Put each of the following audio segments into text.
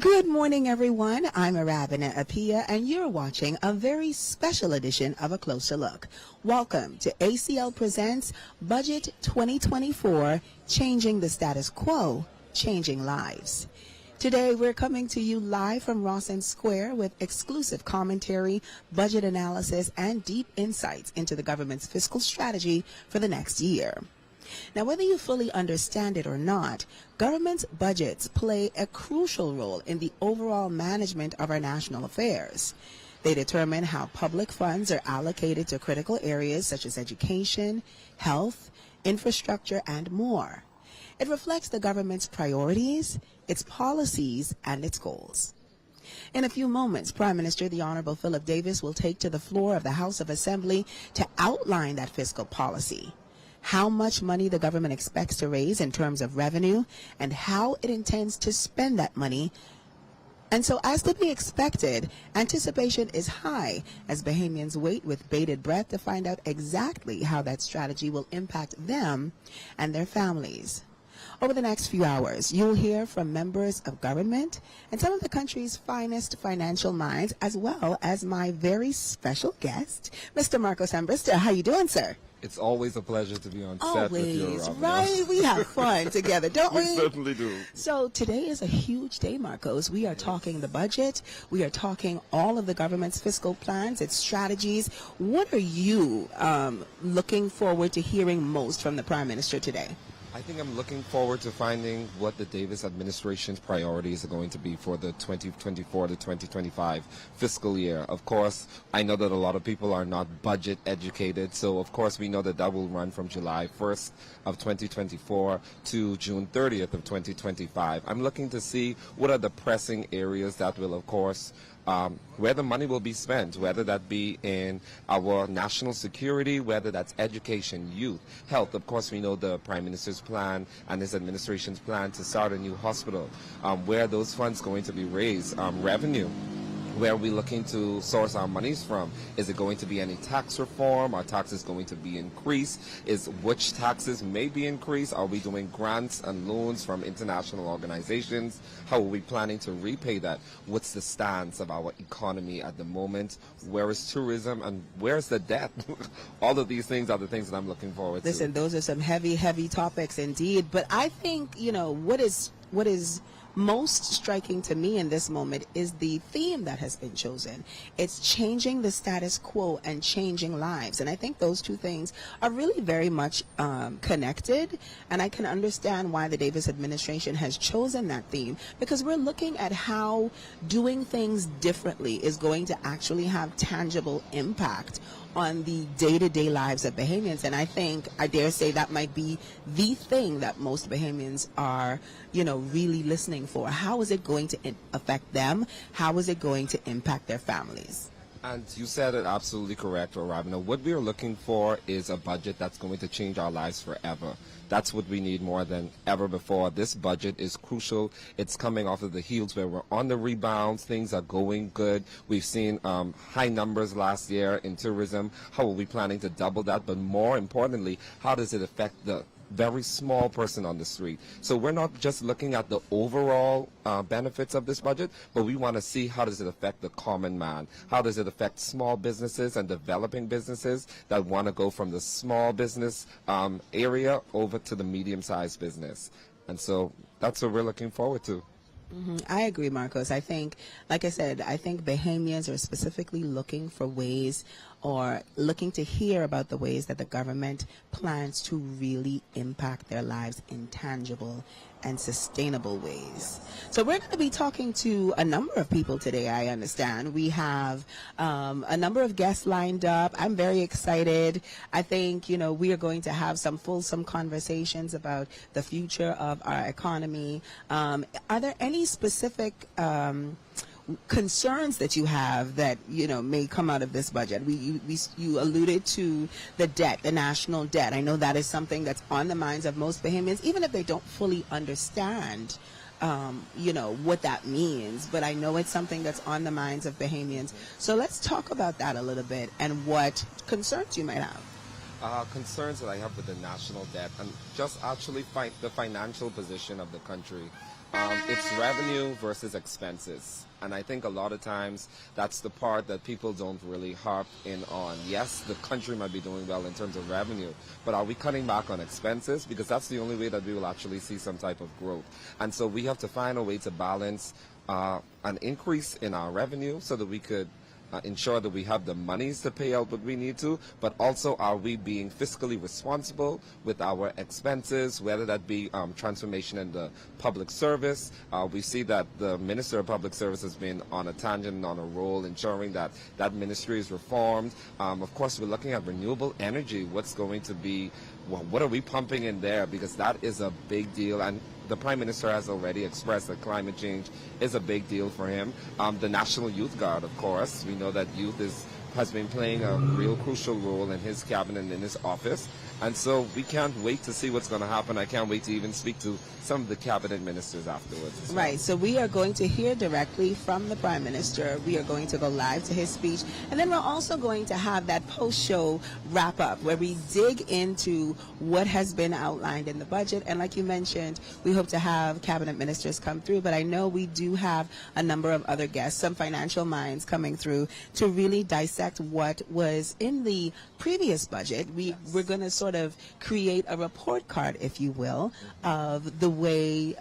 Good morning, everyone. I'm Arabina Apia, and you're watching a very special edition of A Closer Look. Welcome to ACL Presents Budget 2024, Changing the Status Quo, Changing Lives. Today, we're coming to you live from Rawson Square with exclusive commentary, budget analysis, and deep insights into the government's fiscal strategy for the next year. Now, whether you fully understand it or not, government's budgets play a crucial role in the overall management of our national affairs. They determine how public funds are allocated to critical areas such as education, health, infrastructure, and more. It reflects the government's priorities, its policies, and its goals. In a few moments, Prime Minister the Honorable Philip Davis will take to the floor of the House of Assembly to outline that fiscal policy, how much money the government expects to raise in terms of revenue, and how it intends to spend that money. And so, as to be expected, anticipation is high as Bahamians wait with bated breath to find out exactly how that strategy will impact them and their families. Over the next few hours, you'll hear from members of government and some of the country's finest financial minds, as well as my very special guest, Mr. Marcos Ambrista. How you doing, sir? It's always a pleasure to be on set with you, Always, Robin. right? We have fun together, don't we? We certainly do. So today is a huge day, Marcos. We are talking the budget. We are talking all of the government's fiscal plans, its strategies. What are you looking forward to hearing most from the Prime Minister today? I think I'm looking forward to finding what the Davis administration's priorities are going to be for the 2024 to 2025 fiscal year. Of course, I know that a lot of people are not budget educated, so of course we know that that will run from July 1st of 2024 to June 30th of 2025. I'm looking to see what are the pressing areas that will, of course, where the money will be spent, whether that be in our national security, whether that's education, youth, health. Of course, we know the Prime Minister's plan and his administration's plan to start a new hospital. Where are those funds going to be raised? Revenue. Where are we looking to source our monies from? Is it going to be any tax reform? Are taxes going to be increased? Which taxes may be increased? Are we doing grants and loans from international organizations? How are we planning to repay that? What's the stance of our economy at the moment? Where is tourism and where's the debt? All of these things are the things that I'm looking forward to. Listen, those are some heavy, heavy topics indeed. But I think, what is most striking to me in this moment is the theme that has been chosen. It's changing the status quo and changing lives. And I think those two things are really very much connected. And I can understand why the Davis administration has chosen that theme, because we're looking at how doing things differently is going to actually have tangible impact on the day-to-day lives of Bahamians. And I dare say that might be the thing that most Bahamians are, really listening for. How is it going to affect them? How is it going to impact their families? And you said it absolutely correct, Robin. What we are looking for is a budget that's going to change our lives forever. That's what we need more than ever before. This budget is crucial. It's coming off of the heels where we're on the rebounds. Things are going good. We've seen high numbers last year in tourism. How are we planning to double that? But more importantly, how does it affect the very small person on the street? So we're not just looking at the overall benefits of this budget, but we want to see how does it affect the common man? How does it affect small businesses and developing businesses that want to go from the small business area over to the medium-sized business? And so that's what we're looking forward to. I agree, Marcos. I think, like I said, I think Bahamians are specifically looking for ways or looking to hear about the ways that the government plans to really impact their lives in tangible and sustainable ways. So we're going to be talking to a number of people today, I understand. We have a number of guests lined up. I'm very excited. I think, we are going to have some fulsome conversations about the future of our economy. Are there any specific concerns that you have that may come out of this budget? You alluded to the debt, the national debt. I know that is something that's on the minds of most Bahamians, even if they don't fully understand what that means. But I know it's something that's on the minds of Bahamians. So let's talk about that a little bit and what concerns you might have. Concerns that I have with the national debt and just actually the financial position of the country. It's revenue versus expenses. And I think a lot of times that's the part that people don't really harp in on. Yes, the country might be doing well in terms of revenue, but are we cutting back on expenses? Because that's the only way that we will actually see some type of growth. And so we have to find a way to balance an increase in our revenue so that we could ensure that we have the monies to pay out what we need to, but also are we being fiscally responsible with our expenses, whether that be transformation in the public service. We see that the Minister of Public Service has been on a tangent, on a roll, ensuring that that ministry is reformed. Of course, we're looking at renewable energy. What's going to be, well, what are we pumping in there? Because that is a big deal. And the Prime Minister has already expressed that climate change is a big deal for him. The National Youth Guard, of course. We know that youth has been playing a real crucial role in his cabinet and in his office. And so we can't wait to see what's going to happen. I can't wait to even speak to some of the cabinet ministers afterwards as well. Right, so we are going to hear directly from the Prime Minister. We are going to go live to his speech. And then we're also going to have that post-show wrap-up where we dig into what has been outlined in the budget. And like you mentioned, we hope to have cabinet ministers come through. But I know we do have a number of other guests, some financial minds coming through to really dissect what was in the previous budget. We're going to sort of create a report card, if you will, of the way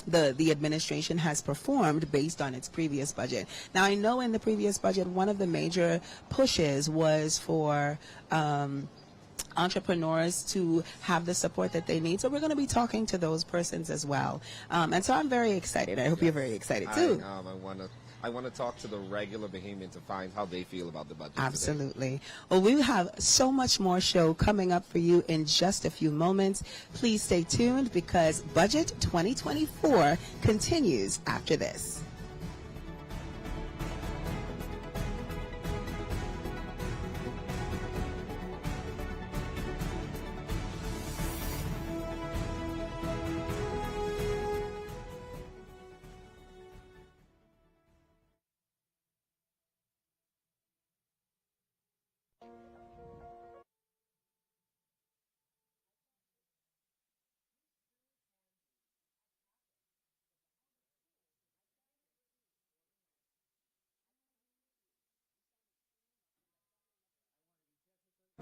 the administration has performed based on its previous budget. Now, I know in the previous budget, one of the major pushes was for entrepreneurs to have the support that they need. So we're going to be talking to those persons as well. And so I'm very excited. I hope you're very excited too. I want to talk to the regular Bahamian to find how they feel about the budget. Absolutely. Today. Well, we have so much more show coming up for you in just a few moments. Please stay tuned because Budget 2024 continues after this.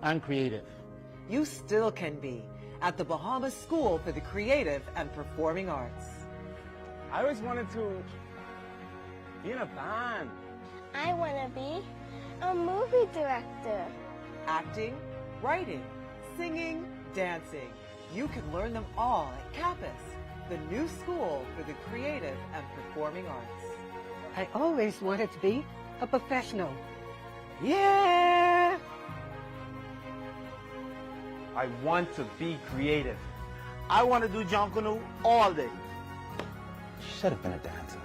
And creative. You still can be at the Bahamas School for the Creative and Performing Arts. I always wanted to be in a band. I want to be a movie director. Acting, writing, singing, dancing. You can learn them all at Campus, the new school for the creative and performing arts. I always wanted to be a professional. Yeah! I want to be creative. I want to do John Canoe all day. Should have been a dancer.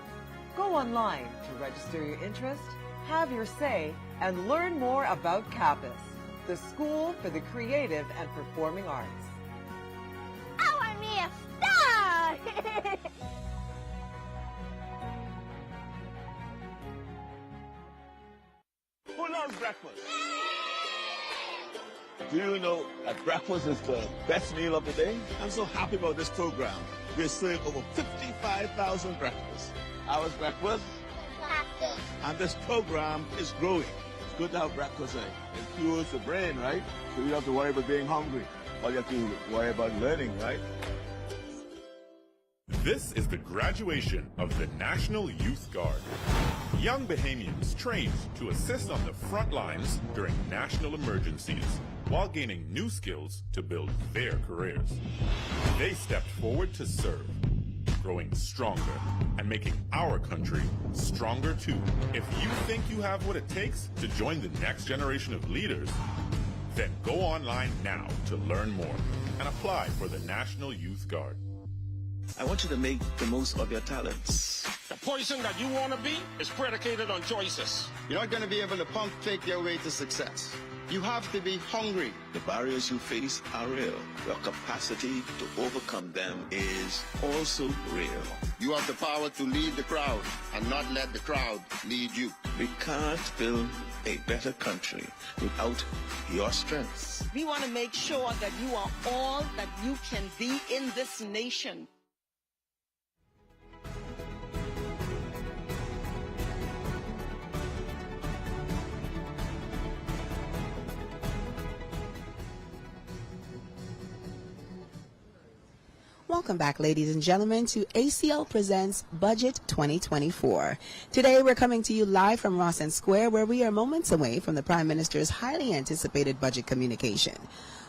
Go online to register your interest, have your say, and learn more about Campus, the school for the creative and performing arts. I want to be a star! Who loves breakfast? Do you know that breakfast is the best meal of the day? I'm so happy about this program. We're serving over 55,000 breakfasts. Ours breakfast, and this program is growing. It's good to have breakfast. It fuels the brain, right? So you don't have to worry about being hungry. All you have to worry about learning, right? This is the graduation of the National Youth Guard. Young Bahamians trained to assist on the front lines during national emergencies while gaining new skills to build their careers. They stepped forward to serve, growing stronger and making our country stronger too. If you think you have what it takes to join the next generation of leaders, then go online now to learn more and apply for the National Youth Guard. I want you to make the most of your talents. The person that you want to be is predicated on choices. You're not going to be able to pump fake your way to success. You have to be hungry. The barriers you face are real. Your capacity to overcome them is also real. You have the power to lead the crowd and not let the crowd lead you. We can't build a better country without your strengths. We want to make sure that you are all that you can be in this nation. Welcome back, ladies and gentlemen, to ACL Presents Budget 2024. Today, we're coming to you live from Rawson Square, where we are moments away from the Prime Minister's highly anticipated budget communication.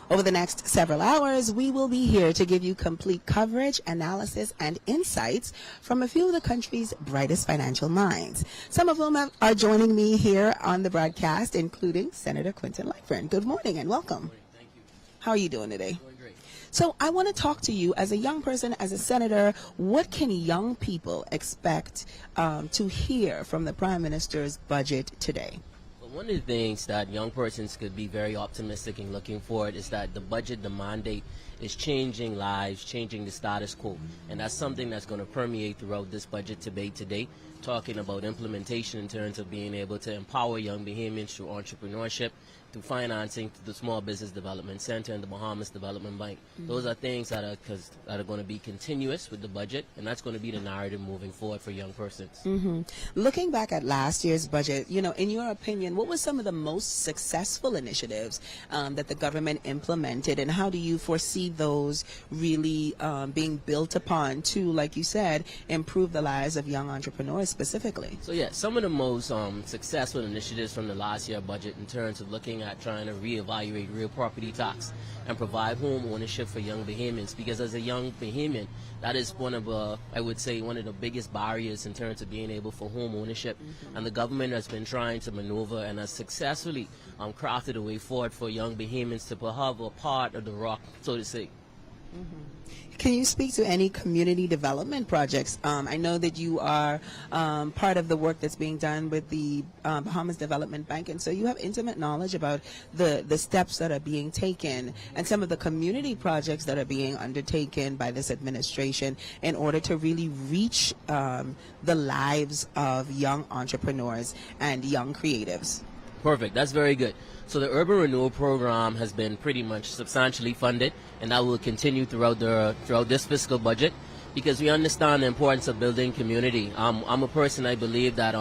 Over the next several hours, we will be here to give you complete coverage, analysis, and insights from a few of the country's brightest financial minds. Some of whom are joining me here on the broadcast, including Senator Quinton Lightford. Good morning and welcome. Good morning. Thank you. How are you doing today? Doing great. So I want to talk to you as a young person, as a senator. What can young people expect to hear from the Prime Minister's budget today? One of the things that young persons could be very optimistic in looking forward is that the budget, the mandate, is changing lives, changing the status quo. And that's something that's going to permeate throughout this budget debate today, talking about implementation in terms of being able to empower young Bahamians through entrepreneurship, through financing, through the Small Business Development Center and the Bahamas Development Bank. Those are things that are going to be continuous with the budget, and that's going to be the narrative moving forward for young persons. Looking back at last year's budget, in your opinion, what were some of the most successful initiatives that the government implemented, and how do you foresee those really being built upon to, like you said, improve the lives of young entrepreneurs specifically? So yeah, some of the most successful initiatives from the last year budget in terms of looking at trying to reevaluate real property tax and provide home ownership for young Bahamians, because as a young Bahamian, that is one of I would say one of the biggest barriers in terms of being able for home ownership. And the government has been trying to maneuver and has successfully crafted a way forward for young Bahamians to have a part of the rock, so to say. Can you speak to any community development projects? I know that you are part of the work that's being done with the Bahamas Development Bank, and so you have intimate knowledge about the steps that are being taken and some of the community projects that are being undertaken by this administration in order to really reach the lives of young entrepreneurs and young creatives. Perfect. That's very good. So the Urban Renewal Program has been pretty much substantially funded, and that will continue throughout this fiscal budget, because we understand the importance of building community. I'm a person, I believe that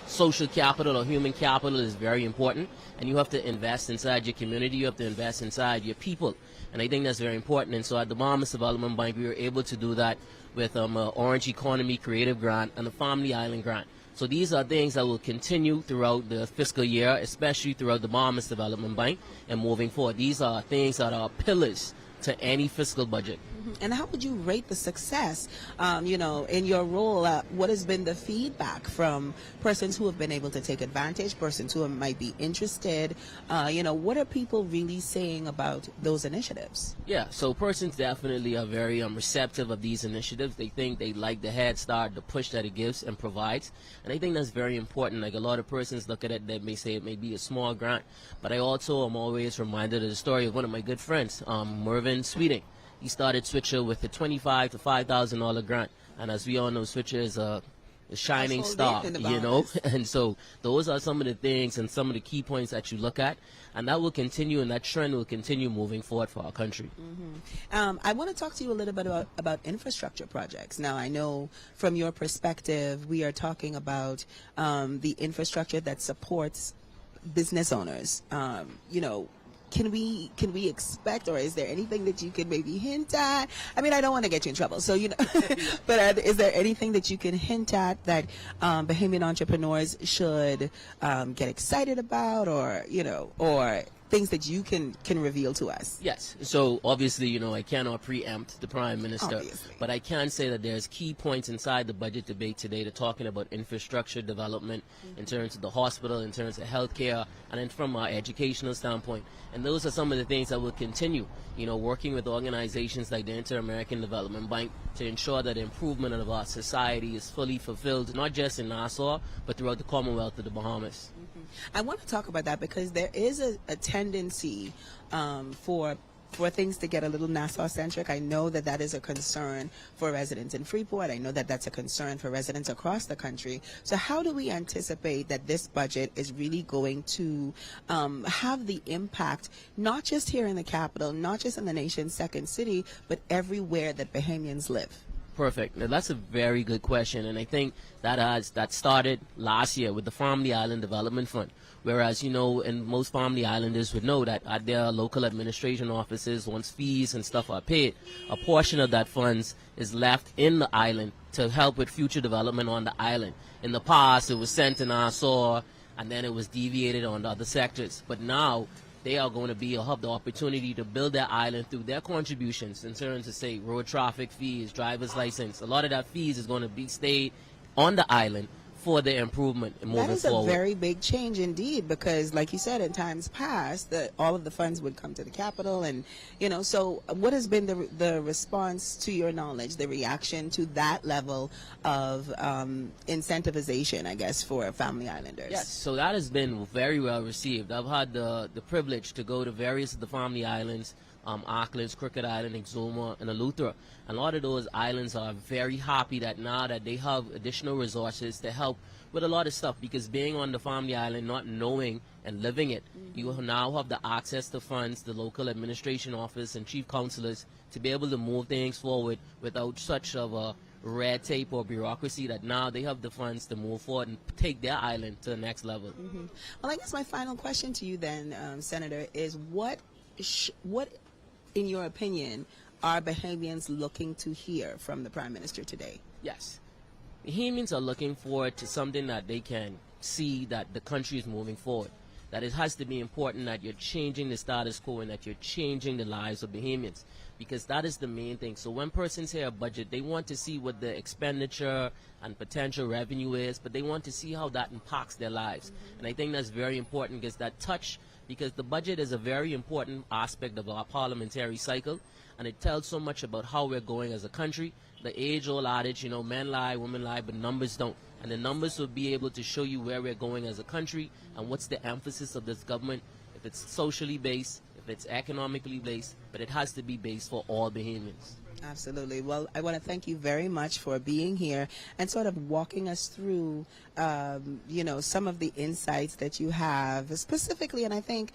social capital or human capital is very important, and you have to invest inside your community, you have to invest inside your people, and I think that's very important. And so at the Bahamas Development Bank, we were able to do that with Orange Economy Creative Grant and the Family Island Grant. So these are things that will continue throughout the fiscal year, especially throughout the Bahamas Development Bank and moving forward. These are things that are pillars to any fiscal budget. And how would you rate the success, in your role? What has been the feedback from persons who have been able to take advantage, persons who might be interested? What are people really saying about those initiatives? Yeah, so persons definitely are very receptive of these initiatives. They think they like the head start, the push that it gives and provides. And I think that's very important. Like, a lot of persons look at it, they may say it may be a small grant. But I also am always reminded of the story of one of my good friends, Mervyn Sweeting. He started Switcher with a $25,000 to $5,000 grant, and as we all know, Switcher is a shining star, and so those are some of the things and some of the key points that you look at, and that will continue, and that trend will continue moving forward for our country. I want to talk to you a little bit about infrastructure projects. Now, I know from your perspective, we are talking about the infrastructure that supports business owners. Can we expect, or is there anything that you could maybe hint at? I mean, I don't want to get you in trouble, so but is there anything that you can hint at that Bahamian entrepreneurs should get excited about, or things that you can reveal to us? Yes. So obviously, I cannot preempt the Prime Minister, Obviously. but I can say that there's key points inside the budget debate today to talking about infrastructure development in terms of the hospital, in terms of healthcare, and then from our educational standpoint. And those are some of the things that will continue, working with organizations like the Inter-American Development Bank to ensure that the improvement of our society is fully fulfilled, not just in Nassau, but throughout the Commonwealth of the Bahamas. I want to talk about that because there is a tendency for things to get a little Nassau-centric. I know that is a concern for residents in Freeport. I know that that's a concern for residents across the country. So how do we anticipate that this budget is really going to have the impact, not just here in the capital, not just in the nation's second city, but everywhere that Bahamians live? Perfect. Now, that's a very good question, and I think that started last year with the Family Island Development Fund. Whereas, and most Family Islanders would know that at their local administration offices, once fees and stuff are paid, a portion of that funds is left in the island to help with future development on the island. In the past, it was sent to Nassau, and then it was deviated on the other sectors. But now, they are going to have the opportunity to build their island through their contributions in terms of, say, road traffic fees, driver's license. A lot of that fees is going to be stayed on the island for the improvement and moving forward. That is a very big change indeed, because like you said, in times past, all of the funds would come to the capital, and so what has been the response, to your knowledge, the reaction to that level of incentivization, I guess, for Family Islanders? Yes, so that has been very well received. I've had the privilege to go to various of the Family Islands, Auckland's, Crooked Island, Exuma, and Eleuthera. And a lot of those islands are very happy that now that they have additional resources to help with a lot of stuff, because being on the Family Island, not knowing and living it, you now have the access to funds, the local administration office and chief councilors to be able to move things forward without such of a red tape or bureaucracy, that now they have the funds to move forward and take their island to the next level. Well, I guess my final question to you then, Senator, is what in your opinion, are Bahamians looking to hear from the Prime Minister today? Yes. Bahamians are looking forward to something that they can see that the country is moving forward. That it has to be important that you're changing the status quo and that you're changing the lives of Bahamians, because that is the main thing. So when persons hear a budget, they want to see what the expenditure and potential revenue is, but they want to see how that impacts their lives. And I think that's very important, because the budget is a very important aspect of our parliamentary cycle, and it tells so much about how we're going as a country. The age-old adage, men lie, women lie, but numbers don't. And the numbers will be able to show you where we're going as a country and what's the emphasis of this government, if it's socially based, if it's economically based, but it has to be based for all Bahamians. Absolutely. Well, I want to thank you very much for being here and sort of walking us through, some of the insights that you have specifically. And I think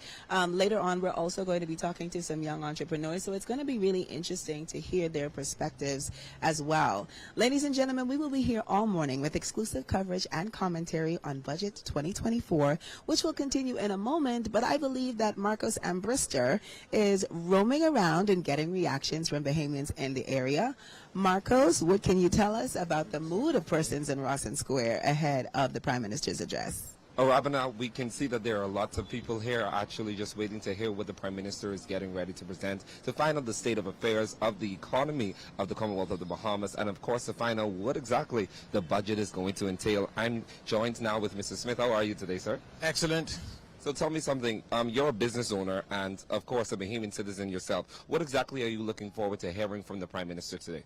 later on, we're also going to be talking to some young entrepreneurs. So it's going to be really interesting to hear their perspectives as well. Ladies and gentlemen, we will be here all morning with exclusive coverage and commentary on Budget 2024, which will continue in a moment. But I believe that Marcos Ambrister is roaming around and getting reactions from Bahamians in the area. Marcos, what can you tell us about the mood of persons in Rawson Square ahead of the Prime Minister's address? Oh, Rabina, we can see that there are lots of people here actually just waiting to hear what the Prime Minister is getting ready to present, to find out the state of affairs of the economy of the Commonwealth of the Bahamas, and of course to find out what exactly the budget is going to entail. I'm joined now with Mr. Smith. How are you today, sir? Excellent. So tell me something. You're a business owner and, of course, a Bahamian citizen yourself. What exactly are you looking forward to hearing from the Prime Minister today?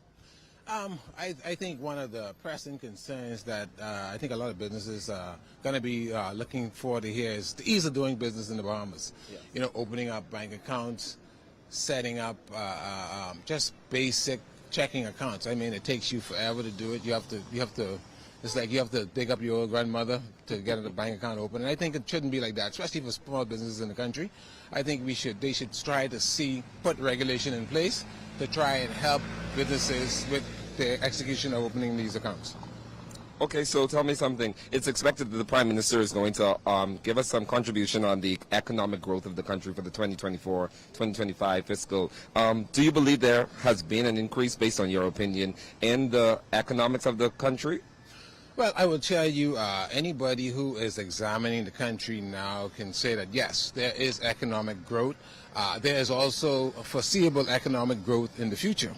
I think one of the pressing concerns that I think a lot of businesses are going to be looking forward to hear is the ease of doing business in the Bahamas. Yes. Opening up bank accounts, setting up just basic checking accounts. I mean, it takes you forever to do it. You have to. It's like you have to dig up your old grandmother to get a bank account open, and I think it shouldn't be like that, especially for small businesses in the country. I think they should try to put regulation in place to try and help businesses with the execution of opening these accounts. Okay, so tell me something. It's expected that the Prime Minister is going to give us some contribution on the economic growth of the country for the 2024-2025 fiscal. Do you believe there has been an increase, based on your opinion, in the economics of the country? Well, I will tell you, anybody who is examining the country now can say that, yes, there is economic growth. There is also foreseeable economic growth in the future.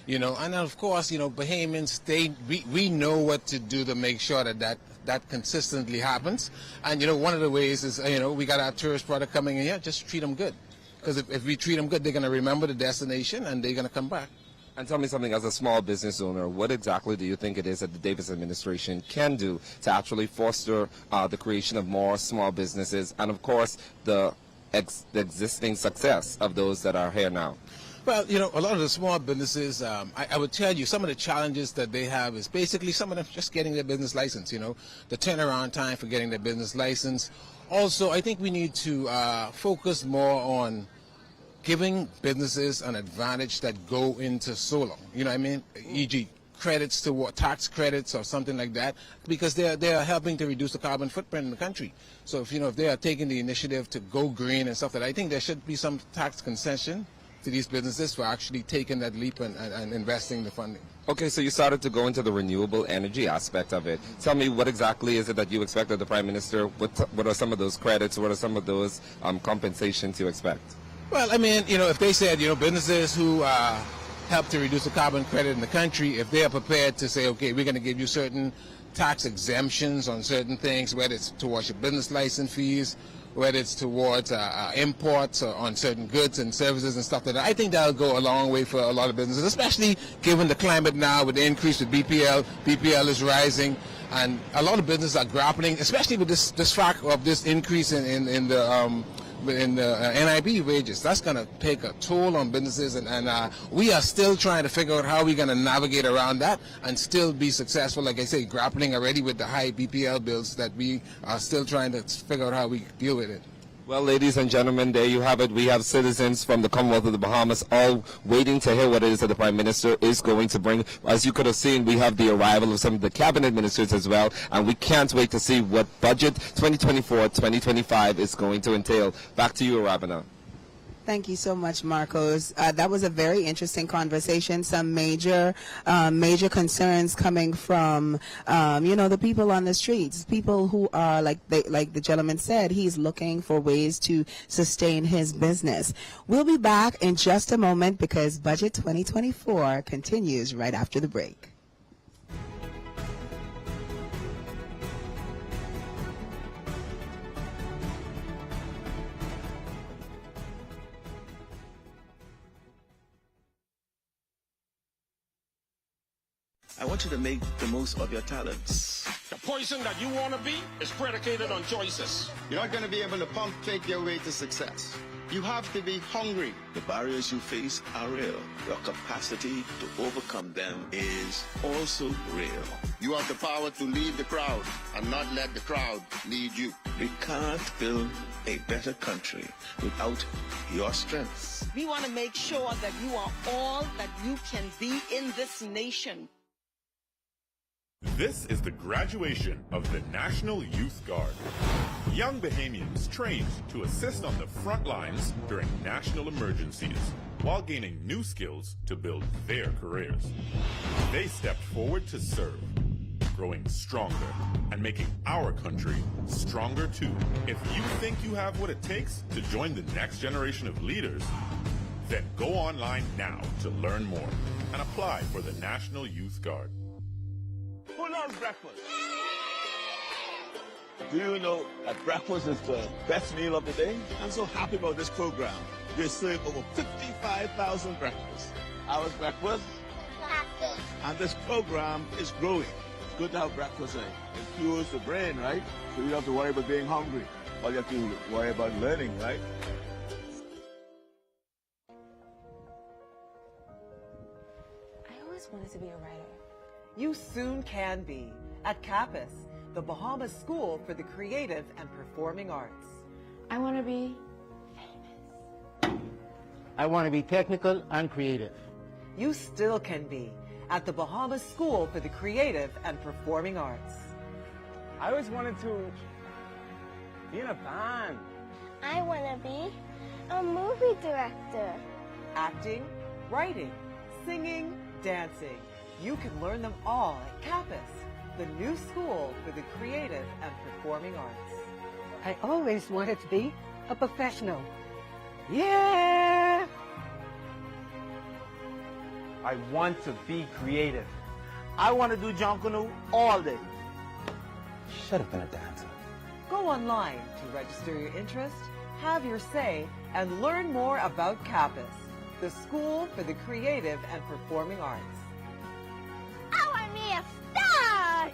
And of course, Bahamians, we know what to do to make sure that consistently happens. And, one of the ways is, we got our tourist product coming in here, just treat them good. Because if we treat them good, they're going to remember the destination and they're going to come back. And tell me something, as a small business owner, what exactly do you think it is that the Davis administration can do to actually foster the creation of more small businesses and, of course, the existing success of those that are here now? Well, a lot of the small businesses, I would tell you, some of the challenges that they have is basically some of them just getting their business license, the turnaround time for getting their business license. Also, I think we need to focus more on giving businesses an advantage that go into solar. E.g., credits to tax credits or something like that, because they are helping to reduce the carbon footprint in the country. So if they are taking the initiative to go green and stuff like that, I think there should be some tax concession to these businesses for actually taking that leap and investing the funding. Okay, so you started to go into the renewable energy aspect of it. Tell me, what exactly is it that you expect of the Prime Minister? What are some of those credits? What are some of those compensations you expect? Well, I mean, if they said, businesses who help to reduce the carbon credit in the country, if they are prepared to say, okay, we're going to give you certain tax exemptions on certain things, whether it's towards your business license fees, whether it's towards imports on certain goods and services and stuff like that. I think that'll go a long way for a lot of businesses, especially given the climate now with the increase with BPL. BPL is rising, and a lot of businesses are grappling, especially with this fact of this increase in the NIB wages. That's going to take a toll on businesses, and we are still trying to figure out how we're going to navigate around that and still be successful. Like I say, grappling already with the high BPL bills that we are still trying to figure out how we deal with it. Well, ladies and gentlemen, there you have it. We have citizens from the Commonwealth of the Bahamas all waiting to hear what it is that the Prime Minister is going to bring. As you could have seen, we have the arrival of some of the cabinet ministers as well, and we can't wait to see what budget 2024-2025 is going to entail. Back to you, Arabina. Thank you so much, Marcos. That was a very interesting conversation. Some major concerns coming from, the people on the streets, people who are, like the gentleman said, he's looking for ways to sustain his business. We'll be back in just a moment because Budget 2024 continues right after the break. I want you to make the most of your talents. The person that you want to be is predicated on choices. You're not going to be able to pump fake your way to success. You have to be hungry. The barriers you face are real. Your capacity to overcome them is also real. You have the power to lead the crowd and not let the crowd lead you. We can't build a better country without your strengths. We want to make sure that you are all that you can be in this nation. This is the graduation of the National Youth Guard. Young Bahamians trained to assist on the front lines during national emergencies while gaining new skills to build their careers. They stepped forward to serve, growing stronger and making our country stronger too. If you think you have what it takes to join the next generation of leaders, then go online now to learn more and apply for the National Youth Guard. Who loves breakfast? Do you know that breakfast is the best meal of the day? I'm so happy about this program. We're serving over 55,000 breakfasts. Ours breakfast, and this program is growing. It's good to have breakfast. It fuels the brain, right? So you don't have to worry about being hungry. All you have to worry about learning, right? I always wanted to be a writer. You soon can be at CAPUS, the Bahamas School for the Creative and Performing Arts. I want to be famous. I want to be technical and creative. You still can be at the Bahamas School for the Creative and Performing Arts. I always wanted to be in a band. I want to be a movie director. Acting, writing, singing, dancing. You can learn them all at CAPUS, the new school for the creative and performing arts. I always wanted to be a professional. Yeah! I want to be creative. I want to do Jonkunu all day. Should have been a dancer. Go online to register your interest, have your say, and learn more about CAPUS, the school for the creative and performing arts. I want to be a star!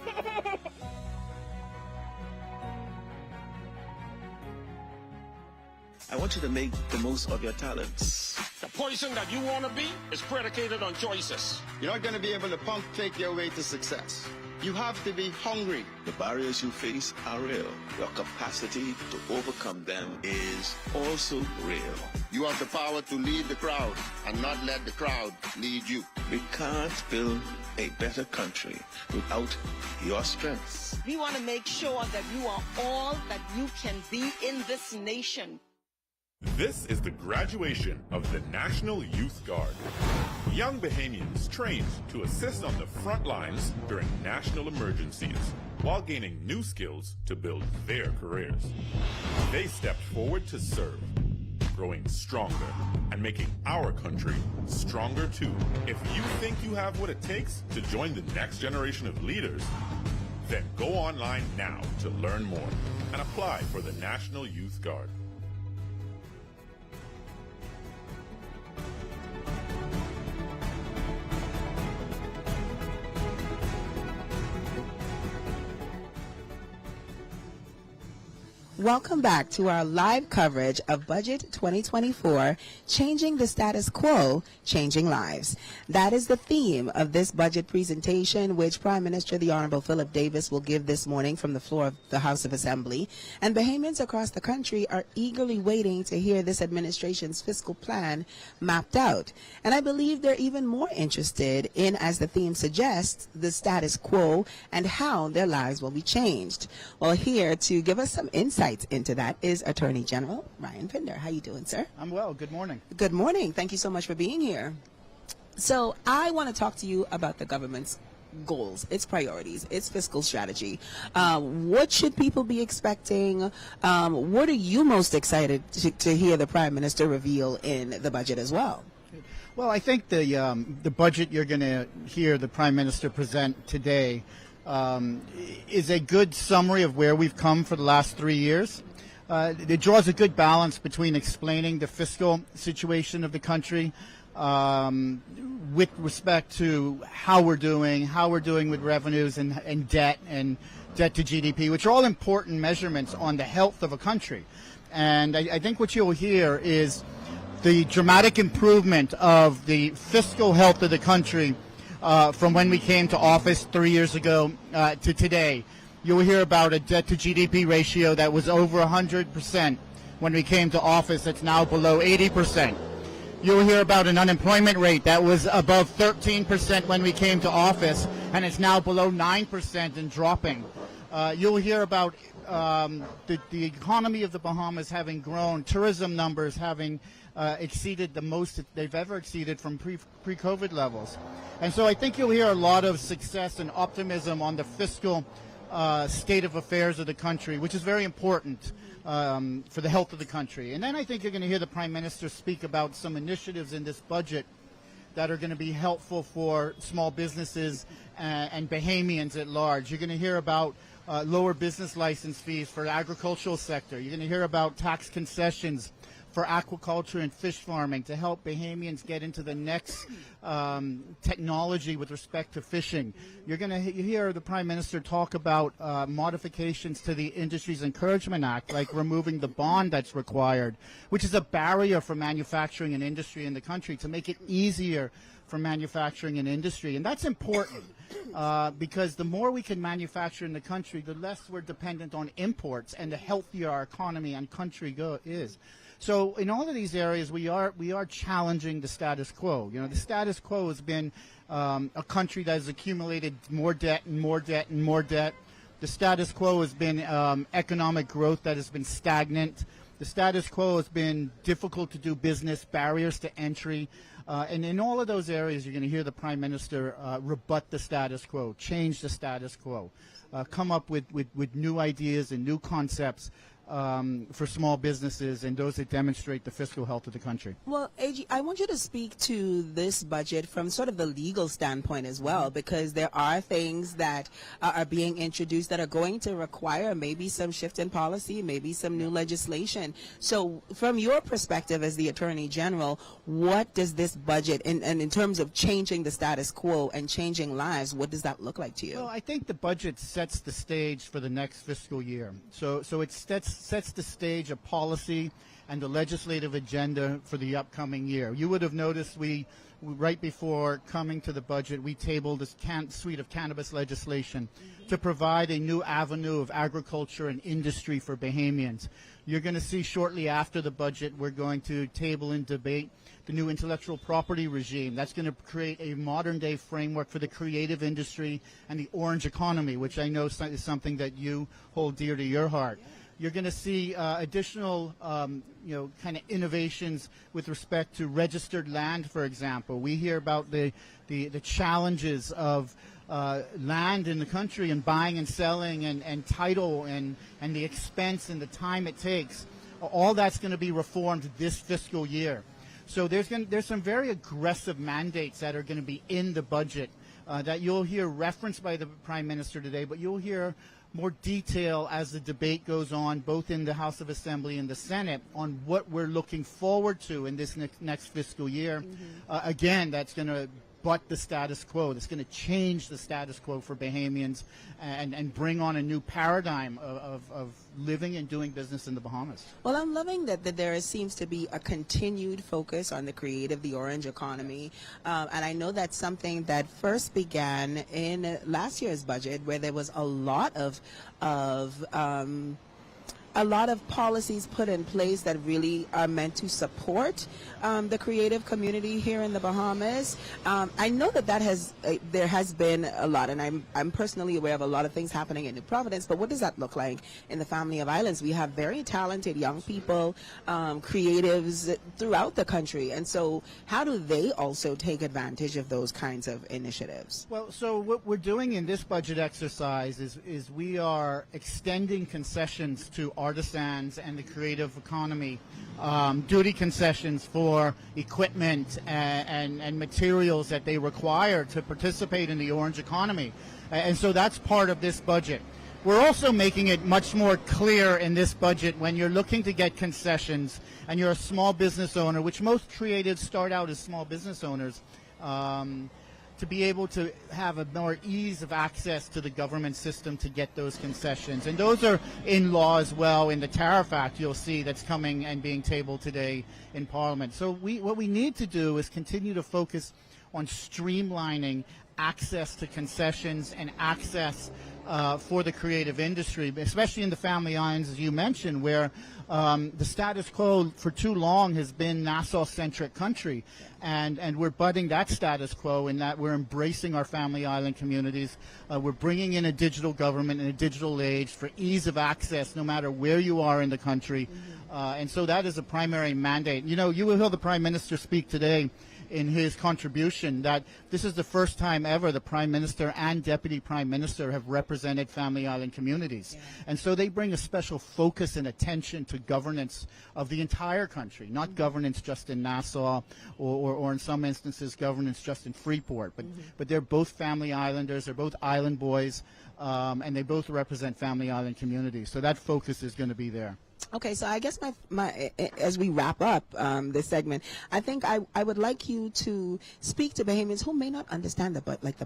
I want you to make the most of your talents. The person that you want to be is predicated on choices. You're not going to be able to pump fake your way to success. You have to be hungry. The barriers you face are real. Your capacity to overcome them is also real. You have the power to lead the crowd and not let the crowd lead you. We can't build a better country without your strengths. We want to make sure that you are all that you can be in this nation. This is the graduation of the National Youth Guard. Young Bahamians trained to assist on the front lines during national emergencies while gaining new skills to build their careers. They stepped forward to serve, growing stronger and making our country stronger too. If you think you have what it takes to join the next generation of leaders, then go online now to learn more and apply for the National Youth Guard. Welcome back to our live coverage of Budget 2024, Changing the Status Quo, Changing Lives. That is the theme of this budget presentation, which Prime Minister the Honorable Philip Davis will give this morning from the floor of the House of Assembly. And Bahamians across the country are eagerly waiting to hear this administration's fiscal plan mapped out. And I believe they're even more interested in, as the theme suggests, the status quo and how their lives will be changed. Well, here to give us some insight into that is Attorney General Ryan Pinder. How you doing, sir? I'm well. Good morning. Good morning. Thank you so much for being here. So I want to talk to you about the government's goals, its priorities, its fiscal strategy. What should people be expecting? What are you most excited to hear the Prime Minister reveal in the budget as well? Well, I think the budget you're going to hear the Prime Minister present today is a good summary of where we've come for the last 3 years. It draws a good balance between explaining the fiscal situation of the country with respect to how we're doing with revenues and debt to GDP, which are all important measurements on the health of a country. And I think what you'll hear is the dramatic improvement of the fiscal health of the country from when we came to office 3 years ago to today. You'll hear about a debt to GDP ratio that was over 100% when we came to office. That's now below 80%. You'll hear about an unemployment rate that was above 13% when we came to office, and it's now below 9% and dropping. You'll hear about the economy of the Bahamas having grown, tourism numbers having exceeded the most that they've ever exceeded from pre-COVID levels. And so I think you'll hear a lot of success and optimism on the fiscal state of affairs of the country, which is very important for the health of the country. And then I think you're going to hear the Prime Minister speak about some initiatives in this budget that are going to be helpful for small businesses and Bahamians at large. You're going to hear about lower business license fees for the agricultural sector. You're going to hear about tax concessions for aquaculture and fish farming to help Bahamians get into the next technology with respect to fishing. You're going to hear the Prime Minister talk about modifications to the Industries Encouragement Act, like removing the bond that's required, which is a barrier for manufacturing and industry in the country, to make it easier for manufacturing and industry. And that's important because the more we can manufacture in the country, the less we're dependent on imports and the healthier our economy and country is. So in all of these areas, we are challenging the status quo. You know, the status quo has been a country that has accumulated more debt and more debt and more debt. The status quo has been economic growth that has been stagnant. The status quo has been difficult to do business, barriers to entry. And in all of those areas, you're going to hear the Prime Minister rebut the status quo, change the status quo, come up with new ideas and new concepts for small businesses and those that demonstrate the fiscal health of the country. Well, AG, I want you to speak to this budget from sort of the legal standpoint as well, because there are things that are being introduced that are going to require maybe some shift in policy, maybe some new legislation. So from your perspective as the Attorney General, what does this budget, and in terms of changing the status quo and changing lives, what does that look like to you? Well, I think the budget sets the stage for the next fiscal year. So it sets sets the stage of policy and the legislative agenda for the upcoming year. You would have noticed we right before coming to the budget, we tabled this suite of cannabis legislation to provide a new avenue of agriculture and industry for Bahamians. You're going to see shortly after the budget, we're going to table and debate the new intellectual property regime. That's going to create a modern-day framework for the creative industry and the orange economy, which I know is something that you hold dear to your heart. You're going to see additional, kind of innovations with respect to registered land, for example. We hear about the challenges of land in the country and buying and selling and title and the expense and the time it takes. All that's going to be reformed this fiscal year. So there's some very aggressive mandates that are going to be in the budget that you'll hear referenced by the Prime Minister today, but you'll hear more detail as the debate goes on, both in the House of Assembly and the Senate, on what we're looking forward to in this next fiscal year. Again, that's going to butt the status quo. That's going to change the status quo for Bahamians and bring on a new paradigm of living and doing business in the Bahamas. Well, I'm loving that there seems to be a continued focus on the creative, the orange economy. And I know that's something that first began in last year's budget, where there was a lot of policies put in place that really are meant to support the creative community here in the Bahamas. I know that there has been a lot, and I'm personally aware of a lot of things happening in New Providence, but what does that look like in the Family of Islands? We have very talented young people, creatives throughout the country, and so how do they also take advantage of those kinds of initiatives? Well, so what we're doing in this budget exercise is we are extending concessions to artisans and the creative economy, duty concessions for equipment and materials that they require to participate in the orange economy. And so that's part of this budget. We're also making it much more clear in this budget when you're looking to get concessions and you're a small business owner, which most creatives start out as small business owners, to be able to have a more ease of access to the government system to get those concessions. And those are in law as well. In the Tariff Act, you'll see that's coming and being tabled today in Parliament. So what we need to do is continue to focus on streamlining access to concessions and access for the creative industry, especially in the Family Islands, as you mentioned, where the status quo for too long has been Nassau-centric country. And we're budding that status quo in that we're embracing our Family Island communities. We're bringing in a digital government and a digital age for ease of access no matter where you are in the country. And so that is a primary mandate. You know, you will hear the Prime Minister speak today in his contribution that this is the first time ever the Prime Minister and Deputy Prime Minister have represented Family Island communities. Yeah. And so they bring a special focus and attention to governance of the entire country, not governance just in Nassau or in some instances governance just in Freeport. But they're both Family Islanders, they're both island boys, and they both represent Family Island communities. So that focus is going to be there. Okay, so I guess my as we wrap up this segment, I think I would like you to speak to Bahamians who may not understand the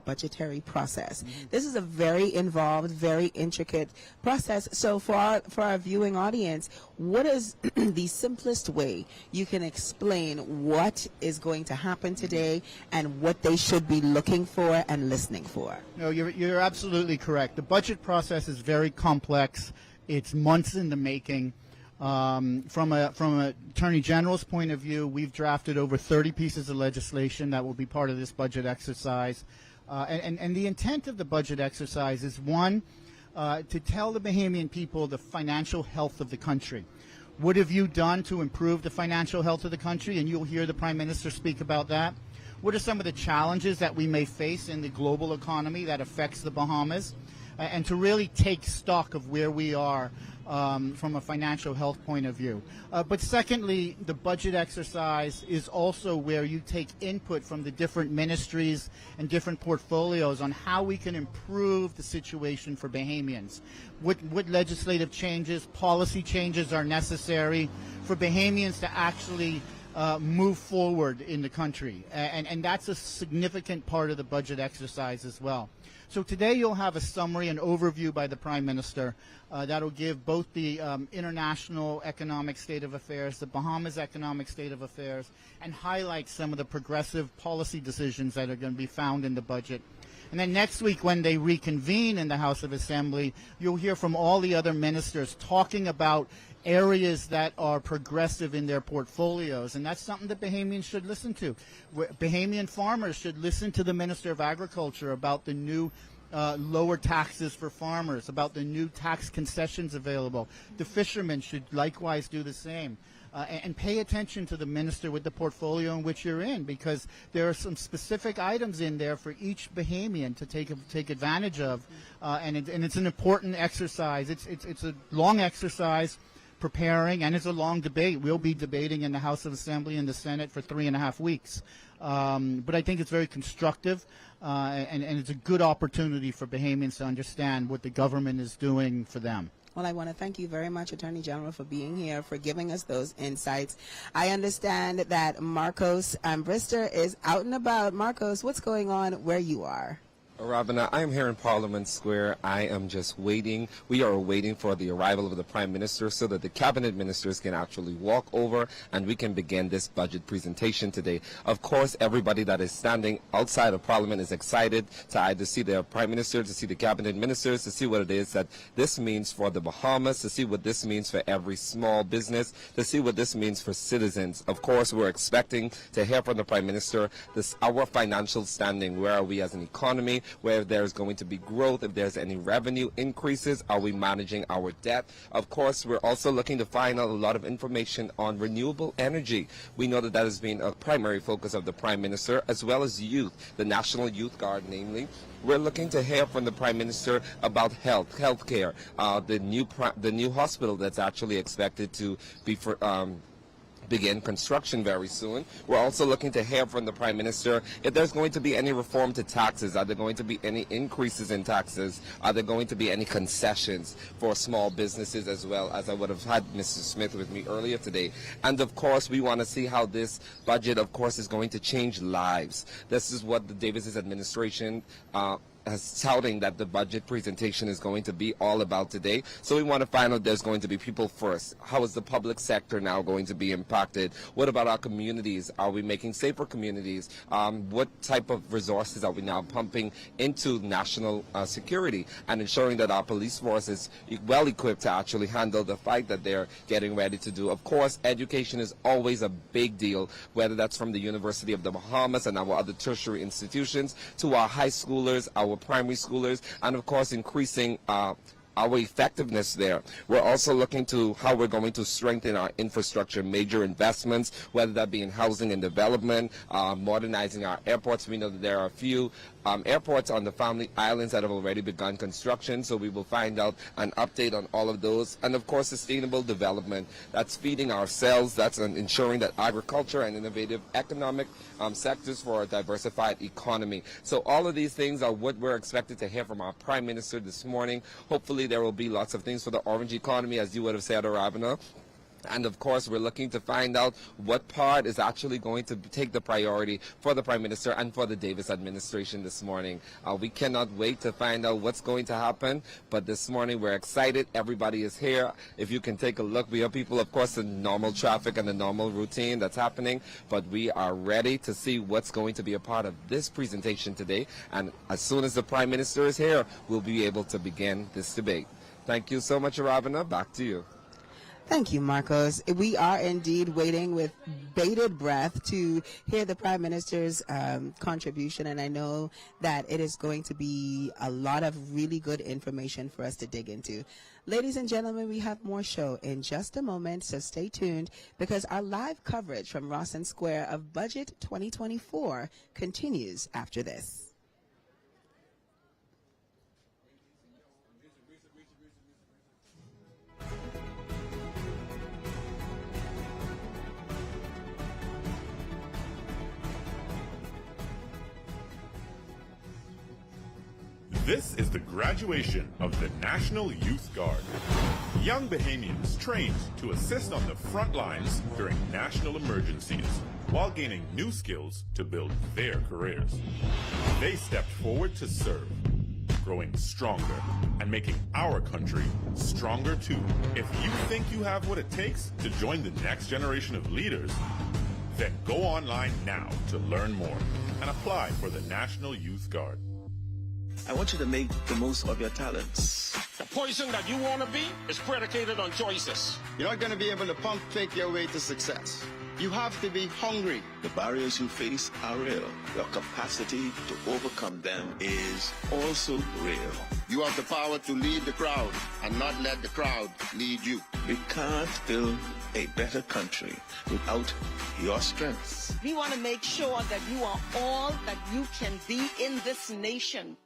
budgetary process. This is a very involved, very intricate process. So for our viewing audience, what is the simplest way you can explain what is going to happen today and what they should be looking for and listening for? No, you're absolutely correct. The budget process is very complex. It's months in the making. From an Attorney General's point of view, we've drafted over 30 pieces of legislation that will be part of this budget exercise. And the intent of the budget exercise is, one, to tell the Bahamian people the financial health of the country. What have you done to improve the financial health of the country? And you'll hear the Prime Minister speak about that. What are some of the challenges that we may face in the global economy that affects the Bahamas? And to really take stock of where we are from a financial health point of view. But secondly, the budget exercise is also where you take input from the different ministries and different portfolios on how we can improve the situation for Bahamians. What legislative changes, policy changes are necessary for Bahamians to actually move forward in the country. And that's a significant part of the budget exercise as well. So today you'll have a summary, an overview by the Prime Minister that'll give both the international economic state of affairs, the Bahamas economic state of affairs, and highlight some of the progressive policy decisions that are going to be found in the budget. And then next week when they reconvene in the House of Assembly, you'll hear from all the other ministers talking about areas that are progressive in their portfolios, and that's something that Bahamians should listen to. Bahamian farmers should listen to the Minister of Agriculture about the new lower taxes for farmers, about the new tax concessions available. The fishermen should likewise do the same. And pay attention to the minister with the portfolio in which you're in, because there are some specific items in there for each Bahamian to take advantage of, and it's an important exercise. It's a long exercise preparing, and it's a long debate. We'll be debating in the House of Assembly and the Senate for 3.5 weeks. But I think it's very constructive, and it's a good opportunity for Bahamians to understand what the government is doing for them. Well, I want to thank you very much, Attorney General, for being here, for giving us those insights. I understand that Marcos Brister is out and about. Marcos, what's going on where you are? Rabina, I am here in Parliament Square. I am just waiting. We are waiting for the arrival of the Prime Minister so that the cabinet ministers can actually walk over and we can begin this budget presentation today. Of course, everybody that is standing outside of Parliament is excited to either see the Prime Minister, to see the cabinet ministers, to see what it is that this means for the Bahamas, to see what this means for every small business, to see what this means for citizens. Of course, we're expecting to hear from the Prime Minister our financial standing. Where are we as an economy? Where there's going to be growth, if there's any revenue increases, are we managing our debt? Of course, we're also looking to find out a lot of information on renewable energy. We know that that has been a primary focus of the Prime Minister, as well as youth, the National Youth Guard, namely. We're looking to hear from the Prime Minister about healthcare, the new hospital that's actually expected to be begin construction very soon. We're also looking to hear from the Prime Minister if there's going to be any reform to taxes. Are there going to be any increases in taxes? Are there going to be any concessions for small businesses, as well as I would have had Mr. Smith with me earlier today? And of course, we want to see how this budget, of course, is going to change lives. This is what the Davis administration has touting that the budget presentation is going to be all about today. So we want to find out there's going to be people first. How is the public sector now going to be impacted? What about our communities? Are we making safer communities? What type of resources are we now pumping into national security and ensuring that our police force is well equipped to actually handle the fight that they're getting ready to do? Of course, education is always a big deal, whether that's from the University of the Bahamas and our other tertiary institutions to our high schoolers, our primary schoolers, and of course increasing our effectiveness there. We're also looking to how we're going to strengthen our infrastructure, major investments, whether that be in housing and development, modernizing our airports. We know that there are a few airports on the Family Islands that have already begun construction, so we will find out an update on all of those. And of course, sustainable development. That's feeding ourselves, that's ensuring that agriculture and innovative economic sectors for a diversified economy. So all of these things are what we're expected to hear from our Prime Minister this morning. Hopefully there will be lots of things for the orange economy, as you would have said, Arabina. And of course, we're looking to find out what part is actually going to take the priority for the Prime Minister and for the Davis administration this morning. We cannot wait to find out what's going to happen. But this morning, we're excited. Everybody is here. If you can take a look, we have people, of course, in normal traffic and the normal routine that's happening. But we are ready to see what's going to be a part of this presentation today. And as soon as the Prime Minister is here, we'll be able to begin this debate. Thank you so much, Arabina. Back to you. Thank you, Marcos. We are indeed waiting with bated breath to hear the Prime Minister's contribution, and I know that it is going to be a lot of really good information for us to dig into. Ladies and gentlemen, we have more show in just a moment, so stay tuned because our live coverage from Rawson Square of Budget 2024 continues after this. This is the graduation of the National Youth Guard. Young Bahamians trained to assist on the front lines during national emergencies while gaining new skills to build their careers. They stepped forward to serve, growing stronger and making our country stronger too. If you think you have what it takes to join the next generation of leaders, then go online now to learn more and apply for the National Youth Guard. I want you to make the most of your talents. The person that you want to be is predicated on choices. You're not going to be able to pump fake your way to success. You have to be hungry. The barriers you face are real. Your capacity to overcome them is also real. You have the power to lead the crowd and not let the crowd lead you. We can't build a better country without your strengths. We want to make sure that you are all that you can be in this nation.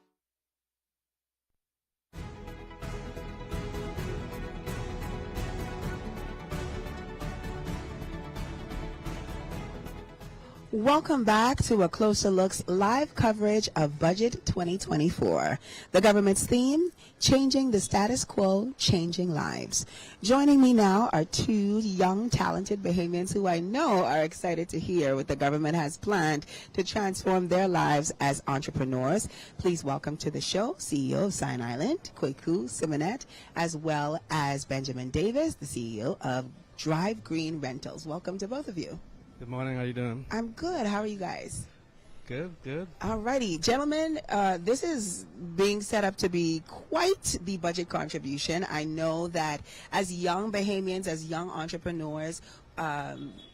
Welcome back to A Closer Look's live coverage of Budget 2024. The government's theme, Changing the Status Quo, Changing Lives. Joining me now are two young, talented Bahamians who I know are excited to hear what the government has planned to transform their lives as entrepreneurs. Please welcome to the show CEO of Sign Island, Kweku Simonet, as well as Benjamin Davis, the CEO of Drive Green Rentals. Welcome to both of you. Good morning. How you doing? I'm good. How are you guys? Good, good. Alrighty, gentlemen, this is being set up to be quite the budget contribution. I know that as young Bahamians, as young entrepreneurs,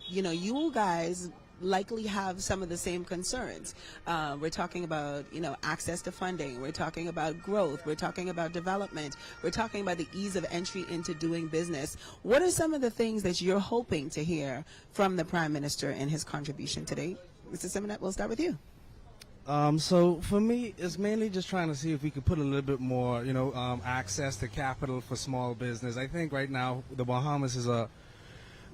you guys likely have some of the same concerns. We're talking about, access to funding. We're talking about growth. We're talking about development. We're talking about the ease of entry into doing business. What are some of the things that you're hoping to hear from the Prime Minister in his contribution today? Mr. Simonet, we'll start with you. So for me, it's mainly just trying to see if we could put a little bit more, access to capital for small business. I think right now the Bahamas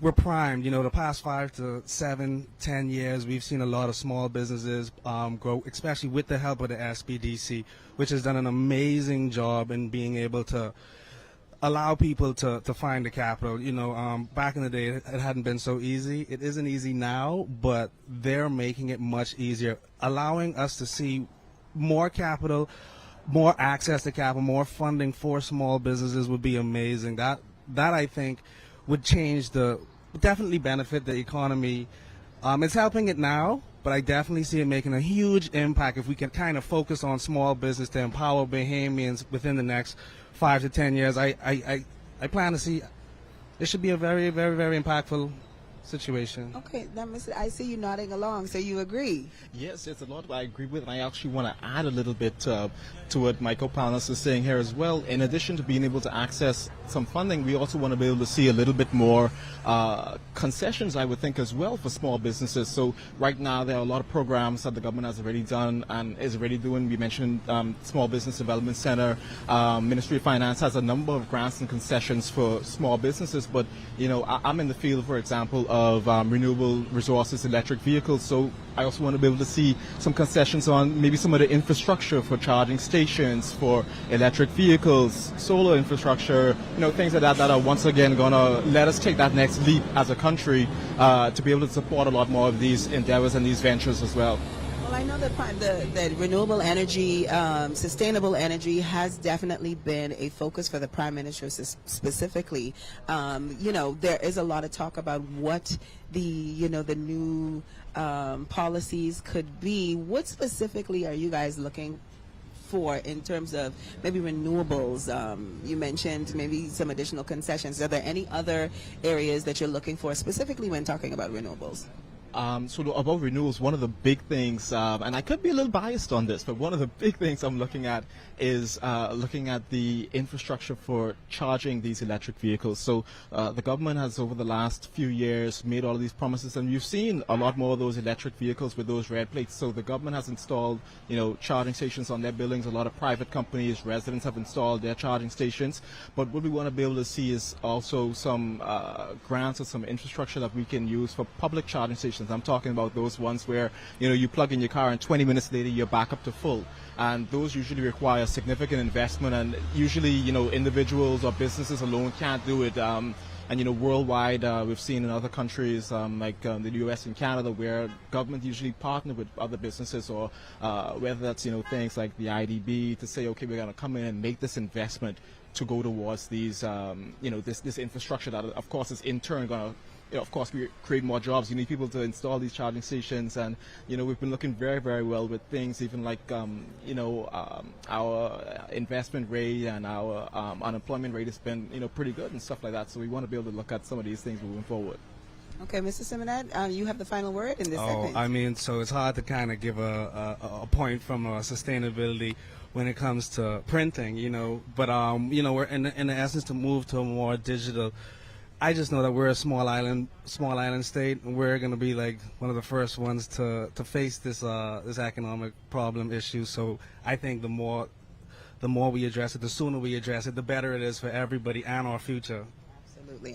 we're primed. The past 5 to 7, 10 years, we've seen a lot of small businesses grow, especially with the help of the SBDC, which has done an amazing job in being able to allow people to find the capital. Back in the day, it hadn't been so easy. It isn't easy now, but they're making it much easier, allowing us to see more capital, more access to capital, more funding for small businesses would be amazing. That I think would definitely benefit the economy. It's helping it now, but I definitely see it making a huge impact if we can kind of focus on small business to empower Bahamians within the next 5 to 10 years. I plan to see it should be a very, very, very impactful situation. Okay, now, I see you nodding along, so you agree? Yes, it's a lot I agree with, and I actually want to add a little bit to what my co-panelists is saying here as well. In addition to being able to access some funding, we also want to be able to see a little bit more concessions, I would think, as well for small businesses. So right now there are a lot of programs that the government has already done and is already doing. We mentioned Small Business Development Center. Ministry of Finance has a number of grants and concessions for small businesses, but I'm in the field, for example, of renewable resources, electric vehicles. So I also want to be able to see some concessions on maybe some of the infrastructure for charging stations, for electric vehicles, solar infrastructure, things like that are once again going to let us take that next leap as a country to be able to support a lot more of these endeavors and these ventures as well. Well, I know that renewable energy, sustainable energy has definitely been a focus for the Prime Minister specifically. There is a lot of talk about what the new policies could be. What specifically are you guys looking for in terms of maybe renewables? You mentioned maybe some additional concessions. Are there any other areas that you're looking for specifically when talking about renewables? So about renewals, one of the big things, and I could be a little biased on this, but one of the big things I'm looking at is looking at the infrastructure for charging these electric vehicles. So the government has, over the last few years, made all of these promises, and you've seen a lot more of those electric vehicles with those red plates. So the government has installed, charging stations on their buildings. A lot of private companies, residents have installed their charging stations. But what we want to be able to see is also some grants or some infrastructure that we can use for public charging stations. systems. I'm talking about those ones where, you plug in your car and 20 minutes later you're back up to full. And those usually require significant investment, and usually, individuals or businesses alone can't do it. And worldwide, we've seen in other countries like the U.S. and Canada, where government usually partner with other businesses, or whether that's things like the IDB, to say, okay, we're going to come in and make this investment to go towards these this infrastructure that, of course, is in turn going to. Of course, we create more jobs. You need people to install these charging stations, and we've been looking very, very well with things, even like our investment rate and our unemployment rate has been pretty good and stuff like that. So we want to be able to look at some of these things moving forward. Okay, Mr. Simonet, you have the final word in this segment. I mean, so it's hard to kind of give a point from sustainability when it comes to printing, But we're in the essence to move to a more digital. I just know that we're a small island state, and we're going to be like one of the first ones to face this economic problem issue. So I think the more we address it, the sooner we address it, the better it is for everybody and our future.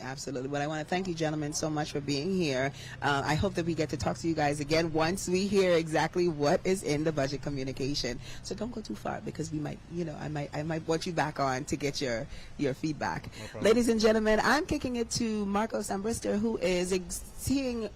Absolutely. But I want to thank you, gentlemen, so much for being here. I hope that we get to talk to you guys again once we hear exactly what is in the budget communication. So don't go too far, because we might, I might want you back on to get your feedback. No, ladies and gentlemen, I'm kicking it to Marcos Ambrister, who is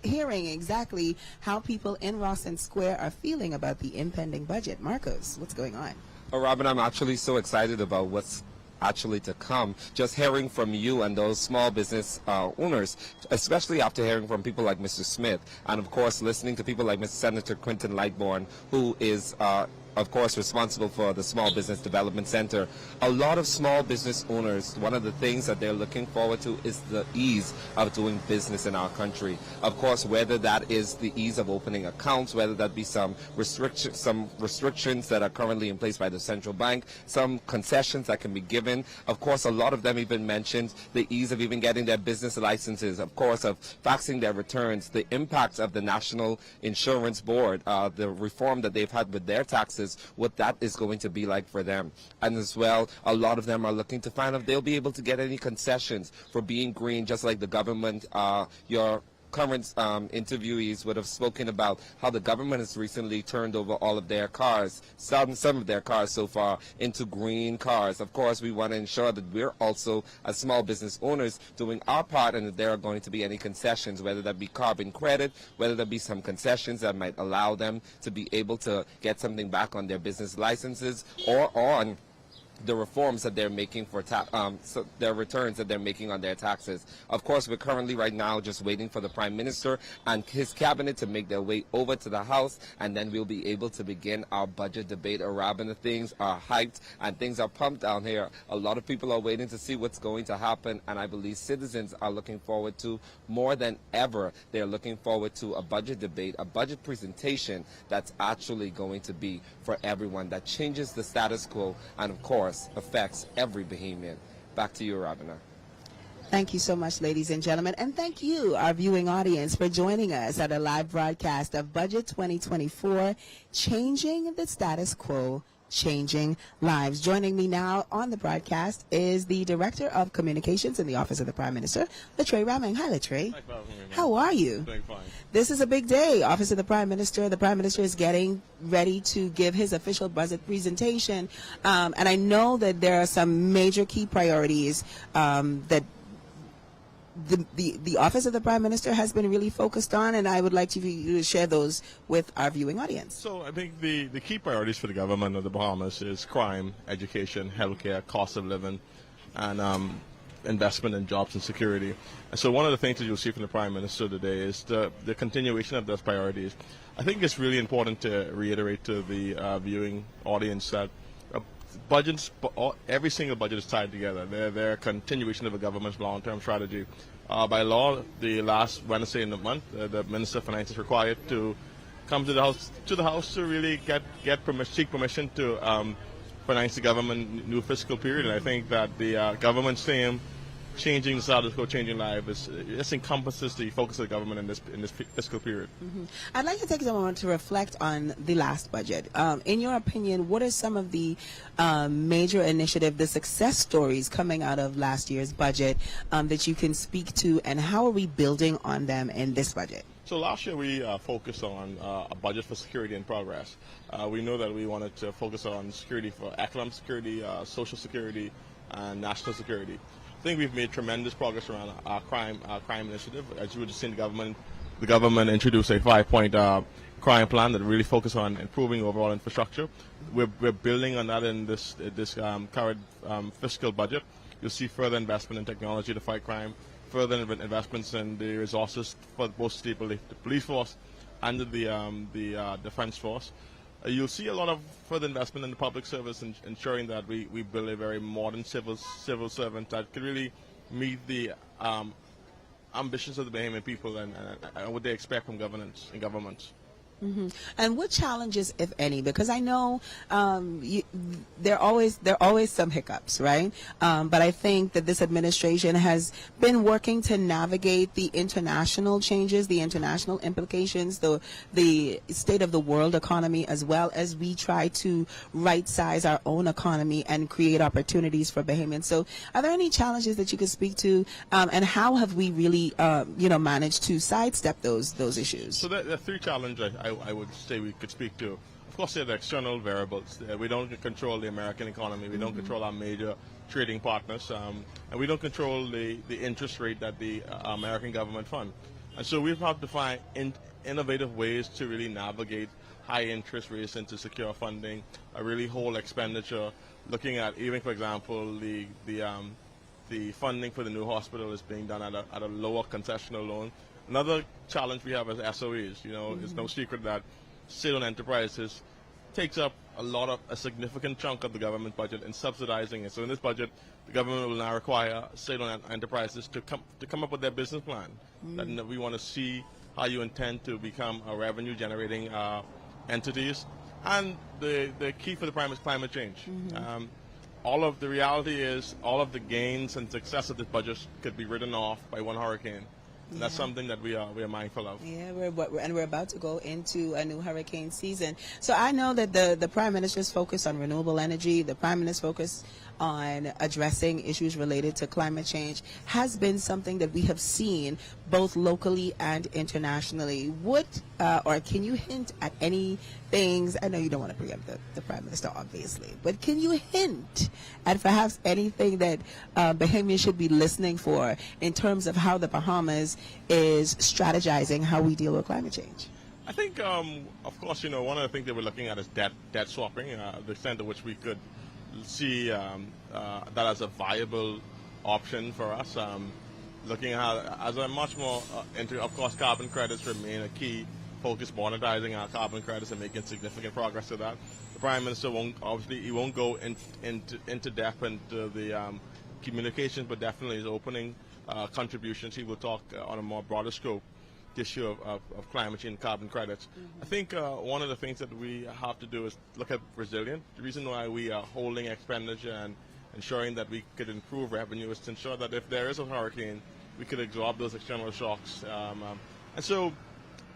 hearing exactly how people in Rawson Square are feeling about the impending budget. Marcos, what's going on? Oh, Robin, I'm actually so excited about what's actually to come. Just hearing from you and those small business owners, especially after hearing from people like Mr. Smith, and of course listening to people like Mr. Senator Quinton Lightbourne, who is of course responsible for the Small Business Development Center. A lot of small business owners, one of the things that they're looking forward to is the ease of doing business in our country. Of course, whether that is the ease of opening accounts, whether that be some restrictions that are currently in place by the central bank, some concessions that can be given. Of course, a lot of them even mentioned the ease of even getting their business licenses, of course, of faxing their returns, the impact of the National Insurance Board, the reform that they've had with their taxes, what that is going to be like for them. And as well, a lot of them are looking to find out if they'll be able to get any concessions for being green, just like the government. Your current interviewees would have spoken about how the government has recently turned over all of their cars, some of their cars so far, into green cars. Of course, we want to ensure that we're also, as small business owners, doing our part, and that there are going to be any concessions, whether that be carbon credit, whether there be some concessions that might allow them to be able to get something back on their business licenses, or on the reforms that they're making for so their returns that they're making on their taxes. Of course, we're currently right now just waiting for the Prime Minister and his cabinet to make their way over to the House, and then we'll be able to begin our budget debate. The things are hyped and things are pumped down here. A lot of people are waiting to see what's going to happen, and I believe citizens are looking forward to, more than ever, they're looking forward to a budget debate, a budget presentation that's actually going to be for everyone, that changes the status quo, and of course affects every Bahamian. Back to you, Rabina. Thank you so much, ladies and gentlemen, and thank you, our viewing audience, for joining us at a live broadcast of Budget 2024, Changing the Status Quo, Changing Lives. Joining me now on the broadcast is the Director of Communications in the Office of the Prime Minister, Latre Raming. Hi, Latre. How are you? Doing fine. This is a big day. Office of the Prime Minister. The Prime Minister is getting ready to give his official budget presentation, and I know that there are some major key priorities that the Office of the Prime Minister has been really focused on, and I would like you to share those with our viewing audience. So I think the key priorities for the government of the Bahamas is crime, education, healthcare, cost of living, and investment in jobs and security. And so one of the things that you'll see from the Prime Minister today is the continuation of those priorities. I think it's really important to reiterate to the viewing audience that budgets, every single budget is tied together. They're a continuation of a government's long-term strategy. By law, the last Wednesday in the month, the Minister of Finance is required to come to the House to really seek permission to finance the government new fiscal period. And I think that the government's theme changing the status quo, changing lives. This encompasses the focus of the government in this fiscal period. I'd like to take a moment to reflect on the last budget. In your opinion, what are some of the major initiatives, the success stories coming out of last year's budget that you can speak to, and how are we building on them in this budget? So last year we focused on a budget for security and progress. We know that we wanted to focus on security for economic security, social security, and national security. I think we've made tremendous progress around our crime initiative. As you would have seen, the government introduced a 5-point crime plan that really focused on improving overall infrastructure. We're building on that in this current fiscal budget. You'll see further investment in technology to fight crime, further investments in the resources for both the police force and the defense force. You'll see a lot of further investment in the public service, ensuring that we build a very modern civil servant that can really meet the ambitions of the Bahamian people and what they expect from governance and governments. And what challenges, if any, because I know there are always some hiccups, right? But I think that this administration has been working to navigate the international changes, the international implications, the state of the world economy, as well as we try to right-size our own economy and create opportunities for Bahamians. So are there any challenges that you could speak to, and how have we really managed to sidestep those issues? So there are three challenges I would say we could speak to. Of course, there are the external variables. We don't control the American economy. We don't control our major trading partners. And we don't control the interest rate that the American government fund. And so we've had to find innovative ways to really navigate high interest rates into secure funding, a really whole expenditure, looking at even, for example, the funding for the new hospital is being done at a lower concessional loan. Another challenge we have as SOEs, it's no secret that state-owned enterprises takes up a significant chunk of the government budget in subsidizing it. So in this budget, the government will now require state-owned enterprises to come up with their business plan. That we want to see how you intend to become a revenue-generating entities. And the key for the prime is climate change. The reality is all of the gains and success of this budget could be written off by one hurricane. And that's something that we are mindful of. Yeah, we're about to go into a new hurricane season. So I know that the Prime Minister's focus on renewable energy, the Prime Minister's focus on addressing issues related to climate change has been something that we have seen both locally and internationally. What, or can you hint at any things? I know you don't want to preempt the Prime Minister, obviously, but can you hint at perhaps anything that Bahamians should be listening for in terms of how the Bahamas is strategizing how we deal with climate change? I think, of course, one of the things that we're looking at is debt swapping, the extent to which we could see that as a viable option for us. Looking at as a much more of course, carbon credits remain a key focus, monetizing our carbon credits and making significant progress to that. The Prime Minister won't go into depth into the communications, but definitely is opening contributions. He will talk on a more broader scope issue of climate change and carbon credits. I think one of the things that we have to do is look at resilience. The reason why we are holding expenditure and ensuring that we could improve revenue is to ensure that if there is a hurricane, we could absorb those external shocks. And so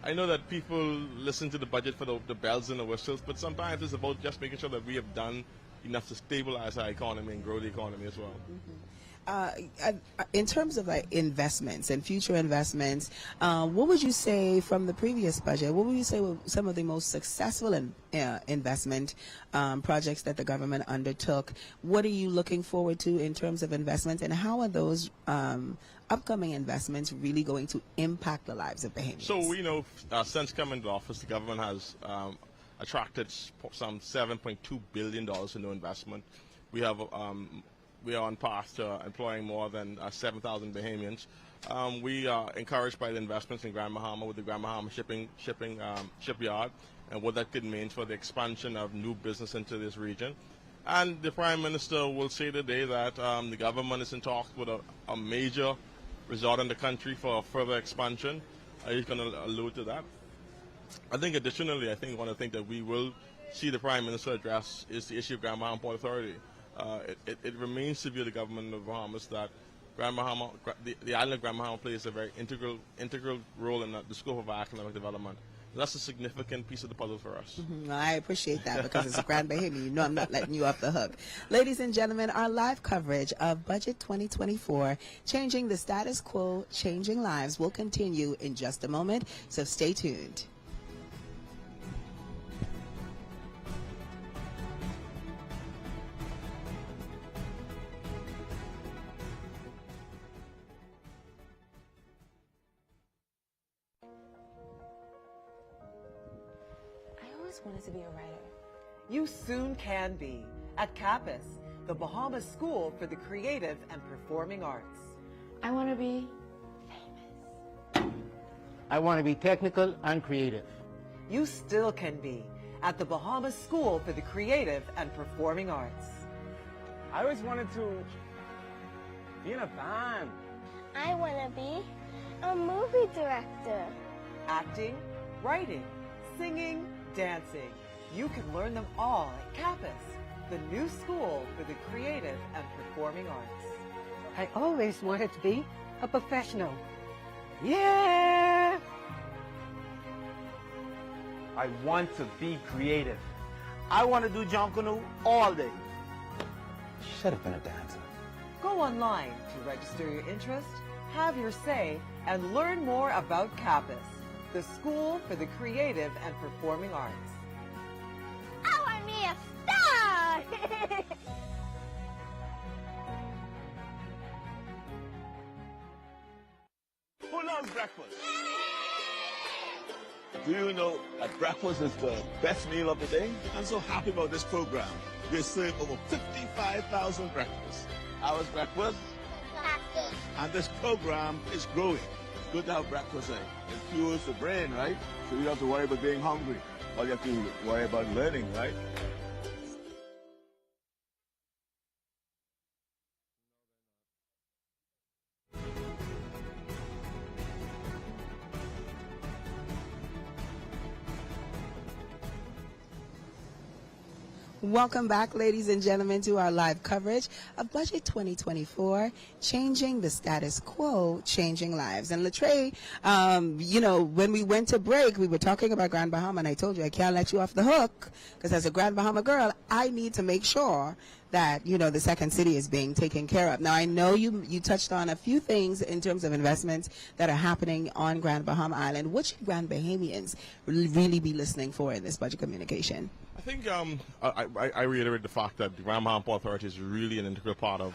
I know that people listen to the budget for the bells and the whistles, but sometimes it's about just making sure that we have done enough to stabilize our economy and grow the economy as well. In terms of investments and future investments, what would you say from the previous budget? What would you say were some of the most successful investment projects that the government undertook? What are you looking forward to in terms of investments, and how are those upcoming investments really going to impact the lives of Bahamians? So we know since coming to office, the government has attracted some $7.2 billion in new investment. We are on path to employing more than 7,000 Bahamians. We are encouraged by the investments in Grand Bahama with the Grand Bahama shipyard and what that could mean for the expansion of new business into this region. And the Prime Minister will say today that the government is in talks with a major resort in the country for further expansion. He's going to allude to that. I think additionally, one of the things that we will see the Prime Minister address is the issue of Grand Bahama Port Authority. It remains to be the government of the Bahamas that the island of Grand Bahama plays a very integral role in the scope of our economic development. That's a significant piece of the puzzle for us. I appreciate that because as a Grand Bahamian, you know I'm not letting you off the hook. Ladies and gentlemen, our live coverage of Budget 2024, Changing the Status Quo, Changing Lives, will continue in just a moment, so stay tuned. Wanted to be a writer. You soon can be at CAPUS, the Bahamas School for the Creative and Performing Arts. I want to be famous. I want to be technical and creative. You still can be at the Bahamas School for the Creative and Performing Arts. I always wanted to be in a band. I want to be a movie director. Acting, writing, singing, dancing. You can learn them all at CAPUS, the new school for the creative and performing arts. I always wanted to be a professional. Yeah! I want to be creative. I want to do Jonkunu all day. Should have been a dancer. Go online to register your interest, have your say, and learn more about CAPUS, the School for the Creative and Performing Arts. I want me a star! Who loves breakfast? Do you know that breakfast is the best meal of the day? I'm so happy about this program. We serve over 55,000 breakfasts. Ours breakfast, and this program is growing. It's good to have breakfast. It fuels the brain, right? So you don't have to worry about being hungry. All you have to worry about learning, right? Welcome back, ladies and gentlemen, to our live coverage of Budget 2024, Changing the Status Quo, Changing Lives. And Latre, when we went to break, we were talking about Grand Bahama, and I told you I can't let you off the hook, because as a Grand Bahama girl, I need to make sure that, the second city is being taken care of. Now, I know you touched on a few things in terms of investments that are happening on Grand Bahama Island. What should Grand Bahamians really be listening for in this budget communication? I think I reiterate the fact that the Grand Bahama Port Authority is really an integral part of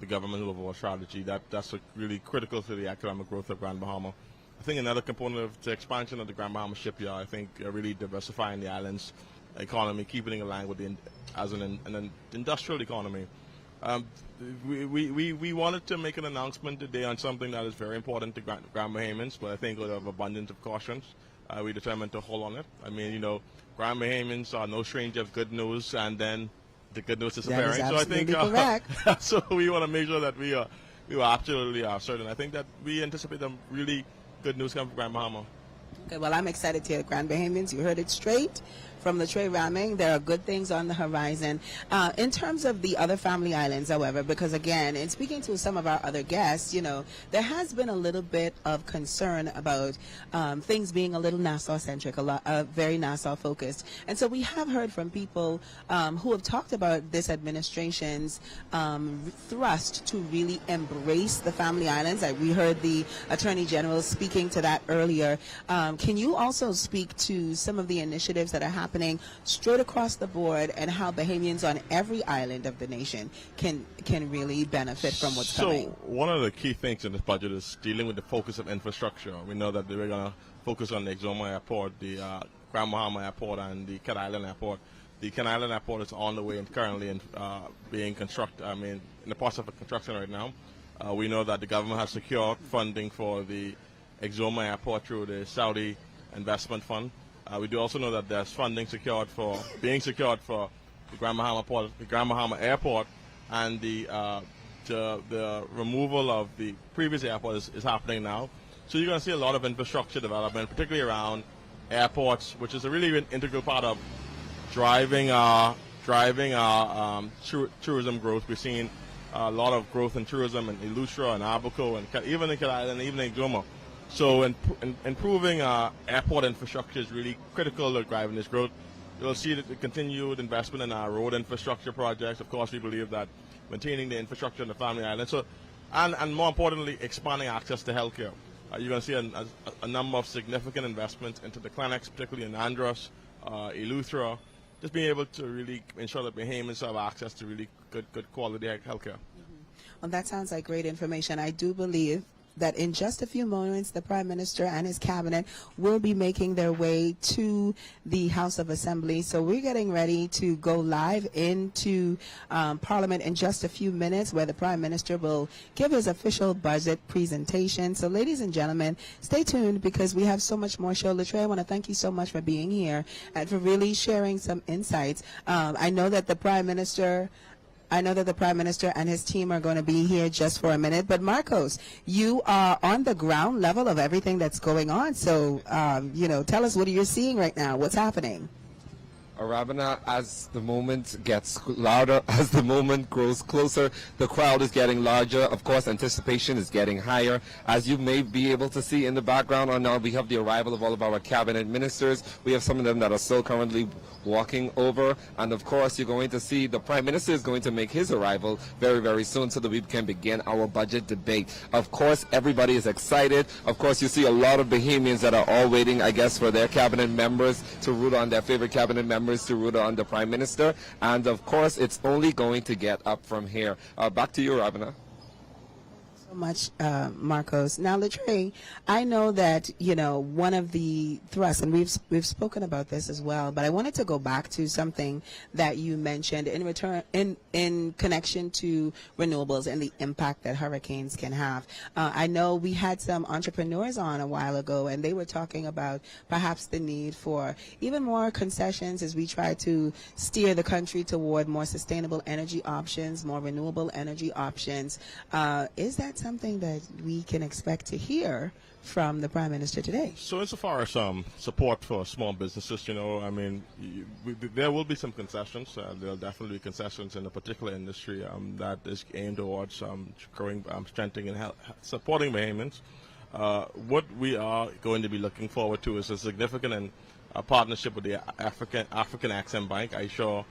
the government overall strategy. That's really critical to the economic growth of Grand Bahama. I think another component of the expansion of the Grand Bahama shipyard, I think really diversifying the island's economy, keeping it in line with as an industrial economy. We wanted to make an announcement today on something that is very important to Grand Bahamians, but I think out of abundance of cautions, we determined to hold on it. I mean, Grand Bahamians are no stranger of good news, and then the good news disappearing. So I think so we want to make sure that we are absolutely certain. I think that we anticipate some really good news coming from Grand Bahama. Okay, well, I'm excited to hear Grand Bahamians. You heard it straight from Latre Raming. There are good things on the horizon. In terms of the other family islands, however, because again, in speaking to some of our other guests, there has been a little bit of concern about things being a little Nassau-centric, very Nassau-focused. And so we have heard from people who have talked about this administration's thrust to really embrace the family islands. We heard the Attorney General speaking to that earlier. Can you also speak to some of the initiatives that are happening straight across the board and how Bahamians on every island of the nation can really benefit from what's coming? So one of the key things in this budget is dealing with the focus of infrastructure. We know that we're going to focus on the Exuma Airport, the Grand Bahama Airport, and the Cat Island Airport. The Cat Island Airport is on the way and currently being constructed. in the process of construction right now. We know that the government has secured funding for the Exuma Airport through the Saudi Investment Fund. We do also know that there's funding being secured for the Grand Bahama Airport, and the removal of the previous airport is happening now. So you're going to see a lot of infrastructure development, particularly around airports, which is a really integral part of driving our tourism growth. We're seeing a lot of growth in tourism in Eleuthera and Abaco and even in Kil Island, even in Goma. So improving airport infrastructure is really critical to driving this growth. You'll see that the continued investment in our road infrastructure projects. Of course, we believe that maintaining the infrastructure in the Family Island. So, and more importantly, expanding access to healthcare. You're going to see a number of significant investments into the clinics, particularly in Andros, Eleuthera, just being able to really ensure that Bahamians have access to really good quality healthcare. Well, that sounds like great information. I do believe that in just a few moments, the Prime Minister and his cabinet will be making their way to the House of Assembly. So we're getting ready to go live into Parliament in just a few minutes, where the Prime Minister will give his official budget presentation. So ladies and gentlemen, stay tuned, because we have so much more show. Latre, I want to thank you so much for being here and for really sharing some insights. I know that the Prime Minister and his team are going to be here just for a minute. But Marcos, you are on the ground level of everything that's going on. So, tell us, what are you seeing right now? What's happening? Arabina, as the moment gets louder, as the moment grows closer, the crowd is getting larger. Of course, anticipation is getting higher. As you may be able to see in the background, on now we have the arrival of all of our cabinet ministers. We have some of them that are still currently walking over. And of course, you're going to see the Prime Minister is going to make his arrival very, very soon, so that we can begin our budget debate. Of course, everybody is excited. Of course, you see a lot of Bahamians that are all waiting, I guess, for their cabinet members to root on their favorite cabinet members to root on the Prime Minister. And of course, it's only going to get up from here. Back to you, Rabina. So much, Marcos. Now, Latre, I know that one of the thrusts, and we've spoken about this as well, but I wanted to go back to something that you mentioned in connection to renewables and the impact that hurricanes can have. I know we had some entrepreneurs on a while ago, and they were talking about perhaps the need for even more concessions as we try to steer the country toward more sustainable energy options, more renewable energy options. Is that something that we can expect to hear from the Prime Minister today? So insofar as support for small businesses, there will be some concessions. There will definitely be concessions in a particular industry that is aimed towards growing, strengthening and supporting Bahamians. What we are going to be looking forward to is a significant partnership with the African Exim Bank. I'm sure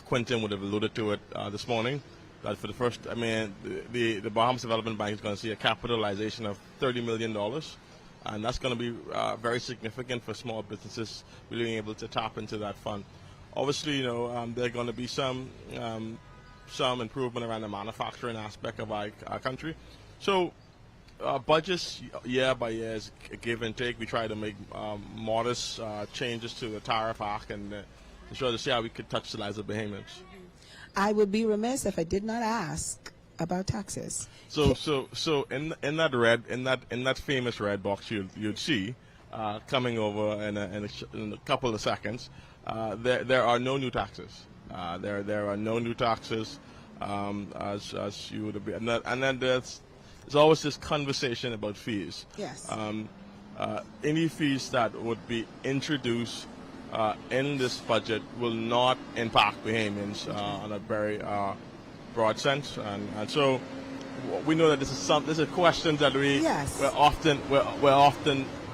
Quentin would have alluded to it this morning. That for the first, the Bahamas Development Bank is going to see a capitalization of $30 million, and that's going to be very significant for small businesses really being able to tap into that fund. Obviously, there are going to be some improvement around the manufacturing aspect of our country. So budgets year by year is a give and take. We try to make modest changes to the tariff act and ensure to see how we could touch the lives of Bahamians. I would be remiss if I did not ask about taxes. So in that famous red box you'd see coming over in a couple of seconds, there are no new taxes. There are no new taxes as you would be, and then there's always this conversation about fees. Yes. Any fees that would be introduced in this budget will not impact Bahamians on a very broad sense, and so we know that this is questions that we're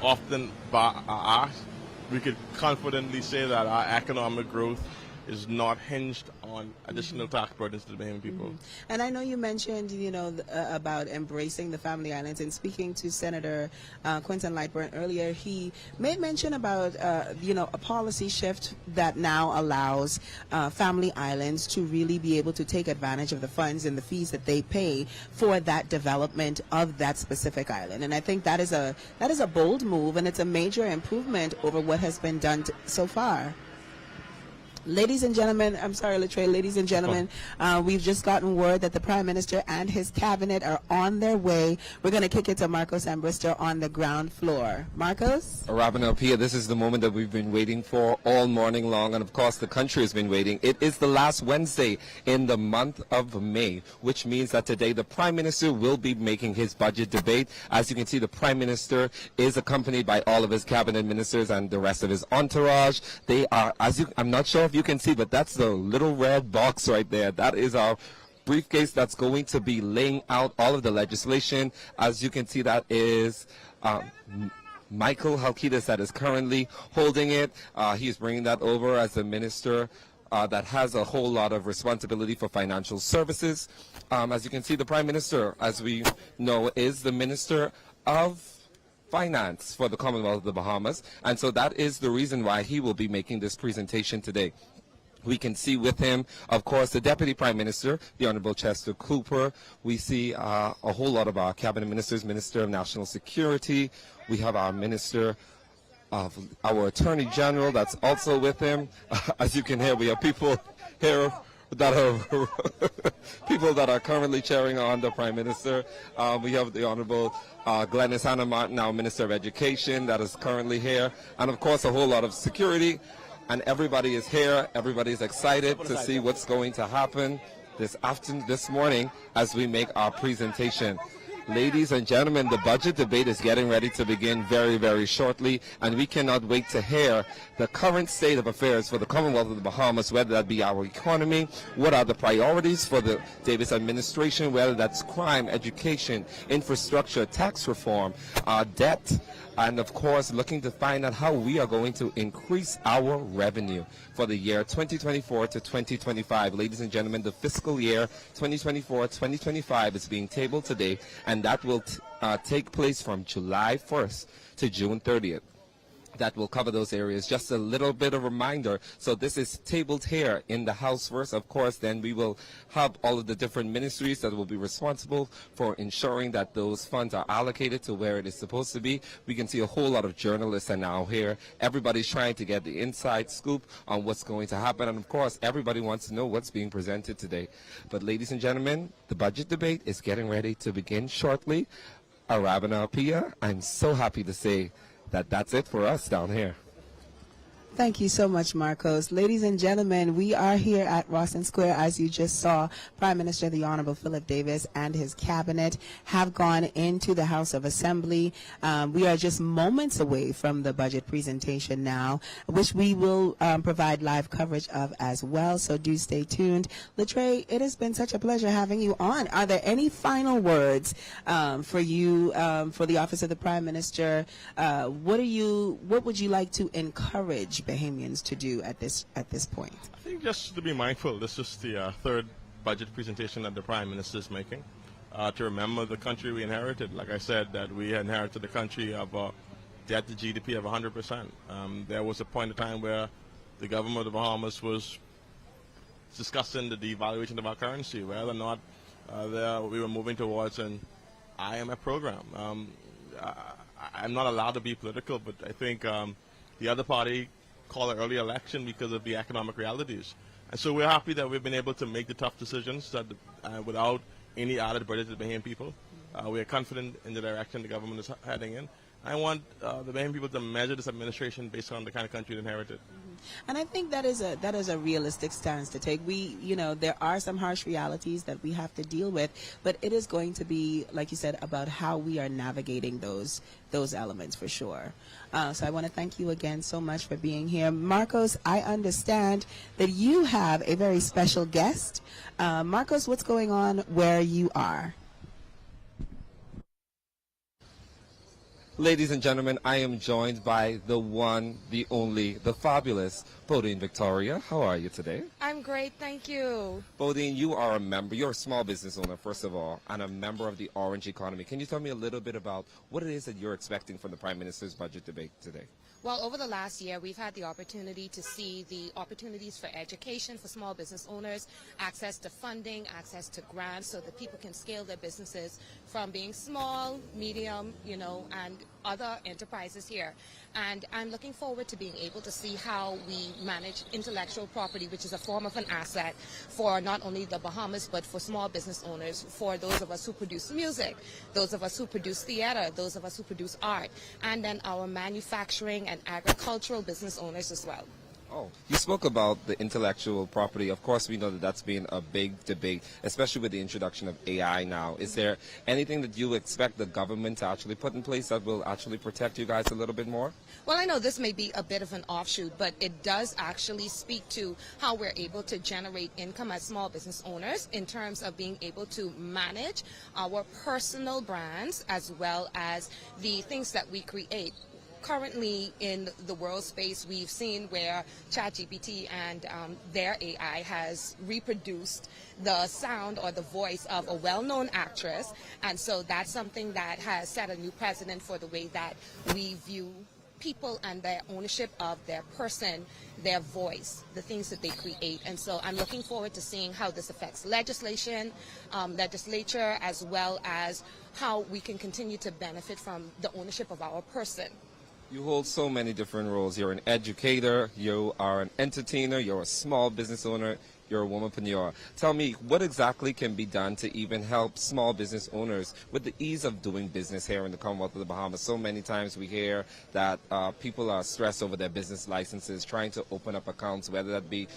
often asked. We could confidently say that our economic growth is not hinged on additional tax burdens to the Bahamian people. And I know you mentioned, about embracing the Family Islands. And speaking to Senator Quentin Lightburn earlier, he made mention about, a policy shift that now allows Family Islands to really be able to take advantage of the funds and the fees that they pay for that development of that specific island. And I think that is a bold move, and it's a major improvement over what has been done so far. Ladies and gentlemen, I'm sorry, Latre, ladies and gentlemen, we've just gotten word that the Prime Minister and his cabinet are on their way. We're going to kick it to Marcos Ambrister on the ground floor. Marcos? Rabina Apia, this is the moment that we've been waiting for all morning long, and of course the country has been waiting. It is the last Wednesday in the month of May, which means that today the Prime Minister will be making his budget debate. As you can see, the Prime Minister is accompanied by all of his cabinet ministers and the rest of his entourage. They are, I'm not sure if you can see, but that's the little red box right there. That is our briefcase that's going to be laying out all of the legislation. As you can see, that is Michael Halkidas that is currently holding it. He's bringing that over as the minister that has a whole lot of responsibility for financial services. As you can see, the Prime Minister, as we know, is the Minister of Finance for the Commonwealth of the Bahamas, and so that is the reason why he will be making this presentation today. We can see with him, of course, the Deputy Prime Minister, the Honorable Chester Cooper. We see a whole lot of our cabinet ministers, Minister of National Security. We have our Minister of our Attorney General that's also with him. As you can hear, we have people here that are people that are currently cheering on the Prime Minister. We have the Honorable Glenys Hannah Martin, our Minister of Education, that is currently here, and of course a whole lot of security. And everybody is here. Everybody is excited to see what's going to happen this morning as we make our presentation. Ladies and gentlemen, the budget debate is getting ready to begin very, very shortly, and we cannot wait to hear the current state of affairs for the Commonwealth of the Bahamas, whether that be our economy, what are the priorities for the Davis administration, whether that's crime, education, infrastructure, tax reform, debt, and of course looking to find out how we are going to increase our revenue for the year 2024 to 2025. Ladies and gentlemen, the fiscal year 2024-2025 is being tabled today, and that will take place from July 1st to June 30th. That will cover those areas. Just a little bit of reminder. So this is tabled here in the House first. Of course, then we will have all of the different ministries that will be responsible for ensuring that those funds are allocated to where it is supposed to be. We can see a whole lot of journalists are now here. Everybody's trying to get the inside scoop on what's going to happen. And of course, everybody wants to know what's being presented today. But ladies and gentlemen, the budget debate is getting ready to begin shortly. Arabana Apia, I'm so happy to say that's it for us down here. Thank you so much, Marcos. Ladies and gentlemen, we are here at Rawson Square. As you just saw, Prime Minister the Honorable Philip Davis and his cabinet have gone into the House of Assembly. We are just moments away from the budget presentation now, which we will provide live coverage of as well, so do stay tuned. Latre, it has been such a pleasure having you on. Are there any final words for you, for the Office of the Prime Minister? What would you like to encourage Bahamians to do at this point? I think just to be mindful. This is the third budget presentation that the Prime Minister is making. To remember the country we inherited. Like I said, that we inherited a country of debt to GDP of 100%. There was a point in time where the government of the Bahamas was discussing the devaluation of our currency, whether or not we were moving towards an IMF program. I'm not allowed to be political, but I think the other party call an early election because of the economic realities. And so we're happy that we've been able to make the tough decisions that without any added burden to the Bahamian people. We are confident in the direction the government is heading in. I want the Bahamian people to measure this administration based on the kind of country it inherited. And I think that is a realistic stance to take. There are some harsh realities that we have to deal with, but it is going to be, like you said, about how we are navigating those elements for sure. So I want to thank you again so much for being here. Marcos, I understand that you have a very special guest. Marcos, what's going on where you are? Ladies and gentlemen, I am joined by the one, the only, the fabulous Bodine Victoria. How are you today? I'm great, thank you. Bodine, you are a member, you're a small business owner, first of all, and a member of the Orange Economy. Can you tell me a little bit about what it is that you're expecting from the Prime Minister's budget debate today? Well, over the last year, we've had the opportunity to see the opportunities for education for small business owners, access to funding, access to grants so that people can scale their businesses from being small, medium, and other enterprises here. And I'm looking forward to being able to see how we manage intellectual property, which is a form of an asset for not only the Bahamas, but for small business owners, for those of us who produce music, those of us who produce theater, those of us who produce art, and then our manufacturing and agricultural business owners as well. Oh, you spoke about the intellectual property. Of course, we know that that's been a big debate, especially with the introduction of AI now. Is there anything that you expect the government to actually put in place that will actually protect you guys a little bit more? Well, I know this may be a bit of an offshoot, but it does actually speak to how we're able to generate income as small business owners in terms of being able to manage our personal brands as well as the things that we create. Currently in the world space, we've seen where ChatGPT and their AI has reproduced the sound or the voice of a well-known actress, and so that's something that has set a new precedent for the way that we view people and their ownership of their person, their voice, the things that they create. And so I'm looking forward to seeing how this affects legislature, as well as how we can continue to benefit from the ownership of our person. You hold so many different roles. You're an educator, you are an entertainer, you're a small business owner, you're a womanpreneur. Tell me, what exactly can be done to even help small business owners with the ease of doing business here in the Commonwealth of the Bahamas? So many times we hear that people are stressed over their business licenses, trying to open up accounts, whether that be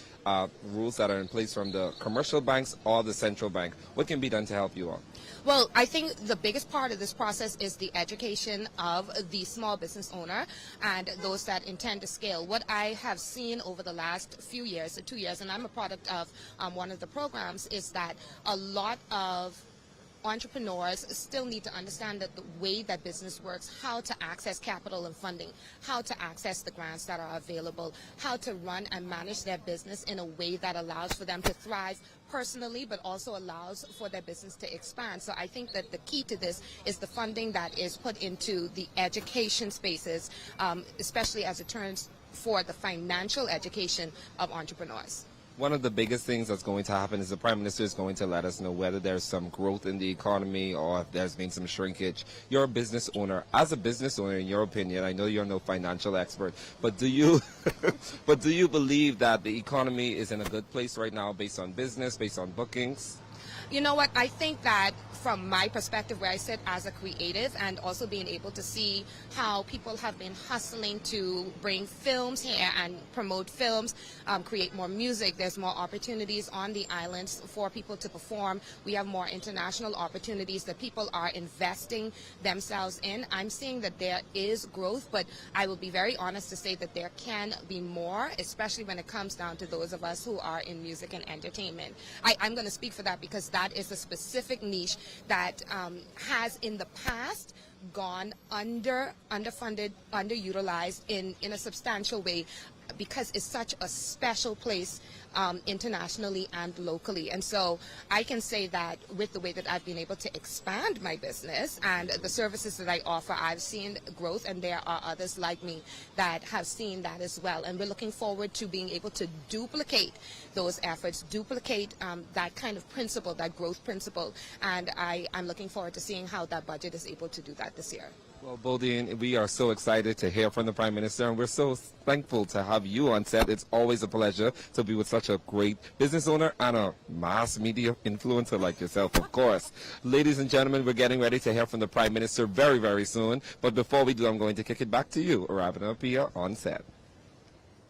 rules that are in place from the commercial banks or the central bank. What can be done to help you all? Well, I think the biggest part of this process is the education of the small business owner and those that intend to scale. What I have seen over the last few years, 2 years, and I'm a product of one of the programs, is that a lot of entrepreneurs still need to understand that the way that business works, how to access capital and funding, how to access the grants that are available, how to run and manage their business in a way that allows for them to thrive personally, but also allows for their business to expand. So I think that the key to this is the funding that is put into the education spaces, especially as it turns for the financial education of entrepreneurs. One of the biggest things that's going to happen is the Prime Minister is going to let us know whether there's some growth in the economy or if there's been some shrinkage. You're a business owner. As a business owner, in your opinion, I know you're no financial expert, but do you believe that the economy is in a good place right now based on business, based on bookings? You know what, I think that from my perspective, where I sit as a creative and also being able to see how people have been hustling to bring films here and promote films, create more music. There's more opportunities on the islands for people to perform. We have more international opportunities that people are investing themselves in. I'm seeing that there is growth, but I will be very honest to say that there can be more, especially when it comes down to those of us who are in music and entertainment. I'm going to speak for that because that is a specific niche that has in the past gone underfunded, underutilized in a substantial way, because it's such a special place internationally and locally. And so I can say that with the way that I've been able to expand my business and the services that I offer, I've seen growth, and there are others like me that have seen that as well. And we're looking forward to being able to duplicate those efforts, duplicate that kind of principle, that growth principle. And I'm looking forward to seeing how that budget is able to do that this year. Well, Bodine, we are so excited to hear from the Prime Minister, and we're so thankful to have you on set. It's always a pleasure to be with such a great business owner and a mass media influencer like yourself, of course. Ladies and gentlemen, we're getting ready to hear from the Prime Minister very, very soon. But before we do, I'm going to kick it back to you, Arabina Pia, on set.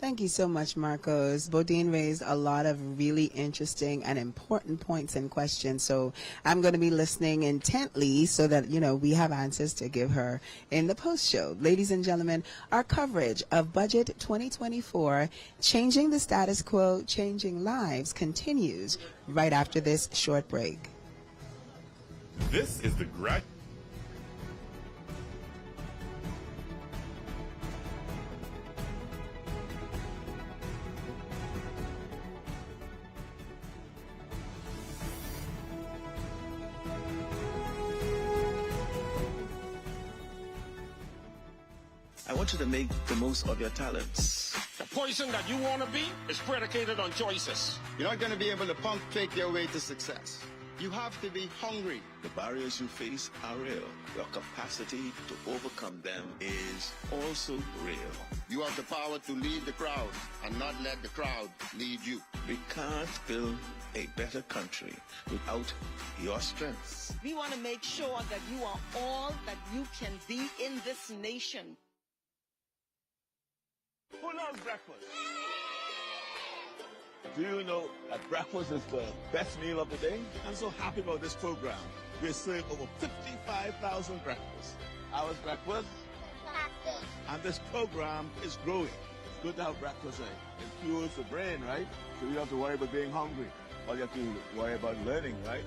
Thank you so much, Marcos. Bodine raised a lot of really interesting and important points and questions. So I'm going to be listening intently so that, we have answers to give her in the post show. Ladies and gentlemen, our coverage of Budget 2024, Changing the Status Quo, Changing Lives, continues right after this short break. This is the I want you to make the most of your talents. The person that you want to be is predicated on choices. You're not going to be able to pump fake your way to success. You have to be hungry. The barriers you face are real. Your capacity to overcome them is also real. You have the power to lead the crowd and not let the crowd lead you. We can't build a better country without your strengths. We want to make sure that you are all that you can be in this nation. Who loves breakfast? Do you know that breakfast is the best meal of the day? I'm so happy about this program. We serve over 55,000 breakfasts. Ours breakfast? Breakfast. And this program is growing. It's good to have breakfast. It fuels the brain, right? So you don't have to worry about being hungry. All you have to worry about learning, right?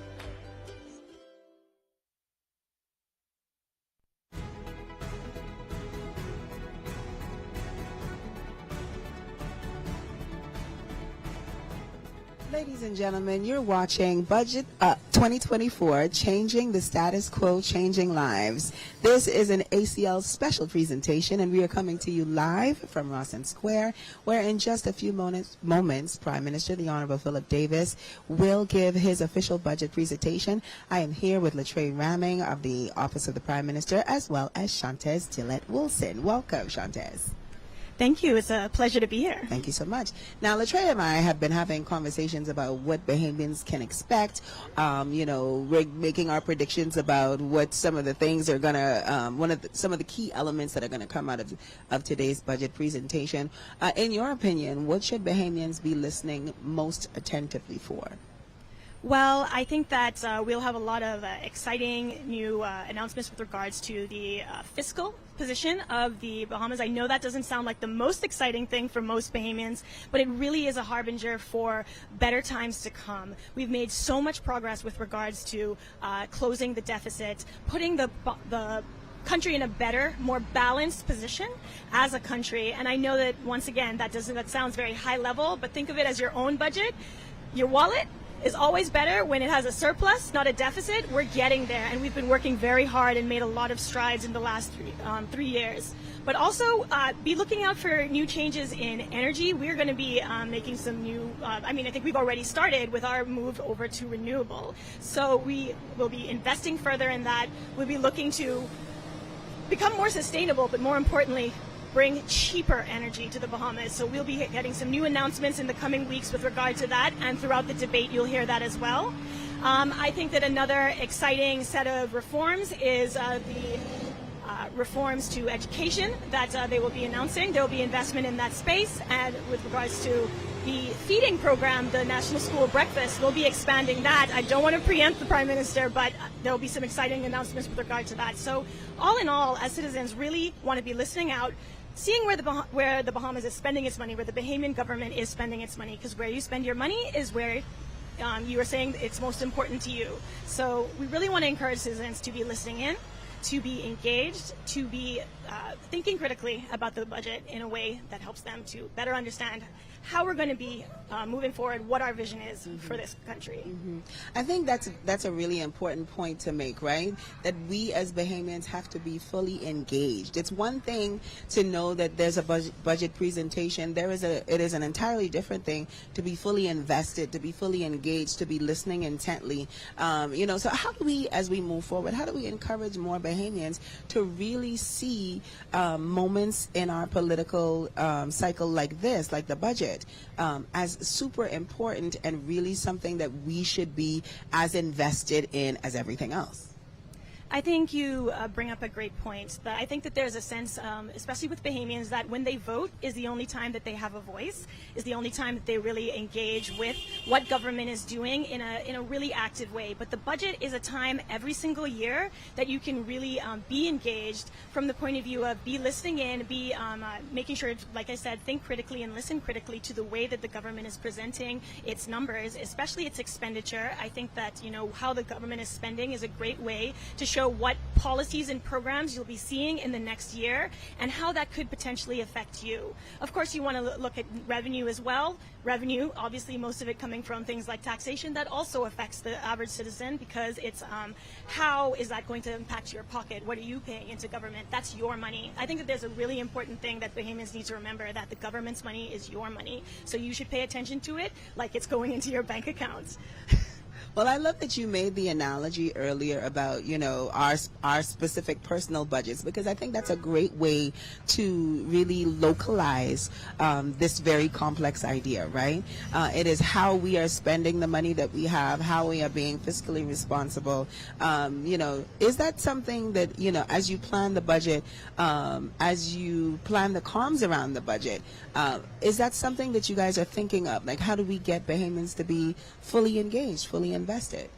Ladies and gentlemen, you're watching Budget Up 2024, Changing the Status Quo, Changing Lives. This is an ACL special presentation, and we are coming to you live from Rawson Square, where in just a few moments, Prime Minister, the Honorable Philip Davis, will give his official budget presentation. I am here with Latrey Ramming of the Office of the Prime Minister, as well as Shantez Tillett-Wilson. Welcome, Shantez. Thank you. It's a pleasure to be here. Thank you so much. Now, Latrey and I have been having conversations about what Bahamians can expect. We're making our predictions about what some of the things are going to, some of the key elements that are going to come out of today's budget presentation. In your opinion, what should Bahamians be listening most attentively for? Well, I think that we'll have a lot of exciting new announcements with regards to the fiscal position of the Bahamas. I know that doesn't sound like the most exciting thing for most Bahamians, but it really is a harbinger for better times to come. We've made so much progress with regards to closing the deficit, putting the country in a better, more balanced position as a country. And I know that, once again, that sounds very high level, but think of it as your own budget. Your wallet is always better when it has a surplus, not a deficit. We're getting there, and we've been working very hard and made a lot of strides in the last 3 years. But also be looking out for new changes in energy. We're going to be making some new, I think we've already started with our move over to renewable. So we will be investing further in that. We'll be looking to become more sustainable, but more importantly, bring cheaper energy to the Bahamas. So we'll be getting some new announcements in the coming weeks with regard to that, and throughout the debate you'll hear that as well. I think that another exciting set of reforms is the reforms to education that they will be announcing. There will be investment in that space, and with regards to the feeding program, the National School Breakfast, we'll be expanding that. I don't want to preempt the Prime Minister, but there will be some exciting announcements with regard to that. So all in all, as citizens, really want to be listening out, seeing where the Bahamas is spending its money, where the Bahamian government is spending its money, because where you spend your money is where you are saying it's most important to you. So we really want to encourage citizens to be listening in, to be engaged, to be thinking critically about the budget in a way that helps them to better understand how we're going to be moving forward, what our vision is for this country. I think that's a really important point to make, right? That we as Bahamians have to be fully engaged. It's one thing to know that there's a budget presentation. It is an entirely different thing to be fully invested, to be fully engaged, to be listening intently. So how do we, as we move forward, how do we encourage more Bahamians to really see moments in our political cycle like this, like the budget, as super important and really something that we should be as invested in as everything else? I think you bring up a great point. I think that there's a sense, especially with Bahamians, that when they vote is the only time that they have a voice, is the only time that they really engage with what government is doing in a really active way. But the budget is a time every single year that you can really be engaged from the point of view of be listening in, be making sure, like I said, think critically and listen critically to the way that the government is presenting its numbers, especially its expenditure. I think that, how the government is spending is a great way to show what policies and programs you'll be seeing in the next year and how that could potentially affect you. Of course, you want to look at revenue as well. Revenue, obviously, most of it coming from things like taxation, that also affects the average citizen, because it's how is that going to impact your pocket? What are you paying into government? That's your money. I think that there's a really important thing that Bahamians need to remember, that the government's money is your money. So you should pay attention to it like it's going into your bank account. Well, I love that you made the analogy earlier about, our specific personal budgets, because I think that's a great way to really localize this very complex idea, right? It is how we are spending the money that we have, how we are being fiscally responsible. Is that something that, as you plan the budget, as you plan the comms around the budget, is that something that you guys are thinking of? Like, how do we get Bahamians to be fully engaged, fully invested?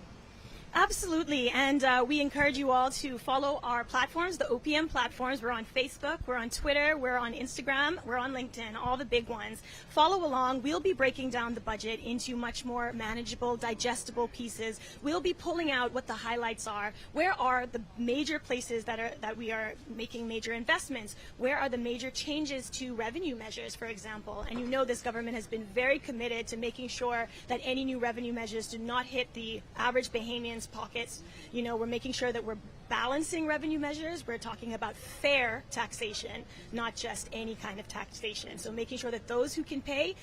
Absolutely, and we encourage you all to follow our platforms, the OPM platforms. We're on Facebook, we're on Twitter, we're on Instagram, we're on LinkedIn, all the big ones. Follow along. We'll be breaking down the budget into much more manageable, digestible pieces. We'll be pulling out what the highlights are. Where are the major places that we are making major investments? Where are the major changes to revenue measures, for example? And this government has been very committed to making sure that any new revenue measures do not hit the average Bahamian's pockets. We're making sure that we're balancing revenue measures. We're talking about fair taxation, not just any kind of taxation. So making sure that those who can pay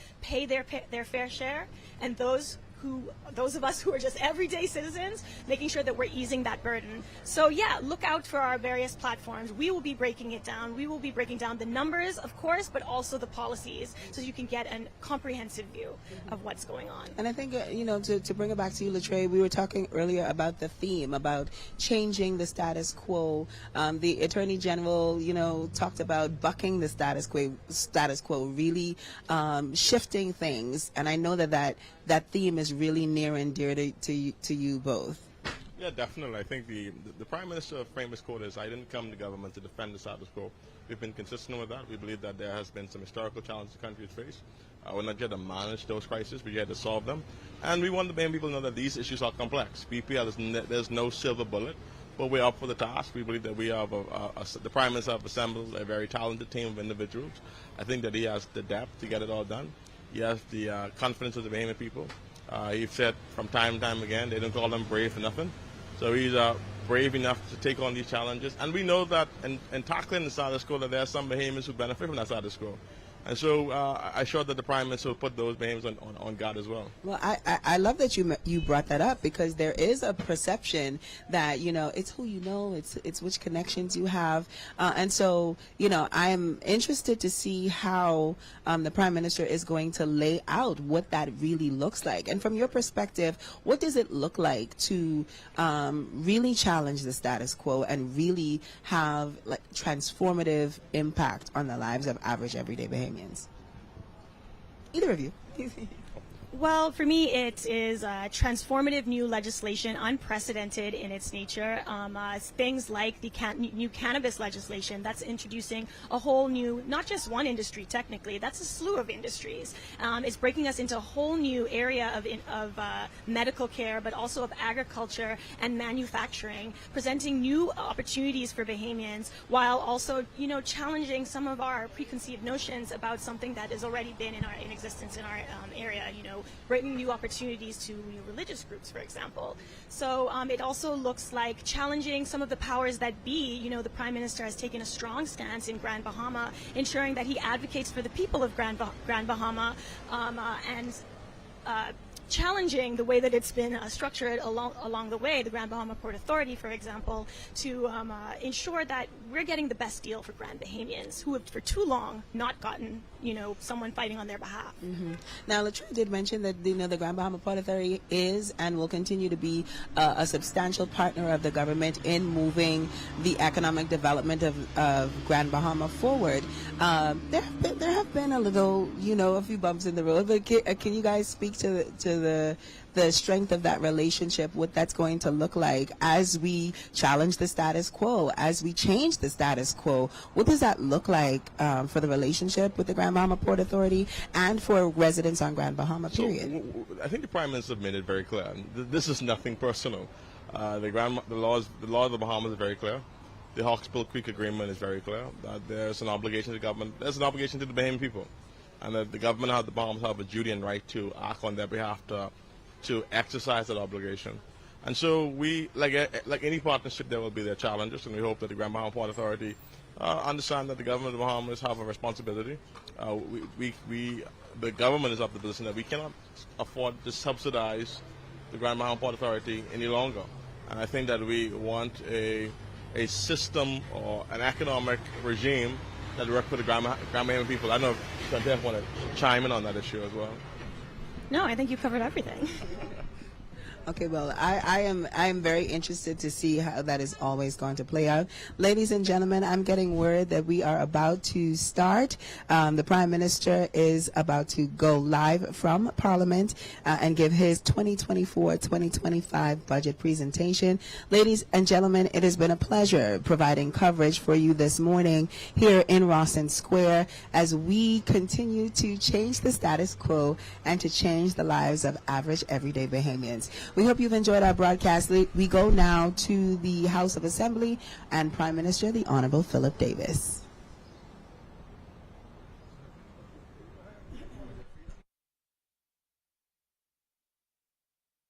their fair share, and those of us who are just everyday citizens, making sure that we're easing that burden. So yeah, look out for our various platforms. We will be breaking it down. We will be breaking down the numbers, of course, but also the policies, so you can get a comprehensive view of what's going on. And I think, to bring it back to you, Latre, we were talking earlier about the theme, about changing the status quo. The Attorney General, talked about bucking the status quo, really shifting things. And I know that theme is really near and dear to you both. Yeah, definitely. I think the Prime Minister's famous quote is, "I didn't come to government to defend the status quo." We've been consistent with that. We believe that there has been some historical challenges the country has faced. We're not here to manage those crises, we're here to solve them. And we want the Bahamian people to know that these issues are complex. BPL, there's no silver bullet, but we're up for the task. We believe that we have the Prime Minister have assembled a very talented team of individuals. I think that he has the depth to get it all done. He has the confidence of the Bahamian people. He's said from time to time again, they don't call him brave for nothing. So he's brave enough to take on these challenges. And we know that in tackling the status quo, that there are some Bahamians who benefit from that status quo. And so I'm sure that the Prime Minister will put those Bahamians on guard as well. Well, I love that you brought that up, because there is a perception that, it's who you know, it's which connections you have. And so, I'm interested to see how the Prime Minister is going to lay out what that really looks like. And from your perspective, what does it look like to really challenge the status quo and really have transformative impact on the lives of average everyday Bahamians? Either of you. Well, for me, it is transformative new legislation, unprecedented in its nature. Things like the new cannabis legislation that's introducing a whole new, not just one industry technically, that's a slew of industries. It's breaking us into a whole new area of medical care, but also of agriculture and manufacturing, presenting new opportunities for Bahamians, while also, challenging some of our preconceived notions about something that has already been in existence in our area, bringing new opportunities to religious groups, for example. So it also looks like challenging some of the powers that be. The Prime Minister has taken a strong stance in Grand Bahama, ensuring that he advocates for the people of Grand Bahama, and challenging the way that it's been structured along the way, the Grand Bahama Port Authority, for example, to ensure that we're getting the best deal for Grand Bahamians, who have for too long not gotten, someone fighting on their behalf. Mm-hmm. Now, Latrina did mention that the Grand Bahama Port Authority is and will continue to be a substantial partner of the government in moving the economic development of Grand Bahama forward. There have been a few bumps in the road, but can you guys speak to the strength of that relationship, what that's going to look like as we challenge the status quo, as we change the status quo? What does that look like for the relationship with the Grand Bahama Port Authority and for residents on Grand Bahama, period? So, I think the Prime Minister made it very clear. This is nothing personal. The law of the Bahamas is very clear. The Hawksbill Creek Agreement is very clear. There's an obligation to the government. There's an obligation to the Bahamian people. And that the government the Bahamas have a duty and right to act on their behalf to exercise that obligation. And so we, like any partnership, there will be their challenges, and we hope that the Grand Bahama Port Authority understand that the government of the Bahamas have a responsibility. The government is of the position that we cannot afford to subsidize the Grand Bahama Port Authority any longer. And I think that we want a system or an economic regime that works for the Grand Bahama people. I don't know if Chantel want to chime in on that issue as well. No, I think you covered everything. Okay, well, I am very interested to see how that is always going to play out. Ladies and gentlemen, I'm getting word that we are about to start. The Prime Minister is about to go live from Parliament and give his 2024-2025 budget presentation. Ladies and gentlemen, it has been a pleasure providing coverage for you this morning here in Rawson Square as we continue to change the status quo and to change the lives of average everyday Bahamians. We hope you've enjoyed our broadcast. We go now to the House of Assembly and Prime Minister, the Honorable Philip Davis.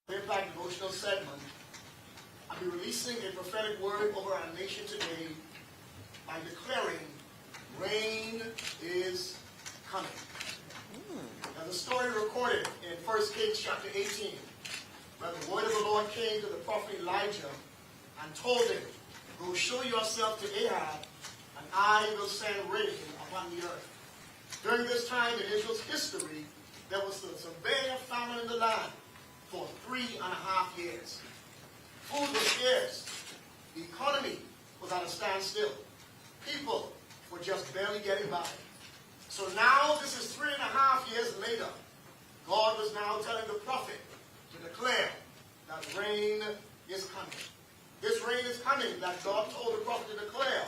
In fact, devotional segment, I'll be releasing a prophetic word over our nation today by declaring rain is coming. Now, the story recorded in 1 Kings chapter 18, where the word of the Lord came to the prophet Elijah and told him, go show yourself to Ahab, and I will send rain upon the earth. During this time in Israel's history, there was a severe famine in the land for 3.5 years. Food was scarce. The economy was at a standstill. People were just barely getting by. So now, this is 3.5 years later, God was now telling the prophet to declare that rain is coming. This rain is coming that God told the prophet to declare.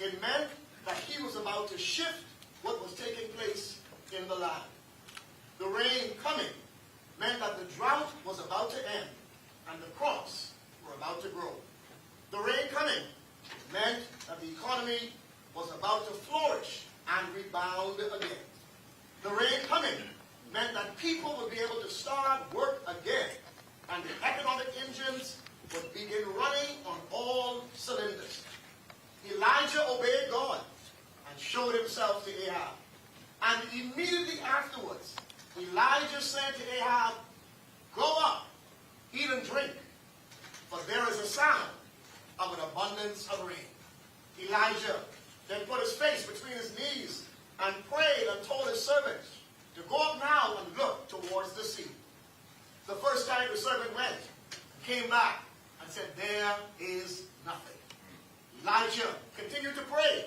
It meant that he was about to shift what was taking place in the land. The rain coming meant that the drought was about to end and the crops were about to grow. The rain coming meant that the economy was about to flourish and rebound again. The rain coming meant that people would be able to start work again and the economic engines would begin running on all cylinders. Elijah obeyed God and showed himself to Ahab. And immediately afterwards, Elijah said to Ahab, go up, eat and drink, for there is a sound of an abundance of rain. Elijah then put his face between his knees and prayed and told his servants to go up now and look towards the sea. The first time the servant went, came back and said, there is nothing. Elijah continued to pray,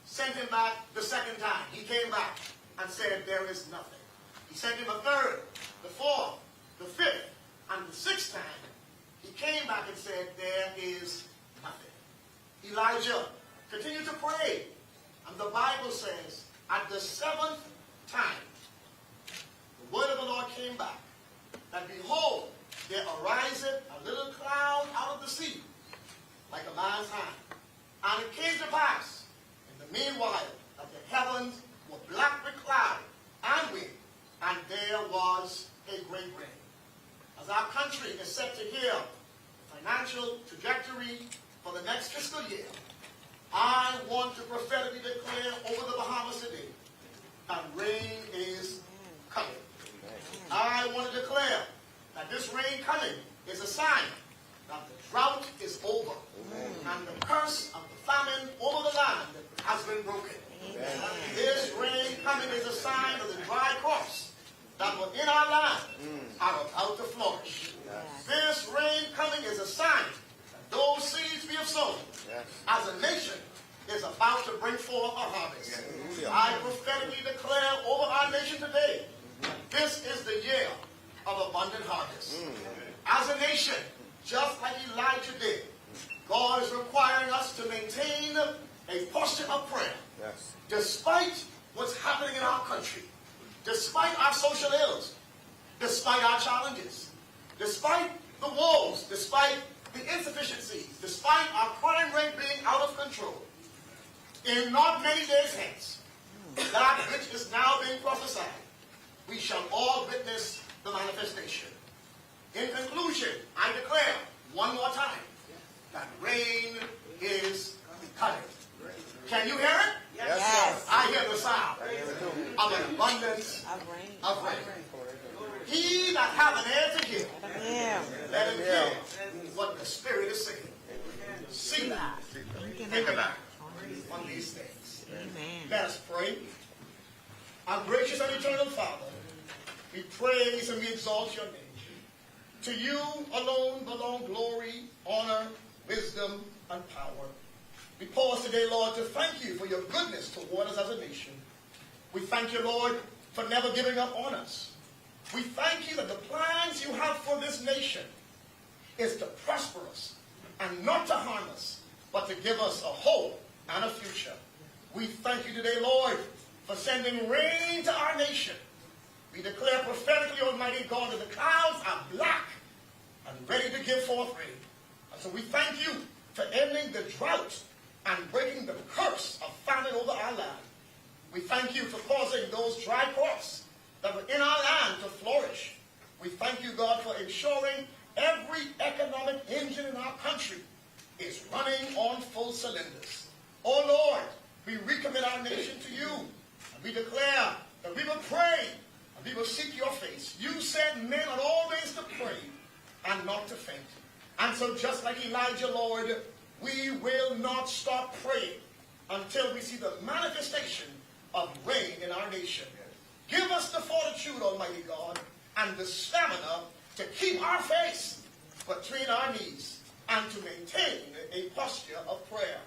sent him back the second time. He came back and said, there is nothing. He sent him a third, the fourth, the fifth, and the sixth time. He came back and said, there is nothing. Elijah continued to pray. And the Bible says, at the seventh time, the word of the Lord came back, that behold, there ariseth a little cloud out of the sea, like a man's hand. And it came to pass, in the meanwhile, that the heavens were black with cloud and wind, and there was a great rain. As our country is set to hear the financial trajectory for the next fiscal year, I want to prophetically declare over the Bahamas today that rain is coming. I want to declare that this rain coming is a sign that the drought is over and the curse of the famine over the land has been broken. This rain coming is a sign of the dry crops that were in our land are about to flourish. This rain coming is a sign that those seeds we have sown as a nation is about to bring forth a harvest. I prophetically declare over our nation today that this is the year of abundant harvest. As a nation, just like Elijah did, God is requiring us to maintain a posture of prayer. Despite what's happening in our country, despite our social ills, despite our challenges, despite the woes, despite the insufficiencies, despite our crime rate being out of control, in not many days hence, that which is now being prophesied, we shall all witness the manifestation. In conclusion, I declare one more time that rain is coming. Can you hear it? Yes. I hear the sound of an abundance of rain. He that hath an ear to hear, let him hear what the Spirit is saying. See that. Think about on these things. Let us pray. Our gracious and eternal Father, we praise and we exalt your name. To you alone belong glory, honor, wisdom, and power. We pause today, Lord, to thank you for your goodness toward us as a nation. We thank you, Lord, for never giving up on us. We thank you that the plans you have for this nation is to prosper us and not to harm us, but to give us a hope and a future. We thank you today, Lord, for sending rain to our nation. We declare prophetically, Almighty God, that the clouds are black and ready to give forth rain. And so we thank you for ending the drought and breaking the curse of famine over our land. We thank you for causing those dry crops that were in our land to flourish. We thank you, God, for ensuring every economic engine in our country is running on full cylinders. Oh Lord, we recommit our nation to you, and we declare that we will pray and we will seek your face. You said men ought always to pray and not to faint. And so just like Elijah, Lord, we will not stop praying until we see the manifestation of rain in our nation. Give us the fortitude, Almighty God, and the stamina to keep our face between our knees and to maintain a posture of prayer.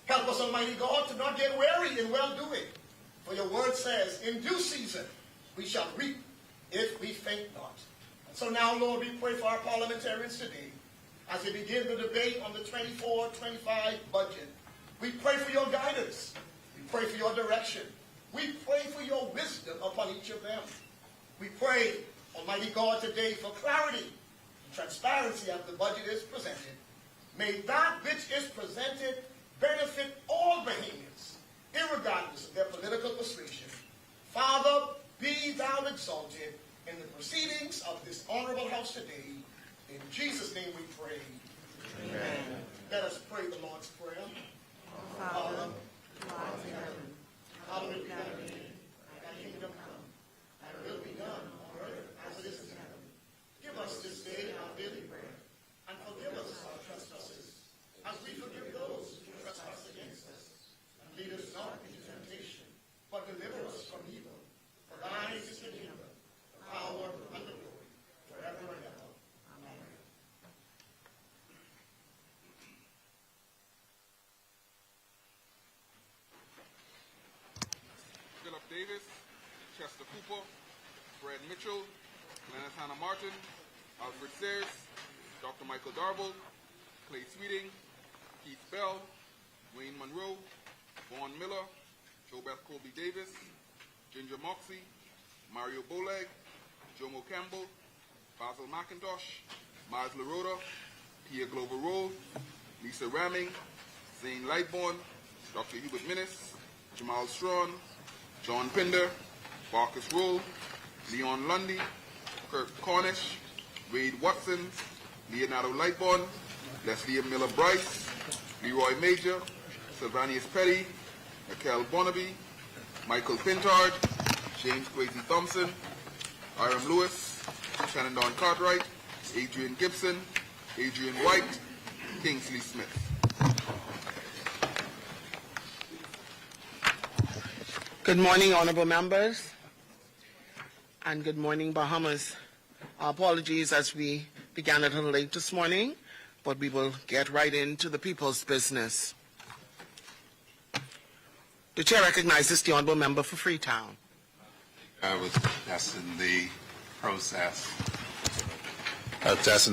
Help us, Almighty God, to not get weary in well-doing. For your word says, in due season we shall reap if we faint not. And so now, Lord, we pray for our parliamentarians today as they begin the debate on the 24-25 budget. We pray for your guidance. We pray for your direction. We pray for your wisdom upon each of them. We pray, Almighty God, today for clarity and transparency as the budget is presented. May that which is presented benefit all Bahamians, irregardless of their political persuasion. Father, be thou exalted in the proceedings of this honorable house today. In Jesus' name we pray. Amen. Let us pray the Lord's Prayer. Father, who art in heaven, hallowed be thy name. Thy kingdom come, thy will be done on earth as it is in heaven. Give us this day our daily bread, and forgive us our trespasses, as we forgive those who trespass against us. And lead us not into temptation, but deliver us from evil. For thine is the kingdom, the power, and the glory, forever and ever. Amen. Philip Davis, Chester Cooper, Fred Mitchell, Glennis Hannah Martin, Alfred Sayers, Dr. Michael Darble, Clay Sweeting, Keith Bell, Wayne Monroe, Vaughn Miller, JoBeth Colby Davis, Ginger Moxie, Mario Boleg, Jomo Campbell, Basil McIntosh, Miles LaRota, Pia Glover Rowe, Lisa Ramming, Zane Lightbourne, Dr. Hubert Minnis, Jamal Strawn, John Pinder, Marcus Roll, Leon Lundy, Kirk Cornish, Wade Watson, Leonardo Lightbourne, Leslie Miller Bryce, Leroy Major, Sylvanius Petty, Raquel Bonnaby, Michael Pintard, James Crazy Thompson, Hiram Lewis, Shannon Don Cartwright, Adrian Gibson, Adrian White, Kingsley Smith. Good morning, honorable members, and good morning, Bahamas. Our apologies as we began a little late this morning, but we will get right into the people's business. The chair recognizes the honorable member for Freetown. I was testing the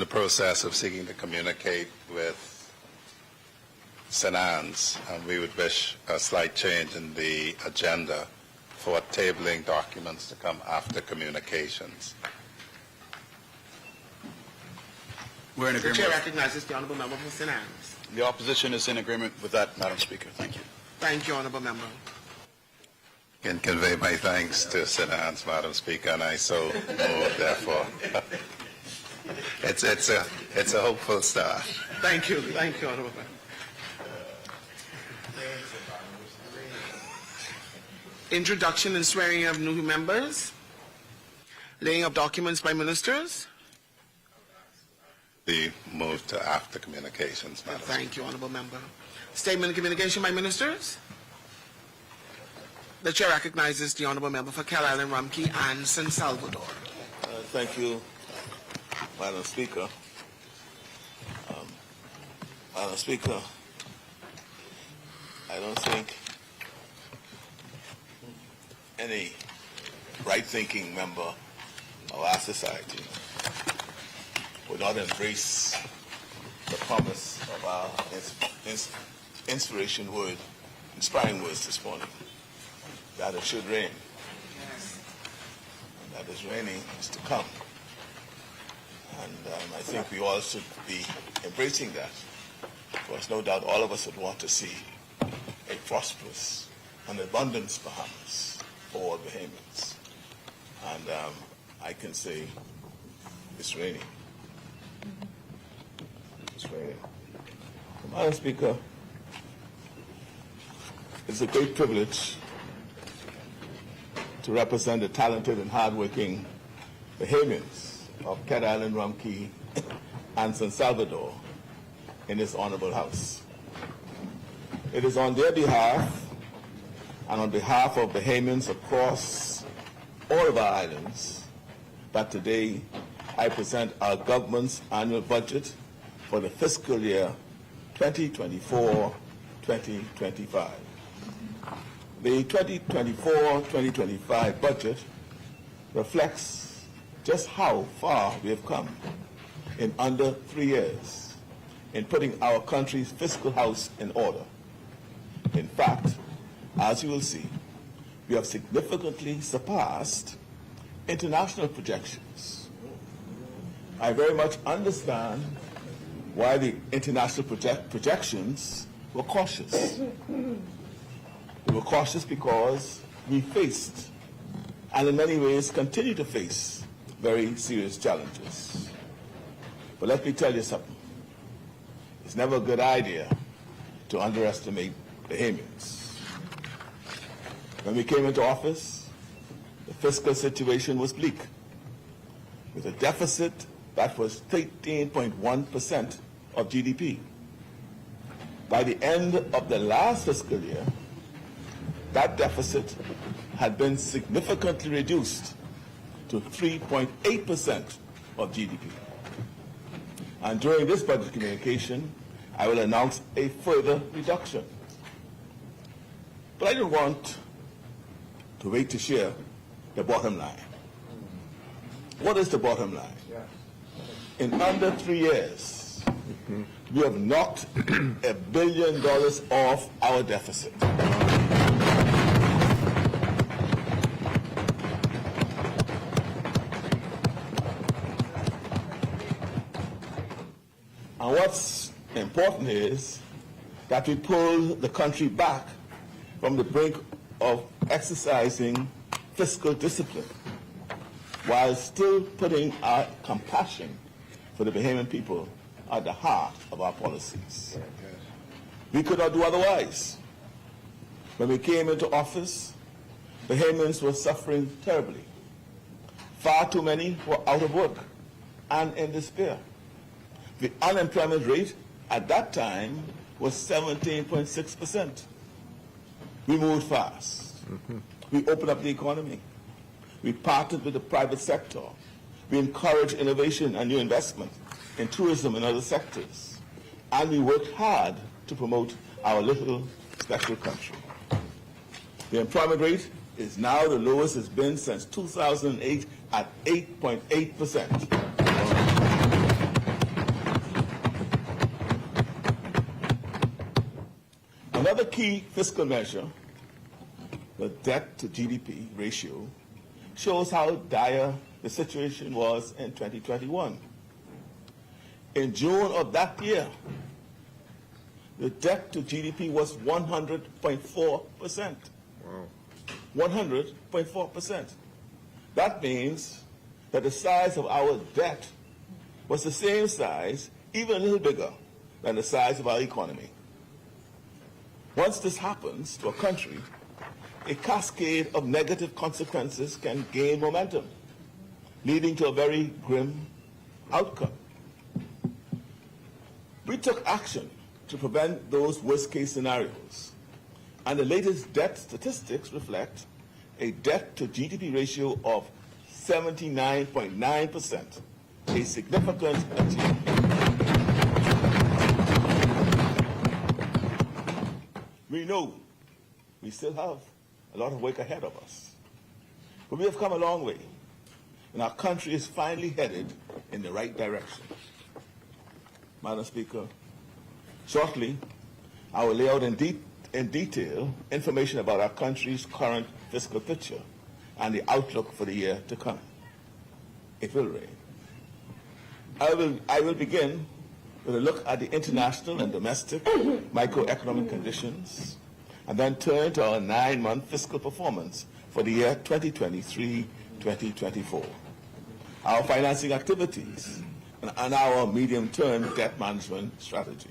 process of seeking to communicate with St. Anne's, and we would wish a slight change in the agenda for tabling documents to come after communications. We're in agreement. The chair recognizes the honorable member for St. Anne's. The opposition is in agreement with that, Madam Speaker. Thank you. Thank you, honorable member. Can convey my thanks to St. Anne's, Madam Speaker, and I so move, therefore. It's a hopeful start. Thank you, honorable member. Introduction and swearing of new members. Laying of documents by ministers. Be moved to after communications, Madam Thank you, Honourable Member. Statement of communication by ministers. The Chair recognizes the Honourable Member for Cat Island, Rumkey and San Salvador. Thank you, Madam Speaker. Madam Speaker, I don't think any right-thinking member of our society would not embrace the promise of our inspiring words this morning, that it should rain, and that is raining is to come. And I think we all should be embracing that, because no doubt all of us would want to see a prosperous and abundant Bahamas for all Bahamians. And I can say it's raining. It's raining. Madam Speaker, it's a great privilege to represent the talented and hardworking Bahamians of Cat Island, Rumkey, and San Salvador in this honorable House. It is on their behalf and on behalf of Bahamians across all of our islands that today I present our government's annual budget for the fiscal year 2024-2025. The 2024-2025 budget reflects just how far we have come in under 3 years in putting our country's fiscal house in order. In fact, as you will see, we have significantly surpassed international projections. I very much understand why the international projections were cautious. They were cautious because we faced, and in many ways continue to face, very serious challenges. But let me tell you something. It's never a good idea to underestimate Bahamians. When we came into office, the fiscal situation was bleak, with a deficit that was 13.1% of GDP. By the end of the last fiscal year, that deficit had been significantly reduced to 3.8% of GDP. And during this budget communication, I will announce a further reduction. But I don't want to wait to share the bottom line. What is the bottom line? In under 3 years, we have knocked $1 billion off our deficit. And what's important is that we pull the country back from the brink of exercising fiscal discipline while still putting our compassion for the Bahamian people at the heart of our policies. We could not do otherwise. When we came into office, Bahamians were suffering terribly. Far too many were out of work and in despair. The unemployment rate at that time was 17.6%. We moved fast. We opened up the economy. We partnered with the private sector. We encouraged innovation and new investment in tourism and other sectors. And we worked hard to promote our little special country. The employment rate is now the lowest it's been since 2008 at 8.8%. Another key fiscal measure, the debt to GDP ratio, shows how dire the situation was in 2021. In June of that year, the debt to GDP was 100.4%. Wow. 100.4%. That means that the size of our debt was the same size, even a little bigger, than the size of our economy. Once this happens to a country, a cascade of negative consequences can gain momentum. leading to a very grim outcome. We took action to prevent those worst-case scenarios, and the latest debt statistics reflect a debt-to-GDP ratio of 79.9%, a significant achievement. We know we still have a lot of work ahead of us, but we have come a long way, and our country is finally headed in the right direction. Madam Speaker, shortly I will lay out in detail information about our country's current fiscal picture and the outlook for the year to come. It will rain. I will begin with a look at the international and domestic microeconomic conditions, and then turn to our 9-month fiscal performance for the year 2023-2024, our financing activities, and our medium-term debt management strategy.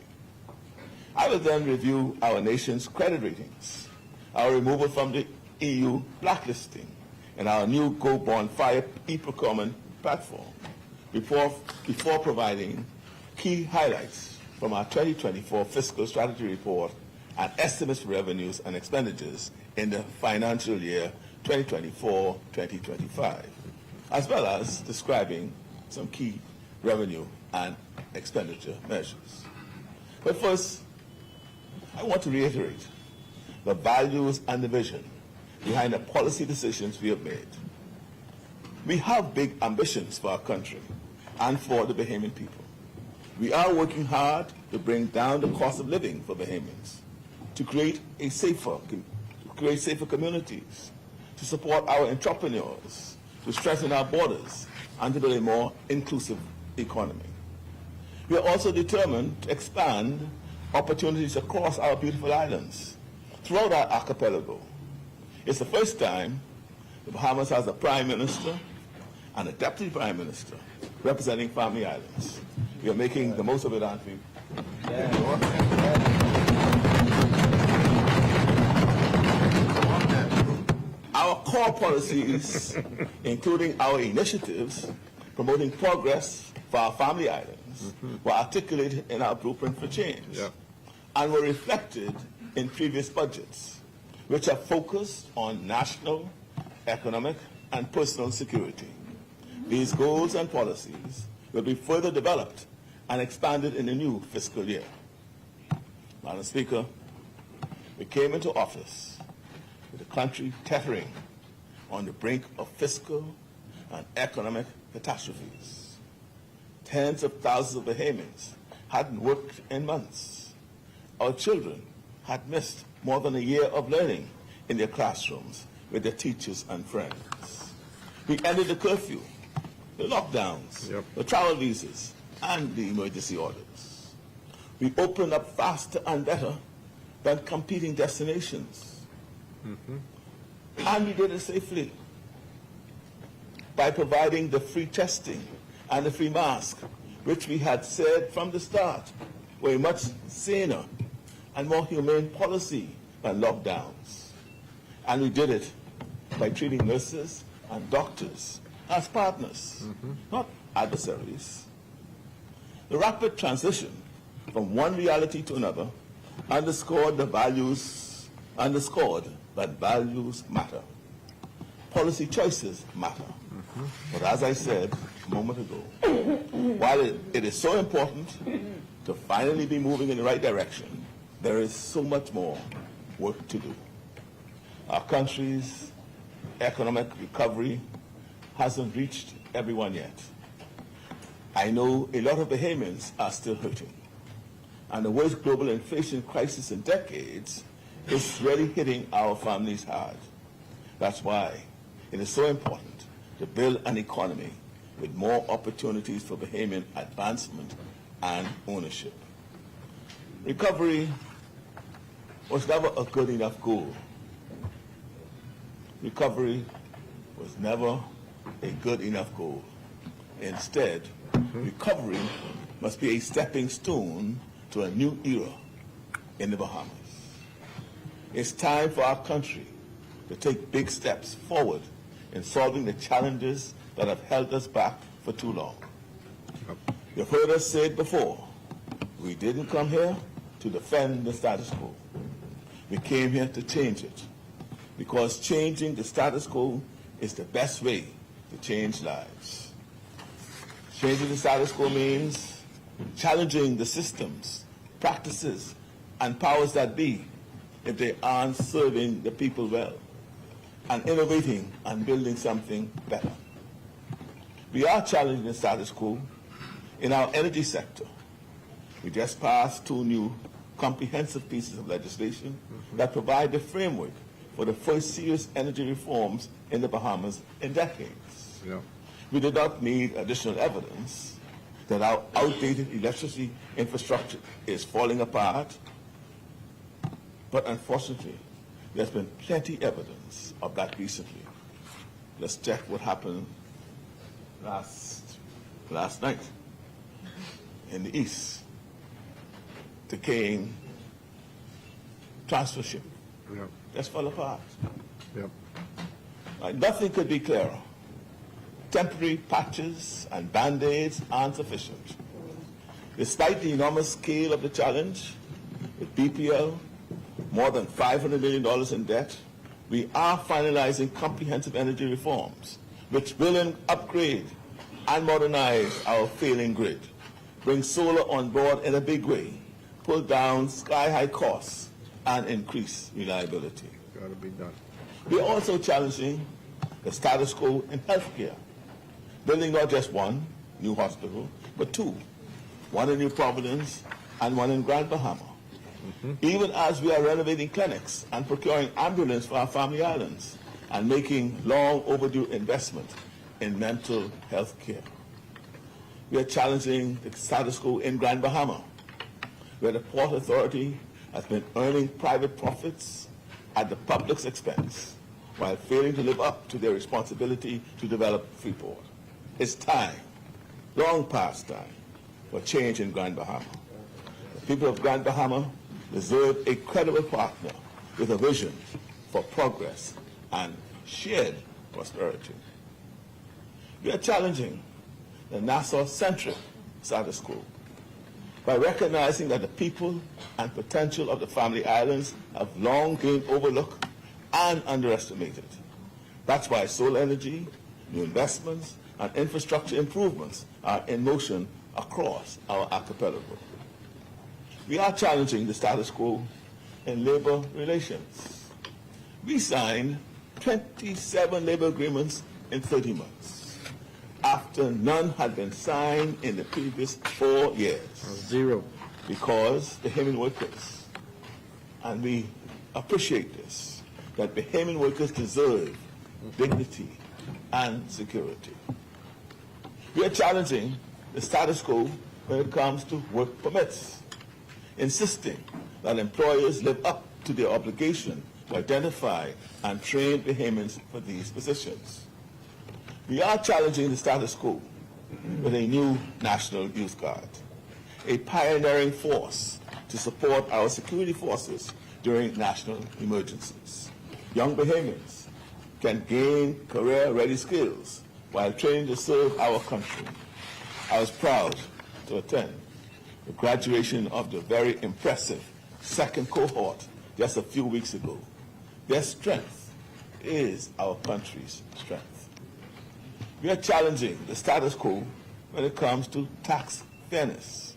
I will then review our nation's credit ratings, our removal from the EU blacklisting, and our new Go Bond Fire e-procurement platform before providing key highlights from our 2024 fiscal strategy report and estimates for revenues and expenditures in the financial year 2024-2025, as well as describing some key revenue and expenditure measures. But first, I want to reiterate the values and the vision behind the policy decisions we have made. We have big ambitions for our country and for the Bahamian people. We are working hard to bring down the cost of living for Bahamians, to create safer communities, to support our entrepreneurs, to strengthen our borders, and to build a more inclusive economy. We are also determined to expand opportunities across our beautiful islands, throughout our archipelago. It's the first time the Bahamas has a Prime Minister and a Deputy Prime Minister representing Family Islands. We are making the most of it, aren't we? Our core policies, including our initiatives promoting progress for our Family Islands, were articulated in our blueprint for change and were reflected in previous budgets, which are focused on national, economic, and personal security. These goals and policies will be further developed and expanded in the new fiscal year. Madam Speaker, we came into office with the country teetering on the brink of fiscal and economic catastrophes. Tens of thousands of Bahamians hadn't worked in months. Our children had missed more than a year of learning in their classrooms with their teachers and friends. We ended the curfew, the lockdowns, the travel visas, and the emergency orders. We opened up faster and better than competing destinations. And we did it safely by providing the free testing and the free mask, which we had said from the start were a much saner and more humane policy than lockdowns. And we did it by treating nurses and doctors as partners, not adversaries. The rapid transition from one reality to another underscored that values matter. Policy choices matter. But as I said a moment ago, while it is so important to finally be moving in the right direction, there is so much more work to do. Our country's economic recovery hasn't reached everyone yet. I know a lot of Bahamians are still hurting, and the worst global inflation crisis in decades is really hitting our families hard. That's why it is so important to build an economy with more opportunities for Bahamian advancement and ownership. Recovery was never a good enough goal. Recovery was never a good enough goal. Instead, recovery must be a stepping stone to a new era in the Bahamas. It's time for our country to take big steps forward in solving the challenges that have held us back for too long. You've heard us say it before. We didn't come here to defend the status quo. We came here to change it, because changing the status quo is the best way to change lives. Changing the status quo means challenging the systems, practices, and powers that be if they aren't serving the people well, and innovating and building something better. We are challenging the status quo in our energy sector. We just passed 2 new comprehensive pieces of legislation that provide the framework for the first serious energy reforms in the Bahamas in decades. Yeah. We did not need additional evidence that our outdated electricity infrastructure is falling apart, but unfortunately, there's been plenty evidence of that recently. Let's check what happened last night in the East, decaying transfer ship. Yep. Just fell apart. Yep. Nothing could be clearer. Temporary patches and band-aids aren't sufficient. Despite the enormous scale of the challenge, with BPL, more than $500 million in debt, we are finalizing comprehensive energy reforms, which will upgrade and modernize our failing grid, bring solar on board in a big way, pull down sky-high costs, and increase reliability. Got to be done. We are also challenging the status quo in healthcare, building not just 1 new hospital, but 2, one in New Providence and 1 in Grand Bahama. Even as we are renovating clinics and procuring ambulance for our family islands and making long overdue investment in mental health care. We are challenging the status quo in Grand Bahama, where the Port Authority has been earning private profits at the public's expense while failing to live up to their responsibility to develop Freeport. It's time, long past time, for change in Grand Bahama. The people of Grand Bahama deserve a credible partner with a vision for progress and shared prosperity. We are challenging the Nassau-centric status quo by recognizing that the people and potential of the family islands have long been overlooked and underestimated. That's why solar energy, new investments, and infrastructure improvements are in motion across our archipelago. We are challenging the status quo in labor relations. We signed 27 labor agreements in 30 months, after none had been signed in the previous 4 years. 0. Because Bahamian workers, and we appreciate this, that Bahamian workers deserve dignity and security. We are challenging the status quo when it comes to work permits, insisting that employers live up to their obligation to identify and train Bahamians for these positions. We are challenging the status quo with a new National Youth Guard, a pioneering force to support our security forces during national emergencies. Young Bahamians can gain career-ready skills while training to serve our country. I was proud to attend the graduation of the very impressive 2nd cohort just a few weeks ago. Their strength is our country's strength. We are challenging the status quo when it comes to tax fairness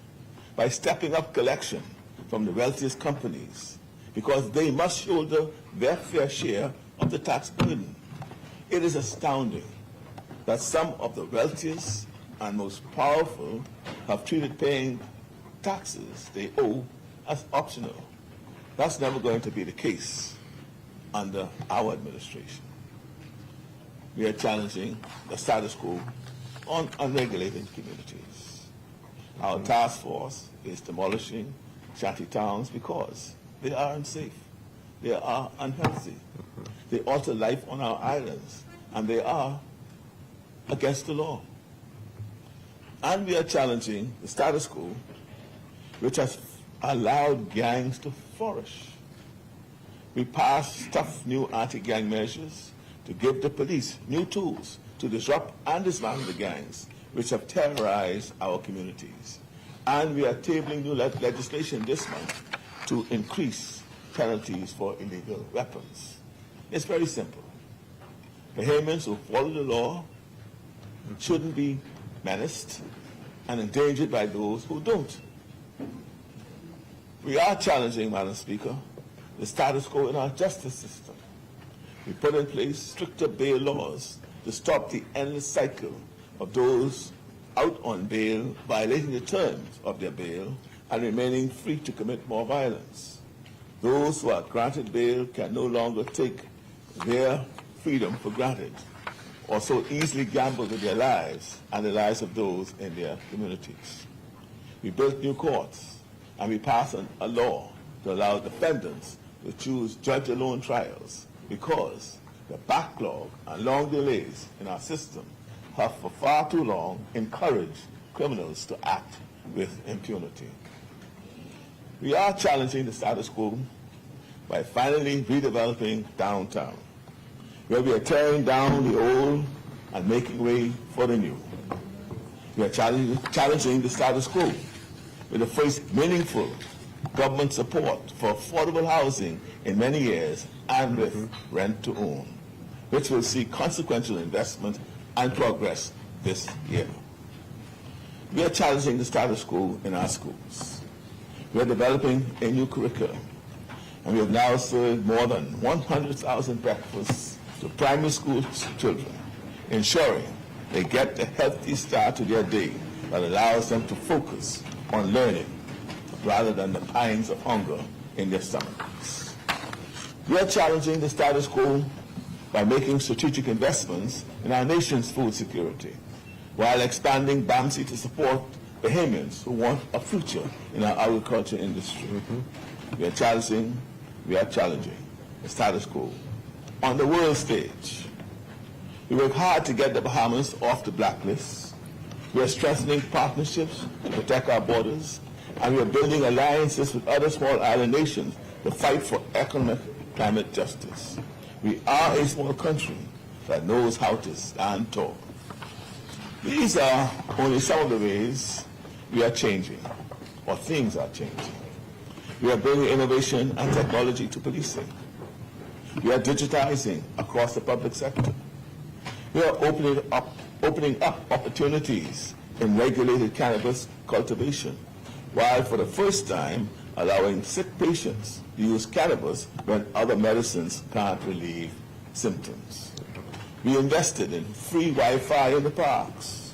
by stepping up collection from the wealthiest companies, because they must shoulder their fair share of the tax burden. It is astounding that some of the wealthiest and most powerful have treated paying taxes they owe as optional. That's never going to be the case under our administration. We are challenging the status quo on unregulated communities. Our task force is demolishing shanty towns because they are unsafe, they are unhealthy, they alter life on our islands, and they are against the law. And we are challenging the status quo, which has allowed gangs to flourish. We passed tough new anti-gang measures to give the police new tools to to disrupt and dismantle the gangs which have terrorized our communities. And we are tabling new legislation this month to increase penalties for illegal weapons. It's very simple. Bahamians who follow the law shouldn't be menaced and endangered by those who don't. We are challenging, Madam Speaker, the status quo in our justice system. We put in place stricter bail laws to stop the endless cycle of those out on bail violating the terms of their bail and remaining free to commit more violence. Those who are granted bail can no longer take their freedom for granted or so easily gamble with their lives and the lives of those in their communities. We built new courts and we passed a law to allow defendants to choose judge-alone trials because the backlog and long delays in our system have for far too long encouraged criminals to act with impunity. We are challenging the status quo by finally redeveloping downtown, where we are tearing down the old and making way for the new. We are challenging the status quo with the first meaningful government support for affordable housing in many years and with rent to own, which will see consequential investment and progress this year. We are challenging the status quo in our schools. We are developing a new curriculum, and we have now served more than 100,000 breakfasts to primary school children, ensuring they get a healthy start to their day that allows them to focus on learning rather than the pangs of hunger in their stomachs. We are challenging the status quo by making strategic investments in our nation's food security, while expanding BAMSI to support Bahamians who want a future in our agriculture industry. We are challenging the status quo on the world stage. We work hard to get the Bahamas off the blacklist. We are strengthening partnerships to protect our borders, and we are building alliances with other small island nations to fight for economic climate justice. We are a small country that knows how to stand tall. These are only some of the ways we are changing, or things are changing. We are bringing innovation and technology to policing. We are digitizing across the public sector. We are opening up opportunities in regulated cannabis cultivation, while for the first time allowing sick patients to use cannabis when other medicines can't relieve symptoms. We invested in free Wi-Fi in the parks.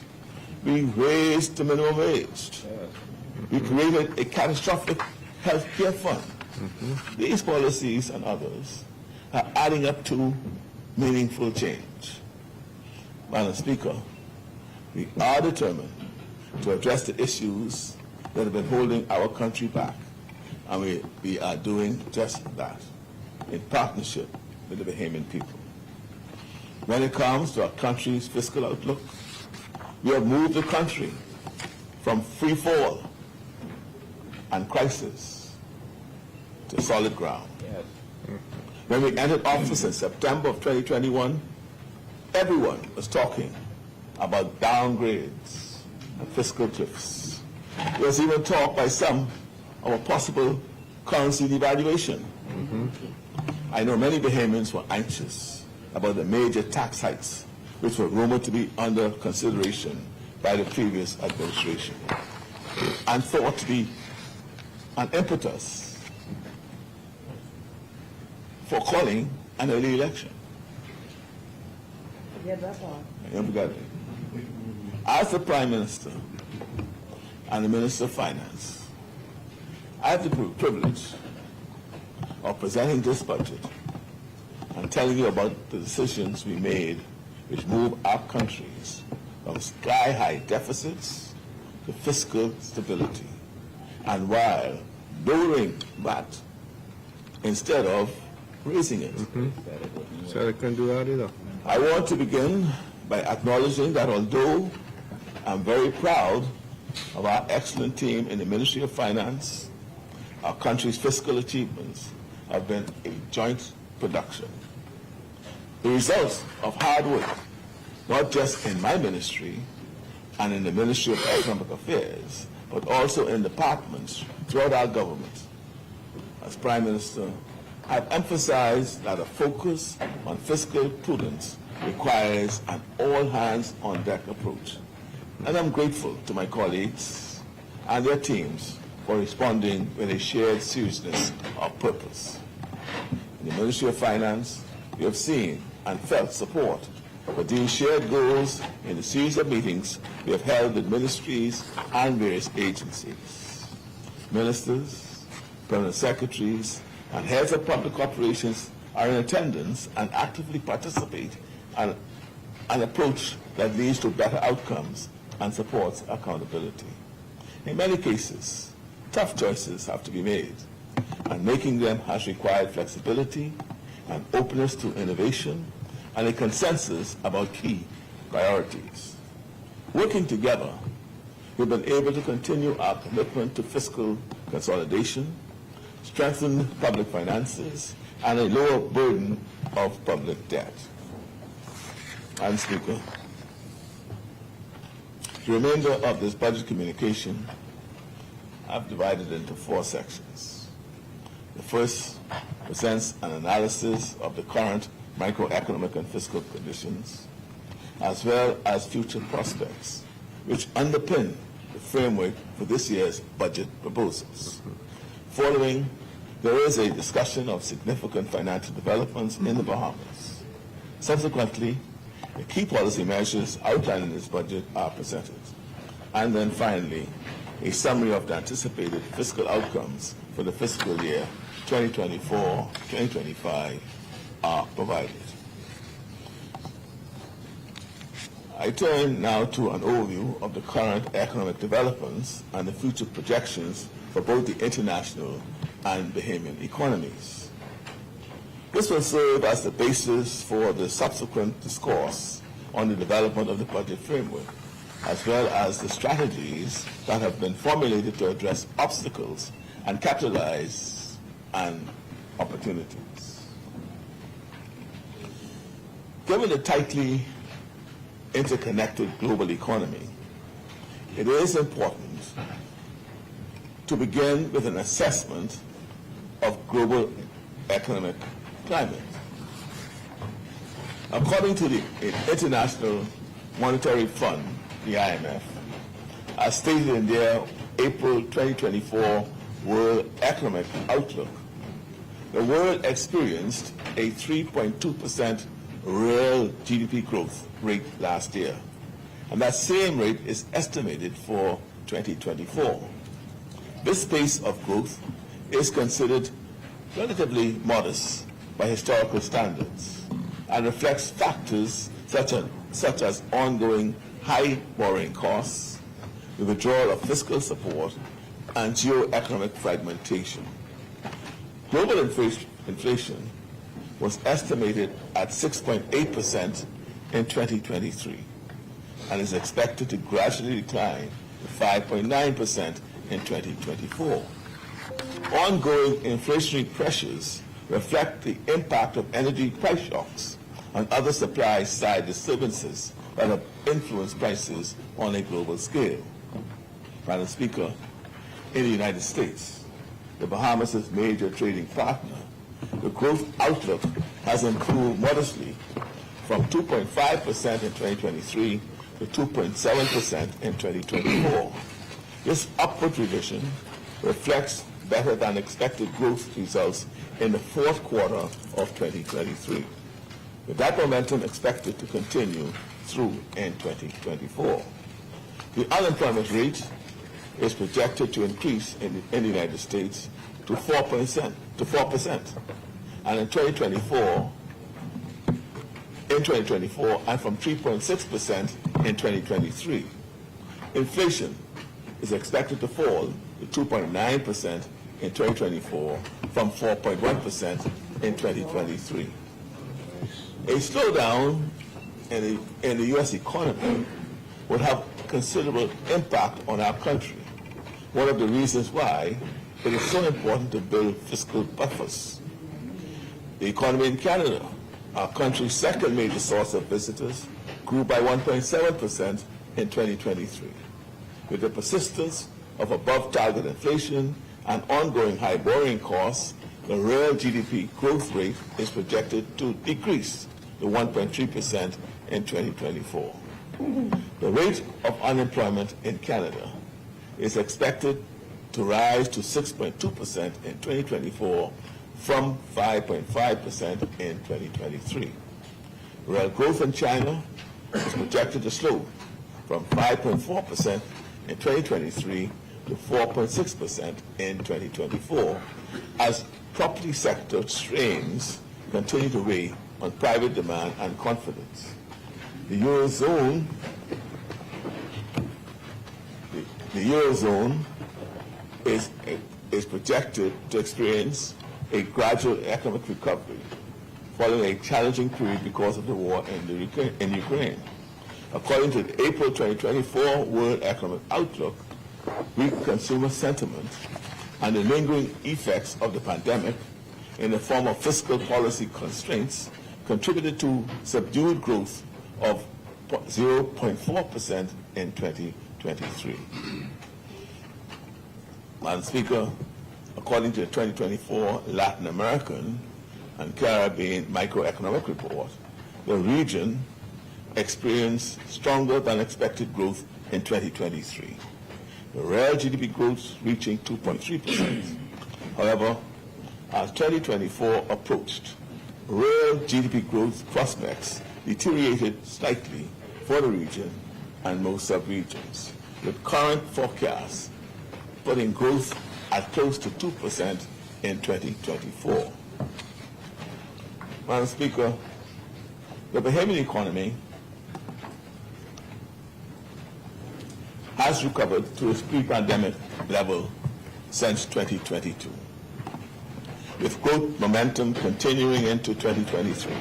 We raised the minimum wage. We created a catastrophic health care fund. These policies and others are adding up to meaningful change. Madam Speaker, we are determined to address the issues that have been holding our country back, and we are doing just that in partnership with the Bahamian people. When it comes to our country's fiscal outlook, we have moved the country from free fall and crisis to solid ground. When we entered office in September of 2021, everyone was talking about downgrades and fiscal cliffs. There was even talk by some of a possible currency devaluation. I know many Bahamians were anxious about the major tax hikes which were rumored to be under consideration by the previous administration and thought to be an impetus for calling an early election. As the Prime Minister and the Minister of Finance, I have the privilege of presenting this budget and telling you about the decisions we made which move our countries from sky-high deficits to fiscal stability, and while lowering VAT instead of raising it. So they can do that either. I want to begin by acknowledging that although I'm very proud of our excellent team in the Ministry of Finance, our country's fiscal achievements have been a joint production. The results of hard work not just in my ministry and in the Ministry of Economic Affairs, but also in departments throughout our government. As Prime Minister, I've emphasized that a focus on fiscal prudence requires an all-hands-on-deck approach. And I'm grateful to my colleagues and their teams for responding with a shared seriousness of purpose. In the Ministry of Finance, we have seen and felt support for these shared goals in a series of meetings we have held with ministries and various agencies. Ministers, permanent secretaries, and heads of public operations are in attendance and actively participate in an approach that leads to better outcomes and supports accountability. In many cases, tough choices have to be made, and making them has required flexibility and openness to innovation and a consensus about key priorities. Working together, we've been able to continue our commitment to fiscal consolidation, strengthen public finances, and a lower burden of public debt. Madam Speaker, the remainder of this budget communication I've divided into 4 sections. The first presents an analysis of the current microeconomic and fiscal conditions, as well as future prospects, which underpin the framework for this year's budget proposals. Following, there is a discussion of significant financial developments in the Bahamas. Subsequently, the key policy measures outlined in this budget are presented. And then finally, a summary of the anticipated fiscal outcomes for the fiscal year 2024-2025 are provided. I turn now to an overview of the current economic developments and the future projections for both the international and Bahamian economies. This will serve as the basis for the subsequent discourse on the development of the budget framework, as well as the strategies that have been formulated to address obstacles and capitalize on opportunities. Given the tightly interconnected global economy, it is important to begin with an assessment of global economic climate. According to the International Monetary Fund, the IMF, as stated in their April 2024 World Economic Outlook, the world experienced a 3.2% real GDP growth rate last year, and that same rate is estimated for 2024. This pace of growth is considered relatively modest by historical standards and reflects factors such as ongoing high borrowing costs, the withdrawal of fiscal support, and geo-economic fragmentation. Global inflation was estimated at 6.8% in 2023 and is expected to gradually decline to 5.9% in 2024. Ongoing inflationary pressures reflect the impact of energy price shocks and other supply-side disturbances that have influenced prices on a global scale. Madam Speaker, in the United States, the Bahamas' major trading partner, the growth outlook has improved modestly from 2.5% in 2023 to 2.7% in 2024. This upward revision reflects better than expected growth results in the fourth quarter of 2023, with that momentum expected to continue through in 2024. The unemployment rate is projected to increase in the United States to 4%, and in 2024, and from 3.6% in 2023. Inflation is expected to fall to 2.9% in 2024 from 4.1% in 2023. A slowdown in the U.S. economy would have considerable impact on our country. One of the reasons why it is so important to build fiscal buffers. The economy in Canada our country's second major source of visitors, grew by 1.7% in 2023. With the persistence of above-target inflation and ongoing high borrowing costs, the real GDP growth rate is projected to decrease to 1.3% in 2024. The rate of unemployment in Canada is expected to rise to 6.2% in 2024 from 5.5% in 2023. Real growth in China is projected to slow from 5.4% in 2023 to 4.6% in 2024 as property sector strains continue to weigh on private demand and confidence. The Eurozone is projected to experience a gradual economic recovery following a challenging period because of the war in Ukraine. According to the April 2024 World Economic Outlook, weak consumer sentiment and the lingering effects of the pandemic in the form of fiscal policy constraints contributed to subdued growth of 0.4% in 2023. Madam Speaker, according to the 2024 Latin American and Caribbean Microeconomic Report, the region experienced stronger than expected growth in 2023. The real GDP growth reaching 2.3%. However, as 2024 approached, real GDP growth prospects deteriorated slightly for the region and most sub-regions, with current forecasts putting growth at close to 2% in 2024. Madam Speaker, the Bahamian economy has recovered to its pre-pandemic level since 2022, with growth momentum continuing into 2023.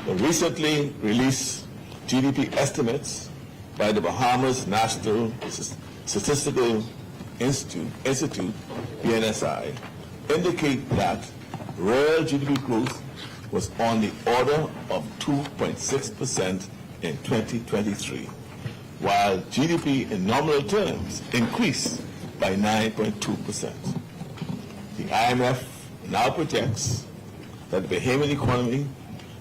The recently released GDP estimates by the Bahamas National Statistical Institute, BNSI, indicate that real GDP growth was on the order of 2.6% in 2023, while GDP in nominal terms increased by 9.2%. The IMF now projects that the Bahamian economy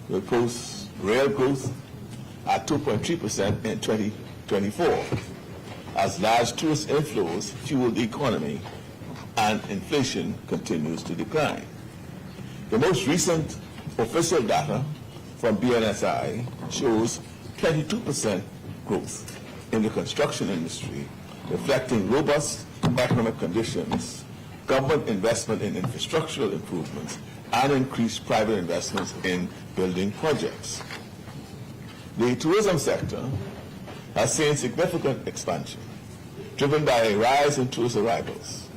will post real growth at 2.3% in 2024, as large tourist inflows fuel the economy and inflation continues to decline. The most recent official data from BNSI shows 22% growth in the construction industry, reflecting robust economic conditions, government investment in infrastructural improvements, and increased private investments in building projects. The tourism sector has seen significant expansion, driven by a rise in tourist arrivals.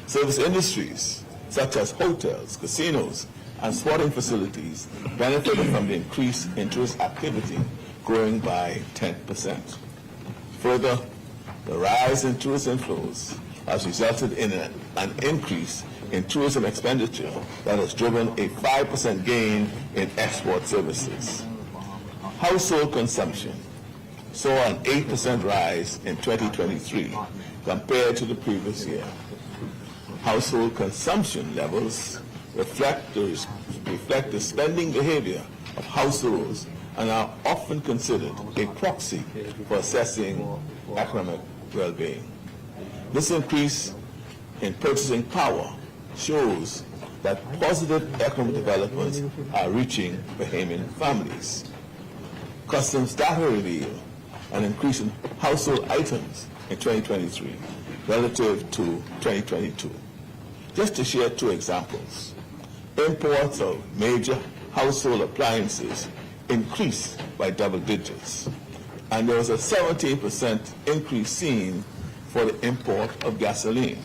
Service industries, such as hotels, casinos, and sporting facilities, benefited from the increase in tourist activity, growing by 10%. Further, the rise in tourist inflows has resulted in an increase in tourism expenditure that has driven a 5% gain in export services. Household consumption saw an 8% rise in 2023 compared to the previous year. Household consumption levels reflect the spending behavior of households and are often considered a proxy for assessing economic well-being. This increase in purchasing power shows that positive economic developments are reaching Bahamian families. Customs data reveal an increase in household items in 2023 relative to 2022. Just to share two examples, imports of major household appliances increased by double digits, and there was a 17% increase seen for the import of gasoline.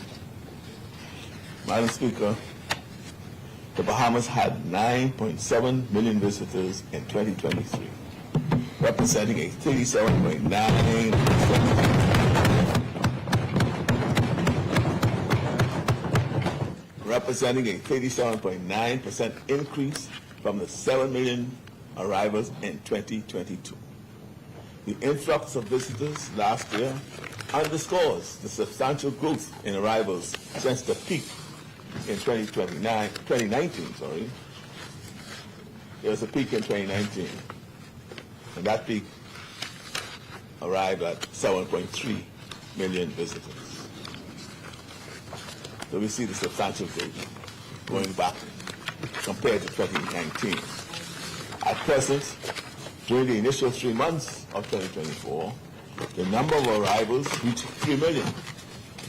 Madam Speaker, the Bahamas had 9.7 million visitors in 2023, representing a 37.9% increase from the 7 million arrivals in 2022. The influx of visitors last year underscores the substantial growth in arrivals since the peak in 2019. There was a peak in 2019, and that peak arrived at 7.3 million visitors. So we see the substantial growth going back compared to 2019. At present, during the initial 3 months of 2024, the number of arrivals reached 3 million,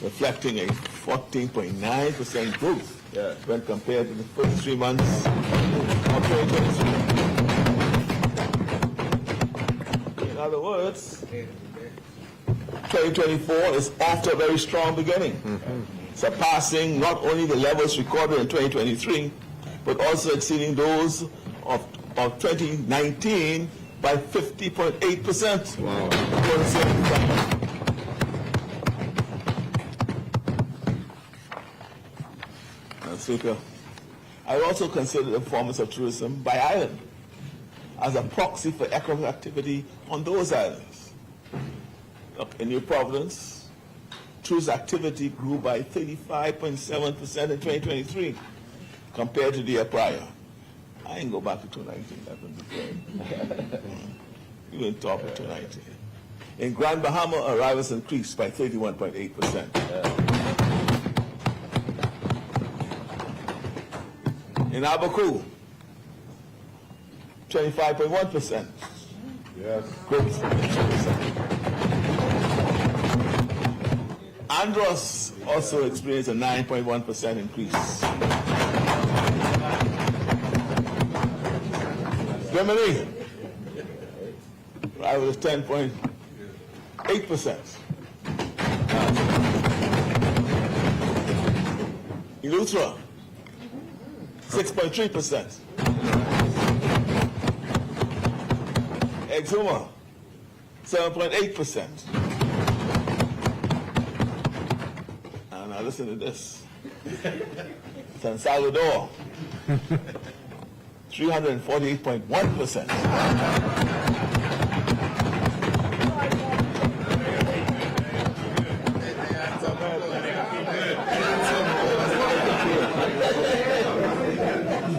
reflecting a 14.9% growth when compared to the first 3 months of 2023. In other words, 2024 is off to a very strong beginning, surpassing not only the levels recorded in 2023, but also exceeding those of 2019 by 50.8%. Wow. Speaker, I also consider the performance of tourism by island as a proxy for economic activity on those islands. In New Providence, tourist activity grew by 35.7% in 2023 compared to the year prior. I ain't go back to 2019. You didn't talk to 2019. In Grand Bahama, arrivals increased by 31.8%. In Abaku, 25.1%. Yes. Growth. Andros also experienced a 9.1% increase. Germany, I was 10.8%. Eleuthera, 6.3%. Exuma, 7.8%. And now listen to this. San Salvador, 348.1%.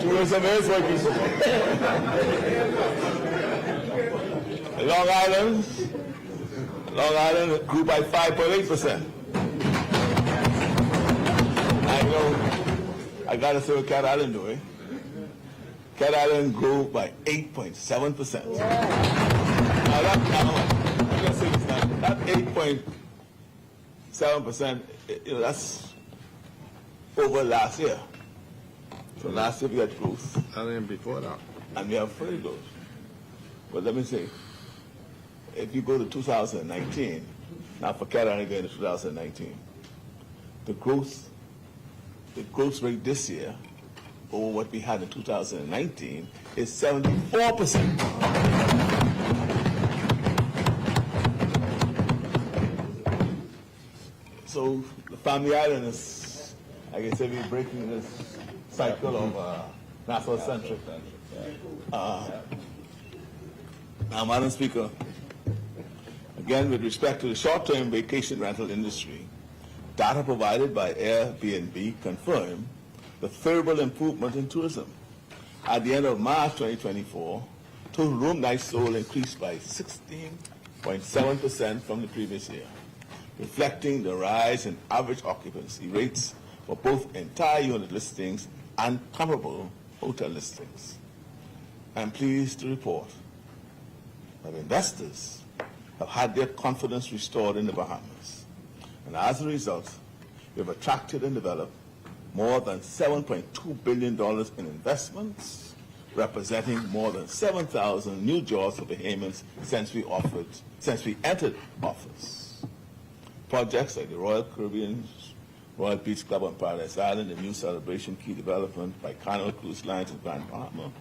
Tourism is working. Long Island grew by 5.8%. I know, I gotta say what Cat Island doing. Cat Island grew by 8.7%. Now that 8.7%, that's over last year. So last year we had growth. And before that. And we have further growth. But let me say, if you go to 2019, now for Cat Island going to 2019, the growth rate this year over what we had in 2019 is 74%. So the Family Island is, I guess, we're breaking this cycle of national-centric. Now, Madam Speaker, again, with respect to the short-term vacation rental industry, data provided by Airbnb confirm the favorable improvement in tourism. At the end of March 2024, total room nights sold increased by 16.7% from the previous year, reflecting the rise in average occupancy rates for both entire unit listings and comparable hotel listings. I'm pleased to report that investors have had their confidence restored in the Bahamas. And as a result, we have attracted and developed more than $7.2 billion in investments, representing more than 7,000 new jobs for Bahamians since we entered office. Projects like the Royal Caribbean's Royal Beach Club on Paradise Island, the new Celebration Key development by Carnival Cruise Lines in Grand Bahama,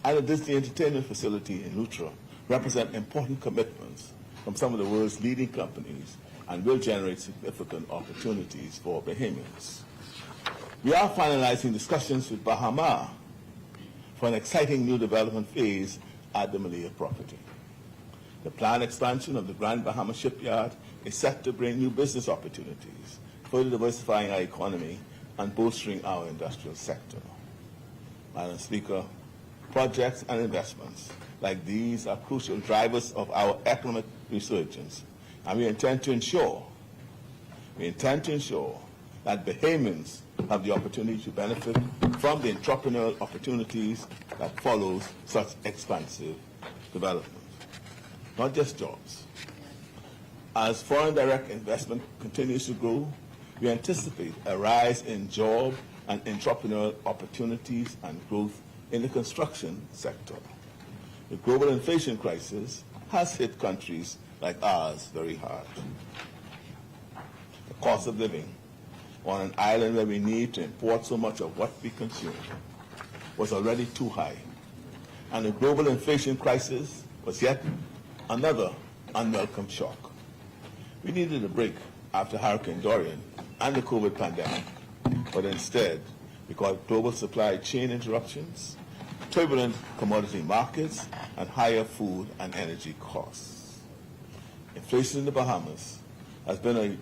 and the Disney Entertainment Facility in Eleuthera represent important commitments from some of the world's leading companies and will generate significant opportunities for Bahamians. We are finalizing discussions with Bahamas for an exciting new development phase at the Malaya property. The planned expansion of the Grand Bahamas shipyard is set to bring new business opportunities, further diversifying our economy and bolstering our industrial sector. Madam Speaker, projects and investments like these are crucial drivers of our economic resurgence, and we intend to ensure that Bahamians have the opportunity to benefit from the entrepreneurial opportunities that follows such expansive development. Not just jobs. As foreign direct investment continues to grow, we anticipate a rise in job and entrepreneurial opportunities and growth in the construction sector. The global inflation crisis has hit countries like ours very hard. The cost of living on an island where we need to import so much of what we consume was already too high, and the global inflation crisis was yet another unwelcome shock. We needed a break after Hurricane Dorian and the COVID pandemic, but instead, because of global supply chain interruptions, turbulent commodity markets, and higher food and energy costs. Inflation in the Bahamas has been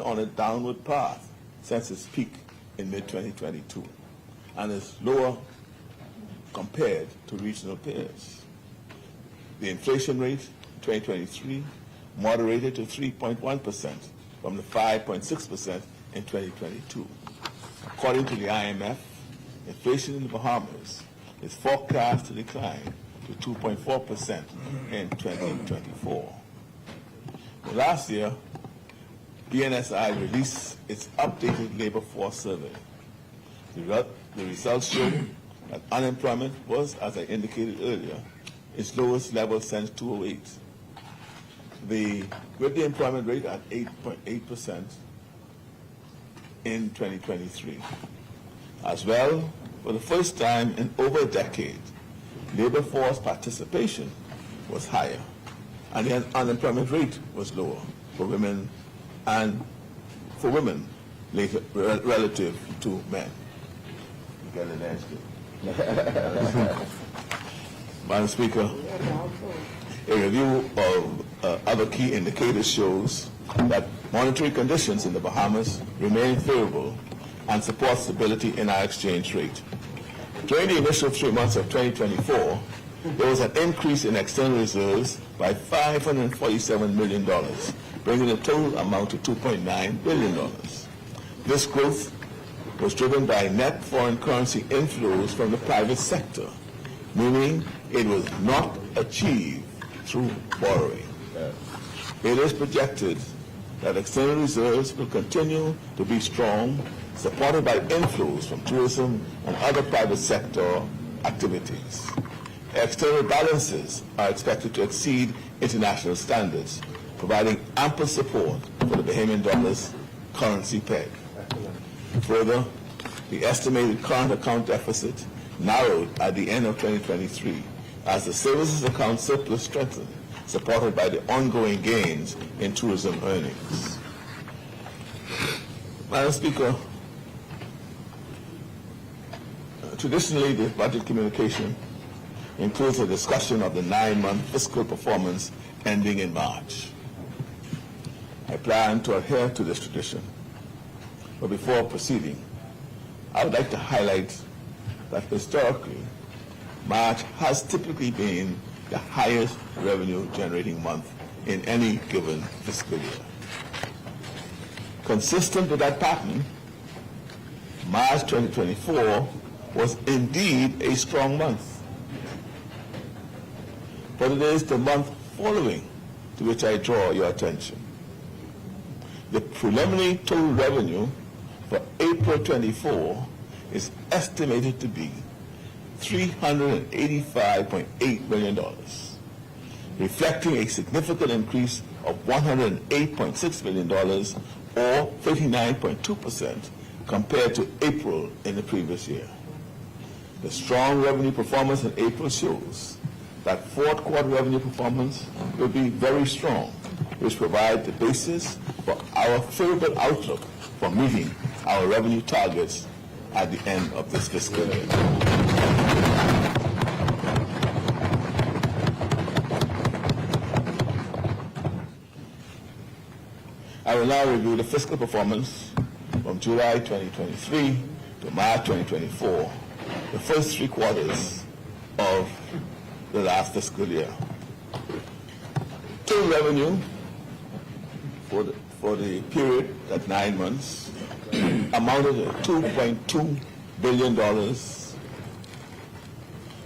on a downward path since its peak in mid-2022 and is lower compared to regional peers. The inflation rate in 2023 moderated to 3.1% from the 5.6% in 2022. According to the IMF, inflation in the Bahamas is forecast to decline to 2.4% in 2024. Last year, BNSI released its updated labor force survey. The results show that unemployment was, as I indicated earlier, its lowest level since 2008. With the employment rate at 8.8% in 2023. As well, for the first time in over a decade, labor force participation was higher, and the unemployment rate was lower for women relative to men. You got an answer. Madam Speaker, a review of other key indicators shows that monetary conditions in the Bahamas remain favorable and support stability in our exchange rate. During the initial 3 months of 2024, there was an increase in external reserves by $547 million, bringing the total amount to $2.9 billion. This growth was driven by net foreign currency inflows from the private sector, meaning it was not achieved through borrowing. It is projected that external reserves will continue to be strong, supported by inflows from tourism and other private sector activities. External balances are expected to exceed international standards, providing ample support for the Bahamian dollar's currency peg. Further, the estimated current account deficit narrowed at the end of 2023 as the services account surplus strengthened, supported by the ongoing gains in tourism earnings. Madam Speaker, traditionally the budget communication includes a discussion of the 9-month fiscal performance ending in March. I plan to adhere to this tradition. But before proceeding, I would like to highlight that historically, March has typically been the highest revenue-generating month in any given fiscal year. Consistent with that pattern, March 2024 was indeed a strong month. But it is the month following to which I draw your attention. The preliminary total revenue for April 24 is estimated to be $385.8 million, reflecting a significant increase of $108.6 million or 39.2% compared to April in the previous year. The strong revenue performance in April shows that fourth quarter revenue performance will be very strong, which provides the basis for our favorable outlook for meeting our revenue targets at the end of this fiscal year. I will now review the fiscal performance from July 2023 to March 2024, the first 3 quarters of the last fiscal year. Total revenue for the period at 9 months amounted to $2.2 billion,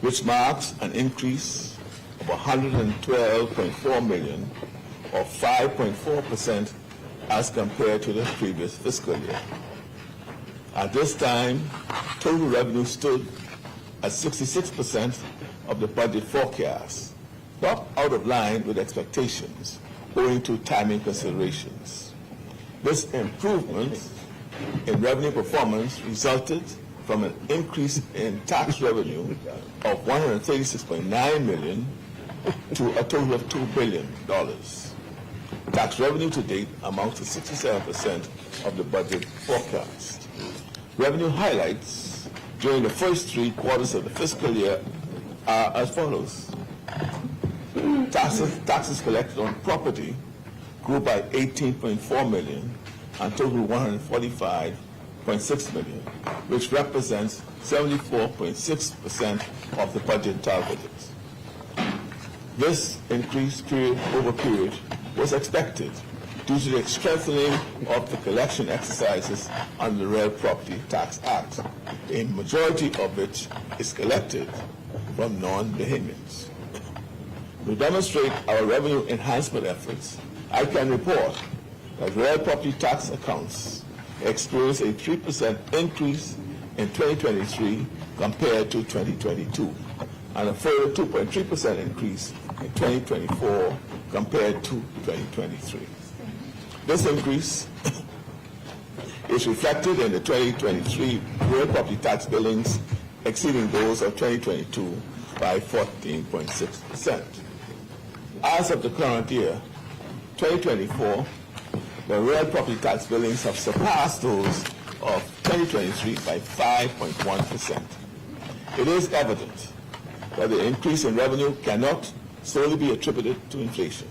which marks an increase of $112.4 million, or 5.4% as compared to the previous fiscal year. At this time, total revenue stood at 66% of the budget forecast, not out of line with expectations, owing to timing considerations. This improvement in revenue performance resulted from an increase in tax revenue of $136.9 million to a total of $2 billion. Tax revenue to date amounts to 67% of the budget forecast. Revenue highlights during the first 3 quarters of the fiscal year are as follows. Taxes collected on property grew by $18.4 million and totaled $145.6 million, which represents 74.6% of the budget targeted. This increase period over period was expected due to the strengthening of the collection exercises under the Real Property Tax Act, a majority of which is collected from non-Bahamians. To demonstrate our revenue enhancement efforts, I can report that real property tax accounts experienced a 3% increase in 2023 compared to 2022, and a further 2.3% increase in 2024 compared to 2023. This increase is reflected in the 2023 real property tax billings exceeding those of 2022 by 14.6%. As of the current year, 2024, the real property tax billings have surpassed those of 2023 by 5.1%. It is evident that the increase in revenue cannot solely be attributed to inflation,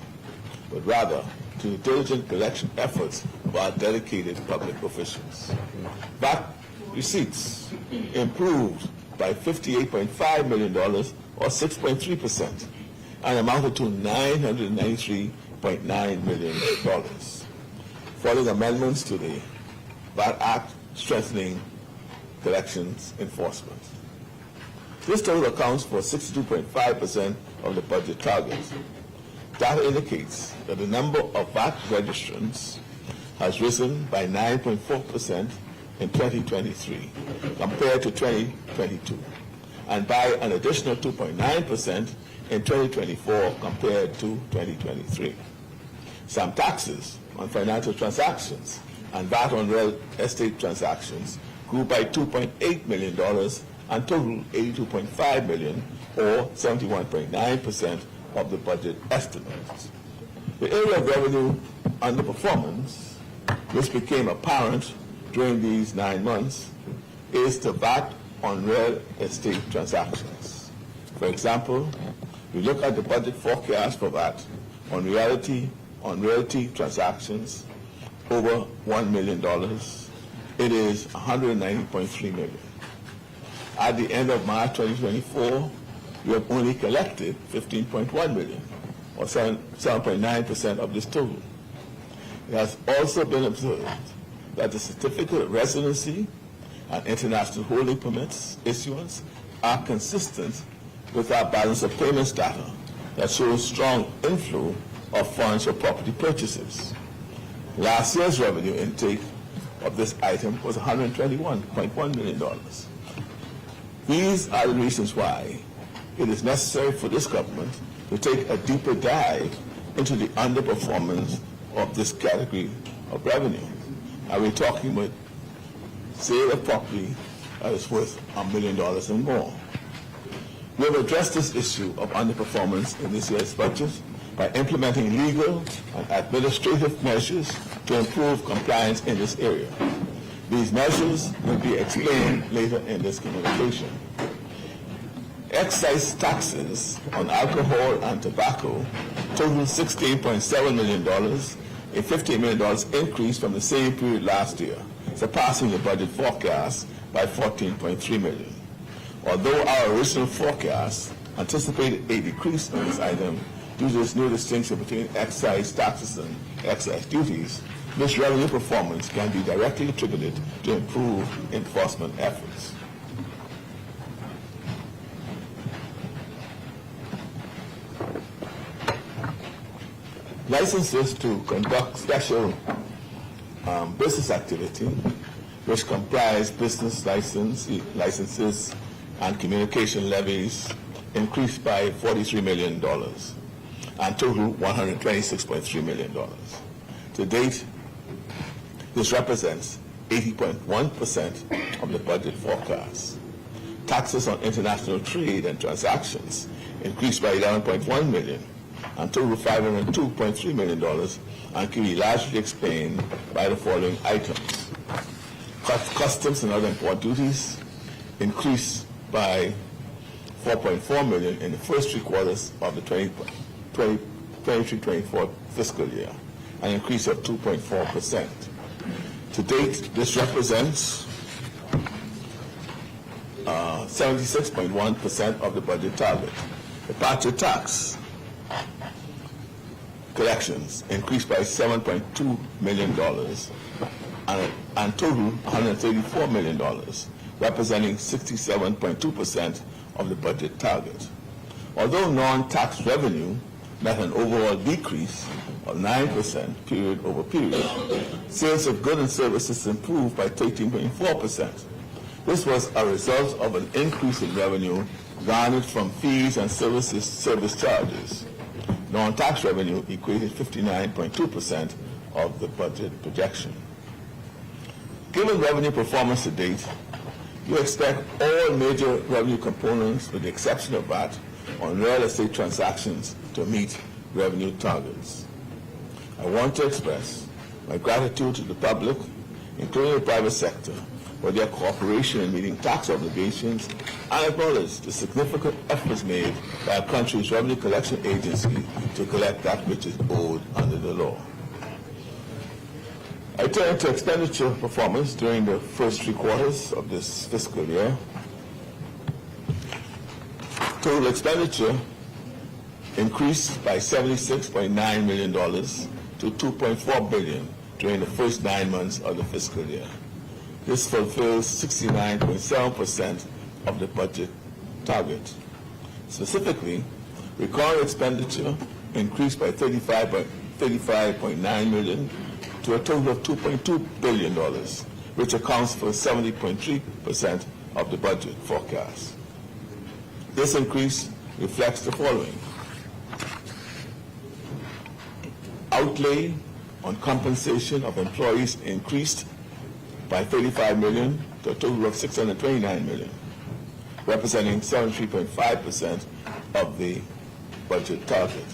but rather to the diligent collection efforts of our dedicated public officials. VAT receipts improved by $58.5 million, or 6.3%, and amounted to $993.9 million, following amendments to the VAT Act strengthening collections enforcement. This total accounts for 62.5% of the budget target. Data indicates that the number of VAT registrants has risen by 9.4% in 2023 compared to 2022, and by an additional 2.9% in 2024 compared to 2023. Some taxes on financial transactions and VAT on real estate transactions grew by $2.8 million and totaled $82.5 million, or 71.9% of the budget estimates. The area of revenue underperformance, which became apparent during these 9 months, is the VAT on real estate transactions. For example, we look at the budget forecast for VAT on realty transactions over $1 million. It is $190.3 million. At the end of March 2024, we have only collected $15.1 million, or 7.9% of this total. It has also been observed that the certificate of residency and international holding permits issuance are consistent with our balance of payments data that shows strong inflow of funds for property purchases. Last year's revenue intake of this item was $121.1 million. These are the reasons why it is necessary for this government to take a deeper dive into the underperformance of this category of revenue. Are we talking about sale of property that is worth $1 million and more? We have addressed this issue of underperformance in this year's budget by implementing legal and administrative measures to improve compliance in this area. These measures will be explained later in this communication. Excise taxes on alcohol and tobacco total $16.7 million a $15 million increase from the same period last year, surpassing the budget forecast by $14.3 million. Although our original forecast anticipated a decrease in this item due to this new distinction between excise taxes and excise duties, this revenue performance can be directly attributed to improved enforcement efforts. Licenses to conduct special business activity, which comprise business licenses and communication levies, increased by $43 million and total $126.3 million. To date, this represents 80.1% of the budget forecast. Taxes on international trade and transactions increased by $11.1 million and total $502.3 million and can be largely explained by the following items. Customs and other import duties increased by $4.4 million in the first 3 quarters of the 23-24 fiscal year, an increase of 2.4%. To date, this represents 76.1% of the budget target. Departure tax collections increased by $7.2 million and total $134 million, representing 67.2% of the budget target. Although non-tax revenue met an overall decrease of 9% period over period, sales of goods and services improved by 13.4%. This was a result of an increase in revenue garnered from fees and service charges. Non-tax revenue equated 59.2% of the budget projection. Given revenue performance to date, you expect all major revenue components, with the exception of VAT, on real estate transactions to meet revenue targets. I want to express my gratitude to the public, including the private sector, for their cooperation in meeting tax obligations, and acknowledge the significant efforts made by our country's revenue collection agency to collect that which is owed under the law. I turn to expenditure performance during the first 3 quarters of this fiscal year. Total expenditure increased by $76.9 million to $2.4 billion during the first 9 months of the fiscal year. This fulfills 69.7% of the budget target. Specifically, recurring expenditure increased by $35.9 million to a total of $2.2 billion, which accounts for 70.3% of the budget forecast. This increase reflects the following: outlay on compensation of employees increased by $35 million to a total of $629 million, representing 73.5% of the budget target.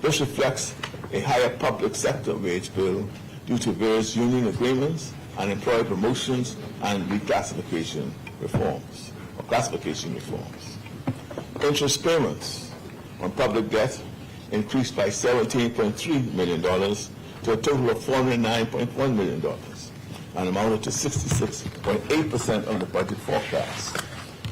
This reflects a higher public sector wage bill due to various union agreements and employee promotions and reclassification reforms, or classification reforms. Interest payments on public debt increased by $17.3 million to a total of $409.1 million and amounted to 66.8% of the budget forecast.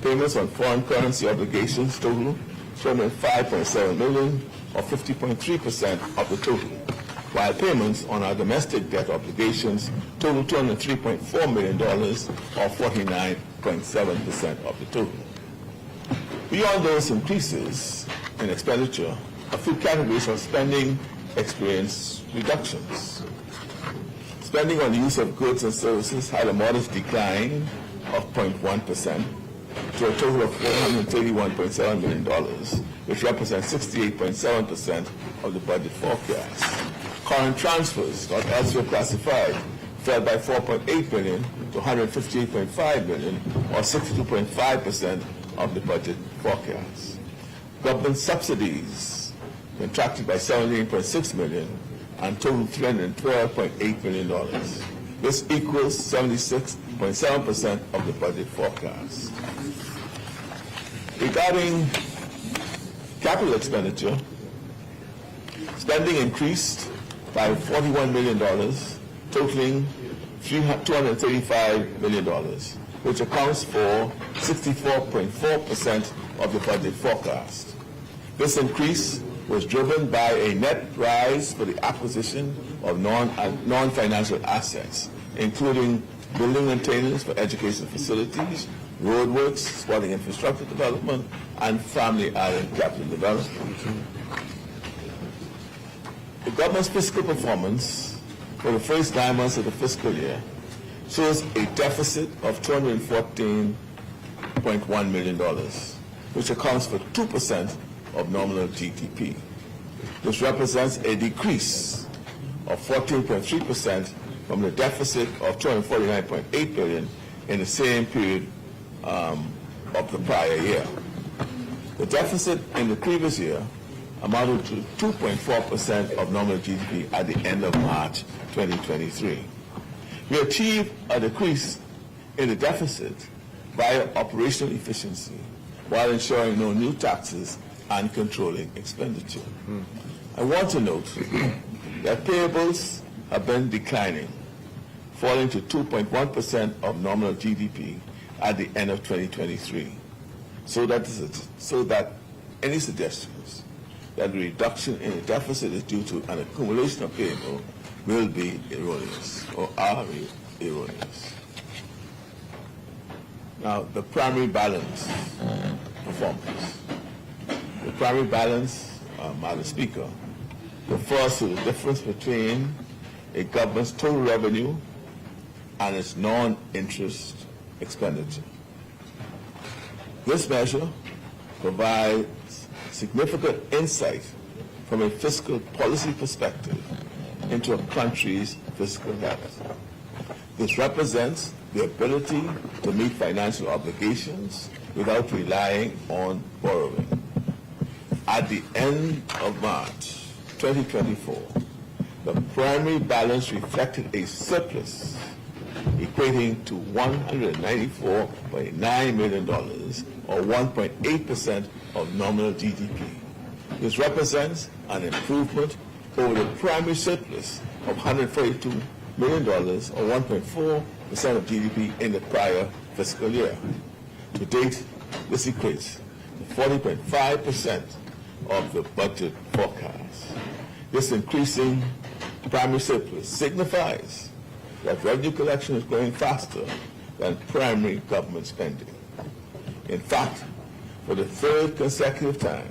Payments on foreign currency obligations total $205.7 million, or 50.3% of the total, while payments on our domestic debt obligations total $203.4 million, or 49.7% of the total. Beyond those increases in expenditure, a few categories of spending experienced reductions. Spending on the use of goods and services had a modest decline of 0.1% to a total of $431.7 million, which represents 68.7% of the budget forecast. Current transfers, not elsewhere classified, fell by $4.8 billion to $158.5 billion, or 62.5% of the budget forecast. Government subsidies contracted by $17.6 million and totaled $312.8 million. This equals 76.7% of the budget forecast. Regarding capital expenditure, spending increased by $41 million, totaling $235 million, which accounts for 64.4% of the budget forecast. This increase was driven by a net rise for the acquisition of non-financial assets, including building maintenance for education facilities, roadworks, sporting infrastructure development, and family island capital development. The government's fiscal performance for the first 9 months of the fiscal year shows a deficit of $214.1 million, which accounts for 2% of nominal GDP. This represents a decrease of 14.3% from the deficit of $249.8 billion in the same period of the prior year. The deficit in the previous year amounted to 2.4% of nominal GDP at the end of March 2023. We achieved a decrease in the deficit via operational efficiency while ensuring no new taxes and controlling expenditure. I want to note that payables have been declining, falling to 2.1% of nominal GDP at the end of 2023. So that any suggestions that the reduction in the deficit is due to an accumulation of payable will be erroneous or are erroneous. Now, the primary balance performance. The primary balance, Madam Speaker, refers to the difference between a government's total revenue and its non-interest expenditure. This measure provides significant insight from a fiscal policy perspective into a country's fiscal health. This represents the ability to meet financial obligations without relying on borrowing. At the end of March 2024, the primary balance reflected a surplus equating to $194.9 million, or 1.8% of nominal GDP. This represents an improvement over the primary surplus of $142 million, or 1.4% of GDP in the prior fiscal year. To date, this equates to 40.5% of the budget forecast. This increasing primary surplus signifies that revenue collection is growing faster than primary government spending. In fact, for the third consecutive time,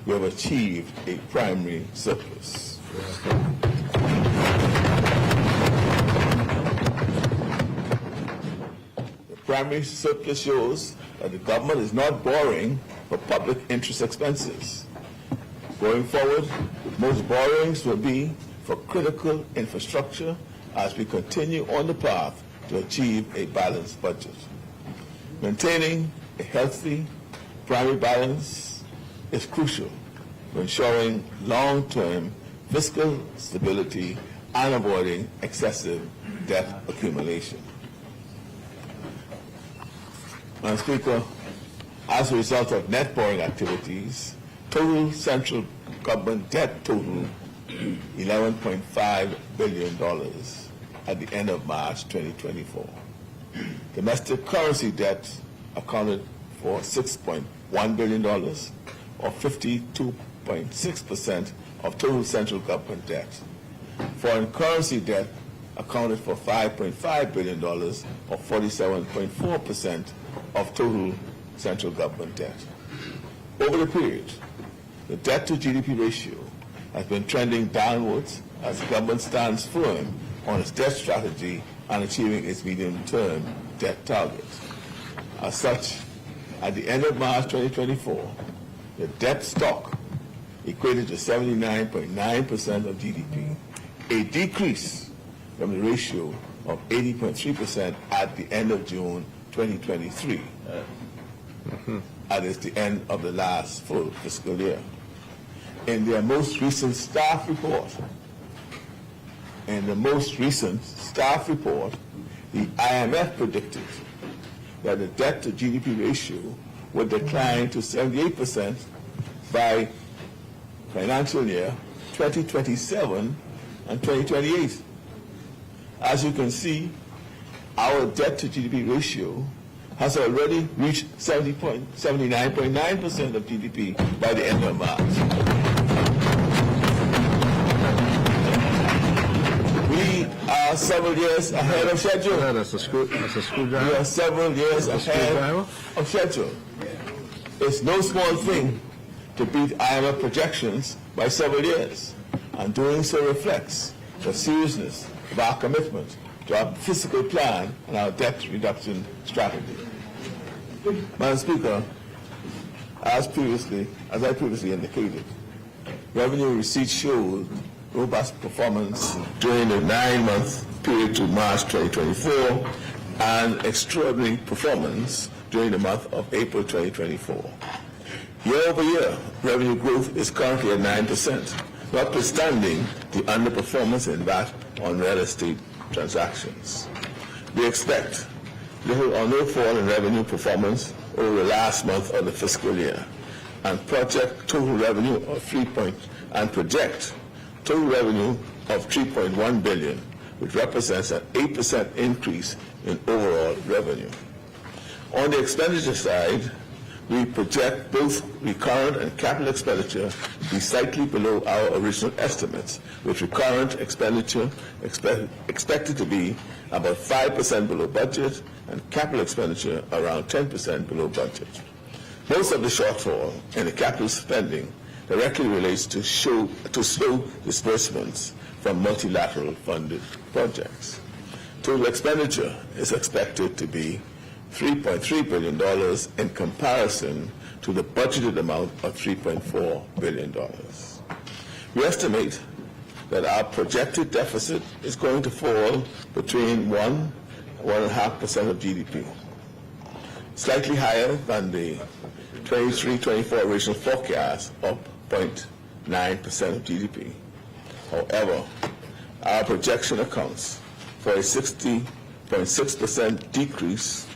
we have achieved a primary surplus. The primary surplus shows that the government is not borrowing for public interest expenses. Going forward, most borrowings will be for critical infrastructure as we continue on the path to achieve a balanced budget. Maintaining a healthy primary balance is crucial for ensuring long-term fiscal stability and avoiding excessive debt accumulation. Madam Speaker, as a result of net borrowing activities, total central government debt totaled $11.5 billion at the end of March 2024. Domestic currency debt accounted for $6.1 billion, or 52.6% of total central government debt. Foreign currency debt accounted for $5.5 billion, or 47.4% of total central government debt. Over the period, the debt to GDP ratio has been trending downwards as the government stands firm on its debt strategy and achieving its medium-term debt targets. As such, at the end of March 2024, the debt stock equated to 79.9% of GDP, a decrease from the ratio of 80.3% at the end of June 2023. That is the end of the last full fiscal year. In their most recent staff report, the IMF predicted that the debt to GDP ratio would decline to 78% by financial year 2027 and 2028. As you can see, our debt to GDP ratio has already reached 79.9% of GDP by the end of March. We are several years ahead of schedule. That's a screwdriver. We are several years ahead of schedule. It's no small thing to beat IMF projections by several years, and doing so reflects the seriousness of our commitment to our fiscal plan and our debt reduction strategy. Madam Speaker, as I previously indicated, revenue receipts showed robust performance during the 9-month period to March 2024 and extraordinary performance during the month of April 2024. Year-over-year, revenue growth is currently at 9%, notwithstanding the underperformance in VAT on real estate transactions. We expect little or no fall in revenue performance over the last month of the fiscal year and project total revenue of $3.1 billion, which represents an 8% increase in overall revenue. On the expenditure side, we project both recurrent and capital expenditure to be slightly below our original estimates, with recurrent expenditure expected to be about 5% below budget and capital expenditure around 10% below budget. Most of the shortfall in the capital spending directly relates to slow disbursements from multilateral funded projects. Total expenditure is expected to be $3.3 billion in comparison to the budgeted amount of $3.4 billion. We estimate that our projected deficit is going to fall between 1% and 1.5% of GDP, slightly higher than the 23-24 original forecast of 0.9% of GDP. However, our projection accounts for a 60.6% decrease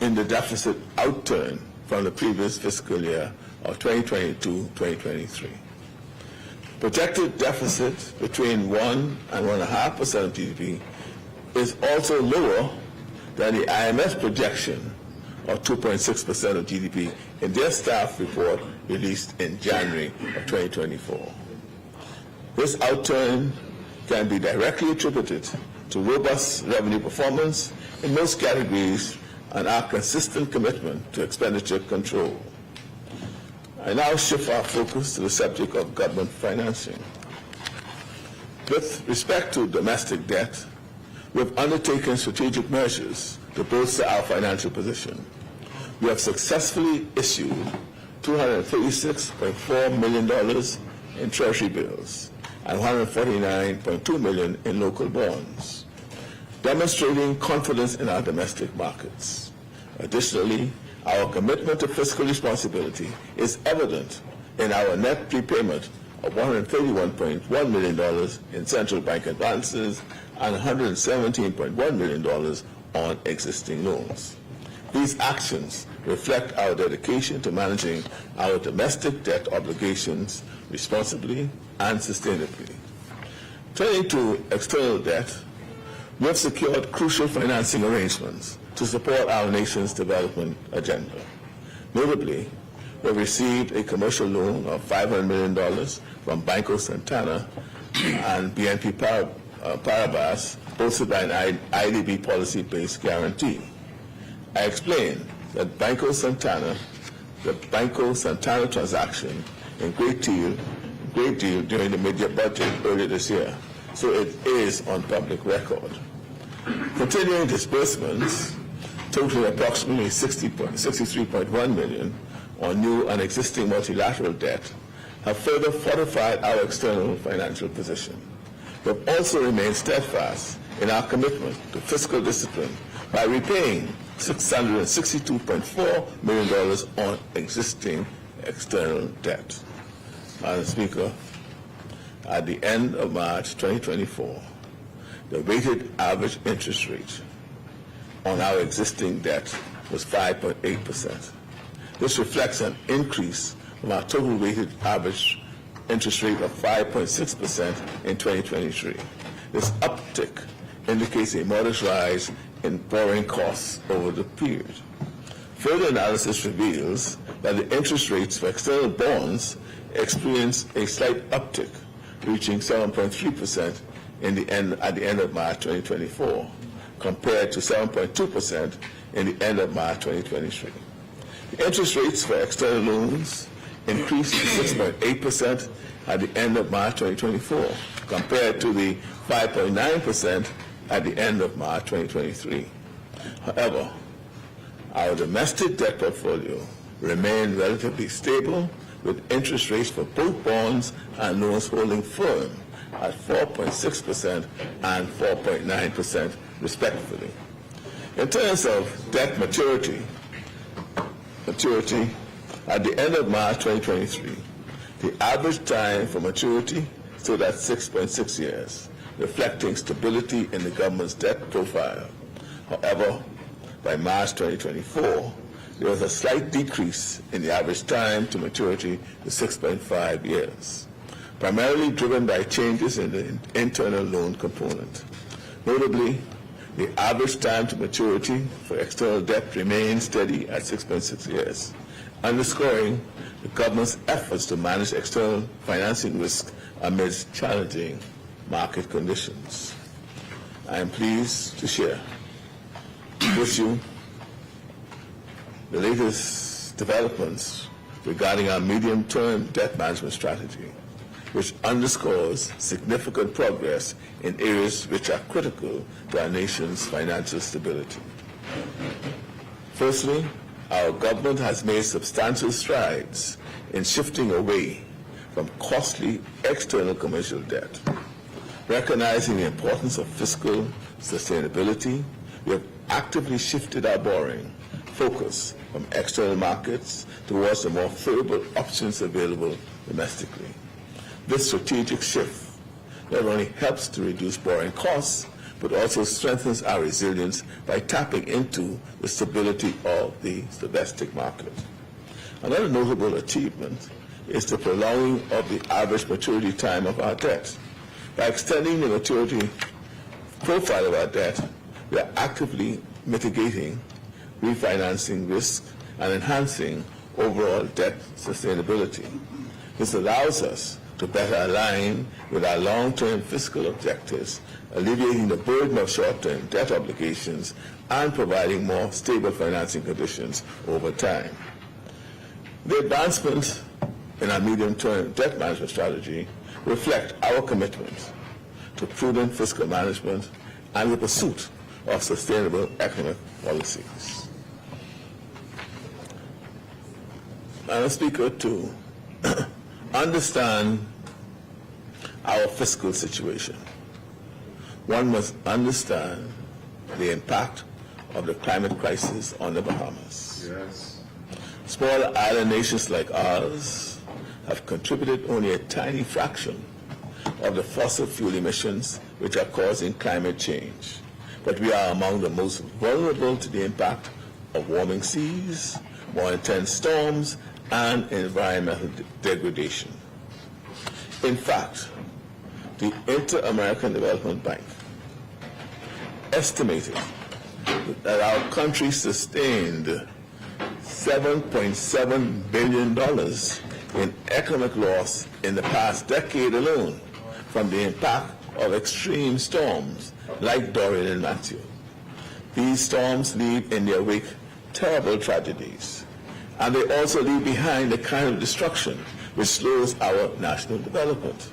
in the deficit outturn from the previous fiscal year of 2022-2023. Projected deficit between 1% and 1.5% of GDP is also lower than the IMF projection of 2.6% of GDP in their staff report released in January of 2024. This outturn can be directly attributed to robust revenue performance in most categories and our consistent commitment to expenditure control. I now shift our focus to the subject of government financing. With respect to domestic debt, we've undertaken strategic measures to bolster our financial position. We have successfully issued $236.4 million in Treasury bills and $149.2 million in local bonds, demonstrating confidence in our domestic markets. Additionally, our commitment to fiscal responsibility is evident in our net prepayment of $131.1 million in central bank advances and $117.1 million on existing loans. These actions reflect our dedication to managing our domestic debt obligations responsibly and sustainably. Turning to external debt, we have secured crucial financing arrangements to support our nation's development agenda. Notably, we have received a commercial loan of $500 million from Banco Santana and BNP Paribas, bolstered by an IDB policy-based guarantee. I explained that Banco Santana transaction in great deal during the mid-year budget earlier this year, so it is on public record. Continuing disbursements totaling approximately $63.1 million on new and existing multilateral debt have further fortified our external financial position. We have also remained steadfast in our commitment to fiscal discipline by repaying $662.4 million on existing external debt. Madam Speaker, at the end of March 2024, the weighted average interest rate on our existing debt was 5.8%. This reflects an increase from our total weighted average interest rate of 5.6% in 2023. This uptick indicates a modest rise in borrowing costs over the period. Further analysis reveals that the interest rates for external bonds experienced a slight uptick, reaching 7.3% at the end of March 2024, compared to 7.2% in the end of March 2023. The interest rates for external loans increased to 6.8% at the end of March 2024, compared to the 5.9% at the end of March 2023. However, our domestic debt portfolio remained relatively stable, with interest rates for both bonds and loans holding firm at 4.6% and 4.9% respectively. In terms of debt maturity at the end of March 2023, the average time for maturity stood at 6.6 years, reflecting stability in the government's debt profile. However, by March 2024, there was a slight decrease in the average time to maturity to 6.5 years, primarily driven by changes in the internal loan component. Notably, the average time to maturity for external debt remained steady at 6.6 years, underscoring the government's efforts to manage external financing risk amidst challenging market conditions. I am pleased to share with you the latest developments regarding our medium-term debt management strategy, which underscores significant progress in areas which are critical to our nation's financial stability. Firstly, our government has made substantial strides in shifting away from costly external commercial debt. Recognizing the importance of fiscal sustainability, we have actively shifted our borrowing focus from external markets towards the more favorable options available domestically. This strategic shift not only helps to reduce borrowing costs, but also strengthens our resilience by tapping into the stability of the domestic market. Another notable achievement is the prolonging of the average maturity time of our debt. By extending the maturity profile of our debt, we are actively mitigating refinancing risk and enhancing overall debt sustainability. This allows us to better align with our long-term fiscal objectives, alleviating the burden of short-term debt obligations and providing more stable financing conditions over time. The advancements in our medium-term debt management strategy reflect our commitment to prudent fiscal management and the pursuit of sustainable economic policies. Madam Speaker, to understand our fiscal situation, one must understand the impact of the climate crisis on the Bahamas. Yes. Small island nations like ours have contributed only a tiny fraction of the fossil fuel emissions which are causing climate change. But we are among the most vulnerable to the impact of warming seas, more intense storms, and environmental degradation. In fact, the Inter-American Development Bank estimated that our country sustained $7.7 billion in economic loss in the past decade alone from the impact of extreme storms like Dorian and Matthew. These storms leave in their wake terrible tragedies, and they also leave behind the kind of destruction which slows our national development.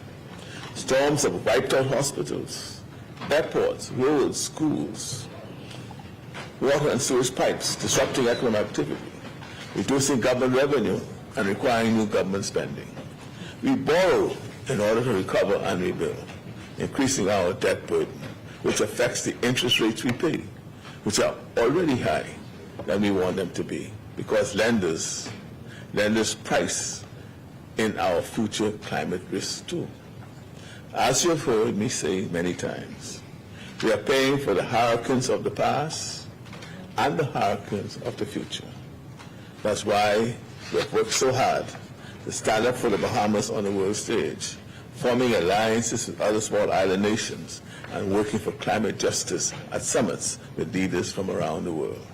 Storms have wiped out hospitals, airports, roads, schools, water and sewage pipes, disrupting economic activity, reducing government revenue, and requiring new government spending. We borrow in order to recover and rebuild, increasing our debt burden, which affects the interest rates we pay, which are already higher than we want them to be, because lenders price in our future climate risks too. As you have heard me say many times, we are paying for the hurricanes of the past and the hurricanes of the future. That's why we have worked so hard to stand up for the Bahamas on the world stage, forming alliances with other small island nations, and working for climate justice at summits with leaders from around the world.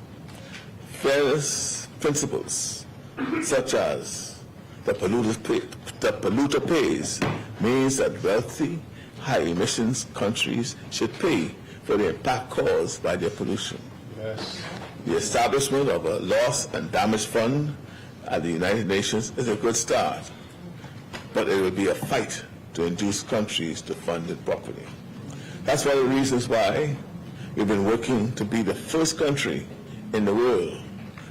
Fairness principles, such as the polluter pays, means that wealthy, high-emissions countries should pay for the impact caused by their pollution. Yes. The establishment of a loss and damage fund at the United Nations is a good start, but it will be a fight to induce countries to fund it properly. That's one of the reasons why we've been working to be the first country in the world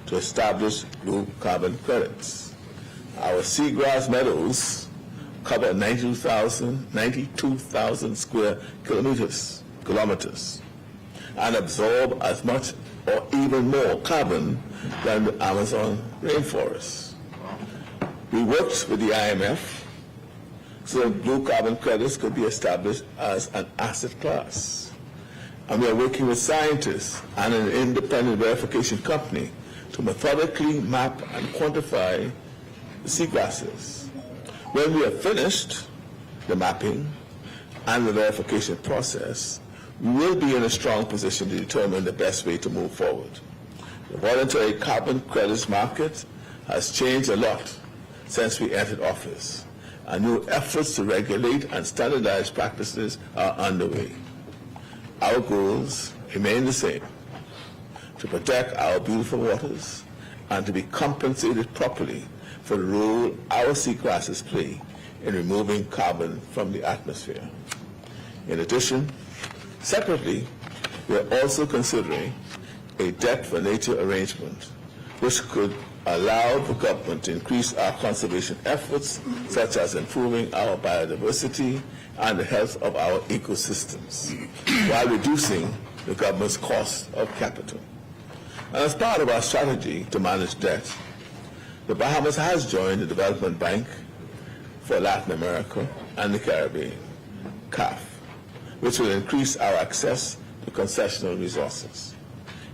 to establish blue carbon credits. Our seagrass meadows cover 92,000 square kilometers, and absorb as much or even more carbon than the Amazon rainforest. We worked with the IMF so that blue carbon credits could be established as an asset class. And we are working with scientists and an independent verification company to methodically map and quantify the seagrasses. When we have finished the mapping and the verification process, we will be in a strong position to determine the best way to move forward. The voluntary carbon credits market has changed a lot since we entered office, and new efforts to regulate and standardize practices are underway. Our goals remain the same: to protect our beautiful waters and to be compensated properly for the role our seagrasses play in removing carbon from the atmosphere. In addition, separately, we are also considering a debt for nature arrangement, which could allow the government to increase our conservation efforts, such as improving our biodiversity and the health of our ecosystems, while reducing the government's cost of capital. And as part of our strategy to manage debt, the Bahamas has joined the Development Bank for Latin America and the Caribbean, CAF, which will increase our access to concessional resources.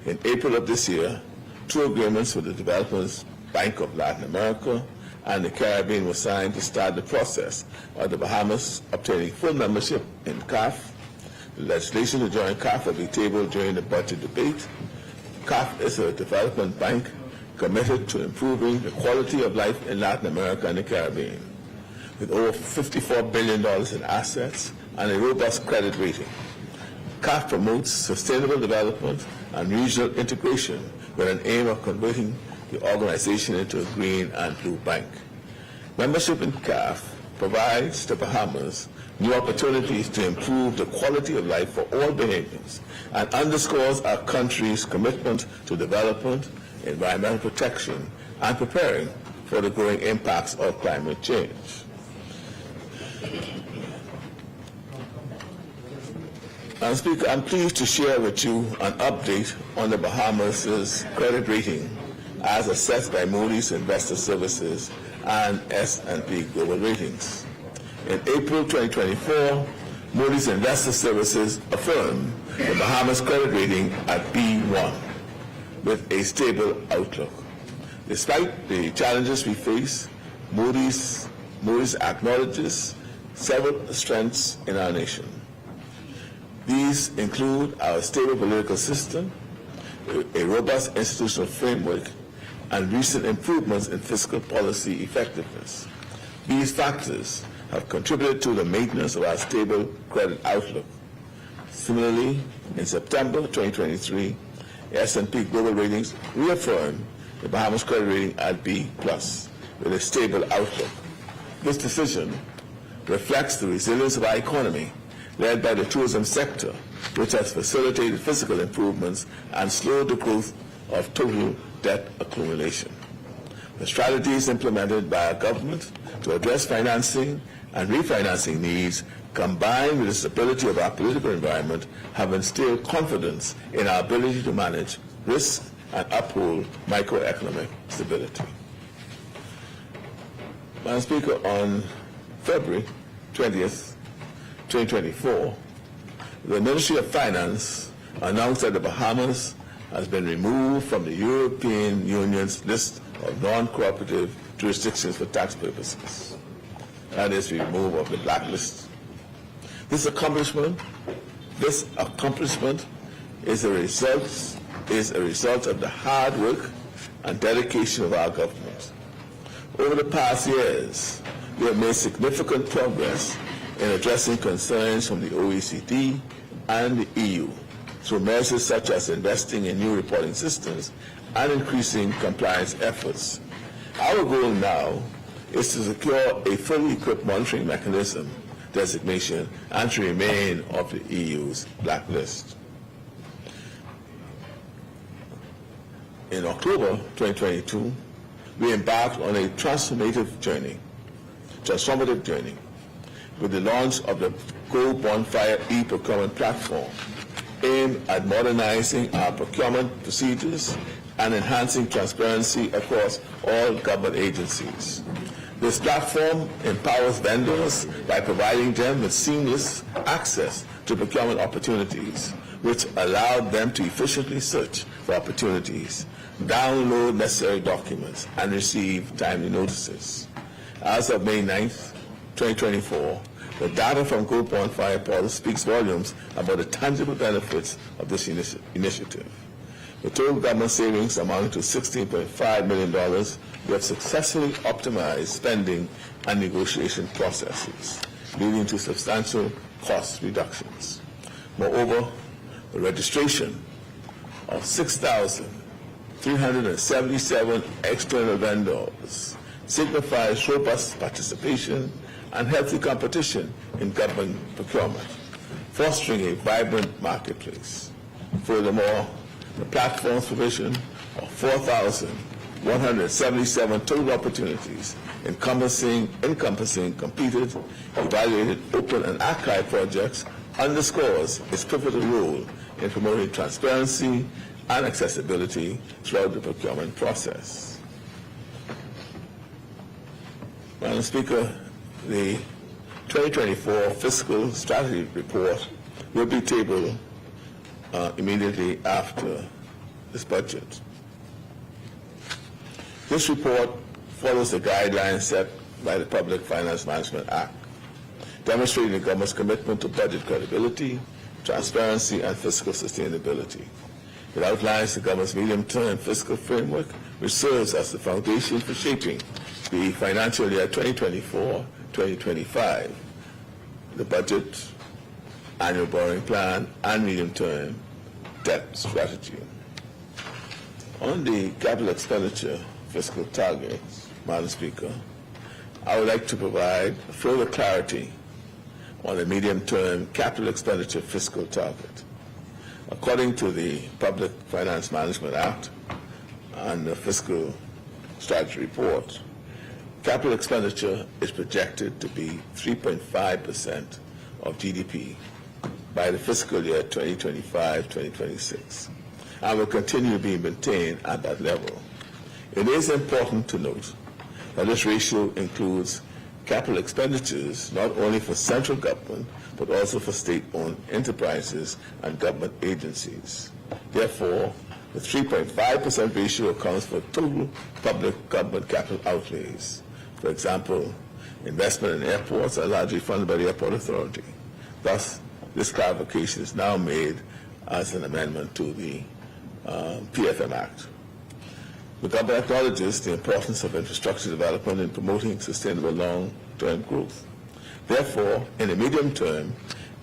In April of this year, 2 agreements with the Development Bank of Latin America and the Caribbean were signed to start the process of the Bahamas obtaining full membership in CAF. The legislation to join CAF will be tabled during the budget debate. CAF is a development bank committed to improving the quality of life in Latin America and the Caribbean, with over $54 billion in assets and a robust credit rating. CAF promotes sustainable development and regional integration with an aim of converting the organization into a green and blue bank. Membership in CAF provides the Bahamas new opportunities to improve the quality of life for all Bahamians and underscores our country's commitment to development, environmental protection, and preparing for the growing impacts of climate change. Madam Speaker, I'm pleased to share with you an update on the Bahamas' credit rating as assessed by Moody's Investor Services and S&P Global Ratings. In April 2024, Moody's Investor Services affirmed the Bahamas credit rating at B1 with a stable outlook. Despite the challenges we face, Moody's acknowledges several strengths in our nation. These include our stable political system, a robust institutional framework, and recent improvements in fiscal policy effectiveness. These factors have contributed to the maintenance of our stable credit outlook. Similarly, in September 2023, S&P Global Ratings reaffirmed the Bahamas credit rating at B+ with a stable outlook. This decision reflects the resilience of our economy, led by the tourism sector, which has facilitated fiscal improvements and slowed the growth of total debt accumulation. The strategies implemented by our government to address financing and refinancing needs, combined with the stability of our political environment, have instilled confidence in our ability to manage risk and uphold microeconomic stability. Madam Speaker, on February 20th, 2024, the Ministry of Finance announced that the Bahamas has been removed from the European Union's list of non-cooperative jurisdictions for tax purposes. That is the removal of the blacklist. This accomplishment is a result of the hard work and dedication of our government. Over the past years, we have made significant progress in addressing concerns from the OECD and the EU through measures such as investing in new reporting systems and increasing compliance efforts. Our goal now is to secure a fully equipped monitoring mechanism designation and to remain off the EU's blacklist. In October 2022, we embarked on a transformative journey with the launch of the Go Bonfire e-procurement platform aimed at modernizing our procurement procedures and enhancing transparency across all government agencies. This platform empowers vendors by providing them with seamless access to procurement opportunities, which allow them to efficiently search for opportunities, download necessary documents, and receive timely notices. As of May 9th, 2024, the data from Go Bonfire portal speaks volumes about the tangible benefits of this initiative. The total government savings amounting to $16.5 million, we have successfully optimized spending and negotiation processes, leading to substantial cost reductions. Moreover, the registration of 6,377 external vendors signifies robust participation and healthy competition in government procurement, fostering a vibrant marketplace. Furthermore, the platform's provision of 4,177 total opportunities encompassing completed, evaluated, open, and archived projects underscores its pivotal role in promoting transparency and accessibility throughout the procurement process. Madam Speaker, the 2024 Fiscal Strategy Report will be tabled immediately after this budget. This report follows the guidelines set by the Public Finance Management Act, demonstrating the government's commitment to budget credibility, transparency, and fiscal sustainability. It outlines the government's medium-term fiscal framework, which serves as the foundation for shaping the financial year 2024-2025, the budget, annual borrowing plan, and medium-term debt strategy. On the capital expenditure fiscal targets, Madam Speaker, I would like to provide further clarity on the medium-term capital expenditure fiscal target. According to the Public Finance Management Act and the Fiscal Strategy Report, capital expenditure is projected to be 3.5% of GDP by the fiscal year 2025-2026 and will continue to be maintained at that level. It is important to note that this ratio includes capital expenditures not only for central government but also for state-owned enterprises and government agencies. Therefore, the 3.5% ratio accounts for total public government capital outlays. For example, investment in airports are largely funded by the Airport Authority. Thus, this clarification is now made as an amendment to the PFM Act. The government acknowledges the importance of infrastructure development in promoting sustainable long-term growth. Therefore, in the medium term,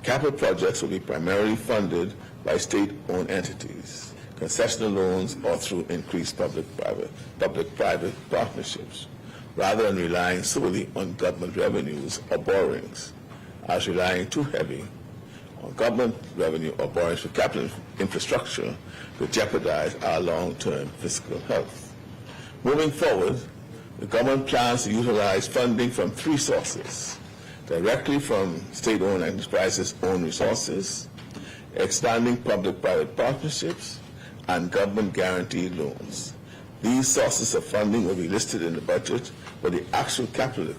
capital projects will be primarily funded by state-owned entities, concessional loans, or through increased public-private partnerships, rather than relying solely on government revenues or borrowings, as relying too heavy on government revenue or borrowings for capital infrastructure could jeopardize our long-term fiscal health. Moving forward, the government plans to utilize funding from three sources: directly from state-owned enterprises' own resources, expanding public-private partnerships, and government-guaranteed loans. These sources of funding will be listed in the budget, but the actual capital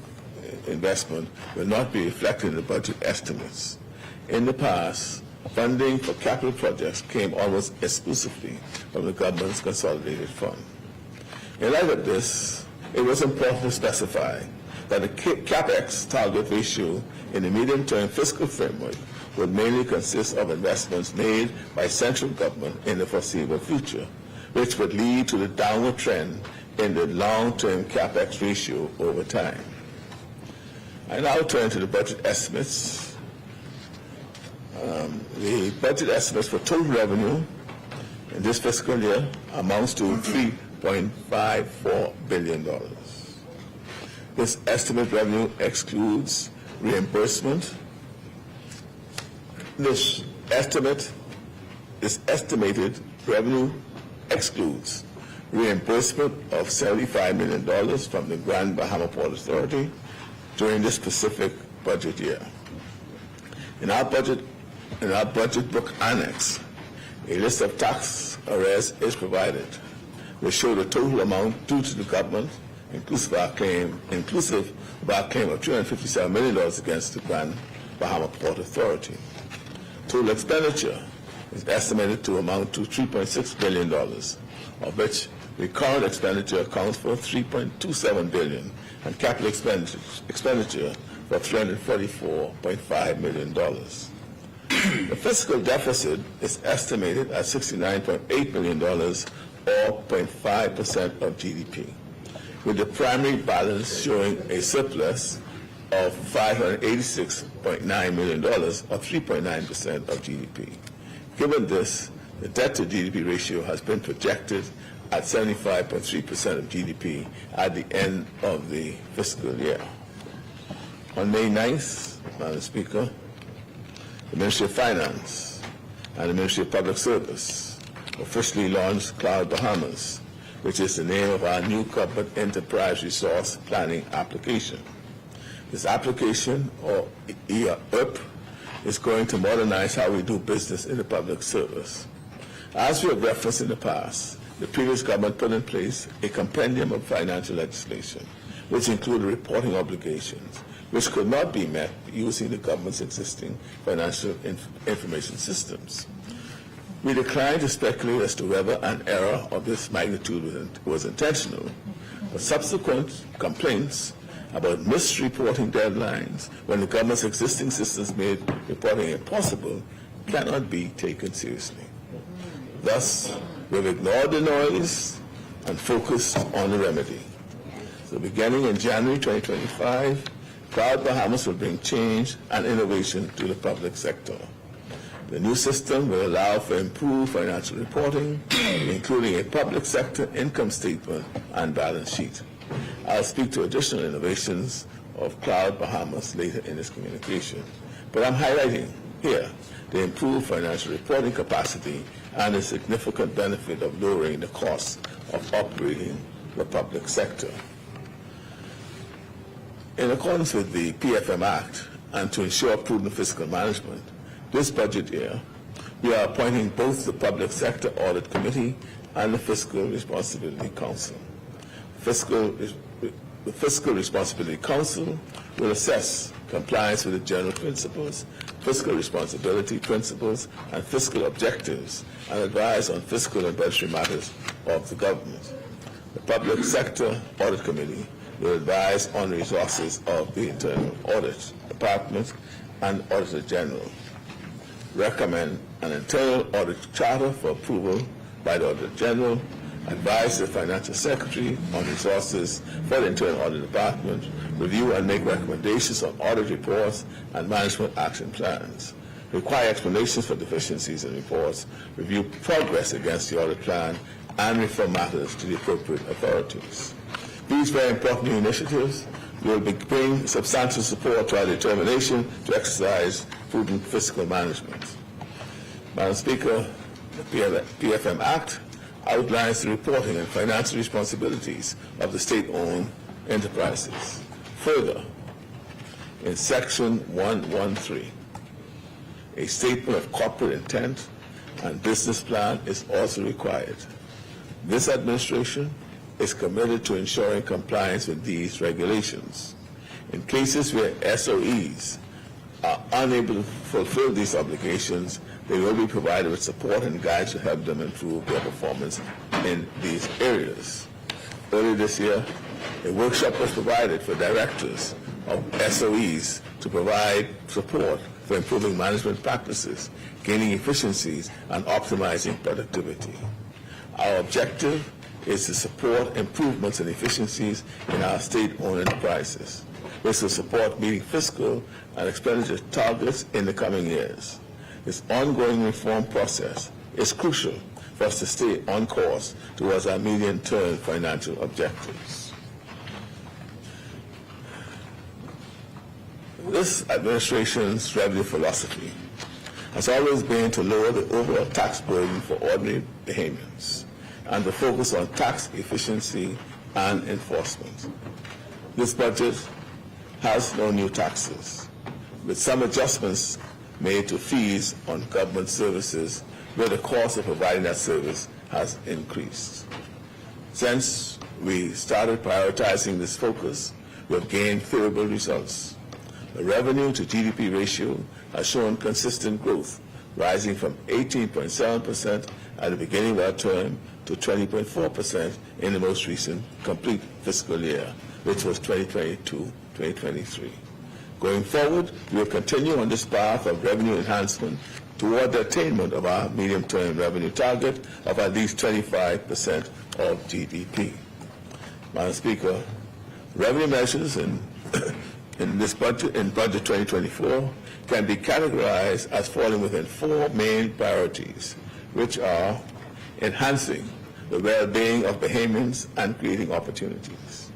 investment will not be reflected in the budget estimates. In the past, funding for capital projects came almost exclusively from the government's consolidated fund. In light of this, it was important to specify that the CapEx target ratio in the medium-term fiscal framework would mainly consist of investments made by central government in the foreseeable future, which would lead to the downward trend in the long-term CapEx ratio over time. I now turn to the budget estimates. The budget estimates for total revenue in this fiscal year amounts to $3.54 billion. This estimate revenue excludes reimbursement. This estimated revenue excludes reimbursement of $75 million from the Grand Bahama Port Authority during this specific budget year. In our budget book annex, a list of tax arrears is provided, which show the total amount due to the government, inclusive of our claim of $357 million against the Grand Bahama Port Authority. Total expenditure is estimated to amount to $3.6 billion, of which the current expenditure accounts for $3.27 billion and capital expenditure for $344.5 million. The fiscal deficit is estimated at $69.8 million, or 0.5% of GDP, with the primary balance showing a surplus of $586.9 million, or 3.9% of GDP. Given this, the debt-to-GDP ratio has been projected at 75.3% of GDP at the end of the fiscal year. On May 9th, Madam Speaker, the Ministry of Finance and the Ministry of Public Service officially launched Cloud Bahamas, which is the name of our new Corporate Enterprise Resource Planning application. This application, or ERP, is going to modernize how we do business in the public service. As we have referenced in the past, the previous government put in place a compendium of financial legislation, which included reporting obligations, which could not be met using the government's existing financial information systems. We declined to speculate as to whether an error of this magnitude was intentional, but subsequent complaints about misreporting deadlines when the government's existing systems made reporting impossible cannot be taken seriously. Thus, we've ignored the noise and focused on the remedy. So beginning in January 2025, Cloud Bahamas will bring change and innovation to the public sector. The new system will allow for improved financial reporting, including a public sector income statement and balance sheet. I'll speak to additional innovations of Cloud Bahamas later in this communication. But I'm highlighting here the improved financial reporting capacity and the significant benefit of lowering the cost of operating the public sector. In accordance with the PFM Act and to ensure prudent fiscal management, this budget year, we are appointing both the Public Sector Audit Committee and the Fiscal Responsibility Council. The Fiscal Responsibility Council will assess compliance with the general principles, fiscal responsibility principles, and fiscal objectives, and advise on fiscal and budgetary matters of the government. The Public Sector Audit Committee will advise on the resources of the Internal Audit Department and Auditor General, recommend an internal audit charter for approval by the Auditor General, advise the Financial Secretary on resources for the Internal Audit Department, review and make recommendations on audit reports and management action plans, require explanations for deficiencies in reports, review progress against the audit plan, and refer matters to the appropriate authorities. These very important new initiatives will bring substantial support to our determination to exercise prudent fiscal management. Madam Speaker, the PFM Act outlines the reporting and financial responsibilities of the state-owned enterprises. Further, in Section 113, a statement of corporate intent and business plan is also required. This administration is committed to ensuring compliance with these regulations. In cases where SOEs are unable to fulfill these obligations, they will be provided with support and guides to help them improve their performance in these areas. Earlier this year, A workshop was provided for directors of SOEs to provide support for improving management practices, gaining efficiencies, and optimizing productivity. Our objective is to support improvements and efficiencies in our state-owned enterprises. This will support meeting fiscal and expenditure targets in the coming years. This ongoing reform process is crucial for us to stay on course towards our medium-term financial objectives. This administration's revenue philosophy has always been to lower the overall tax burden for ordinary Bahamians and to focus on tax efficiency and enforcement. This budget has no new taxes, with some adjustments made to fees on government services where the cost of providing that service has increased. Since we started prioritizing this focus, we have gained favorable results. The revenue to GDP ratio has shown consistent growth, rising from 18.7% at the beginning of our term to 20.4% in the most recent complete fiscal year, which was 2022-2023. Going forward, we will continue on this path of revenue enhancement toward the attainment of our medium-term revenue target of at least 25% of GDP. Madam Speaker, revenue measures in budget 2024 can be categorized as falling within four main priorities, which are enhancing the well-being of Bahamians and creating opportunities,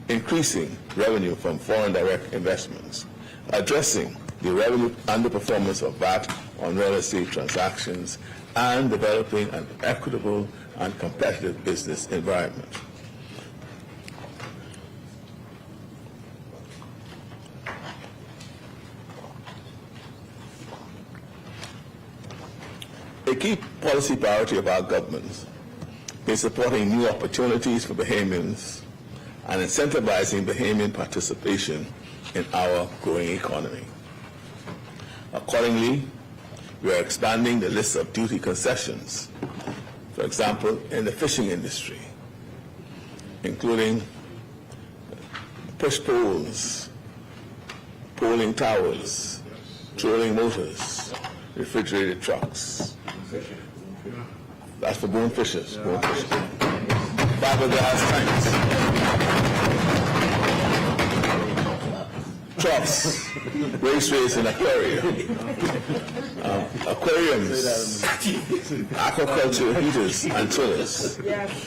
increasing revenue from foreign direct investments, addressing the revenue underperformance of VAT on real estate transactions, and developing an equitable and competitive business environment. A key policy priority of our government is supporting new opportunities for Bahamians and incentivizing Bahamian participation in our growing economy. Accordingly, we are expanding the list of duty concessions, for example, in the fishing industry, including push poles, poling towers, trolling motors, refrigerated trucks. That's for bone fishers. Fiberglass tanks, troughs, raceways and aquariums, aquaculture heaters and chillers,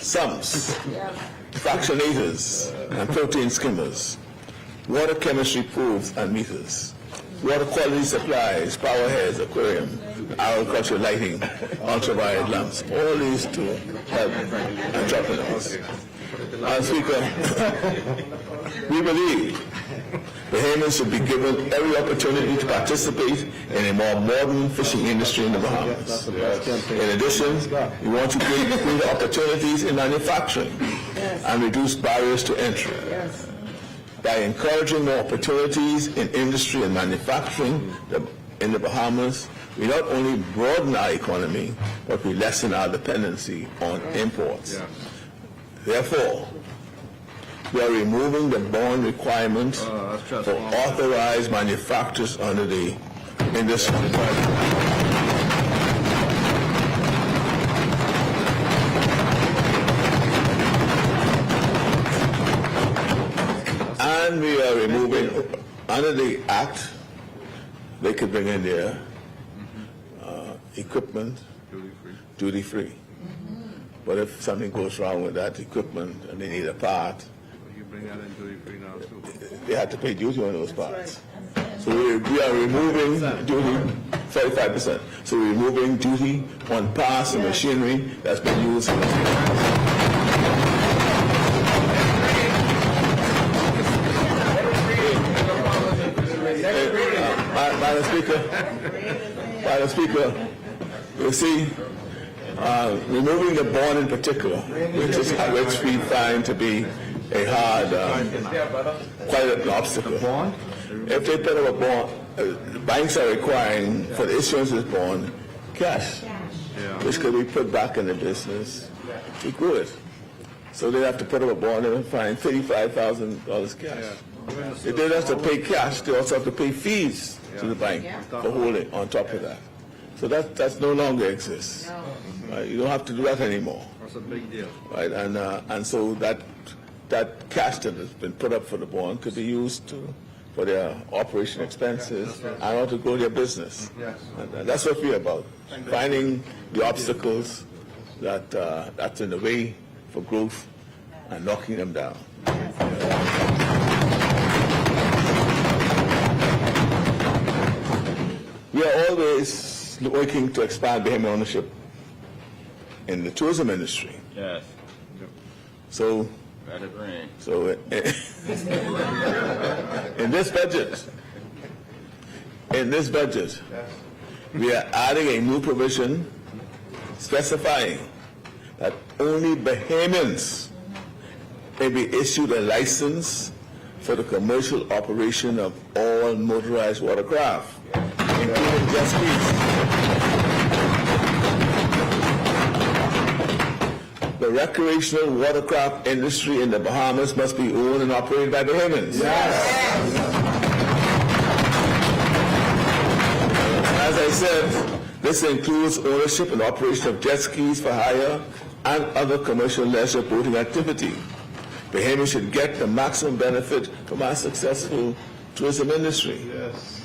sumps, fractionators and protein skimmers, water chemistry pools and meters, water quality supplies, power heads, aquarium, agricultural lighting, ultraviolet lamps, all these to help entrepreneurs. Madam Speaker, we believe Bahamians should be given every opportunity to participate in a more modern fishing industry in the Bahamas. In addition, we want to create opportunities in manufacturing and reduce barriers to entry. By encouraging more opportunities in industry and manufacturing in the Bahamas, we not only broaden our economy, but we lessen our dependency on imports. Therefore, we are removing the bond requirement for authorized manufacturers under the industry. And we are removing, under the Act, they could bring in their equipment duty-free. But if something goes wrong with that equipment and they need a part, You bring that in duty-free now, too. they have to pay duty on those parts. So we are removing duty, 35%. So we're removing duty on parts and machinery that's been used. Madam Speaker, you see, removing the bond in particular, which we find to be a hard, quite an obstacle. If they put up a bond, banks are requiring for the issuance of this bond cash, which could be put back in the business to grow it. So they have to put up a bond and fine $35,000 cash. If they have to pay cash, they also have to pay fees to the bank for holding on top of that. So that's no longer exists. Right? You don't have to do that anymore. That's a big deal. Right? And so that cash that has been put up for the bond could be used for their operation expenses and also to grow their business. And that's what we're about, finding the obstacles that's in the way for growth and knocking them down. We are always working to expand Bahamian ownership in the tourism industry. Yes. So, Let it rain. So in this budget, we are adding a new provision specifying that only Bahamians may be issued a license for the commercial operation of all motorized watercraft, including jet skis. The recreational watercraft industry in the Bahamas must be owned and operated by Bahamians. Yes. As I said, this includes ownership and operation of jet skis for hire and other commercial leisure boating activity. Bahamians should get the maximum benefit from our successful tourism industry. Yes.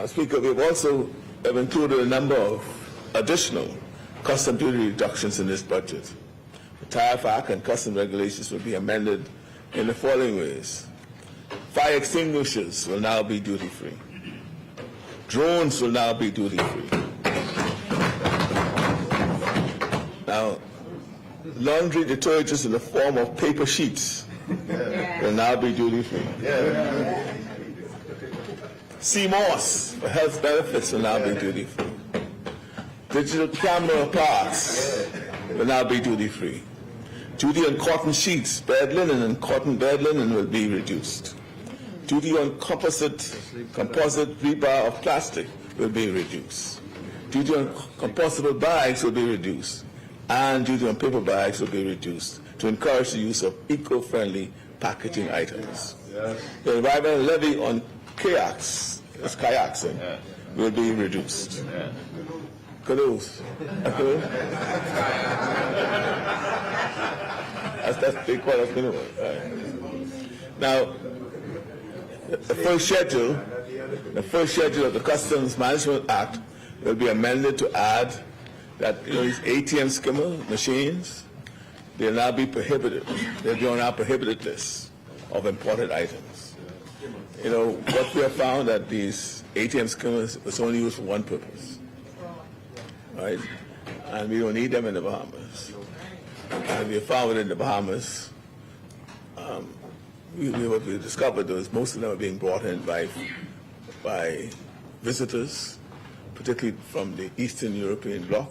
Speaker, we've also included a number of additional custom duty reductions in this budget. The Tariff Act and custom regulations will be amended in the following ways. Fire extinguishers will now be duty-free. Drones will now be duty-free. Now, laundry detergents in the form of paper sheets will now be duty-free. CMOS for health benefits will now be duty-free. Digital camera parts will now be duty-free. Duty on cotton sheets, bed linen, and cotton bed linen will be reduced. Duty on composite rebar of plastic will be reduced. Duty on compostable bags will be reduced. And duty on paper bags will be reduced to encourage the use of eco-friendly packaging items. The environmental levy on kayaks will be reduced. Canoes. That's big part of canoe. Right. Now, the first schedule of the Customs Management Act will be amended to add that these ATM skimmer machines, they'll now be prohibited. They'll be on our prohibited list of imported items. What we have found that these ATM skimmers was only used for one purpose. Right? And we don't need them in the Bahamas. And we found in the Bahamas, what we discovered was most of them are being brought in by visitors, particularly from the Eastern European bloc.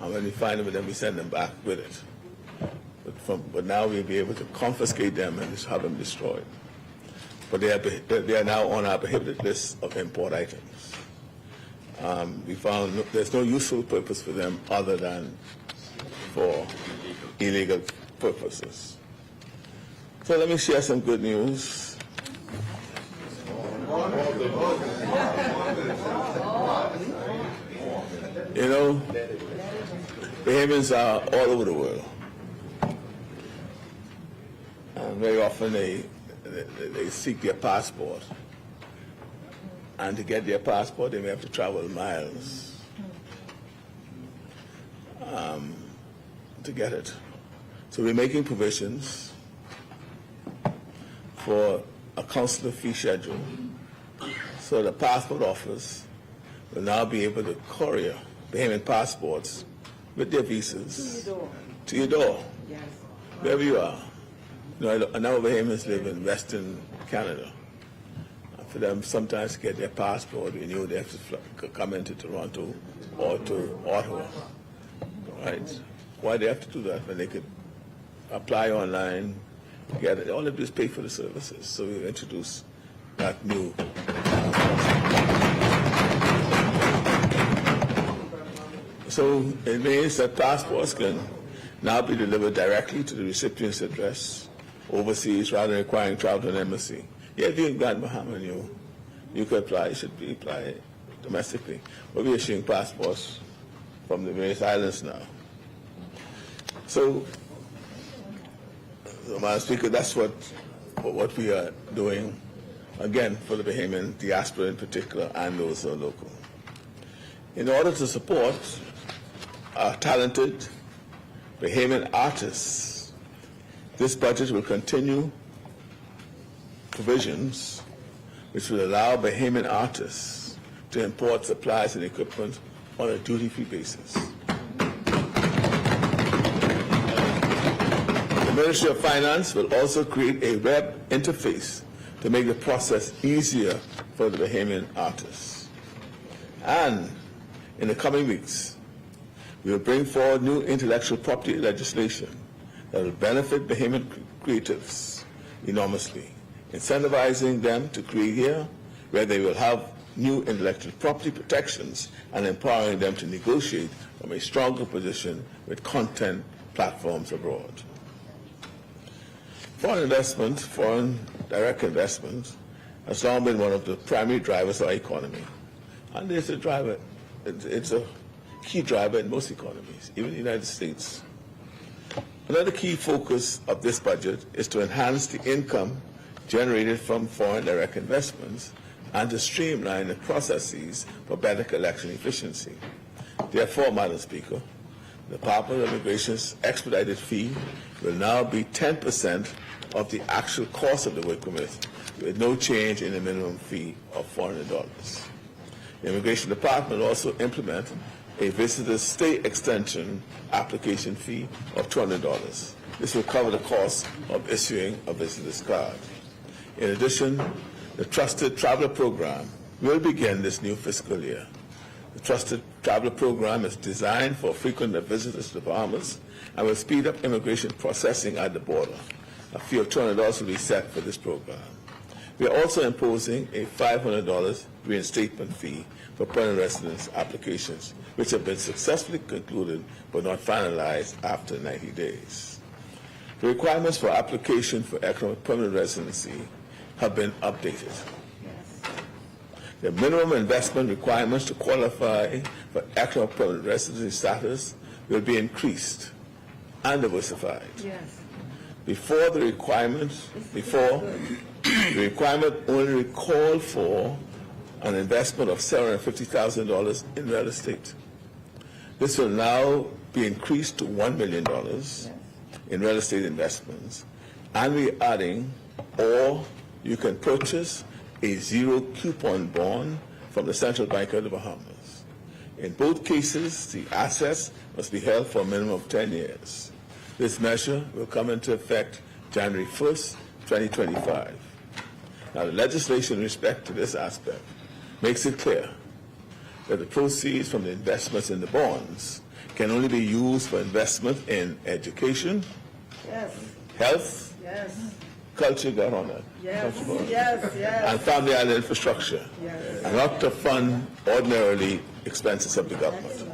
And when we find them, then we send them back with it. But now we'll be able to confiscate them and just have them destroyed. But they are now on our prohibited list of import items. We found there's no useful purpose for them other than for illegal purposes. So let me share some good news. Bahamians are all over the world. And very often they seek their passport. And to get their passport, they may have to travel miles to get it. So we're making provisions for a consular fee schedule. So the passport office will now be able to courier Bahamian passports with their visas to your door, wherever you are. A number of Bahamians live in Western Canada. For them sometimes to get their passport, they have to come into Toronto or to Ottawa, right? Why they have to do that when they could apply online, get it? All they do is pay for the services. So we introduced that new. So it means that passports can now be delivered directly to the recipient's address overseas rather than requiring travel to an embassy. Yeah, if you're in Grand Bahama, you could apply, you should apply domestically. But we are issuing passports from the various islands now. So, Madam Speaker, that's what we are doing, again, for the Bahamian diaspora in particular and those who are local. In order to support our talented Bahamian artists, this budget will continue provisions which will allow Bahamian artists to import supplies and equipment on a duty-free basis. The Ministry of Finance will also create a web interface to make the process easier for the Bahamian artists. And in the coming weeks, we will bring forward new intellectual property legislation that will benefit Bahamian creatives enormously, incentivizing them to create here, where they will have new intellectual property protections and empowering them to negotiate from a stronger position with content platforms abroad. Foreign investment, foreign direct investment, has long been one of the primary drivers of our economy. And it's a driver, it's a key driver in most economies, even the United States. Another key focus of this budget is to enhance the income generated from foreign direct investments and to streamline the processes for better collection efficiency. Therefore, Madam Speaker, the Department of Immigration's expedited fee will now be 10% of the actual cost of the work permit, with no change in the minimum fee of $400. The Immigration Department will also implement a visitor's stay extension application fee of $200. This will cover the cost of issuing a visitor's card. In addition, the Trusted Traveler Program will begin this new fiscal year. The Trusted Traveler Program is designed for frequent visitors to the Bahamas and will speed up immigration processing at the border. A fee of $200 will be set for this program. We are also imposing a $500 reinstatement fee for permanent residence applications, which have been successfully concluded but not finalized after 90 days. The requirements for application for economic permanent residency have been updated. The minimum investment requirements to qualify for economic permanent residency status will be increased and diversified. Before the requirement only called for an investment of $750,000 in real estate. This will now be increased to $1 million in real estate investments, and we're adding, or you can purchase a zero coupon bond from the Central Bank of the Bahamas. In both cases, the assets must be held for a minimum of 10 years. This measure will come into effect January 1st, 2025. Now, the legislation in respect to this aspect makes it clear that the proceeds from the investments in the bonds can only be used for investment in education, health, culture, and family and infrastructure, and not to fund ordinarily expenses of the government.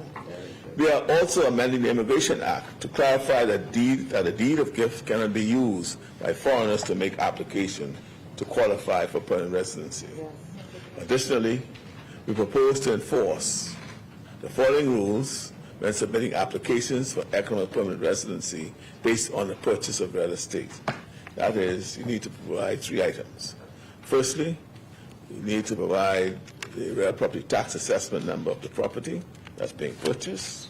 We are also amending the Immigration Act to clarify that a deed of gift cannot be used by foreigners to make application to qualify for permanent residency. Additionally, we propose to enforce the following rules when submitting applications for economic permanent residency based on the purchase of real estate. That is, you need to provide 3 items. Firstly, you need to provide the real property tax assessment number of the property that's being purchased.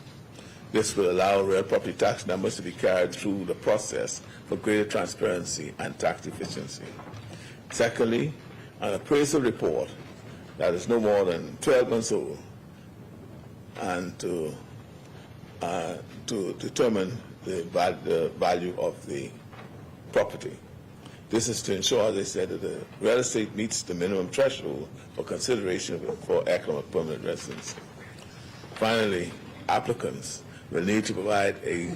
This will allow real property tax numbers to be carried through the process for greater transparency and tax efficiency. Secondly, an appraisal report that is no more than 12 months old, and to determine the value of the property. This is to ensure, as I said, that the real estate meets the minimum threshold for consideration for economic permanent residency. Finally, applicants will need to provide a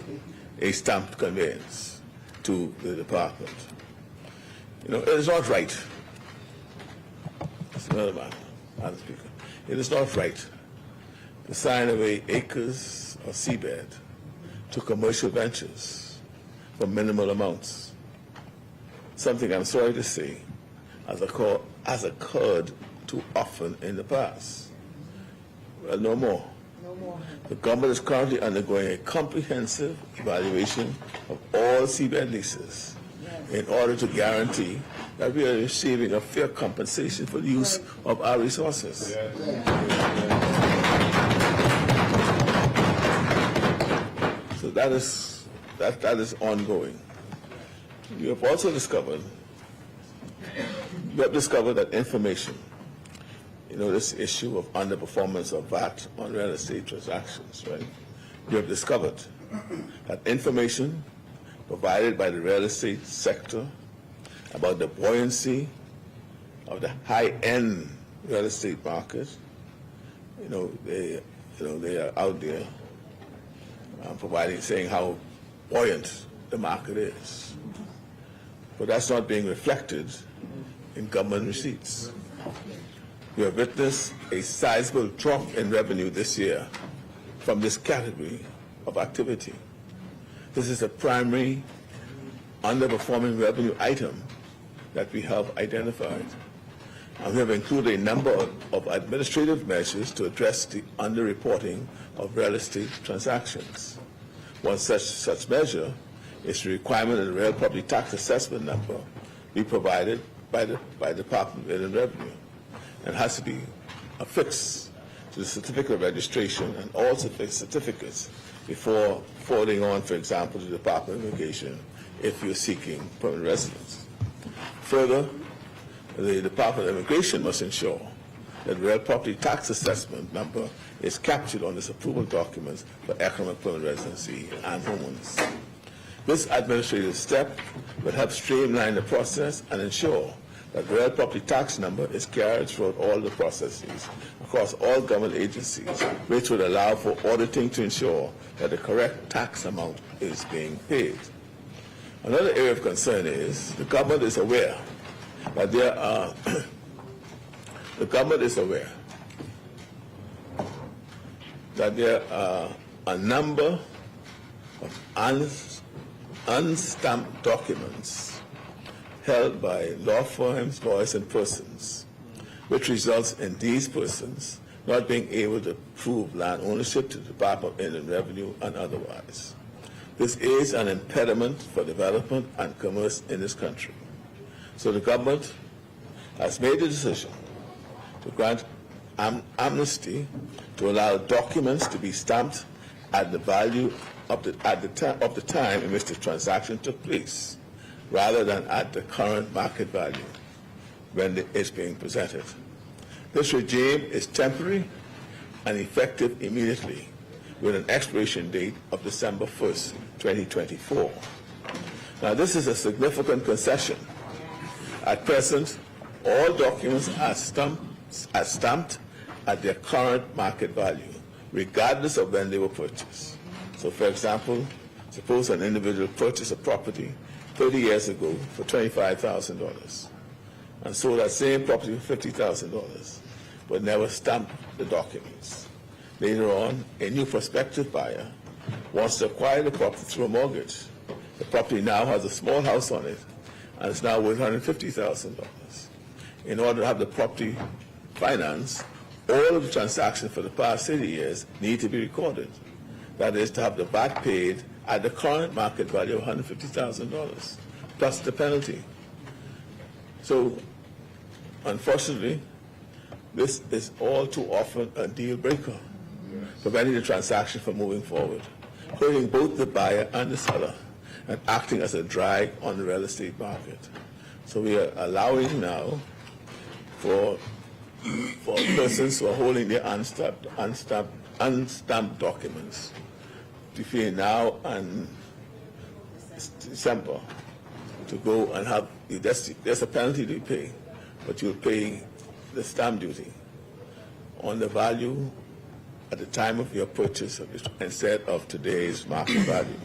stamped conveyance to the department. You know, it is not right. It's another matter, Madam Speaker. It is not right to sign away acres of seabed to commercial ventures for minimal amounts. Something I'm sorry to say has occurred too often in the past. Well, no more. The government is currently undergoing a comprehensive evaluation of all seabed leases in order to guarantee that we are receiving a fair compensation for the use of our resources. So that is ongoing. You have also discovered that information, this issue of underperformance of VAT on real estate transactions, right? You have discovered that information provided by the real estate sector about the buoyancy of the high-end real estate market, they are out there saying how buoyant the market is. But that's not being reflected in government receipts. We have witnessed a sizable drop in revenue this year from this category of activity. This is a primary underperforming revenue item that we have identified. And we have included a number of administrative measures to address the underreporting of real estate transactions. One such measure is the requirement that the real property tax assessment number be provided by the Department of Revenue, and has to be affixed to the certificate of registration and all certificates before forwarding on, for example, to the Department of Immigration if you're seeking permanent residence. Further, the Department of Immigration must ensure that the real property tax assessment number is captured on its approval documents for economic permanent residency and homeowners. This administrative step will help streamline the process and ensure that the real property tax number is carried throughout all the processes across all government agencies, which would allow for auditing to ensure that the correct tax amount is being paid. Another area of concern is the government is aware that there are a number of unstamped documents held by law firms, lawyers, and persons, which results in these persons not being able to prove land ownership to the Department of Inland Revenue and otherwise. This is an impediment for development and commerce in this country. So the government has made the decision to grant amnesty to allow documents to be stamped at the value at the time in which the transaction took place, rather than at the current market value when it's being presented. This regime is temporary and effective immediately, with an expiration date of December 1st, 2024. Now, this is a significant concession. At present, all documents are stamped at their current market value, regardless of when they were purchased. So, for example, suppose an individual purchased a property 30 years ago for $25,000 and sold that same property for $50,000, but never stamped the documents. Later on, a new prospective buyer wants to acquire the property through a mortgage. The property now has a small house on it and is now worth $150,000. In order to have the property financed, all of the transactions for the past 30 years need to be recorded. That is, to have the VAT paid at the current market value of $150,000, plus the penalty. So, unfortunately, this is all too often a deal breaker, preventing the transaction from moving forward, hurting both the buyer and the seller, and acting as a drag on the real estate market. So we are allowing now for persons who are holding their unstamped documents between now and December to go and have, there's a penalty to pay, but you'll pay the stamp duty on the value at the time of your purchase of it instead of today's market value.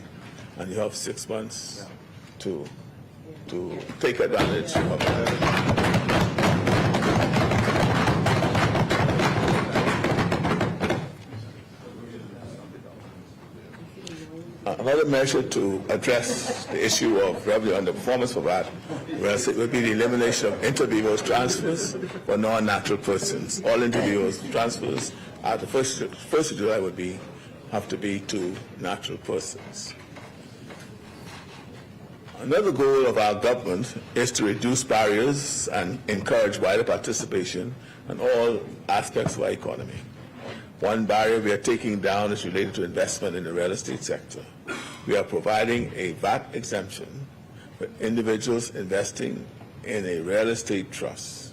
And you have 6 months to take advantage of that. Another measure to address the issue of revenue underperformance for VAT would be the elimination of inter-vivos transfers for non-natural persons. All inter-vivos transfers after 1st of July have to be to natural persons. Another goal of our government is to reduce barriers and encourage wider participation in all aspects of our economy. One barrier we are taking down is related to investment in the real estate sector. We are providing a VAT exemption for individuals investing in a real estate trust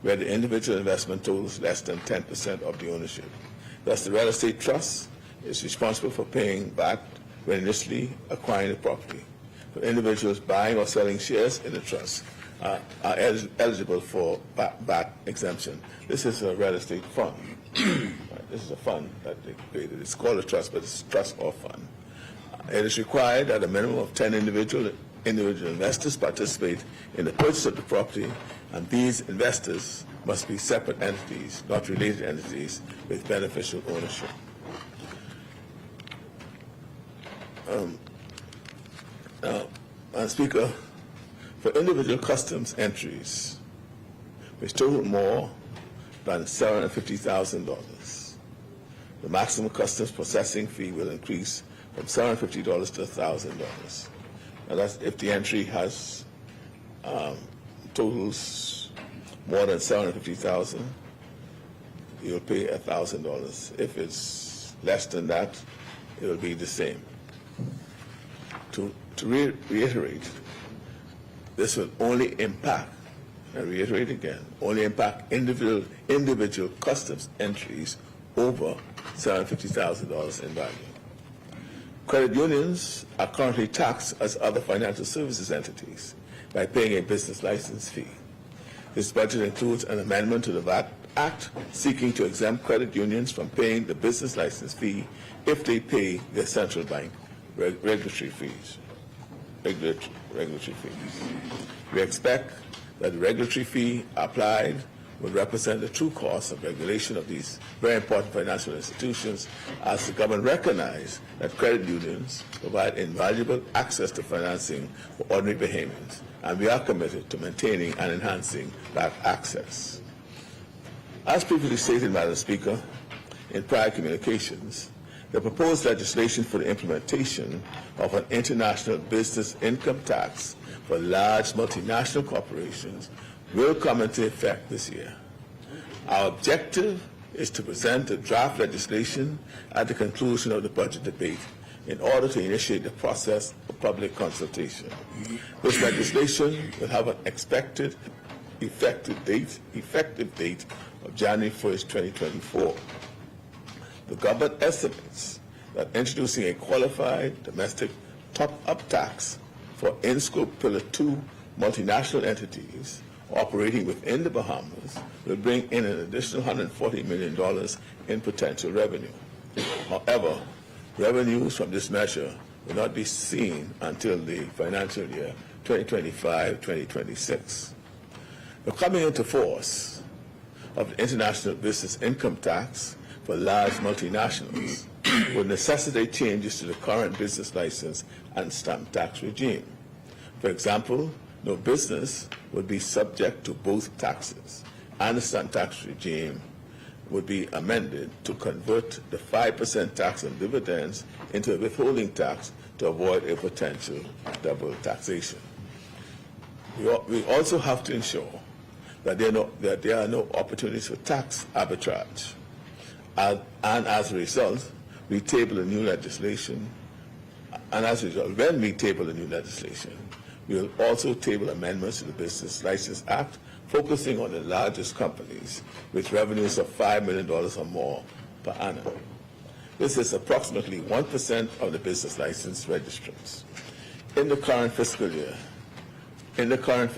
where the individual investment totals less than 10% of the ownership. Thus, the real estate trust is responsible for paying VAT when initially acquiring the property. For individuals buying or selling shares in the trust are eligible for VAT exemption. This is a real estate fund. This is a fund that they created. It's called a trust, but it's a trust or fund. It is required that a minimum of 10 individual investors participate in the purchase of the property, and these investors must be separate entities, not related entities, with beneficial ownership. Speaker, for individual customs entries, which total more than $750,000, the maximum customs processing fee will increase from $750 to $1,000. Now that's if the entry has totals more than $750,000, you'll pay $1,000. If it's less than that, it will be the same. To reiterate, this will only impact, I reiterate again, only impact individual customs entries over $750,000 in value. Credit unions are currently taxed as other financial services entities by paying a business license fee. This budget includes an amendment to the VAT Act seeking to exempt credit unions from paying the business license fee if they pay their central bank regulatory fees. We expect that the regulatory fee applied will represent the true cost of regulation of these very important financial institutions, as the government recognizes that credit unions provide invaluable access to financing for ordinary Bahamians, and we are committed to maintaining and enhancing that access. As previously stated, Madam Speaker, in prior communications, the proposed legislation for the implementation of an international business income tax for large multinational corporations will come into effect this year. Our objective is to present the draft legislation at the conclusion of the budget debate in order to initiate the process of public consultation. This legislation will have an expected effective date of January 1st, 2024. The government estimates that introducing a qualified domestic top-up tax for in-scope Pillar 2 multinational entities operating within the Bahamas will bring in an additional $140 million in potential revenue. However, revenues from this measure will not be seen until the financial year 2025-2026. The coming into force of the international business income tax for large multinationals would necessitate changes to the current business license and stamp tax regime. For example, no business would be subject to both taxes, and the stamp tax regime would be amended to convert the 5% tax on dividends into a withholding tax to avoid a potential double taxation. We also have to ensure that there are no opportunities for tax arbitrage. And as a result, we table a new legislation. And as a result, when we table a new legislation, we will also table amendments to the Business License Act, focusing on the largest companies with revenues of $5 million or more per annum. This is approximately 1% of the business license registrants. In the current fiscal year, 91%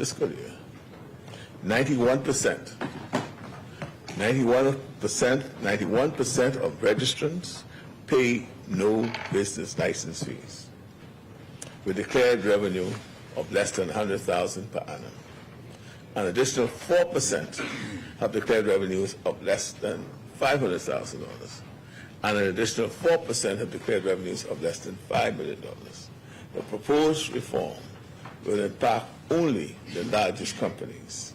of registrants pay no business license fees, with declared revenue of less than $100,000 per annum. An additional 4% have declared revenues of less than $500,000. and an additional 4% have declared revenues of less than $5 million. The proposed reform will impact only the largest companies.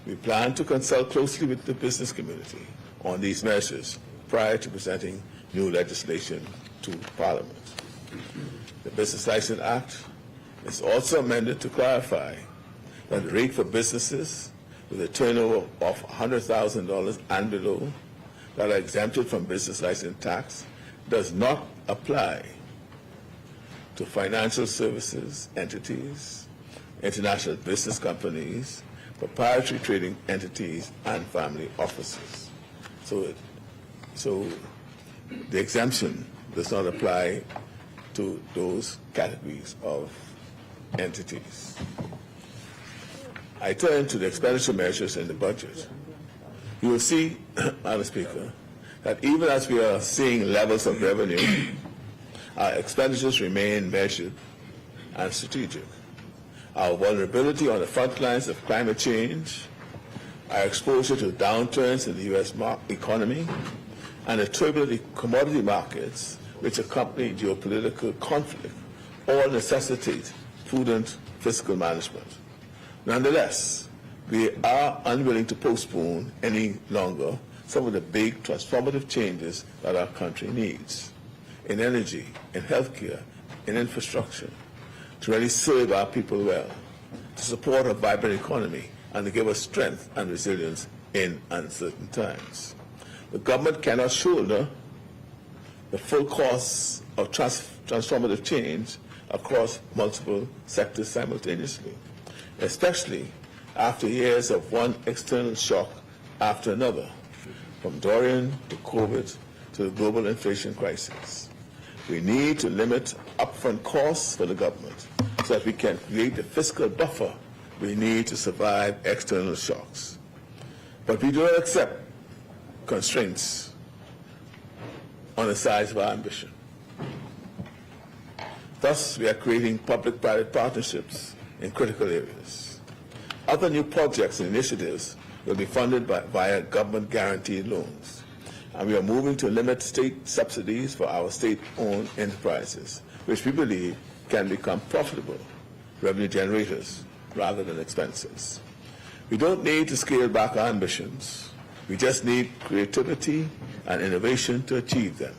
We plan to consult closely with the business community on these measures prior to presenting new legislation to Parliament. The Business License Act is also amended to clarify that the rate for businesses with a turnover of $100,000 and below that are exempted from business license tax does not apply to financial services entities, international business companies, proprietary trading entities, and family offices. So the exemption does not apply to those categories of entities. I turn to the expenditure measures in the budget. You will see, Madam Speaker, that even as we are seeing levels of revenue, our expenditures remain measured and strategic. Our vulnerability on the front lines of climate change, our exposure to downturns in the U.S. economy, and the turbulent commodity markets which accompany geopolitical conflict all necessitate prudent fiscal management. Nonetheless, we are unwilling to postpone any longer some of the big transformative changes that our country needs in energy, in healthcare, in infrastructure, to really serve our people well, to support a vibrant economy, and to give us strength and resilience in uncertain times. The government cannot shoulder the full costs of transformative change across multiple sectors simultaneously, especially after years of one external shock after another, from Dorian to COVID to the global inflation crisis. We need to limit upfront costs for the government so that we can create the fiscal buffer we need to survive external shocks. But we do not accept constraints on the size of our ambition. Thus, we are creating public-private partnerships in critical areas. Other new projects and initiatives will be funded via government-guaranteed loans. And we are moving to limit state subsidies for our state-owned enterprises, which we believe can become profitable revenue generators rather than expenses. We don't need to scale back our ambitions. We just need creativity and innovation to achieve them.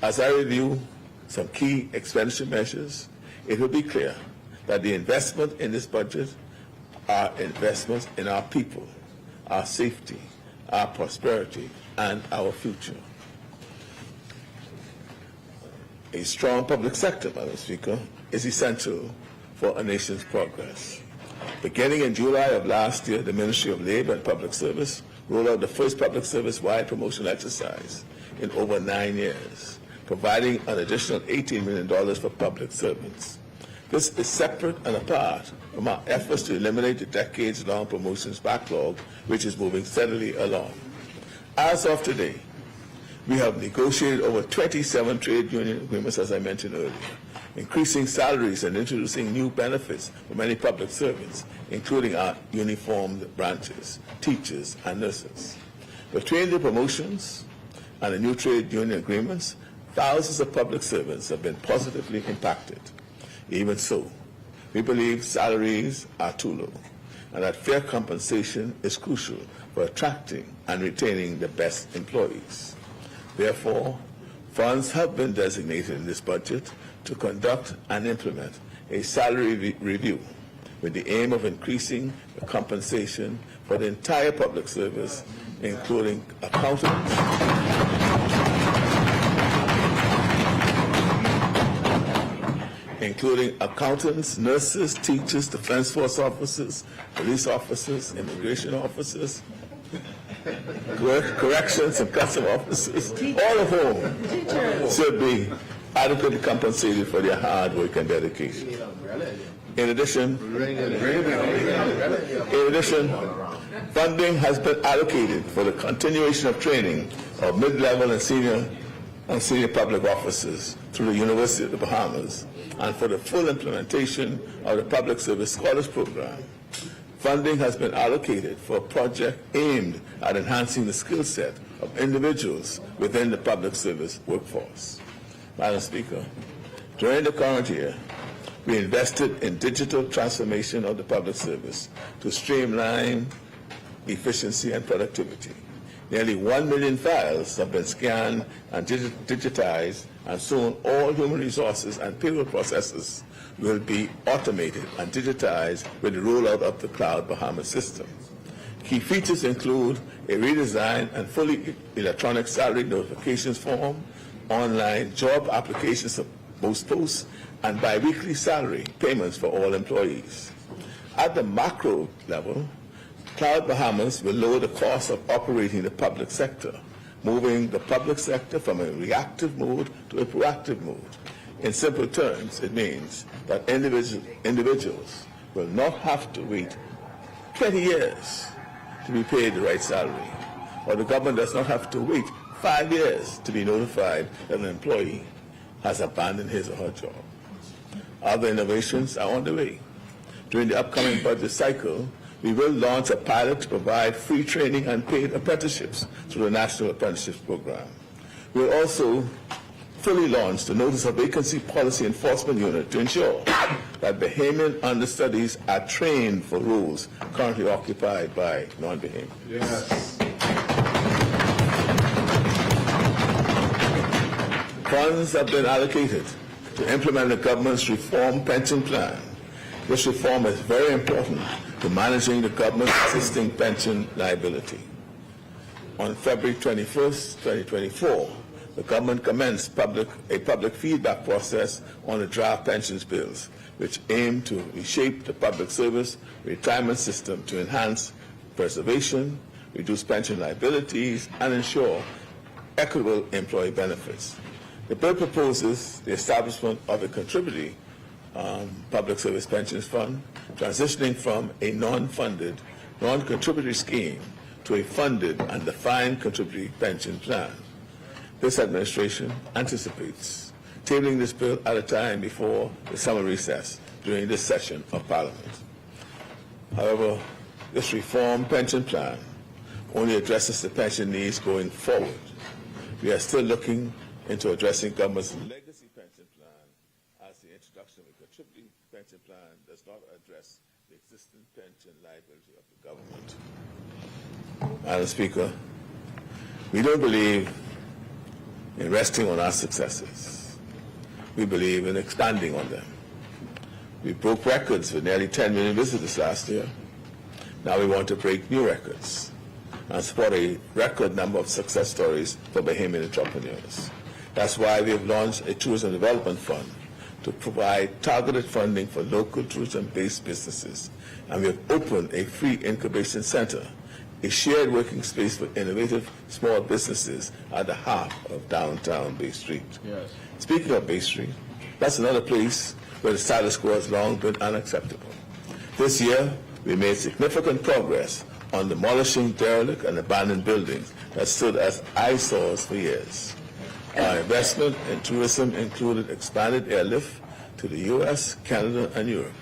As I review some key expenditure measures, it will be clear that the investment in this budget are investments in our people, our safety, our prosperity, and our future. A strong public sector, Madam Speaker, is essential for a nation's progress. Beginning in July of last year, the Ministry of Labor and Public Service rolled out the first public service-wide promotional exercise in over 9 years, providing an additional $18 million for public servants. This is separate and apart from our efforts to eliminate the decades-long promotions backlog, which is moving steadily along. As of today, we have negotiated over 27 trade union agreements, as I mentioned earlier, increasing salaries and introducing new benefits for many public servants, including our uniformed branches, teachers, and nurses. Between the promotions and the new trade union agreements, thousands of public servants have been positively impacted. Even so, we believe salaries are too low, and that fair compensation is crucial for attracting and retaining the best employees. Therefore, funds have been designated in this budget to conduct and implement a salary review with the aim of increasing the compensation for the entire public service, including accountants, nurses, teachers, defense force officers, police officers, immigration officers, corrections and custom officers, all of whom should be adequately compensated for their hard work and dedication. In addition, funding has been allocated for the continuation of training of mid-level and senior public officers through the University of the Bahamas, and for the full implementation of the Public Service Scholars Program. Funding has been allocated for a project aimed at enhancing the skill set of individuals within the public service workforce. Madam Speaker, during the current year, we invested in digital transformation of the public service to streamline efficiency and productivity. Nearly 1 million files have been scanned and digitized, and soon all human resources and payroll processes will be automated and digitized with the rollout of the Cloud Bahamas system. Key features include a redesigned and fully electronic salary notifications form, online job applications for most posts, and biweekly salary payments for all employees. At the macro level, Cloud Bahamas will lower the cost of operating the public sector, moving the public sector from a reactive mode to a proactive mode. In simple terms, it means that individuals will not have to wait 20 years to be paid the right salary, or the government does not have to wait 5 years to be notified that an employee has abandoned his or her job. Other innovations are on the way. During the upcoming budget cycle, we will launch a pilot to provide free training and paid apprenticeships through the National Apprenticeship Program. We will also fully launch the Notice of Vacancy Policy Enforcement Unit to ensure that Bahamian understudies are trained for roles currently occupied by non-Bahamians. Yes. Funds have been allocated to implement the government's reform pension plan. This reform is very important to managing the government's existing pension liability. On February 21st, 2024, the government commenced a public feedback process on the draft pensions bills, which aim to reshape the public service retirement system to enhance preservation, reduce pension liabilities, and ensure equitable employee benefits. The bill proposes the establishment of a contributory public service pensions fund, transitioning from a non-funded, non-contributory scheme to a funded and defined contributory pension plan. This administration anticipates tabling this bill at a time before the summer recess during this session of Parliament. However, this reform pension plan only addresses the pension needs going forward. We are still looking into addressing government's legacy pension plan, as the introduction of a contributory pension plan does not address the existing pension liability of the government. Madam Speaker, we don't believe in resting on our successes. We believe in expanding on them. We broke records with nearly 10 million visitors last year. Now we want to break new records and support a record number of success stories for Bahamian entrepreneurs. That's why we have launched a tourism development fund to provide targeted funding for local tourism-based businesses. And we have opened a free incubation center, a shared working space for innovative small businesses at the heart of downtown Bay Street. Yes. Speaking of Bay Street, that's another place where the status quo has long been unacceptable. This year, we made significant progress on demolishing derelict and abandoned buildings that stood as eyesores for years. Our investment in tourism included expanded airlift to the U.S., Canada, and Europe,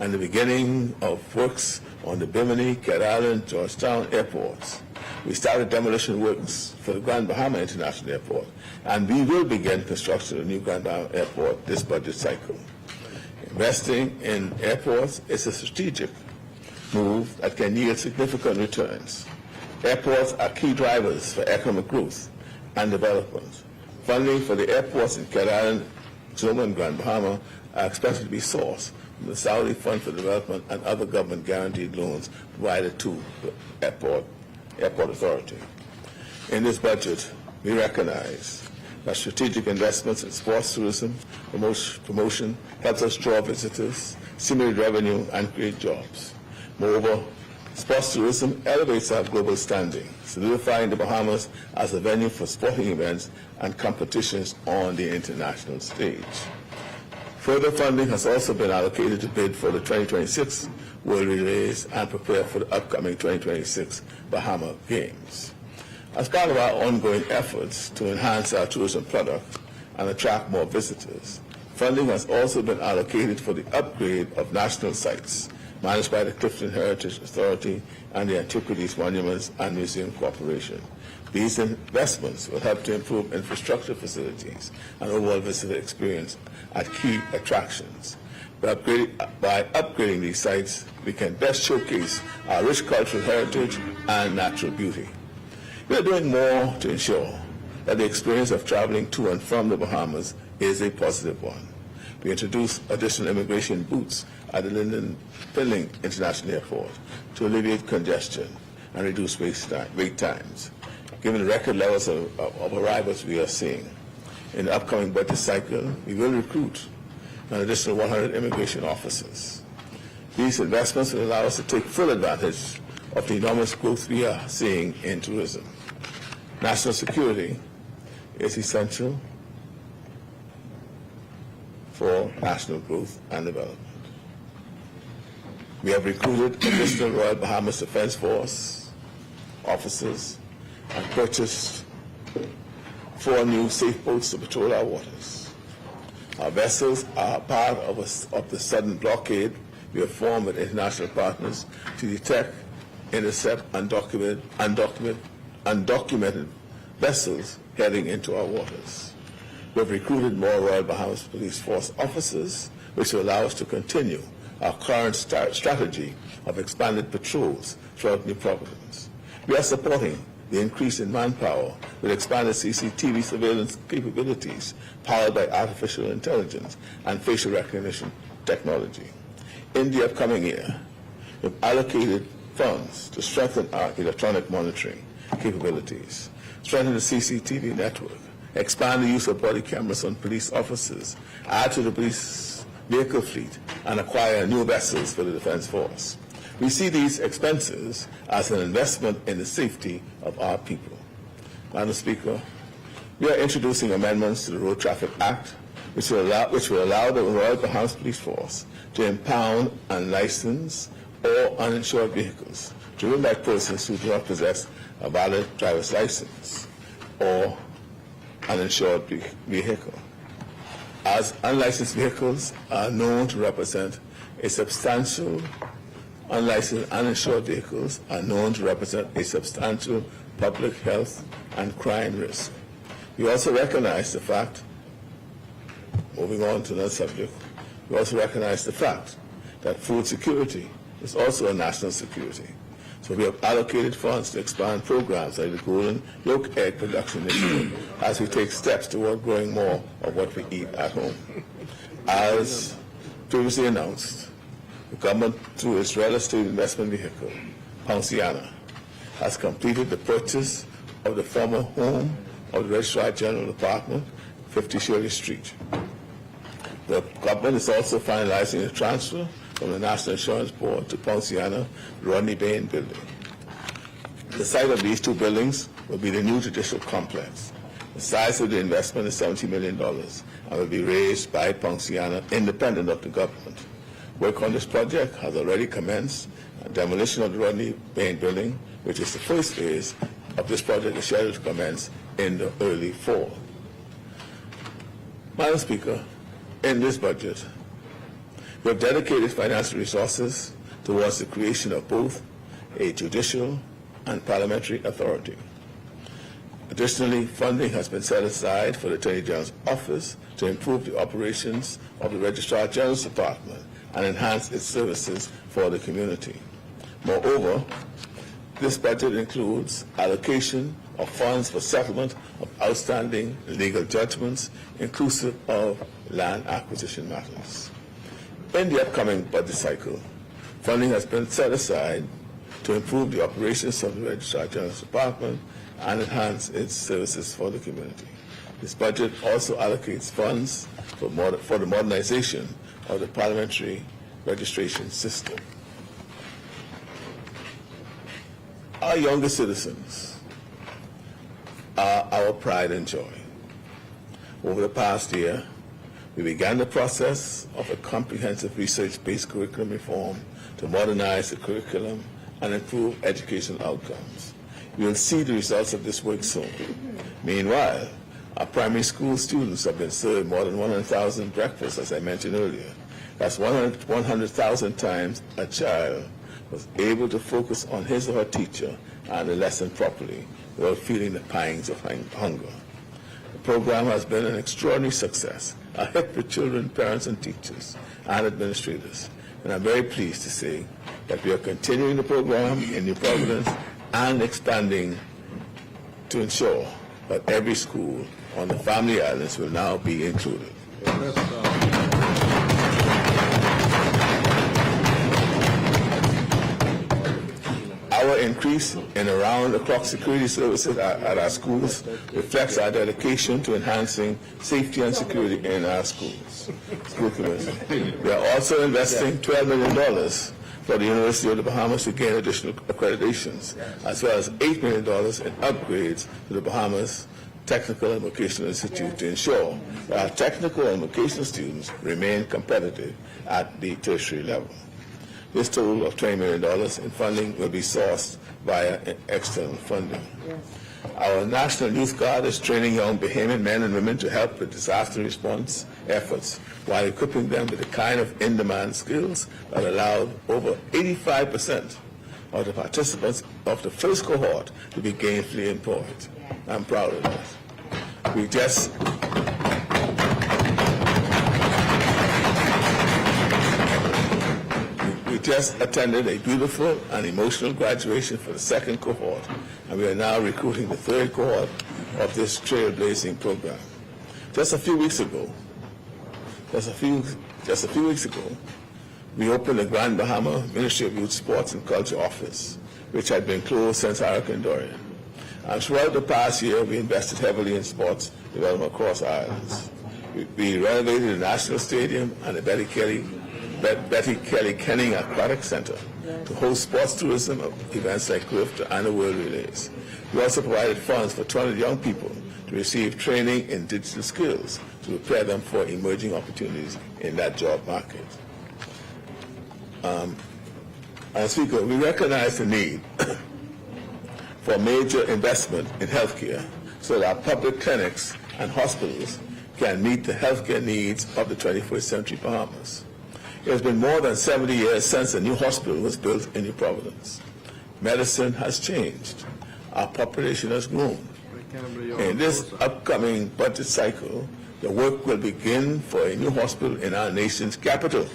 and the beginning of works on the Bimini, Kerala, and Georgetown airports. We started demolition works for the Grand Bahama International Airport, and we will begin construction of the new Grand Bahama Airport this budget cycle. Investing in airports is a strategic move that can yield significant returns. Airports are key drivers for economic growth and development. Funding for the airports in Kerala, Zoma, and Grand Bahama are expected to be sourced from the Saudi Fund for Development and other government-guaranteed loans provided to the airport authority. In this budget, we recognize that strategic investments in sports tourism promotion helps us draw visitors, stimulate revenue, and create jobs. Moreover, sports tourism elevates our global standing, solidifying the Bahamas as a venue for sporting events and competitions on the international stage. Further funding has also been allocated to bid for the 2026 World Relays and prepare for the upcoming 2026 Bahama Games. As part of our ongoing efforts to enhance our tourism product and attract more visitors, funding has also been allocated for the upgrade of national sites, managed by the Clifton Heritage Authority and the Antiquities Monuments and Museum Corporation. These investments will help to improve infrastructure facilities and overall visitor experience at key attractions. By upgrading these sites, we can best showcase our rich cultural heritage and natural beauty. We are doing more to ensure that the experience of traveling to and from the Bahamas is a positive one. We introduced additional immigration booths at the Lyndon Finling International Airport to alleviate congestion and reduce wait times. Given the record levels of arrivals we are seeing, in the upcoming budget cycle, we will recruit an additional 100 immigration officers. These investments will allow us to take full advantage of the enormous growth we are seeing in tourism. National security is essential for national growth and development. We have recruited additional Royal Bahamas Defense Force officers and purchased 4 new safe boats to patrol our waters. Our vessels are part of the sudden blockade we have formed with international partners to detect, intercept, undocumented vessels heading into our waters. We have recruited more Royal Bahamas Police Force officers, which will allow us to continue our current strategy of expanded patrols throughout New Providence. We are supporting the increase in manpower with expanded CCTV surveillance capabilities powered by artificial intelligence and facial recognition technology. In the upcoming year, we've allocated funds to strengthen our electronic monitoring capabilities, strengthen the CCTV network, expand the use of body cameras on police officers, add to the police vehicle fleet, and acquire new vessels for the Defense Force. We see these expenses as an investment in the safety of our people. Madam Speaker, we are introducing amendments to the Road Traffic Act, which will allow the Royal Bahamas Police Force to impound unlicensed or uninsured vehicles driven by persons who do not possess a valid driver's license or uninsured vehicle, as unlicensed vehicles are known to represent a substantial unlicensed uninsured vehicles are known to represent a substantial public health and crime risk. We also recognize the fact, moving on to another subject, we also recognize the fact that food security is also a national security. So we have allocated funds to expand programs like the Golden Yolk Egg Production Initiative as we take steps toward growing more of what we eat at home. As previously announced, the government, through its real estate investment vehicle, Ponciana, has completed the purchase of the former home of the Registrar General Department, 50 Shirley Street. The government is also finalizing the transfer from the National Insurance Board to Ponciana Rodney Bain building. The site of these 2 buildings will be the new judicial complex. The size of the investment is $70 million and will be raised by Ponciana independent of the government. Work on this project has already commenced, and demolition of the Rodney Bain building, which is the first phase of this project, is scheduled to commence in the early fall. Madam Speaker, in this budget, we have dedicated financial resources towards the creation of both a judicial and parliamentary authority. Additionally, funding has been set aside for the Attorney General's office to improve the operations of the Registrar General's Department and enhance its services for the community. Moreover, this budget includes allocation of funds for settlement of outstanding legal judgments, inclusive of land acquisition matters. In the upcoming budget cycle, funding has been set aside to improve the operations of the Registrar General's Department and enhance its services for the community. This budget also allocates funds for the modernization of the parliamentary registration system. Our younger citizens are our pride and joy. Over the past year, we began the process of a comprehensive research-based curriculum reform to modernize the curriculum and improve educational outcomes. We will see the results of this work soon. Meanwhile, our primary school students have been served more than 100,000 breakfasts, as I mentioned earlier, That's 100,000 times a child was able to focus on his or her teacher and the lesson properly without feeling the pangs of hunger. The program has been an extraordinary success, a hit with children, parents, and teachers, and administrators. And I'm very pleased to say that we are continuing the program in New Providence and expanding to ensure that every school on the Family Islands will now be included. Our increase in around-the-clock security services at our schools reflects our dedication to enhancing safety and security in our schools. School community. We are also investing $12 million for the University of the Bahamas to gain additional accreditations, as well as $8 million in upgrades to the Bahamas Technical and Vocational Institute to ensure that our technical and vocational students remain competitive at the tertiary level. This total of $20 million in funding will be sourced via external funding. Our National Youth Guard is training young Bahamian men and women to help with disaster response efforts while equipping them with the kind of in-demand skills that allowed over 85% of the participants of the first cohort to be gainfully employed. I'm proud of that. We just attended a beautiful and emotional graduation for the second cohort, and we are now recruiting the third cohort of this trailblazing program. Just a few weeks ago, we opened the Grand Bahama Ministry of Youth, Sports and Culture office, which had been closed since Hurricane Dorian. And throughout the past year, we invested heavily in sports development across our islands. We renovated the National Stadium and the Betty Kelly Kenning Aquatic Center to host sports tourism events like Clifton and the World Relays. We also provided funds for 200 young people to receive training in digital skills to prepare them for emerging opportunities in that job market. As Speaker, we recognize the need for major investment in healthcare so that our public clinics and hospitals can meet the healthcare needs of the 21st century Bahamas. It has been more than 70 years since a new hospital was built in New Providence. Medicine has changed. Our population has grown. In this upcoming budget cycle, the work will begin for a new hospital in our nation's capital.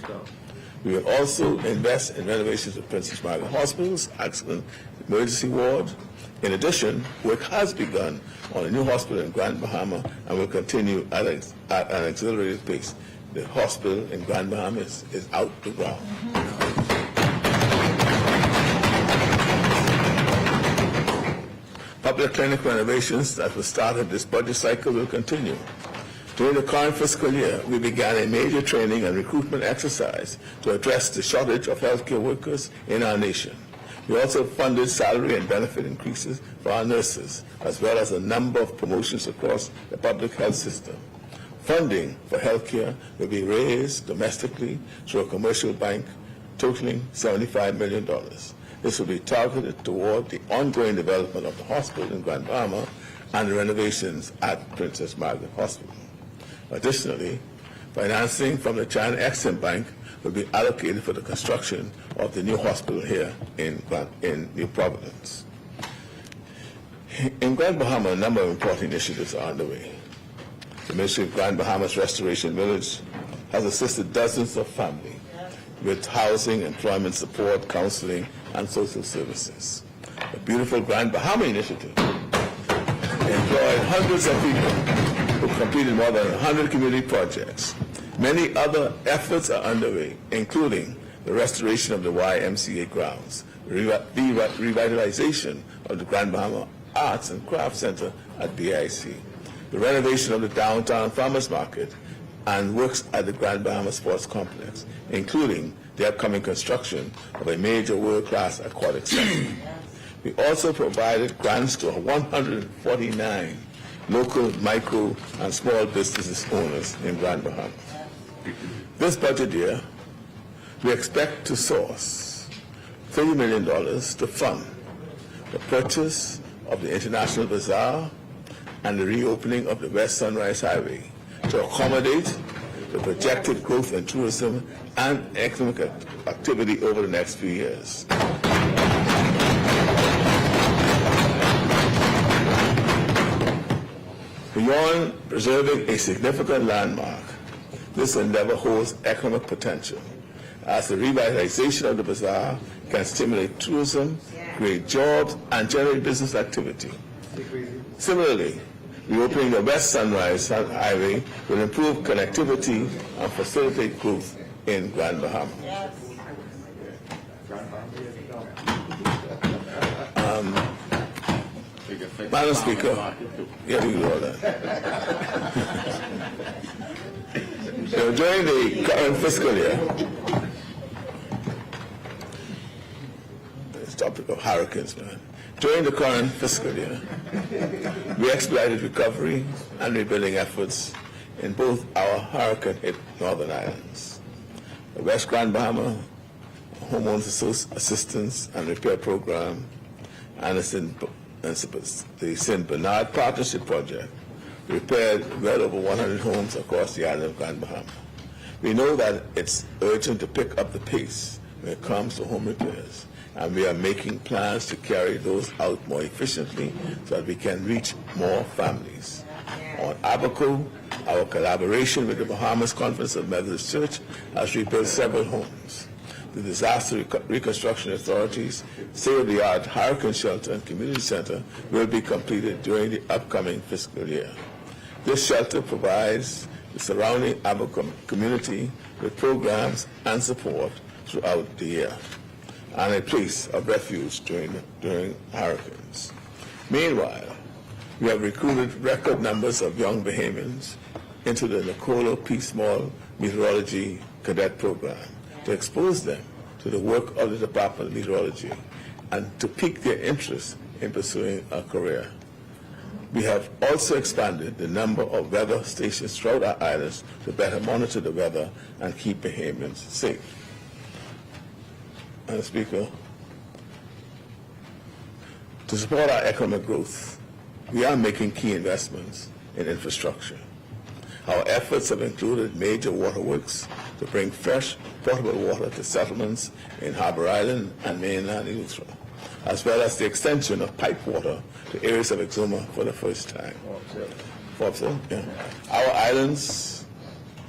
We will also invest in renovations of Princess Margaret Hospital's accident emergency ward. In addition, work has begun on a new hospital in Grand Bahama and will continue at an accelerated pace. The hospital in Grand Bahamas is out the ground. Public clinic renovations that were started this budget cycle will continue. During the current fiscal year, we began a major training and recruitment exercise to address the shortage of healthcare workers in our nation. We also funded salary and benefit increases for our nurses, as well as a number of promotions across the public health system. Funding for healthcare will be raised domestically through a commercial bank totaling $75 million. This will be targeted toward the ongoing development of the hospital in Grand Bahama and the renovations at Princess Margaret Hospital. Additionally, financing from the China Exim Bank will be allocated for the construction of the new hospital here in New Providence. In Grand Bahama, a number of important initiatives are underway. The Ministry of Grand Bahamas Restoration Village has assisted dozens of families with housing, employment support, counseling, and social services. The beautiful Grand Bahama Initiative employed hundreds of people who completed more than 100 community projects. Many other efforts are underway, including the restoration of the YMCA grounds, the revitalization of the Grand Bahama Arts and Crafts Center at BIC, the renovation of the downtown farmers market, and works at the Grand Bahama Sports Complex, including the upcoming construction of a major world-class aquatic center. We also provided grants to 149 local micro and small businesses owners in Grand Bahama. This budget year, we expect to source $30 million to fund the purchase of the International Bazaar and the reopening of the West Sunrise Highway to accommodate the projected growth in tourism and economic activity over the next few years. Beyond preserving a significant landmark, this endeavor holds economic potential, as the revitalization of the bazaar can stimulate tourism, create jobs, and generate business activity. Similarly, reopening the West Sunrise Highway will improve connectivity and facilitate growth in Grand Bahama. Madam Speaker, yeah, we can do all that. So during the current fiscal year, this topic of hurricanes, man. During the current fiscal year, we expedited recovery and rebuilding efforts in both our hurricane-hit northern islands. The West Grand Bahama Homeowners Assistance and Repair Program and the St. Bernard Partnership Project repaired well over 100 homes across the island of Grand Bahama. We know that it's urgent to pick up the pace when it comes to home repairs, and we are making plans to carry those out more efficiently so that we can reach more families. On Abaco, our collaboration with the Bahamas Conference of Methodist Church has rebuilt several homes. The Disaster Reconstruction Authority's state-of-the-art hurricane shelter and community center will be completed during the upcoming fiscal year. This shelter provides the surrounding Abaco community with programs and support throughout the year, and a place of refuge during hurricanes. Meanwhile, we have recruited record numbers of young Bahamians into the Nicola P. Small Meteorology Cadet Program to expose them to the work of the Department of Meteorology and to pique their interest in pursuing a career. We have also expanded the number of weather stations throughout our islands to better monitor the weather and keep Bahamians safe. Madam Speaker, to support our economic growth, we are making key investments in infrastructure. Our efforts have included major waterworks to bring fresh, potable water to settlements in Harbour Island and mainland Eleuthera, as well as the extension of pipe water to areas of Exuma for the first time. Yeah. Our islands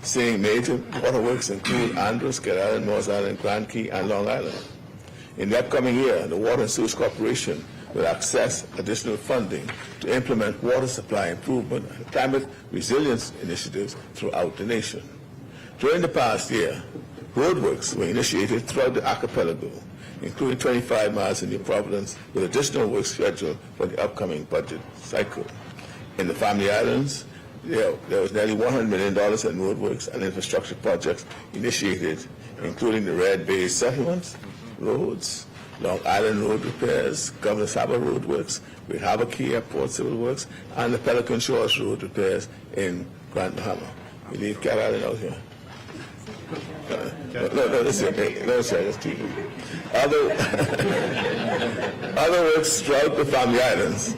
seeing major waterworks include Andros, Kidd Island, Morris Island, Grand Key, and Long Island. In the upcoming year, the Water and Sewage Corporation will access additional funding to implement water supply improvement and climate resilience initiatives throughout the nation. During the past year, roadworks were initiated throughout the archipelago, including 25 miles in New Providence, with additional work scheduled for the upcoming budget cycle. In the Family Islands, there was nearly $100 million in roadworks and infrastructure projects initiated, including the Red Bay settlements, roads, Long Island road repairs, Governor's Harbour road works, Great Harbour Key Airport civil works, and the Pelican Shores road repairs in Grand Bahama. We leave Cat Island out here. No, this is okay. No, sorry, that's TV. Other works throughout the Family Islands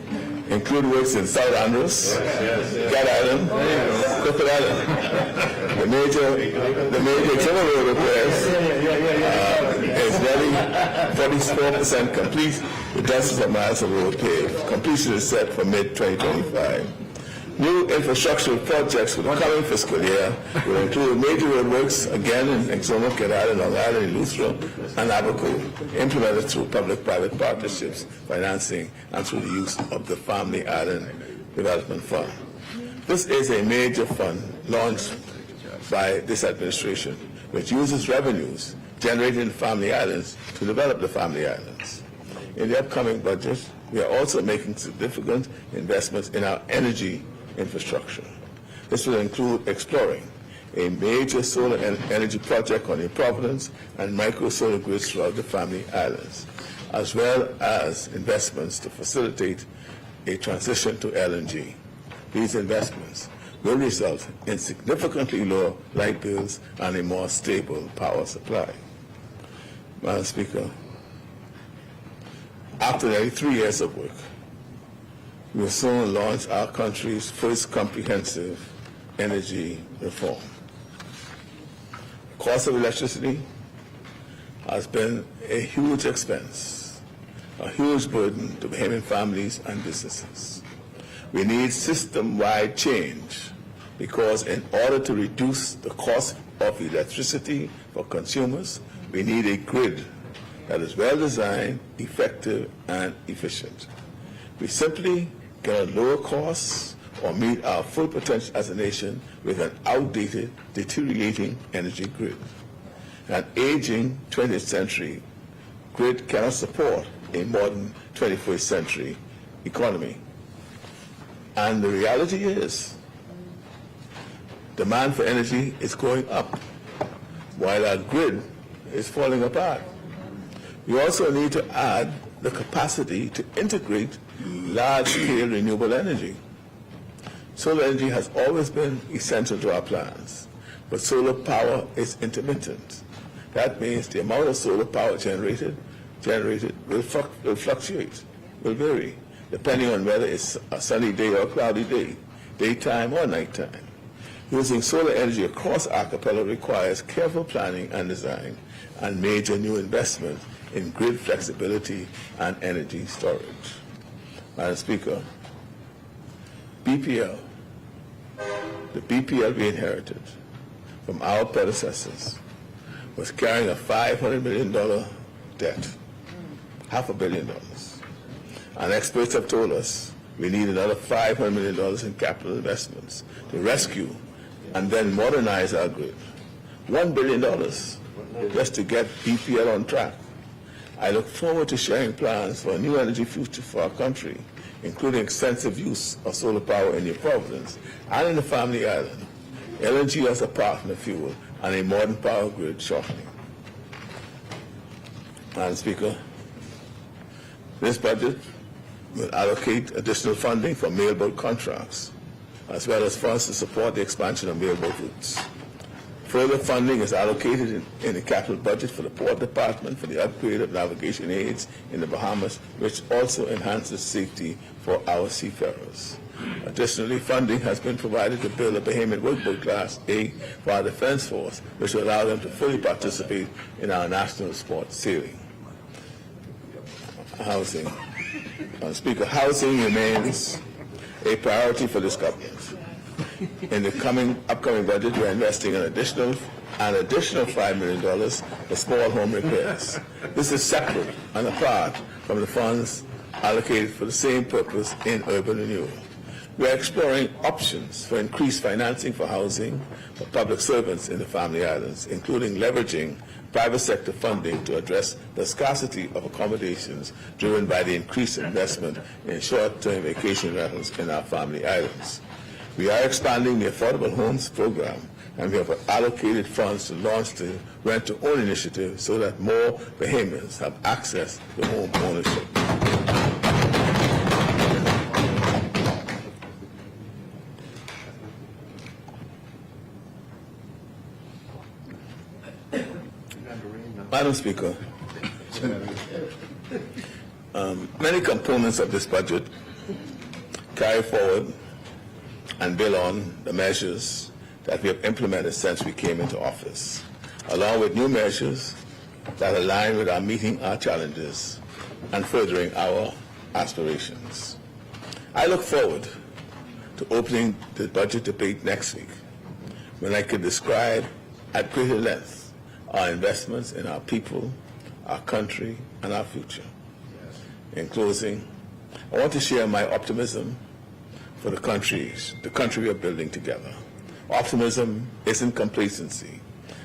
include works in South Andros, Cat Island, Crooked Island. The major general road repairs is nearly 44% complete, with dozens of miles of road paved. Completion is set for mid-2025. New infrastructural projects for the coming fiscal year will include major roadworks, again in Exuma, Kidd Island, Long Island, Eleuthera, and Abaco, implemented through public-private partnerships, financing, and through the use of the Family Island Development Fund. This is a major fund launched by this administration, which uses revenues generated in Family Islands to develop the Family Islands. In the upcoming budget, we are also making significant investments in our energy infrastructure. This will include exploring a major solar energy project on New Providence and micro solar grids throughout the Family Islands, as well as investments to facilitate a transition to LNG. These investments will result in significantly lower light bills and a more stable power supply. Madam Speaker, after nearly 3 years of work, we will soon launch our country's first comprehensive energy reform. cost of electricity has been a huge expense, a huge burden to Bahamian families and businesses. We need system-wide change because in order to reduce the cost of electricity for consumers, we need a grid that is well designed, effective, and efficient. We simply cannot lower costs or meet our full potential as a nation with an outdated, deteriorating energy grid. An aging 20th century grid cannot support a modern 21st century economy. And the reality is, demand for energy is going up while our grid is falling apart. We also need to add the capacity to integrate large-scale renewable energy. Solar energy has always been essential to our plans, but solar power is intermittent. That means the amount of solar power generated will fluctuate, will vary, depending on whether it's a sunny day or a cloudy day, daytime or nighttime. Using solar energy across archipelago requires careful planning and design and major new investment in grid flexibility and energy storage. Madam Speaker, BPL, the BPL we inherited from our predecessors, was carrying a $500 million debt, $500 million. And experts have told us we need another $500 million in capital investments to rescue and then modernize our grid. $1 billion just to get BPL on track. I look forward to sharing plans for a new energy future for our country, including extensive use of solar power in New Providence and in the Family Island, LNG as a partner fuel, and a modern power grid shortly. Madam Speaker, this budget will allocate additional funding for mailboat contracts, as well as funds to support the expansion of mailboat routes. Further funding is allocated in the capital budget for the Port Department for the upgrade of navigation aids in the Bahamas, which also enhances safety for our seafarers. Additionally, funding has been provided to build a Bahamian workboat Class A for our Defense Force, which will allow them to fully participate in our national sport sailing. Housing. Speaker, housing remains a priority for this government. In the upcoming budget, we're investing an additional $5 million for small home repairs. This is separate and apart from the funds allocated for the same purpose in urban renewal. We are exploring options for increased financing for housing for public servants in the Family Islands, including leveraging private sector funding to address the scarcity of accommodations driven by the increased investment in short-term vacation rentals in our Family Islands. We are expanding the Affordable Homes Program, and we have allocated funds to launch the Rent-to-Own initiative so that more Bahamians have access to home ownership. Madam Speaker, many components of this budget carry forward and build on the measures that we have implemented since we came into office, along with new measures that align with our meeting our challenges and furthering our aspirations. I look forward to opening the budget debate next week, when I can describe at greater length our investments in our people, our country, and our future. In closing, I want to share my optimism for the country we are building together. Optimism isn't complacency.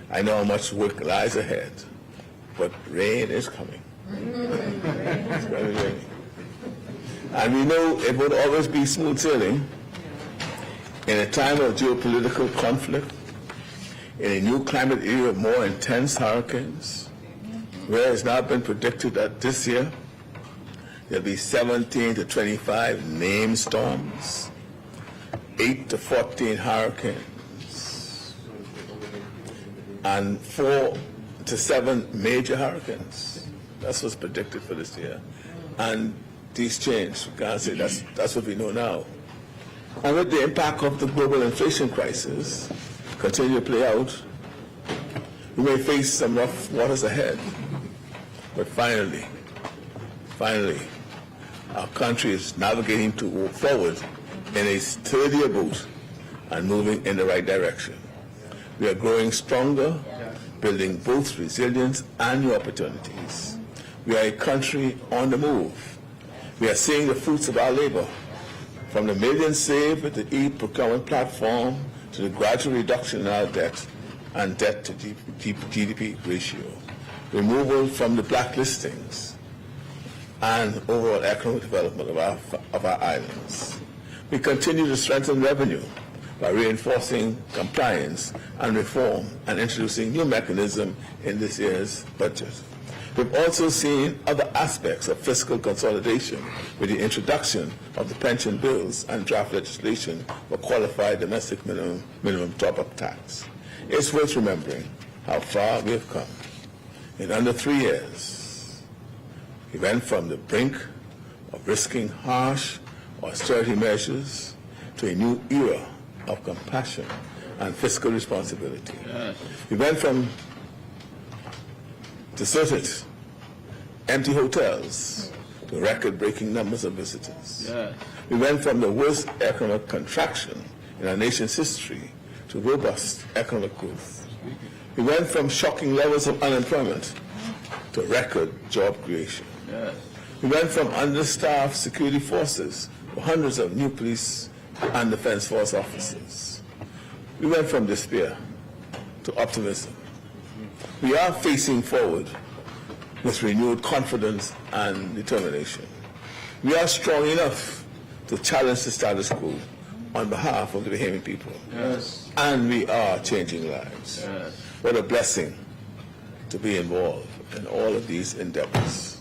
I know how much work lies ahead, but rain is coming. It's going to be raining. And we know it won't always be smooth sailing. In a time of geopolitical conflict, in a new climate era of more intense hurricanes, where it's now been predicted that this year there'll be 17 to 25 named storms, 8 to 14 hurricanes, and 4 to 7 major hurricanes. That's what's predicted for this year. And these change. We can't say that's what we know now. And with the impact of the global inflation crisis continue to play out, We may face some rough waters ahead, but finally, our country is navigating forward in a sturdier boat and moving in the right direction. We are growing stronger, building both resilience and new opportunities. We are a country on the move. We are seeing the fruits of our labor, from the millions saved with the e-procurement platform to the gradual reduction in our debt and debt to GDP ratio, removal from the blacklistings, and overall economic development of our islands. We continue to strengthen revenue by reinforcing compliance and reform and introducing new mechanisms in this year's budget. We've also seen other aspects of fiscal consolidation with the introduction of the pension bills and draft legislation for qualified domestic minimum top-up tax. It's worth remembering how far we have come. In under 3 years, we went from the brink of risking harsh austerity measures to a new era of compassion and fiscal responsibility. Yes. We went from deserted, empty hotels to record-breaking numbers of visitors. Yes. We went from the worst economic contraction in our nation's history to robust economic growth. We went from shocking levels of unemployment to record job creation. Yes. We went from understaffed security forces to hundreds of new police and defense force officers. We went from despair to optimism. We are facing forward with renewed confidence and determination. We are strong enough to challenge the status quo on behalf of the Bahamian people. Yes. And we are changing lives. Yes. What a blessing to be involved in all of these endeavors.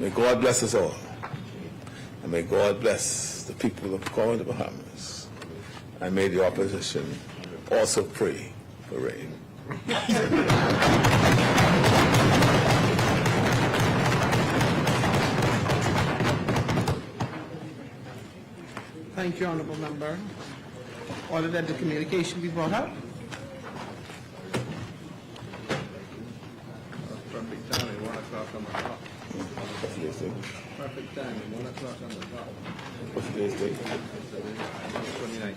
May God bless us all. And may God bless the people of the Bahamas. And may the opposition also pray for rain. Thank you, Honourable Member. Order that the communication be brought up. Perfect timing, 1 o'clock on the clock. Perfect timing, 1 o'clock on the clock. What's today's date? 29th.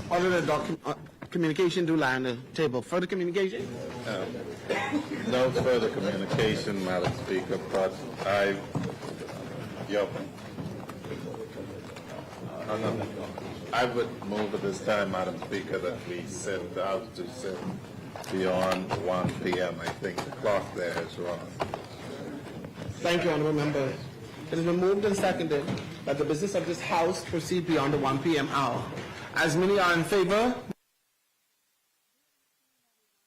Order the communication do lie on the table. Further communication? No further communication, Madam Speaker, but I would move at this time, Madam Speaker, that we set the House to sit beyond 1 p.m. I think the clock there is wrong. Thank you, Honourable Member. It has been moved and seconded that the business of this House proceed beyond the 1 p.m. hour. As many are in favor.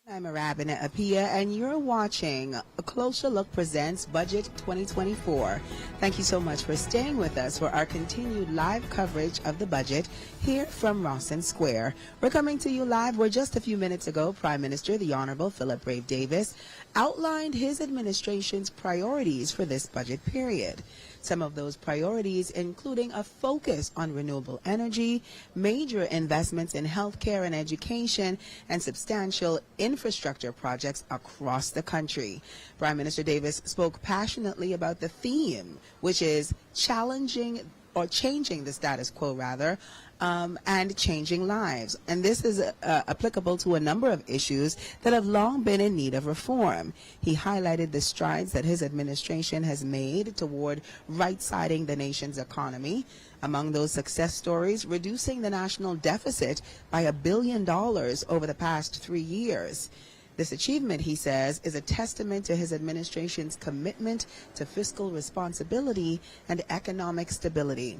I'm Arabina Apia, and you're watching A Closer Look Presents Budget 2024. Thank you so much for staying with us for our continued live coverage of the budget here from Rawson Square. We're coming to you live where just a few minutes ago, Prime Minister, the Honorable Philip Brave Davis, outlined his administration's priorities for this budget period. Some of those priorities including a focus on renewable energy, major investments in healthcare and education, and substantial infrastructure projects across the country. Prime Minister Davis spoke passionately about the theme, which is changing the status quo rather, and changing lives. And this is applicable to a number of issues that have long been in need of reform. He highlighted the strides that his administration has made toward right-siding the nation's economy. Among those success stories, reducing the national deficit by $1 billion over the past 3 years. This achievement, he says, is a testament to his administration's commitment to fiscal responsibility and economic stability.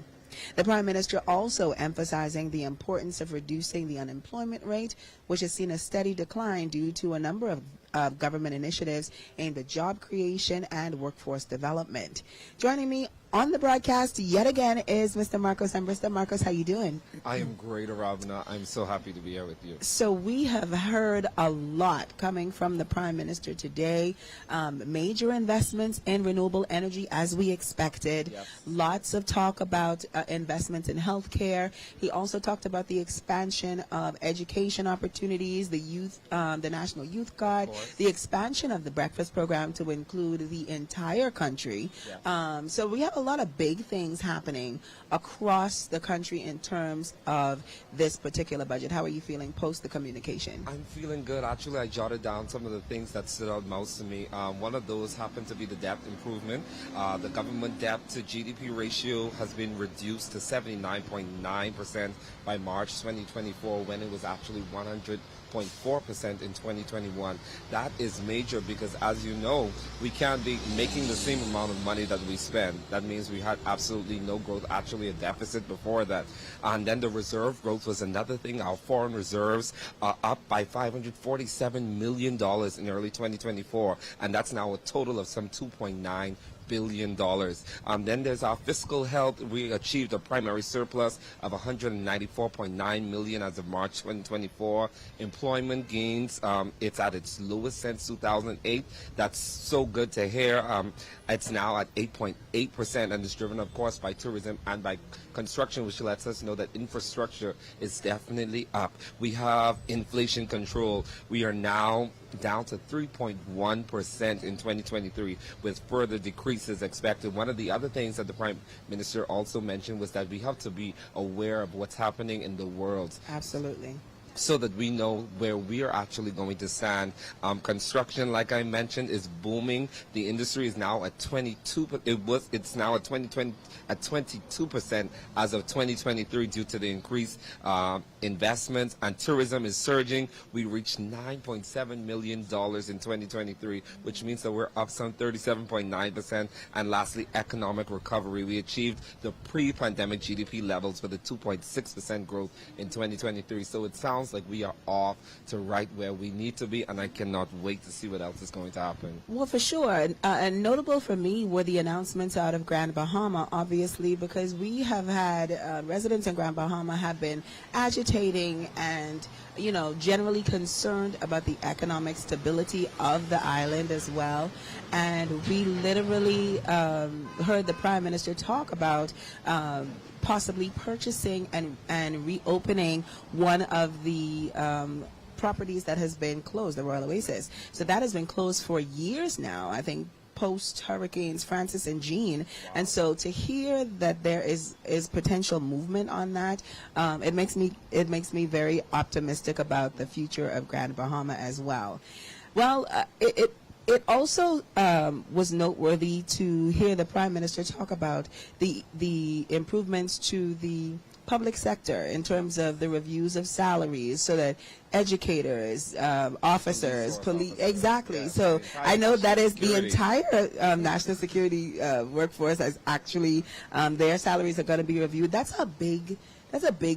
The Prime Minister also emphasizing the importance of reducing the unemployment rate, which has seen a steady decline due to a number of government initiatives aimed at job creation and workforce development. Joining me on the broadcast yet again is Mr. Marcos Ambrista. Marcos, how you doing? I am great, Arabina. I'm so happy to be here with you. So we have heard a lot coming from the Prime Minister today. Major investments in renewable energy as we expected. Yes. Lots of talk about investments in healthcare. He also talked about the expansion of education opportunities, the youth, the National Youth Guard, the expansion of the breakfast program to include the entire country. Yes. So we have a lot of big things happening across the country in terms of this particular budget. How are you feeling post the communication? I'm feeling good. Actually, I jotted down some of the things that stood out most to me. One of those happened to be the debt improvement. The government debt to GDP ratio has been reduced to 79.9% by March 2024 when it was actually 100.4% in 2021. That is major because, as you know, we can't be making the same amount of money that we spend. That means we had absolutely no growth, actually a deficit before that. And then the reserve growth was another thing. Our foreign reserves are up by $547 million in early 2024, and that's now a total of some $2.9 billion. Then there's our fiscal health. We achieved a primary surplus of $194.9 million as of March 2024. Employment gains, it's at its lowest since 2008. That's so good to hear. It's now at 8.8%, and it's driven, of course, by tourism and by construction, which lets us know that infrastructure is definitely up. We have inflation control. We are now down to 3.1% in 2023, with further decreases expected. One of the other things that the Prime Minister also mentioned was that we have to be aware of what's happening in the world. Absolutely. So that we know where we are actually going to stand. Construction, like I mentioned, is booming. The industry is now at 22. It's now at 22% as of 2023 due to the increased investments, and tourism is surging. We reached $9.7 million in 2023, which means that we're up some 37.9%. And lastly, economic recovery. We achieved the pre-pandemic GDP levels with a 2.6% growth in 2023. So it sounds like we are off to right where we need to be, and I cannot wait to see what else is going to happen. Well, for sure. And notable for me were the announcements out of Grand Bahama, obviously, because we have had residents in Grand Bahama have been agitating and, you know, generally concerned about the economic stability of the island as well. And we literally heard the Prime Minister talk about possibly purchasing and reopening one of the properties that has been closed, the Royal Oasis. So that has been closed for years now, I think, post Hurricanes Francis and Jean. Wow. And so to hear that there is potential movement on that, it makes me very optimistic about the future of Grand Bahama as well. Well, it also was noteworthy to hear the Prime Minister talk about the improvements to the public sector in terms of the reviews of salaries so that educators, officers, police, exactly. Yeah. So I know that is the entire national security workforce as actually their salaries are going to be reviewed. That's a big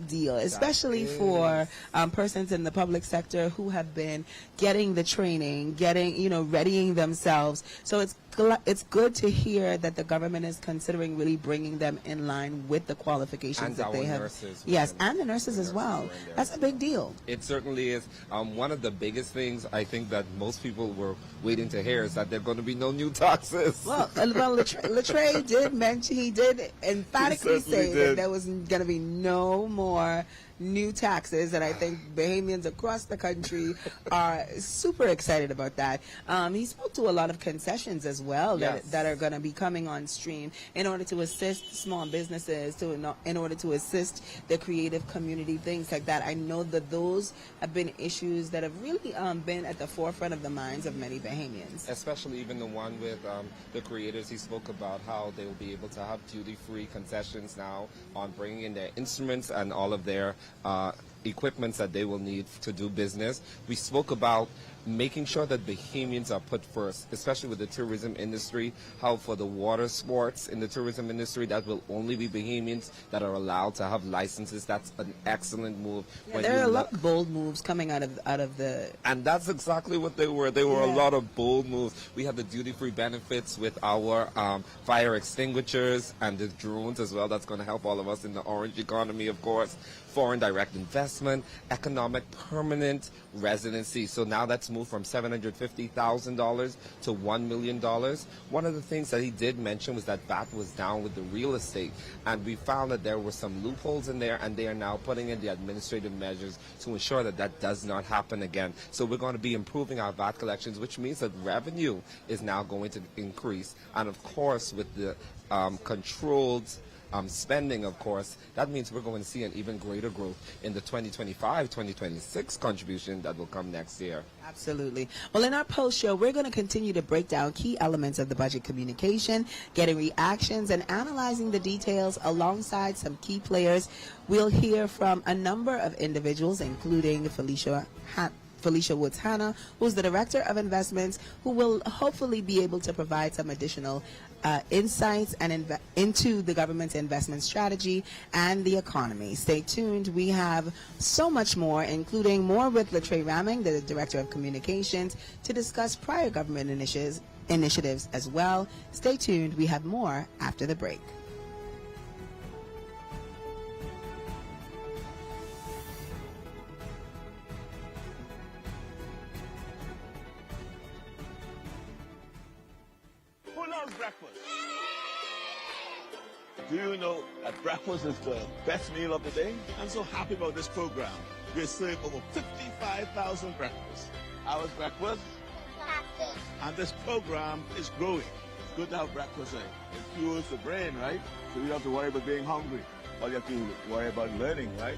deal, especially for persons in the public sector who have been getting the training, readying themselves. So it's good to hear that the government is considering really bringing them in line with the qualifications and that they have. Nurses, yes, and the nurses as well. That's a big deal. It certainly is. One of the biggest things I think that most people were waiting to hear is that there are going to be no new taxes. Well, Latre did mention, he did emphatically say that there was going to be no more new taxes, and I think Bahamians across the country are super excited about that. He spoke to a lot of concessions as well that are going to be coming on stream in order to assist small businesses, in order to assist the creative community, things like that. I know that those have been issues that have really been at the forefront of the minds of many Bahamians. Especially even the one with the creators. He spoke about how they will be able to have duty-free concessions now on bringing in their instruments and all of their equipments that they will need to do business. We spoke about making sure that Bahamians are put first, especially with the tourism industry, how for the water sports in the tourism industry, that will only be Bahamians that are allowed to have licenses. That's an excellent move. Yeah, there are a lot of bold moves coming out of the... And that's exactly what they were. They were a lot of bold moves. We have the duty-free benefits with our fire extinguishers and the drones as well. That's going to help all of us in the orange economy, of course. Foreign direct investment, economic permanent residency. So now that's moved from $750,000 to $1 million. One of the things that he did mention was that VAT was down with the real estate, and we found that there were some loopholes in there, and they are now putting in the administrative measures to ensure that that does not happen again. So we're going to be improving our VAT collections, which means that revenue is now going to increase. And of course, with the controlled spending, of course, that means we're going to see an even greater growth in the 2025-2026 contribution that will come next year. Absolutely. Well, in our post-show, we're going to continue to break down key elements of the budget communication, getting reactions, and analyzing the details alongside some key players. We'll hear from a number of individuals, including Felicia Woods Hanna, who's the Director of Investments, who will hopefully be able to provide some additional insights and into the government's investment strategy and the economy. Stay tuned. We have so much more, including more with Latre Raming, the Director of Communications, to discuss prior government initiatives as well. Stay tuned. We have more after the break. Breakfast. Do you know that breakfast is the best meal of the day? I'm so happy about this program. We serve over 55,000 breakfasts. Ours breakfast, and this program is growing. It's good to have breakfast. It fuels the brain, right? So you don't have to worry about being hungry. All you have to worry about learning, right?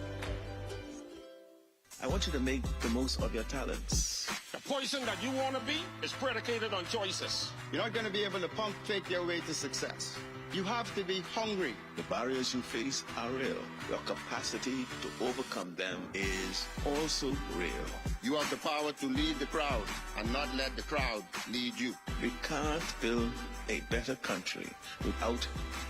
I want you to make the most of your talents. The person that you want to be is predicated on choices. You're not going to be able to pump fake your way to success. You have to be hungry. The barriers you face are real. Your capacity to overcome them is also real. You have the power to lead the crowd and not let the crowd lead you. We can't build a better country without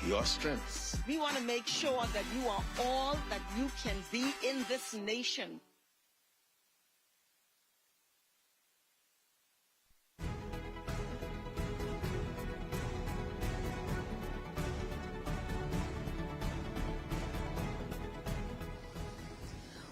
your strengths. We want to make sure that you are all that you can be in this nation.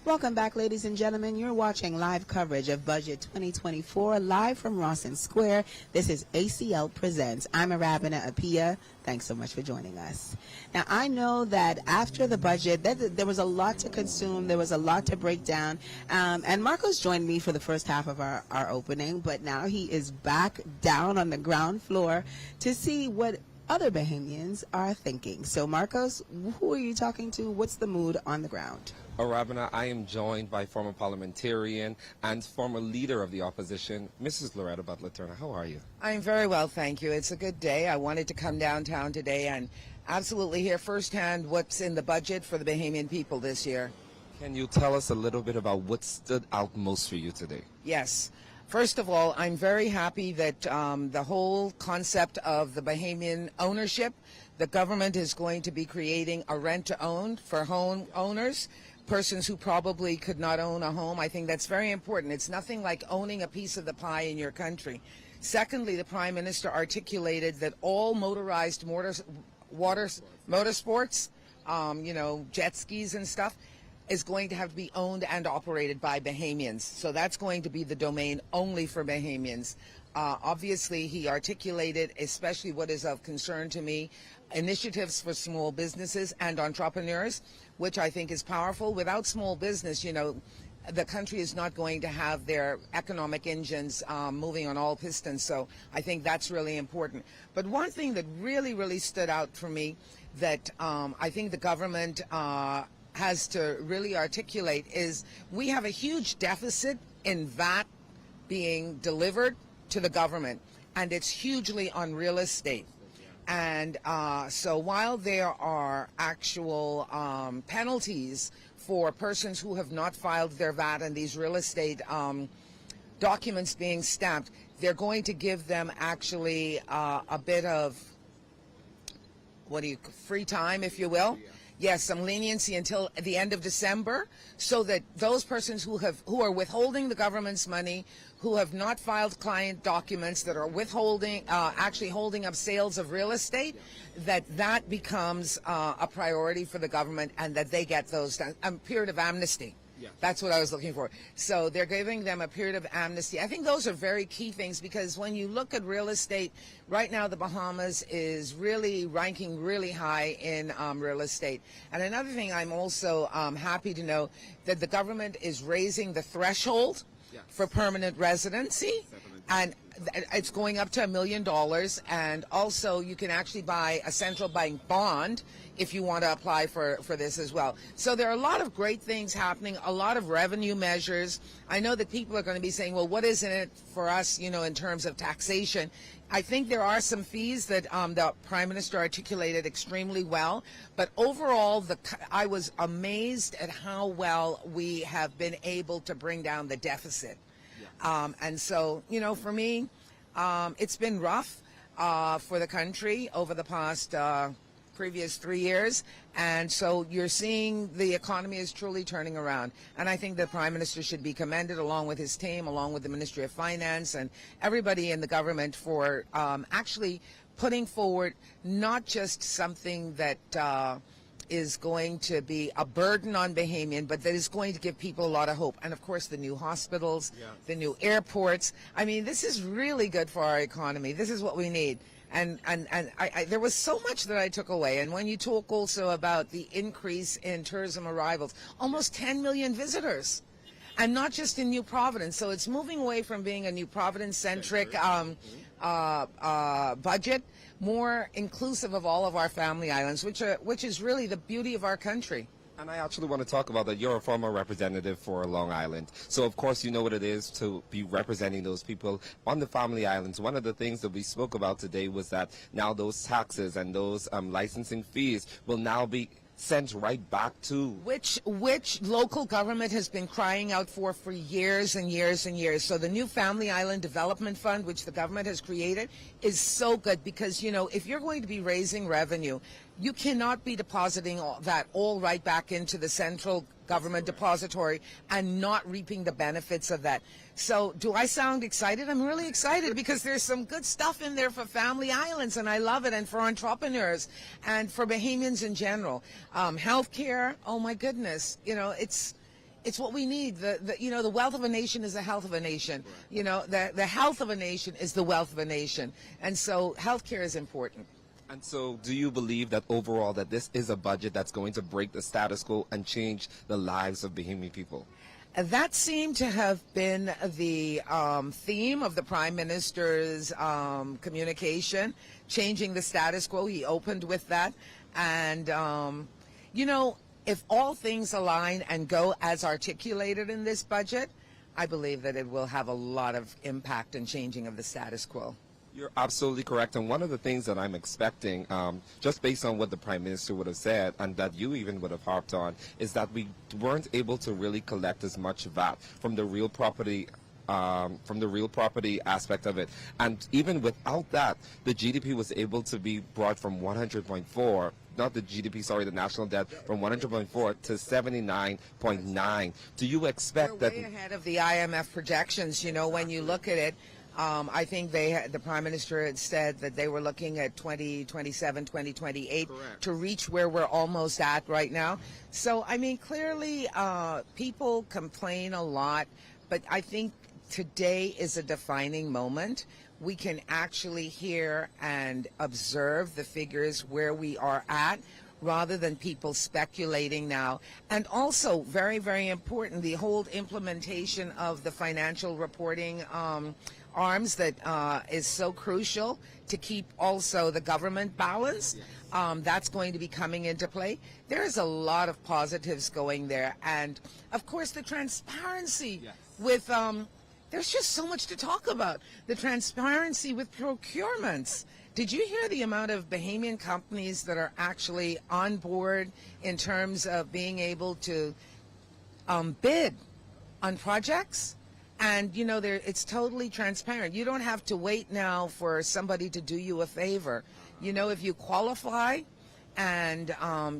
Welcome back, ladies and gentlemen. You're watching live coverage of Budget 2024 live from Rawson Square. This is ACL Presents. I'm Arabina Apia. Thanks so much for joining us. Now, I know that after the budget, there was a lot to consume. There was a lot to break down. And Marcos joined me for the first half of our opening, but now he is back down on the ground floor to see what other Bahamians are thinking. So, Marcos, who are you talking to? What's the mood on the ground? Arabina, I am joined by former parliamentarian and former leader of the opposition, Mrs. Loretta Butler-Turner. How are you? I'm very well, thank you. It's a good day. I wanted to come downtown today and absolutely hear firsthand what's in the budget for the Bahamian people this year. Can you tell us a little bit about what stood out most for you today? Yes. First of all, I'm very happy that the whole concept of the Bahamian ownership, the government is going to be creating a rent-to-own for home owners, persons who probably could not own a home. I think that's very important. It's nothing like owning a piece of the pie in your country. Secondly, the Prime Minister articulated that all motorized motorsports, jet skis and stuff, is going to have to be owned and operated by Bahamians. So that's going to be the domain only for Bahamians. Obviously, he articulated, especially what is of concern to me, initiatives for small businesses and entrepreneurs, which I think is powerful. Without small business, the country is not going to have their economic engines moving on all pistons. So I think that's really important. But one thing that really, really stood out for me that I think the government has to really articulate is we have a huge deficit in VAT being delivered to the government, and it's hugely on real estate. And so while there are actual penalties for persons who have not filed their VAT and these real estate documents being stamped, they're going to give them actually a bit of free time, if you will. Yes, some leniency until the end of December, so that those persons who are withholding the government's money, who have not filed client documents, that are withholding, actually holding up sales of real estate, that becomes a priority for the government, and that they get those done. A period of amnesty. Yeah. That's what I was looking for. So they're giving them a period of amnesty. I think those are very key things, because when you look at real estate, right now the Bahamas is really ranking really high in real estate. And another thing, I'm also happy to know that the government is raising the threshold for permanent residency. And it's going up to $1 million. And also you can actually buy a central bank bond if you want to apply for this as well. So there are a lot of great things happening, a lot of revenue measures. I know that people are going to be saying, well, what is in it for us, in terms of taxation? I think there are some fees that the Prime Minister articulated extremely well. But overall, I was amazed at how well we have been able to bring down the deficit. And so, for me, it's been rough for the country over the past previous 3 years. And so you're seeing the economy is truly turning around. And I think the Prime Minister should be commended, along with his team, along with the Ministry of Finance and everybody in the government, for actually putting forward not just something that is going to be a burden on Bahamian, but that is going to give people a lot of hope. And of course, the new hospitals, the new airports. I mean, this is really good for our economy. This is what we need. And there was so much that I took away. And when you talk also about the increase in tourism arrivals, almost 10 million visitors. And not just in New Providence. So it's moving away from being a New Providence-centric budget, more inclusive of all of our family islands, which is really the beauty of our country. And I actually want to talk about that. You're a former representative for Long Island. So, of course, you know what it is to be representing those people on the family islands. One of the things that we spoke about today was that now those taxes and those licensing fees will now be sent right back to which local government has been crying out for years and years and years. So the new Family Island Development Fund, which the government has created, is so good, because if you're going to be raising revenue, you cannot be depositing that all right back into the central government depository and not reaping the benefits of that. So do I sound excited? I'm really excited, because there's some good stuff in there for family islands, and I love it, and for entrepreneurs and for Bahamians in general. Healthcare, oh my goodness, it's what we need. The wealth of a nation is the health of a nation. The health of a nation is the wealth of a nation. And so healthcare is important. And so do you believe that overall that this is a budget that's going to break the status quo and change the lives of Bahamian people? That seemed to have been the theme of the Prime Minister's communication, changing the status quo. He opened with that. And, if all things align and go as articulated in this budget, I believe that it will have a lot of impact in changing of the status quo. You're absolutely correct. And one of the things that I'm expecting, just based on what the Prime Minister would have said, and that you even would have harped on, is that we weren't able to really collect as much VAT from the real property aspect of it. And even without that, the GDP was able to be brought from 100.4, not the GDP, sorry, the national debt, from 100.4 to 79.9. Do you expect that? We're way ahead of the IMF projections, when you look at it. I think the Prime Minister had said that they were looking at 2027, 2028 to reach where we're almost at right now. So, I mean, clearly people complain a lot, but I think today is a defining moment. We can actually hear and observe the figures where we are at, rather than people speculating now. And also, very, very important, the whole implementation of the financial reporting arms that is so crucial to keep also the government balanced. That's going to be coming into play. There's a lot of positives going there. And, of course, the transparency with there's just so much to talk about. The transparency with procurements, Did you hear the amount of Bahamian companies that are actually on board in terms of being able to bid on projects? And, you know, it's totally transparent. You don't have to wait now for somebody to do you a favor. You know, if you qualify and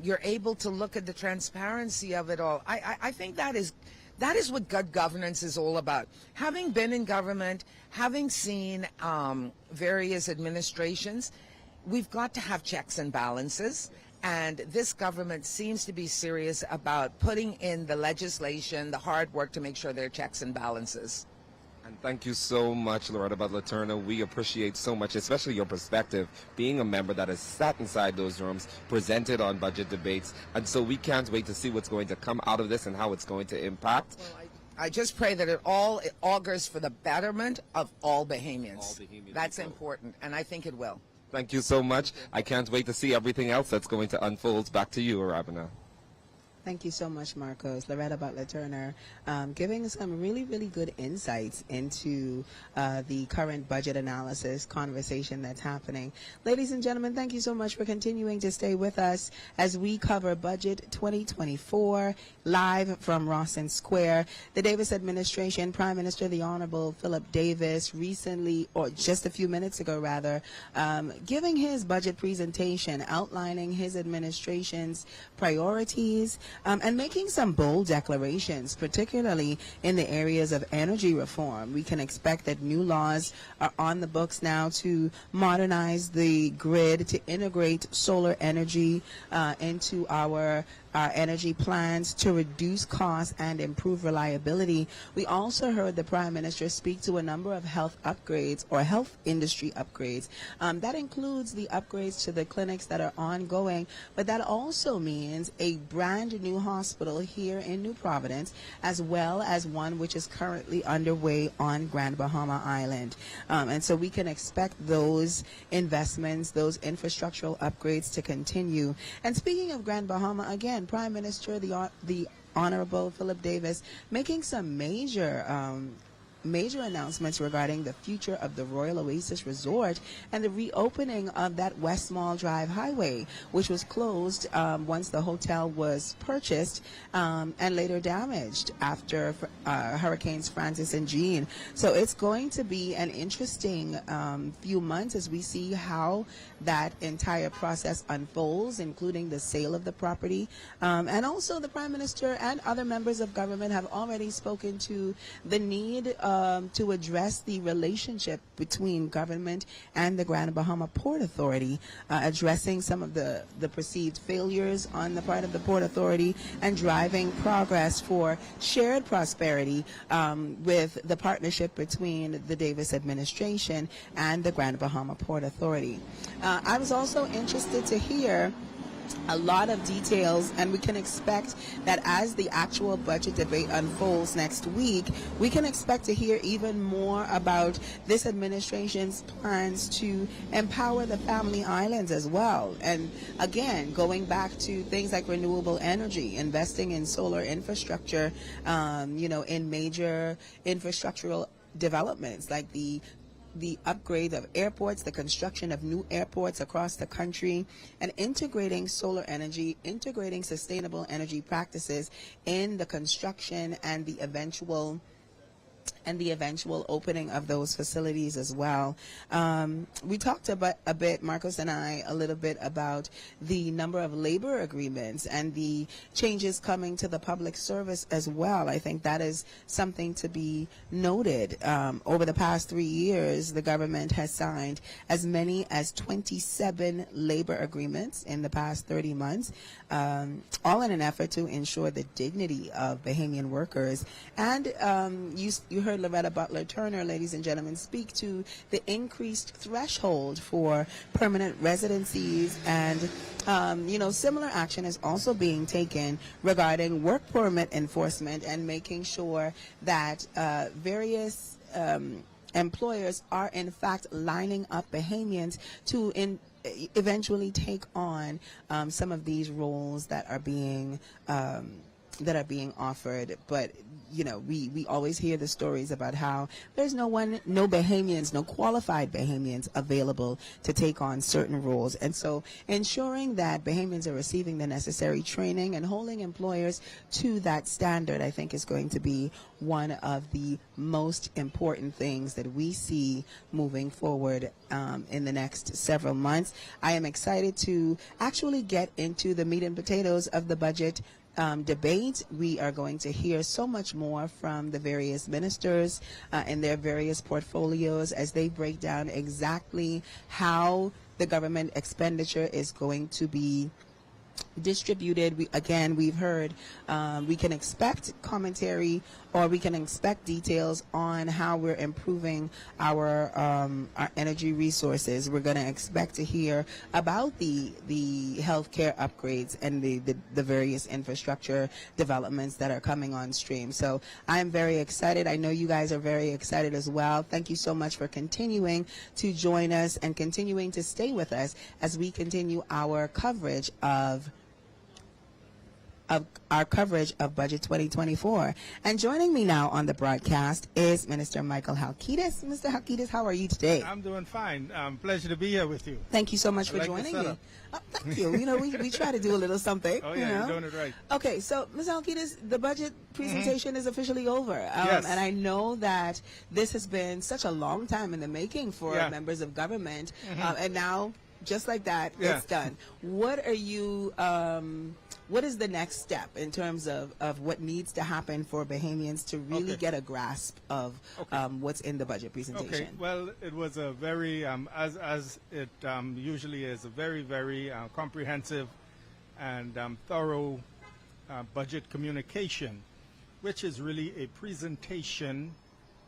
you're able to look at the transparency of it all, I think that is what good governance is all about. Having been in government, having seen various administrations, we've got to have checks and balances. And this government seems to be serious about putting in the legislation, the hard work to make sure there are checks and balances. And thank you so much, Loretta Butler-Turner. We appreciate so much, especially your perspective, being a member that has sat inside those rooms, presented on budget debates. And so we can't wait to see what's going to come out of this and how it's going to impact. Well, I just pray that it augurs for the betterment of all Bahamians. All Bahamians. That's important, and I think it will. Thank you so much. I can't wait to see everything else that's going to unfold. Back to you, Arabina. Thank you so much, Marcos. Loretta Butler-Turner, giving some really, really good insights into the current budget analysis conversation that's happening. Ladies and gentlemen, thank you so much for continuing to stay with us as we cover Budget 2024 live from Rawson Square. The Davis administration, Prime Minister the Honorable Philip Davis, recently, or just a few minutes ago rather, giving his budget presentation, outlining his administration's priorities, and making some bold declarations, particularly in the areas of energy reform. We can expect that new laws are on the books now to modernize the grid, to integrate solar energy into our energy plans, to reduce costs and improve reliability. We also heard the Prime Minister speak to a number of health upgrades or health industry upgrades. That includes the upgrades to the clinics that are ongoing, but that also means a brand new hospital here in New Providence, as well as one which is currently underway on Grand Bahama Island. And so we can expect those investments, those infrastructural upgrades to continue. And speaking of Grand Bahama, again, Prime Minister the Honorable Philip Davis making some major announcements regarding the future of the Royal Oasis Resort and the reopening of that West Mall Drive Highway, which was closed once the hotel was purchased and later damaged after Hurricanes Francis and Jean. So it's going to be an interesting few months as we see how that entire process unfolds, including the sale of the property. And also the Prime Minister and other members of government have already spoken to the need to address the relationship between government and the Grand Bahama Port Authority, addressing some of the perceived failures on the part of the Port Authority and driving progress for shared prosperity with the partnership between the Davis administration and the Grand Bahama Port Authority. I was also interested to hear a lot of details, and we can expect that as the actual budget debate unfolds next week, we can expect to hear even more about this administration's plans to empower the family islands as well. And again, going back to things like renewable energy, investing in solar infrastructure, in major infrastructural developments like the upgrade of airports, the construction of new airports across the country, and integrating solar energy, integrating sustainable energy practices in the construction and the eventual opening of those facilities as well. We talked about a bit, Marcos and I, a little bit about the number of labor agreements and the changes coming to the public service as well. I think that is something to be noted. Over the past 3 years, the government has signed as many as 27 labor agreements in the past 30 months, all in an effort to ensure the dignity of Bahamian workers. And you heard Loretta Butler-Turner, ladies and gentlemen, speak to the increased threshold for permanent residencies, and similar action is also being taken regarding work permit enforcement and making sure that various employers are in fact lining up Bahamians to eventually take on some of these roles that are being that are being offered, but you know, we always hear the stories about how there's no Bahamians, no qualified Bahamians available to take on certain roles. And so ensuring that Bahamians are receiving the necessary training and holding employers to that standard, I think, is going to be one of the most important things that we see moving forward in the next several months. I am excited to actually get into the meat and potatoes of the budget debate. We are going to hear so much more from the various ministers and their various portfolios as they break down exactly how the government expenditure is going to be distributed. We've heard we can expect commentary, or we can expect details on how we're improving our energy resources. We're going to expect to hear about the healthcare upgrades and the various infrastructure developments that are coming on stream. So I'm very excited. I know you guys are very excited as well. Thank you so much for continuing to join us and continuing to stay with us as we continue our coverage of Budget 2024. And joining me now on the broadcast is Minister Michael Halkitis. Mr. Halkitis, how are you today? I'm doing fine. Pleasure to be here with you. Thank you so much for joining me. Oh, thank you. You know, we try to do a little something. Oh, yeah, you're doing it right. Okay, so, Ms. Halkitis, the budget presentation is officially over. Yes. And I know that this has been such a long time in the making for members of government. And now, just like that, it's done. What are you... what is the next step in terms of what needs to happen for Bahamians to really get a grasp of what's in the budget presentation? Okay, well, it was a very, as it usually is, a very, very comprehensive and thorough budget communication, which is really a presentation,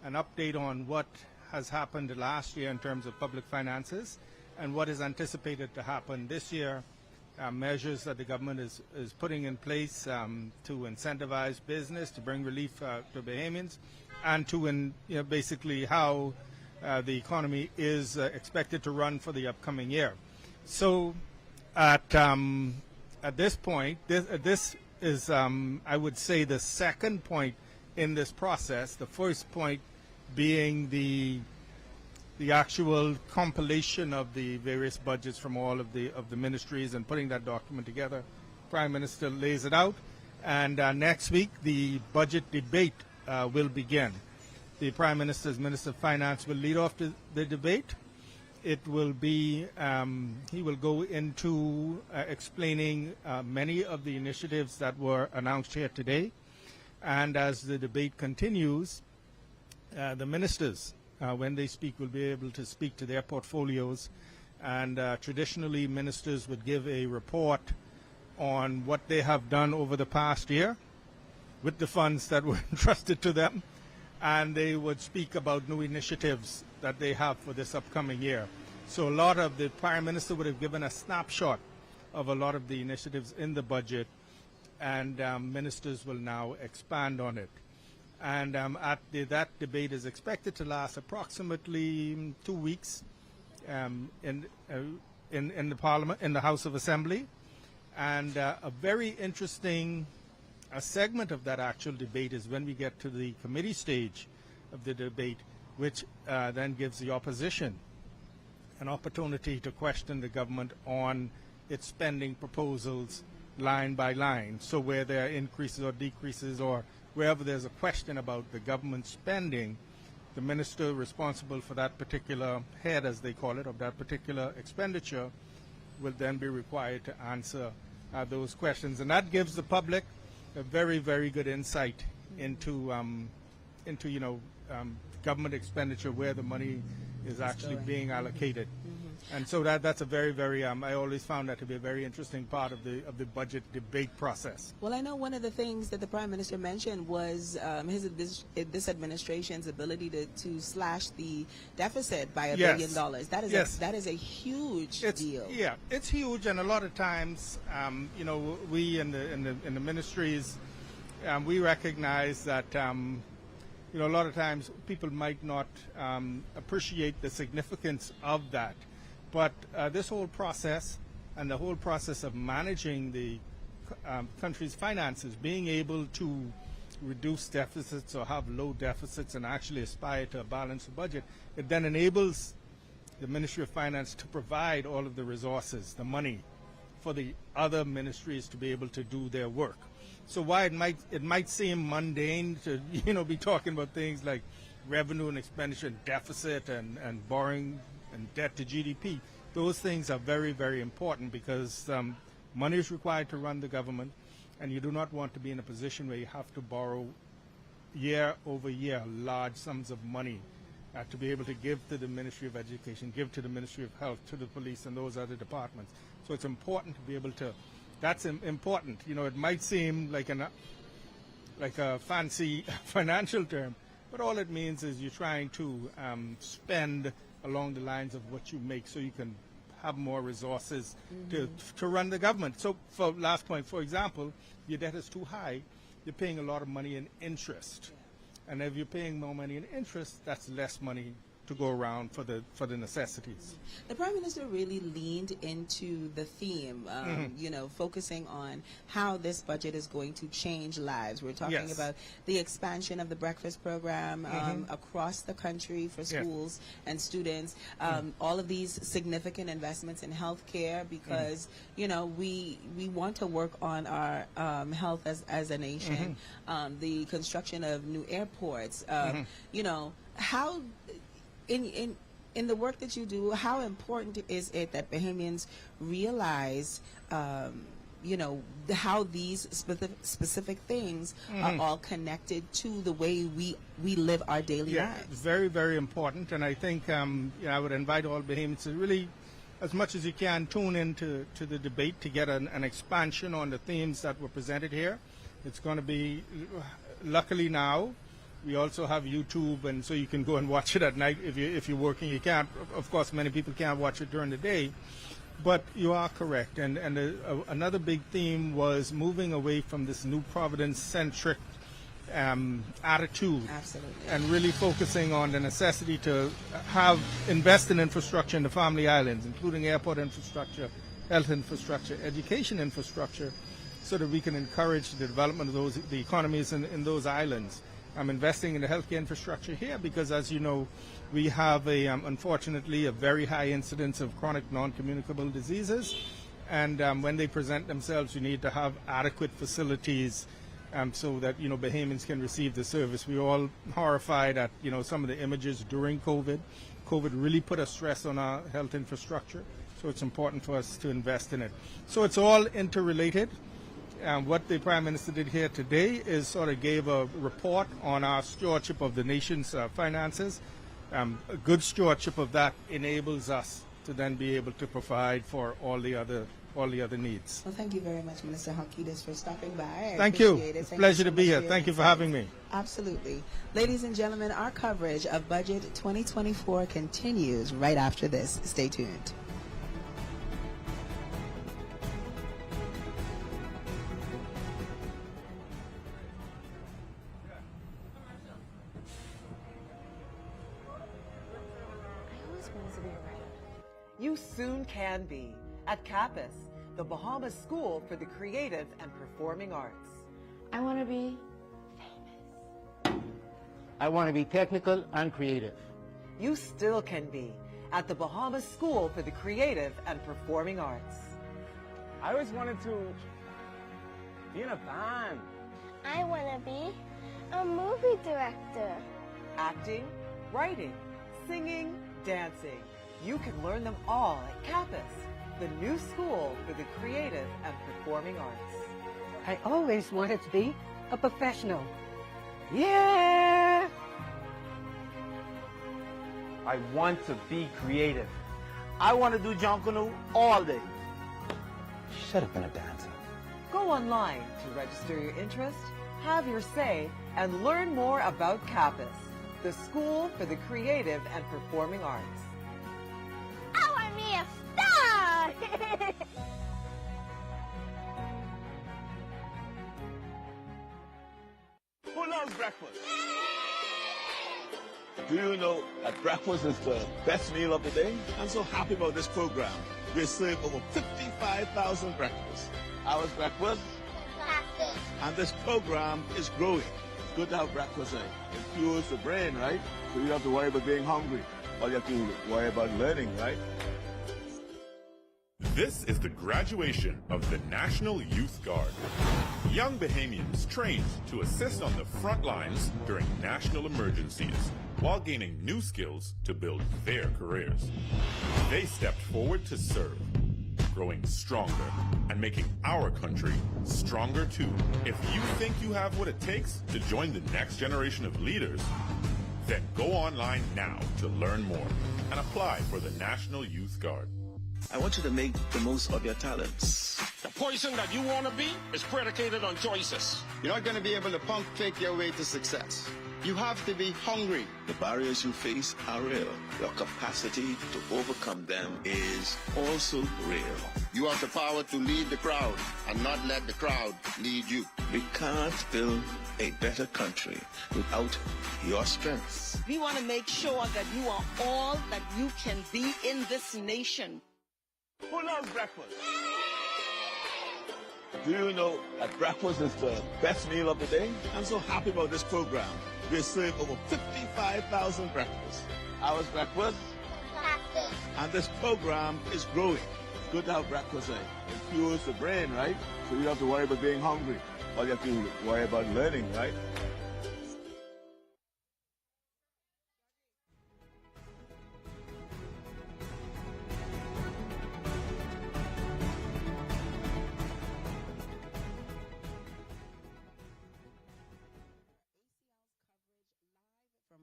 an update on what has happened last year in terms of public finances and what is anticipated to happen this year. Measures that the government is putting in place to incentivize business, to bring relief to Bahamians, and to basically how the economy is expected to run for the upcoming year. So at this point, this is, I would say, the second point in this process. The first point being the actual compilation of the various budgets from all of the ministries and putting that document together. Prime Minister lays it out, and next week the budget debate will begin. The Prime Minister's Minister of Finance will lead off the debate. It will be, he will go into explaining many of the initiatives that were announced here today, and as the debate continues, the ministers, when they speak, will be able to speak to their portfolios. And traditionally, ministers would give a report on what they have done over the past year with the funds that were entrusted to them. And they would speak about new initiatives that they have for this upcoming year. So a lot of the Prime Minister would have given a snapshot of a lot of the initiatives in the budget, and ministers will now expand on it. And that debate is expected to last approximately 2 weeks in the Parliament, in the House of Assembly. And a very interesting segment of that actual debate is when we get to the committee stage of the debate, which then gives the opposition an opportunity to question the government on its spending proposals line by line. So where there are increases or decreases, or wherever there's a question about the government spending, the minister responsible for that particular head, as they call it, of that particular expenditure, will then be required to answer those questions. And that gives the public a very, very good insight into government expenditure, where the money is actually being allocated. And so that's a very, very, I always found that to be a very interesting part of the budget debate process. Well, I know one of the things that the Prime Minister mentioned was this administration's ability to slash the deficit by $1 billion. That is a huge deal. Yeah, it's huge, and a lot of times, we in the ministries, we recognize that a lot of times people might not appreciate the significance of that. But this whole process and the whole process of managing the country's finances, being able to reduce deficits or have low deficits and actually aspire to a balanced budget, it then enables the Ministry of Finance to provide all of the resources, the money, for the other ministries to be able to do their work. So while it might seem mundane to be talking about things like revenue and expenditure and deficit and borrowing and debt to GDP, those things are very, very important because money is required to run the government, and you do not want to be in a position where you have to borrow year over year large sums of money to be able to give to the Ministry of Education, give to the Ministry of Health, to the police and those other departments. So it's important to be able to, that's important. It might seem like a fancy financial term, but all it means is you're trying to spend along the lines of what you make so you can have more resources to run the government. So for last point, for example, your debt is too high, you're paying a lot of money in interest. And if you're paying more money in interest, that's less money to go around for the necessities. The Prime Minister really leaned into the theme, focusing on how this budget is going to change lives. We're talking about the expansion of the breakfast program across the country for schools and students, all of these significant investments in health care because, we want to work on our health as a nation, the construction of new airports, how... In the work that you do, how important is it that Bahamians realize, how these specific things are all connected to the way we live our daily lives? It's very, very important. And I think I would invite all Bahamians to really, as much as you can, tune into the debate to get an expansion on the themes that were presented here. It's going to be, luckily now, we also have YouTube, and so you can go and watch it at night if you're working. You can't, of course, many people can't watch it during the day, but you are correct. And another big theme was moving away from this New Providence-centric attitude. Absolutely. And really focusing on the necessity to invest in infrastructure in the Family Islands, including airport infrastructure, health infrastructure, education infrastructure, so that we can encourage the development of the economies in those islands. I'm investing in the healthcare infrastructure here because, as you know, we have unfortunately a very high incidence of chronic non-communicable diseases, and when they present themselves, you need to have adequate facilities so that Bahamians can receive the service. We're all horrified at some of the images during COVID. COVID really put a stress on our health infrastructure, so it's important for us to invest in it. So it's all interrelated. What the Prime Minister did here today is sort of gave a report on our stewardship of the nation's finances. A good stewardship of that enables us to then be able to provide for all the other needs. Well, thank you very much, Minister Halkitis, for stopping by. Thank you. It's a pleasure to be here. Thank you for having me. Absolutely. Ladies and gentlemen, our coverage of Budget 2024 continues right after this. Stay tuned. You soon can be at CAPUS, the Bahamas School for the Creative and Performing Arts. I want to be famous. I want to be technical and creative. You still can be at the Bahamas School for the Creative and Performing Arts. I always wanted to be in a band. I want to be a movie director. Acting, writing, singing, dancing. You can learn them all at CAPUS, the new school for the creative and performing arts. I always wanted to be a professional. Yeah! I want to be creative. I want to do John Canoe all day. Shut up and a dancer. Go online to register your interest, have your say, and learn more about CAPUS, the school for the creative and performing arts. I want to be a star! Who loves breakfast? Do you know that breakfast is the best meal of the day? I'm so happy about this program. We serve over 55,000 breakfasts. Ours breakfast And this program is growing. It's good to have breakfast. It fuels the brain, right? So you don't have to worry about being hungry. All you have to worry about learning, right? This is the graduation of the National Youth Guard. Young Bahamians trained to assist on the front lines during national emergencies while gaining new skills to build their careers. They stepped forward to serve, growing stronger and making our country stronger too. If you think you have what it takes to join the next generation of leaders, then go online now to learn more and apply for the National Youth Guard. I want you to make the most of your talents. The person that you want to be is predicated on choices. You're not going to be able to pump fake your way to success. You have to be hungry. The barriers you face are real. Your capacity to overcome them is also real. You have the power to lead the crowd and not let the crowd lead you. We can't build a better country without your strengths. We want to make sure that you are all that you can be in this nation. Who loves breakfast? Do you know that breakfast is the best meal of the day? I'm so happy about this program. We serve over 55,000 breakfasts. Ours breakfast. And this program is growing. It's good to have breakfast. It fuels the brain, right? So you don't have to worry about being hungry. All you have to worry about learning, right?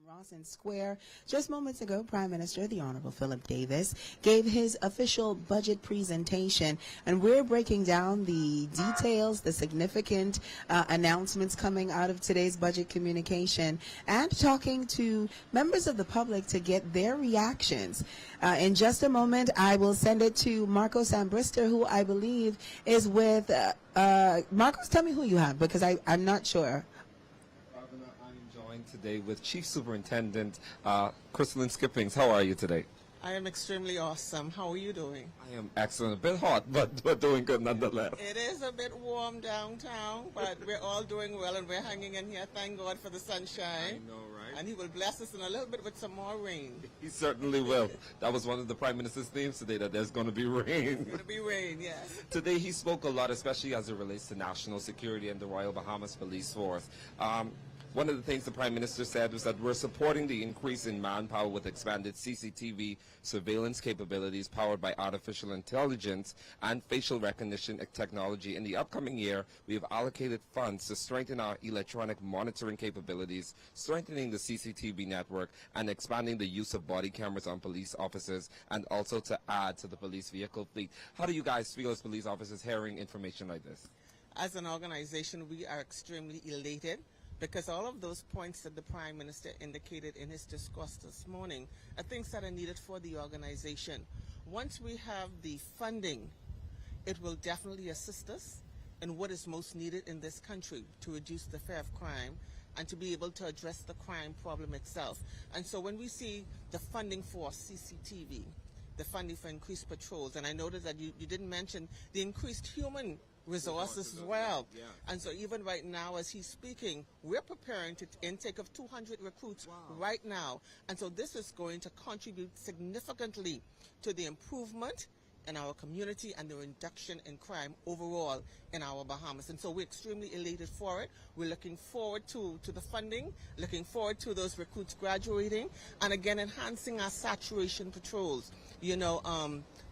Rawson Square. Just moments ago, Prime Minister, the Honorable Philip Davis, gave his official budget presentation, and we're breaking down the details, the significant announcements coming out of today's budget communication, and talking to members of the public to get their reactions. In just a moment, I will send it to Marcos Ambrister, who I believe is with Marcos. Tell me who you have, because I'm not sure. Today with Chief Superintendent Crystalline Skippings. How are you today? I am extremely awesome. How are you doing? I am excellent. A bit hot, but doing good nonetheless. It is a bit warm downtown, but we're all doing well and we're hanging in here. Thank God for the sunshine. I know, right? And he will bless us in a little bit with some more rain. He certainly will. That was one of the Prime Minister's themes today, that there's going to be rain. It's going to be rain, yes. Today he spoke a lot, especially as it relates to national security and the Royal Bahamas Police Force. One of the things the Prime Minister said was that we're supporting the increase in manpower with expanded CCTV surveillance capabilities powered by artificial intelligence and facial recognition technology. In the upcoming year, we have allocated funds to strengthen our electronic monitoring capabilities, strengthening the CCTV network, and expanding the use of body cameras on police officers, and also to add to the police vehicle fleet. How do you guys feel as police officers hearing information like this? As an organization, we are extremely elated, because all of those points that the Prime Minister indicated in his discourse this morning are things that are needed for the organization. Once we have the funding, it will definitely assist us in what is most needed in this country to reduce the fear of crime and to be able to address the crime problem itself. And so when we see the funding for CCTV, the funding for increased patrols, and I noticed that you didn't mention the increased human resources as well. Yeah. And so even right now as he's speaking, we're preparing to intake of 200 recruits right now. And so this is going to contribute significantly to the improvement in our community and the reduction in crime overall in our Bahamas. And so we're extremely elated for it. We're looking forward to the funding, looking forward to those recruits graduating, and again enhancing our saturation patrols. You know,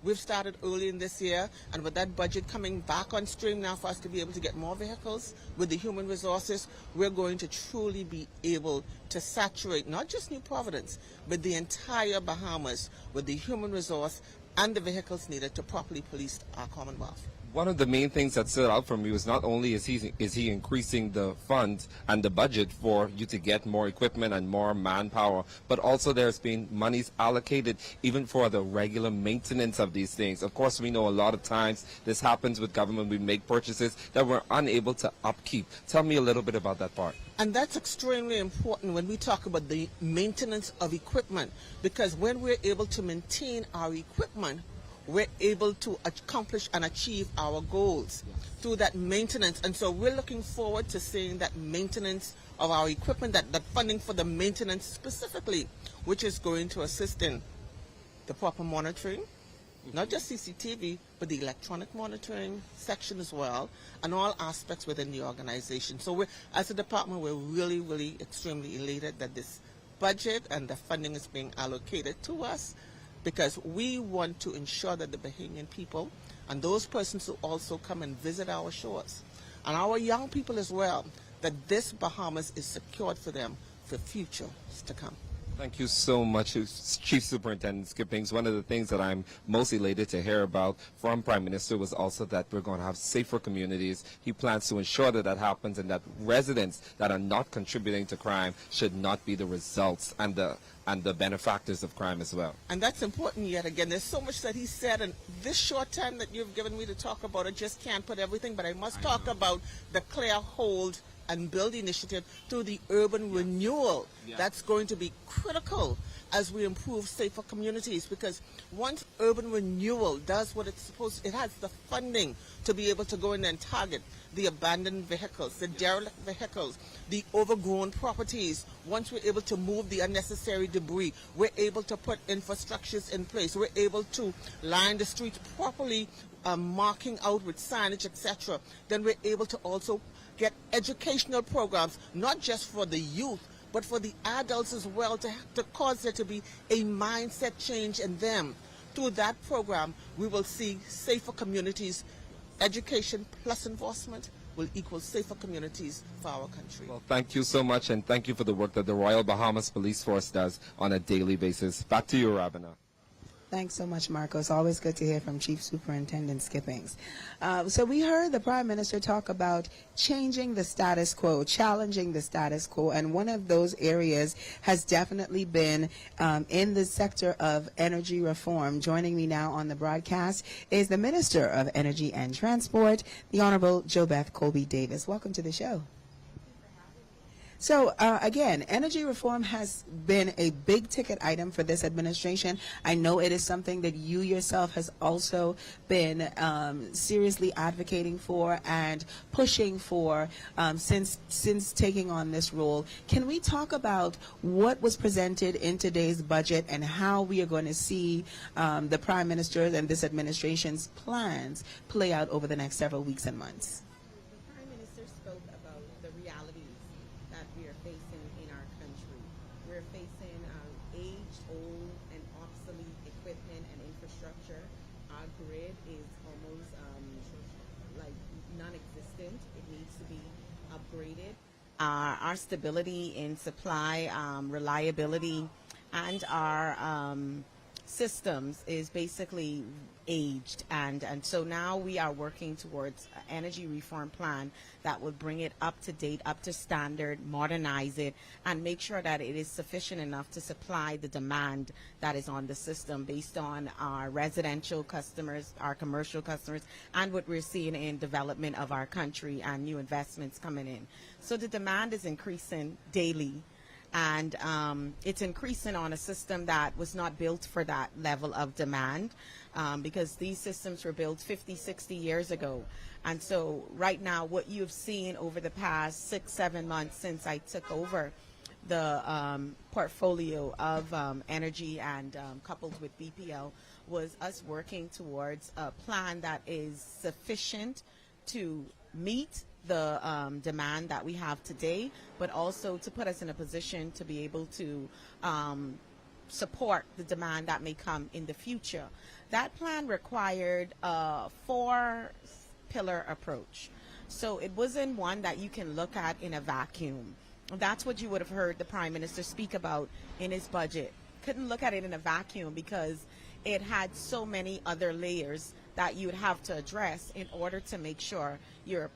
we've started early in this year, and with that budget coming back on stream now for us to be able to get more vehicles with the human resources, we're going to truly be able to saturate not just New Providence, but the entire Bahamas with the human resource and the vehicles needed to properly police our Commonwealth. One of the main things that stood out for me was not only is he increasing the funds and the budget for you to get more equipment and more manpower, but also there's been monies allocated even for the regular maintenance of these things. Of course, we know a lot of times this happens with government. We make purchases that we're unable to upkeep. Tell me a little bit about that part. And that's extremely important when we talk about the maintenance of equipment, because when we're able to maintain our equipment, we're able to accomplish and achieve our goals through that maintenance. And so we're looking forward to seeing that maintenance of our equipment, that funding for the maintenance specifically, which is going to assist in the proper monitoring, not just CCTV, but the electronic monitoring section as well, and all aspects within the organization. So as a department, we're really, really extremely elated that this budget and the funding is being allocated to us, because we want to ensure that the Bahamian people and those persons who also come and visit our shores, and our young people as well, that this Bahamas is secured for them for futures to come. Thank you so much, Chief Superintendent Skippings. One of the things that I'm most elated to hear about from Prime Minister was also that we're going to have safer communities. He plans to ensure that that happens, and that residents that are not contributing to crime should not be the results and the benefactors of crime as well. And that's important yet again. There's so much that he said, and this short time that you've given me to talk about, I just can't put everything, but I must talk about the Clear Hold and Build initiative through the urban renewal. That's going to be critical as we improve safer communities, because once urban renewal does what it's supposed to, it has the funding to be able to go in and target the abandoned vehicles, the derelict vehicles, the overgrown properties. Once we're able to move the unnecessary debris, we're able to put infrastructures in place, we're able to line the streets properly, marking out with signage, etc. Then we're able to also get educational programs, not just for the youth, but for the adults as well, to cause there to be a mindset change in them. Through that program, we will see safer communities. Education plus enforcement will equal safer communities for our country. Well, thank you so much, and thank you for the work that the Royal Bahamas Police Force does on a daily basis. Back to you, Rabina. Thanks so much, Marco. It's always good to hear from Chief Superintendent Skippings. So we heard the Prime Minister talk about changing the status quo, challenging the status quo, and one of those areas has definitely been in the sector of energy reform. Joining me now on the broadcast is the Minister of Energy and Transport, the Honorable JoBeth Colby Davis. Welcome to the show. So, again, energy reform has been a big ticket item for this administration. I know it is something that you yourself has also been seriously advocating for and pushing for since taking on this role. Can we talk about what was presented in today's budget and how we are going to see the Prime Minister and this administration's plans play out over the next several weeks and months? Our stability in supply, reliability, and our systems is basically aged, and so now we are working towards an energy reform plan that would bring it up to date, up to standard, modernize it, and make sure that it is sufficient enough to supply the demand that is on the system based on our residential customers, our commercial customers, and what we're seeing in development of our country and new investments coming in. So the demand is increasing daily, and it's increasing on a system that was not built for that level of demand, because these systems were built 50, 60 years ago. And so right now, what you've seen over the past 6-7 months since I took over the portfolio of energy and coupled with BPL was us working towards a plan that is sufficient to meet the demand that we have today, but also to put us in a position to be able to support the demand that may come in the future. That plan required a 4-pillar approach. So it wasn't one that you can look at in a vacuum. That's what you would have heard the Prime Minister speak about in his budget. Couldn't look at it in a vacuum because it had so many other layers that you would have to address in order to make sure you're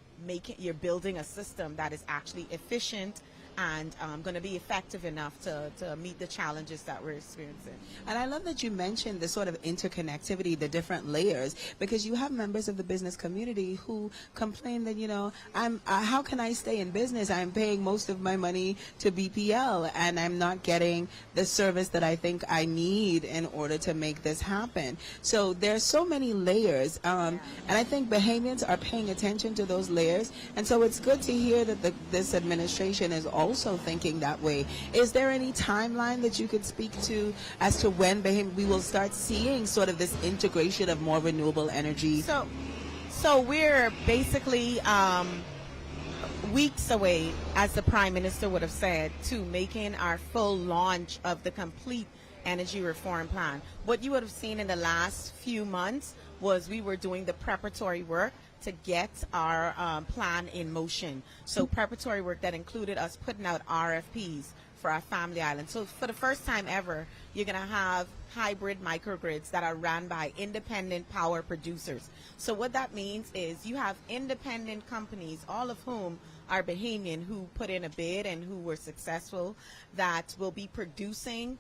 building a system that is actually efficient and going to be effective enough to meet the challenges that we're experiencing. And I love that you mentioned the sort of interconnectivity, the different layers, because you have members of the business community who complain that, you know, how can I stay in business? I'm paying most of my money to BPL and I'm not getting the service that I think I need in order to make this happen. So there's so many layers, and I think Bahamians are paying attention to those layers, and so it's good to hear that this administration is also thinking that way. Is there any timeline that you could speak to as to when we will start seeing sort of this integration of more renewable energy? So we're basically weeks away, as the Prime Minister would have said, to making our full launch of the complete energy reform plan. What you would have seen in the last few months was we were doing the preparatory work to get our plan in motion. So preparatory work that included us putting out RFPs for our family island. So for the first time ever, you're going to have hybrid microgrids that are run by independent power producers. So what that means is you have independent companies, all of whom are Bahamian, who put in a bid and who were successful, that will be producing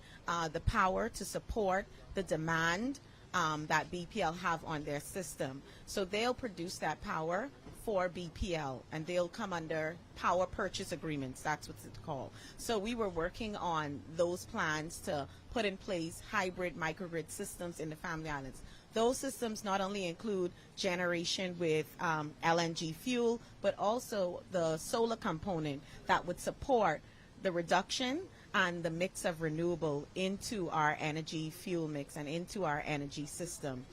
the power to support the demand that BPL have on their system. So they'll produce that power for BPL, and they'll come under power purchase agreements. That's what it's called. So we were working on those plans to put in place hybrid microgrid systems in the family islands. Those systems not only include generation with LNG fuel, but also the solar component that would support the reduction and the mix of renewable into our energy fuel mix and into our energy system.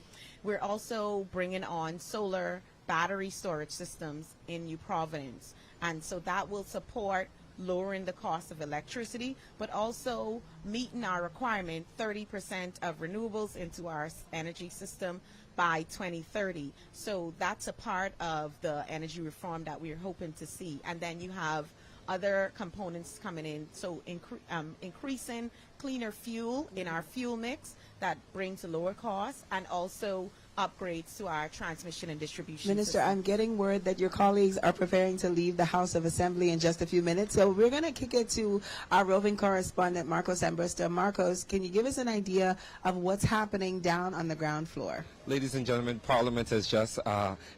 We're also bringing on solar battery storage systems in New Providence, and so that will support lowering the cost of electricity, but also meeting our requirement 30% of renewables into our energy system by 2030. So that's a part of the energy reform that we're hoping to see. And then you have other components coming in, so increasing cleaner fuel in our fuel mix that brings a lower cost, and also upgrades to our transmission and distribution Minister, system. I'm getting word that your colleagues are preparing to leave the House of Assembly in just a few minutes, so we're going to kick it to our roving correspondent, Marcos Ambrista. Marcos, can you give us an idea of what's happening down on the ground floor? Ladies and gentlemen, Parliament has just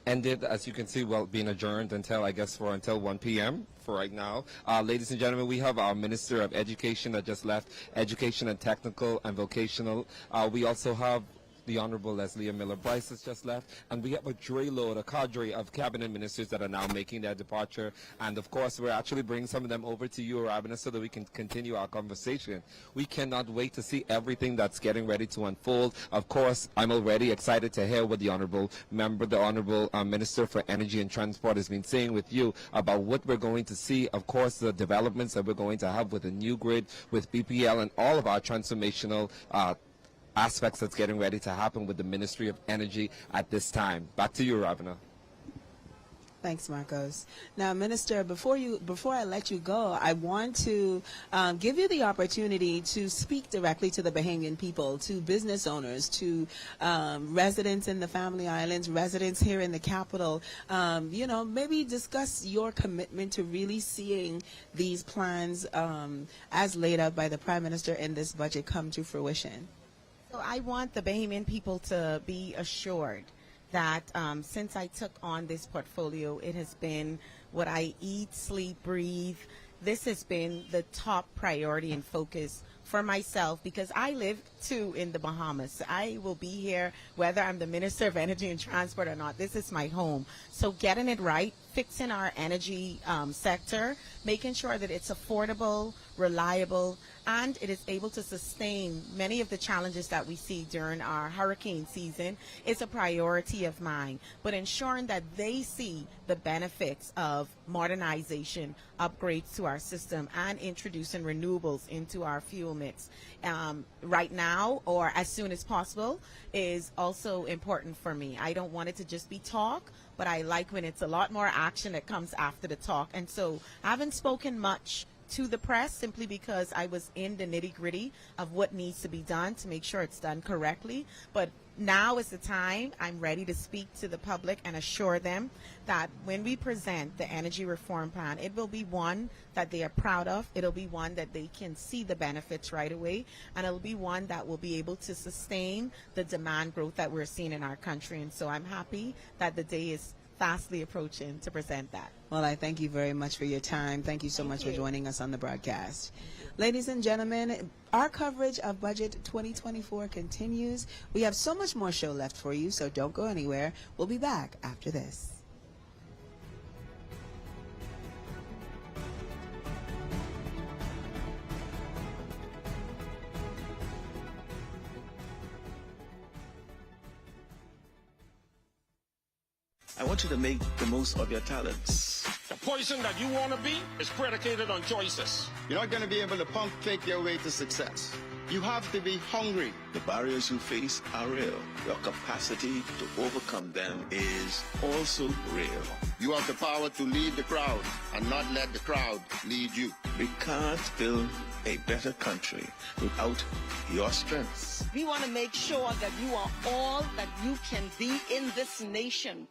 ended, as you can see, well, being adjourned until 1 p.m. for right now. Ladies and gentlemen, we have our Minister of Education that just left, Education and Technical and Vocational. We also have the Honorable Leslie Miller Bryce has just left, and we have a cadre of cabinet ministers that are now making their departure. And of course, we're actually bringing some of them over to you, Rabina, so that we can continue our conversation. We cannot wait to see everything that's getting ready to unfold. Of course, I'm already excited to hear what the Honorable Minister for Energy and Transport has been saying with you about what we're going to see. Of course, the developments that we're going to have with the new grid, with BPL, and all of our transformational aspects that's getting ready to happen with the Ministry of Energy at this time. Back to you, Ravina. Thanks, Marcos. Now, Minister, before I let you go, I want to give you the opportunity to speak directly to the Bahamian people, to business owners, to residents in the Family Islands, residents here in the capital. Maybe discuss your commitment to really seeing these plans as laid out by the Prime Minister in this budget come to fruition. So I want the Bahamian people to be assured that since I took on this portfolio, it has been what I eat, sleep, breathe. This has been the top priority and focus for myself, because I live too in the Bahamas. I will be here whether I'm the Minister of Energy and Transport or not. This is my home. So getting it right, fixing our energy sector, making sure that it's affordable, reliable, and it is able to sustain many of the challenges that we see during our hurricane season is a priority of mine. But ensuring that they see the benefits of modernization, upgrades to our system, and introducing renewables into our fuel mix right now or as soon as possible is also important for me. I don't want it to just be talk, but I like when it's a lot more action that comes after the talk. And so I haven't spoken much to the press simply because I was in the nitty-gritty of what needs to be done to make sure it's done correctly. But now is the time I'm ready to speak to the public and assure them that when we present the energy reform plan, it will be one that they are proud of. It'll be one that they can see the benefits right away. And it'll be one that will be able to sustain the demand growth that we're seeing in our country. And so I'm happy that the day is fastly approaching to present that. Well, I thank you very much for your time. Thank you so much for joining us on the broadcast. Ladies and gentlemen, our coverage of Budget 2024 continues. We have so much more show left for you, so don't go anywhere. We'll be back after this. I want you to make the most of your talents. The person that you want to be is predicated on choices. You're not going to be able to pump fake your way to success. You have to be hungry. The barriers you face are real. Your capacity to overcome them is also real. You have the power to lead the crowd and not let the crowd lead you. We can't build a better country without your strengths. We want to make sure that you are all that you can be in this nation.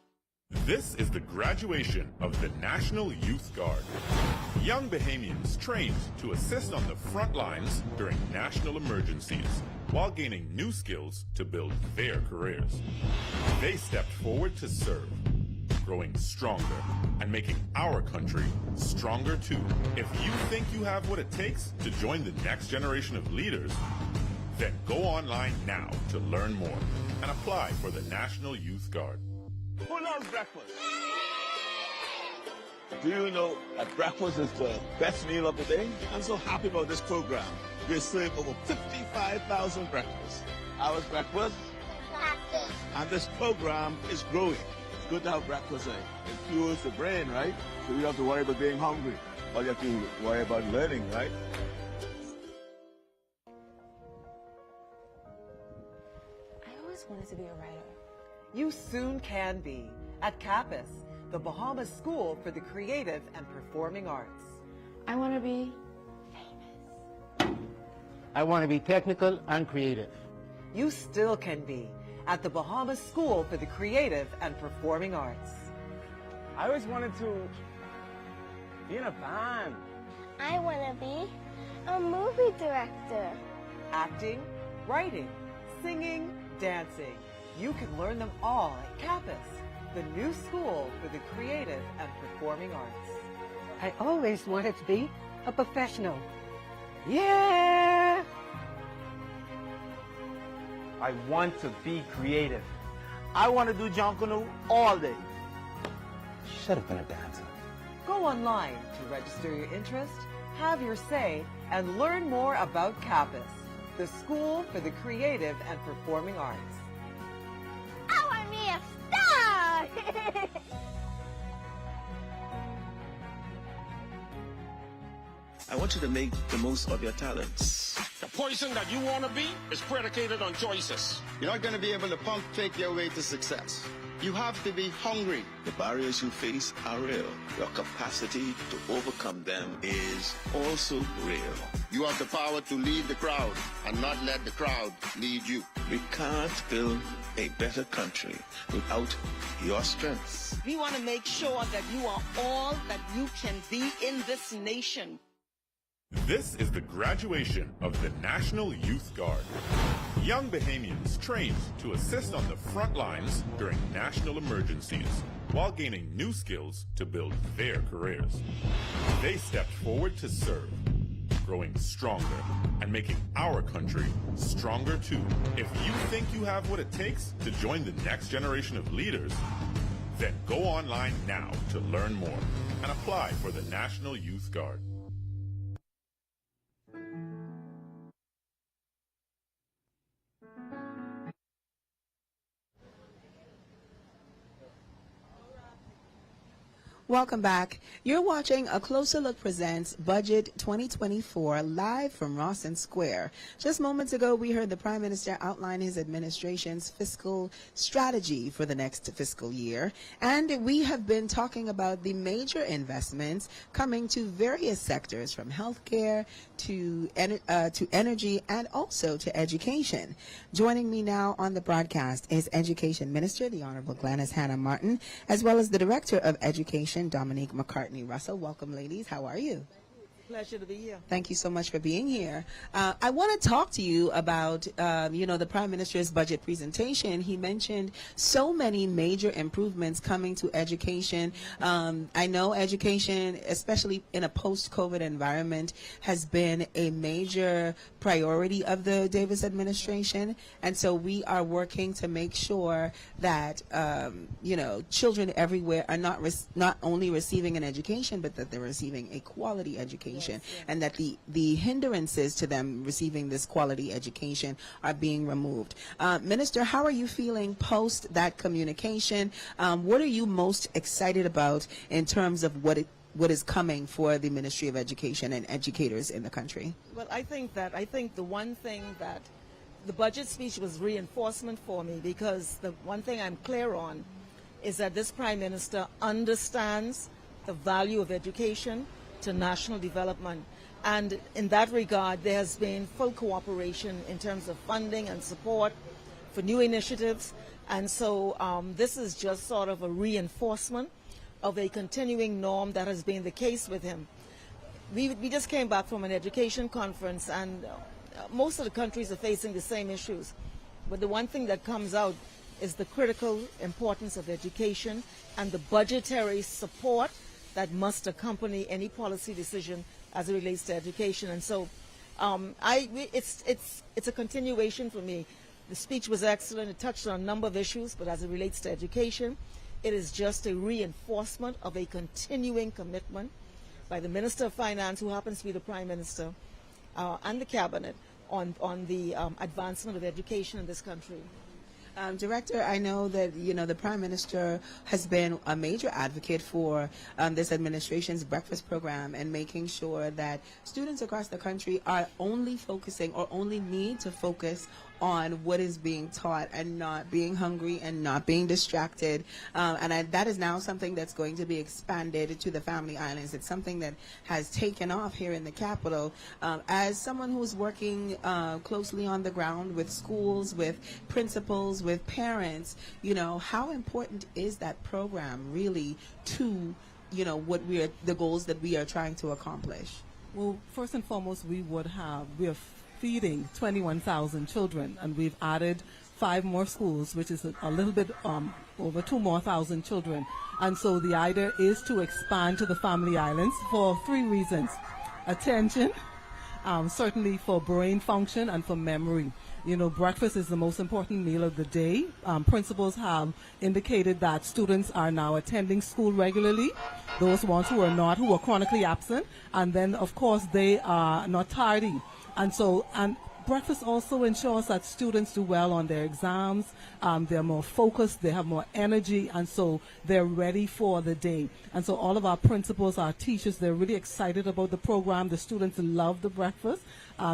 This is the graduation of the National Youth Guard. Young Bahamians trained to assist on the front lines during national emergencies while gaining new skills to build their careers. They stepped forward to serve, growing stronger and making our country stronger too. If you think you have what it takes to join the next generation of leaders, then go online now to learn more and apply for the National Youth Guard. Who loves breakfast? Do you know that breakfast is the best meal of the day? I'm so happy about this program. We serve over 55,000 breakfasts. Ours breakfast, and this program is growing. It's good to have breakfast. It fuels the brain, right? So you don't have to worry about being hungry. All you have to worry about learning, right? I always wanted to be a writer. You soon can be at CAPUS, the Bahamas School for the Creative and Performing Arts. I want to be I want to be technical and creative. You still can be at the Bahamas School for the Creative and Performing Arts. I always wanted to be in a band. I want to be a movie director. Acting, writing, singing, dancing. You can learn them all at CAPUS, the new school for the creative and performing arts. I always wanted to be a professional. Yeah! I want to be creative. I want to do Jonkunu all day. Should have been a dancer. Go online to register your interest, have your say, and learn more about CAPUS, the school for the creative and performing arts. I want to be a star! I want you to make the most of your talents. The person that you want to be is predicated on choices. You're not going to be able to pump fake your way to success. You have to be hungry. The barriers you face are real. Your capacity to overcome them is also real. You have the power to lead the crowd and not let the crowd lead you. We can't build a better country without your strengths. We want to make sure that you are all that you can be in this nation. This is the graduation of the National Youth Guard. Young Bahamians trained to assist on the front lines during national emergencies while gaining new skills to build their careers. They stepped forward to serve, growing stronger and making our country stronger too. If you think you have what it takes to join the next generation of leaders, then go online now to learn more and apply for the National Youth Guard. Welcome back. You're watching A Closer Look Presents Budget 2024 live from Rawson Square. Just moments ago, we heard the Prime Minister outline his administration's fiscal strategy for the next fiscal year. And we have been talking about the major investments coming to various sectors, from healthcare to energy and also to education. Joining me now on the broadcast is Education Minister, the Honorable Gladys Hannah Martin, as well as the Director of Education, Dominique McCartney Russell. Welcome, ladies. How are you? Pleasure to be here. Thank you so much for being here. I want to talk to you about, the Prime Minister's budget presentation. He mentioned so many major improvements coming to education. I know education, especially in a post-COVID environment, has been a major priority of the Davis administration. And so we are working to make sure that, children everywhere are not only receiving an education, but that they're receiving a quality education. Yes. And that the hindrances to them receiving this quality education are being removed. Minister, how are you feeling post that communication? What are you most excited about in terms of what is coming for the Ministry of Education and educators in the country? Well, I think the one thing that the budget speech was reinforcement for me, because the one thing I'm clear on is that this Prime Minister understands the value of education to national development. And in that regard, there has been full cooperation in terms of funding and support for new initiatives. And so this is just sort of a reinforcement of a continuing norm that has been the case with him. We just came back from an education conference, and most of the countries are facing the same issues. But the one thing that comes out is the critical importance of education and the budgetary support that must accompany any policy decision as it relates to education. And so it's a continuation for me. The speech was excellent. It touched on a number of issues, but as it relates to education, it is just a reinforcement of a continuing commitment by the Minister of Finance, who happens to be the Prime Minister, and the Cabinet on the advancement of education in this country. Director, I know that, the Prime Minister has been a major advocate for this administration's breakfast program and making sure that students across the country are only focusing or only need to focus on what is being taught and not being hungry and not being distracted. That is now something that's going to be expanded to the Family Islands. It's something that has taken off here in the capital. As someone who's working closely on the ground with schools, with principals, with parents, how important is that program really to, the goals that we are trying to accomplish? Well, first and foremost, we are feeding 21,000 children, and we've added 5 more schools, which is a little bit over 2,000 more children. And so the idea is to expand to the Family Islands for 3 reasons: attention, certainly for brain function and for memory. Breakfast is the most important meal of the day. Principals have indicated that students are now attending school regularly, those ones who are chronically absent, and then of course they are not tardy. And breakfast also ensures that students do well on their exams. They're more focused, they have more energy, and so they're ready for the day. And so all of our principals, our teachers, they're really excited about the program. The students love the breakfast.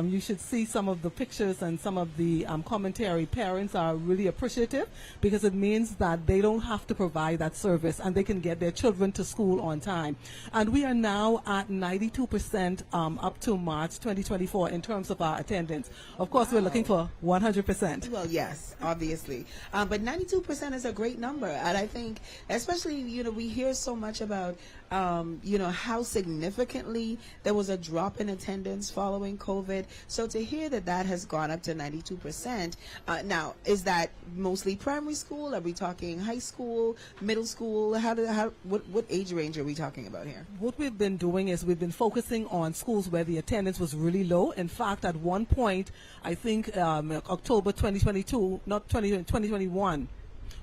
You should see some of the pictures and some of the commentary. Parents are really appreciative because it means that they don't have to provide that service and they can get their children to school on time. And we are now at 92% up to March 2024 in terms of our attendance. Of course, we're looking for 100%. Well, yes, obviously. But 92% is a great number. And I think, especially, we hear so much about, how significantly there was a drop in attendance following COVID. So to hear that has gone up to 92%. Now, is that mostly primary school? Are we talking high school, middle school? What age range are we talking about here? What we've been doing is we've been focusing on schools where the attendance was really low. In fact, at one point, I think October 2022, not 2021,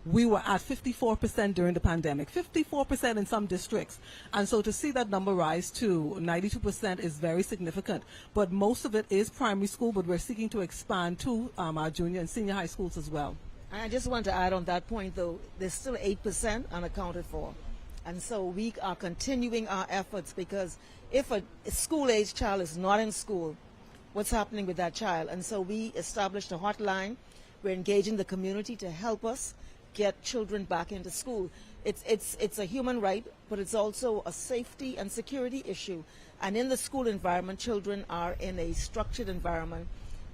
we were at 54% during the pandemic, 54% in some districts. And so to see that number rise to 92% is very significant. But most of it is primary school, but we're seeking to expand to our junior and senior high schools as well. I just want to add on that point, though, there's still 8% unaccounted for. And so we are continuing our efforts, because if a school-age child is not in school, what's happening with that child? And so we established a hotline. We're engaging the community to help us get children back into school. It's a human right, but it's also a safety and security issue. And in the school environment, children are in a structured environment,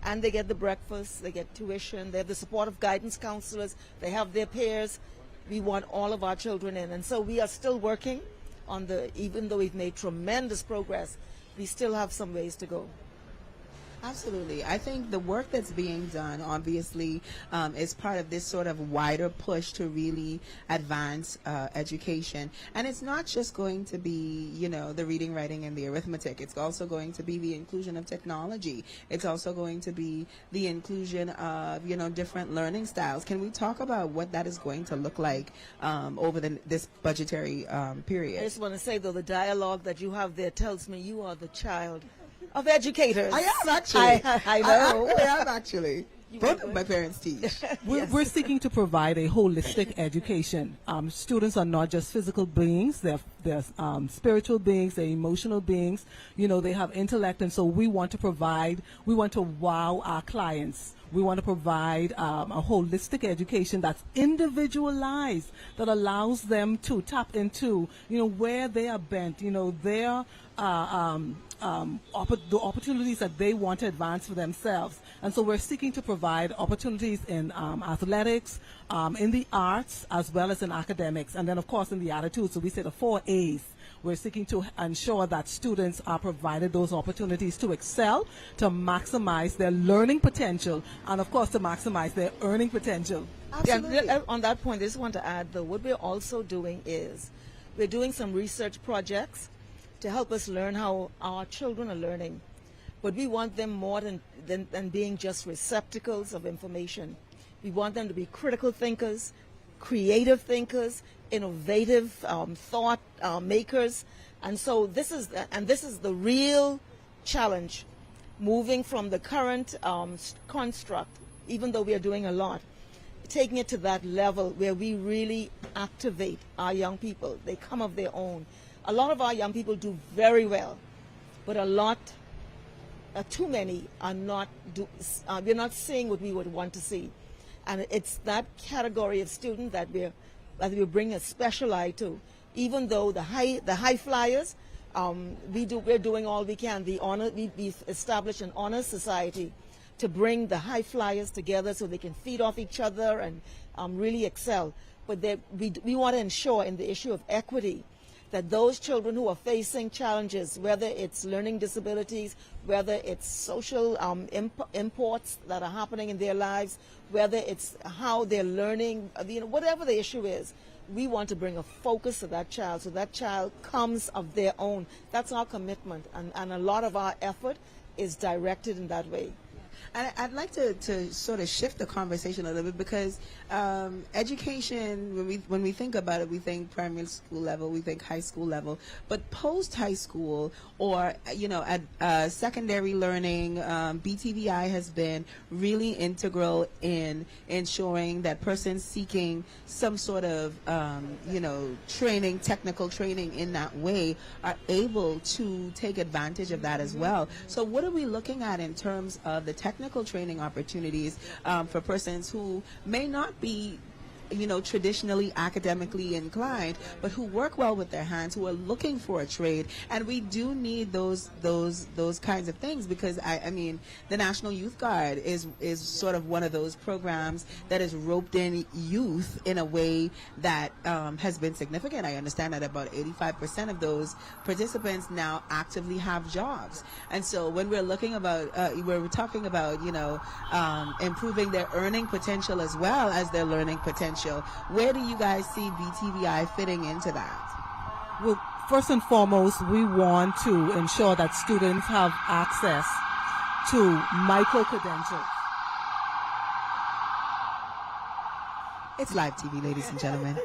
and they get the breakfast, they get tuition, they have the support of guidance counselors, they have their peers. We want all of our children in. And so we are still working on even though we've made tremendous progress, we still have some ways to go. Absolutely. I think the work that's being done, obviously, is part of this sort of wider push to really advance education. And it's not just going to be, the reading, writing, and the arithmetic. It's also going to be the inclusion of technology. It's also going to be the inclusion of, different learning styles. Can we talk about what that is going to look like over this budgetary period? I just want to say, though, the dialogue that you have there tells me you are the child of educators. I am actually. I know. I am actually. Both of my parents teach. We're seeking to provide a holistic education. Students are not just physical beings; they're spiritual beings, they're emotional beings. They have intellect, and so we want to wow our clients. We want to provide a holistic education that's individualized, that allows them to tap into, where they are bent, their the opportunities that they want to advance for themselves. And so we're seeking to provide opportunities in athletics, in the arts, as well as in academics, and then, of course, in the attitude. So we say the 4 A's. We're seeking to ensure that students are provided those opportunities to excel, to maximize their learning potential, and, of course, to maximize their earning potential. Absolutely. On that point, I just want to add, though, what we're also doing is we're doing some research projects to help us learn how our children are learning. But we want them more than being just receptacles of information. We want them to be critical thinkers, creative thinkers, innovative thought makers. And so this is the real challenge, moving from the current construct, even though we are doing a lot, taking it to that level where we really activate our young people. They come of their own. A lot of our young people do very well, but too many are not. We're not seeing what we would want to see, and it's that category of student that we bring a special eye to. Even though the high flyers, we're doing all we can. We've established an honor society to bring the high flyers together so they can feed off each other and really excel. But we want to ensure in the issue of equity that those children who are facing challenges, whether it's learning disabilities, whether it's social imports that are happening in their lives, whether it's how they're learning, whatever the issue is, we want to bring a focus to that child so that child comes of their own. That's our commitment, and a lot of our effort is directed in that way. And I'd like to sort of shift the conversation a little bit, because education, when we think about it, we think primary school level, we think high school level, but post high school or at secondary learning, BTVI has been really integral in ensuring that persons seeking some sort of training, technical training in that way, are able to take advantage of that as well. So what are we looking at in terms of the technical training opportunities for persons who may not be traditionally academically inclined, but who work well with their hands, who are looking for a trade? And we do need those kinds of things, because I mean the National Youth Guard is sort of one of those programs that has roped in youth in a way that has been significant. I understand that about 85% of those participants now actively have jobs. And so when we're looking about we're talking about improving their earning potential as well as their learning potential, where do you guys see BTVI fitting into that? Well, first and foremost, we want to ensure that students have access to micro-credentials. It's live TV, ladies and gentlemen.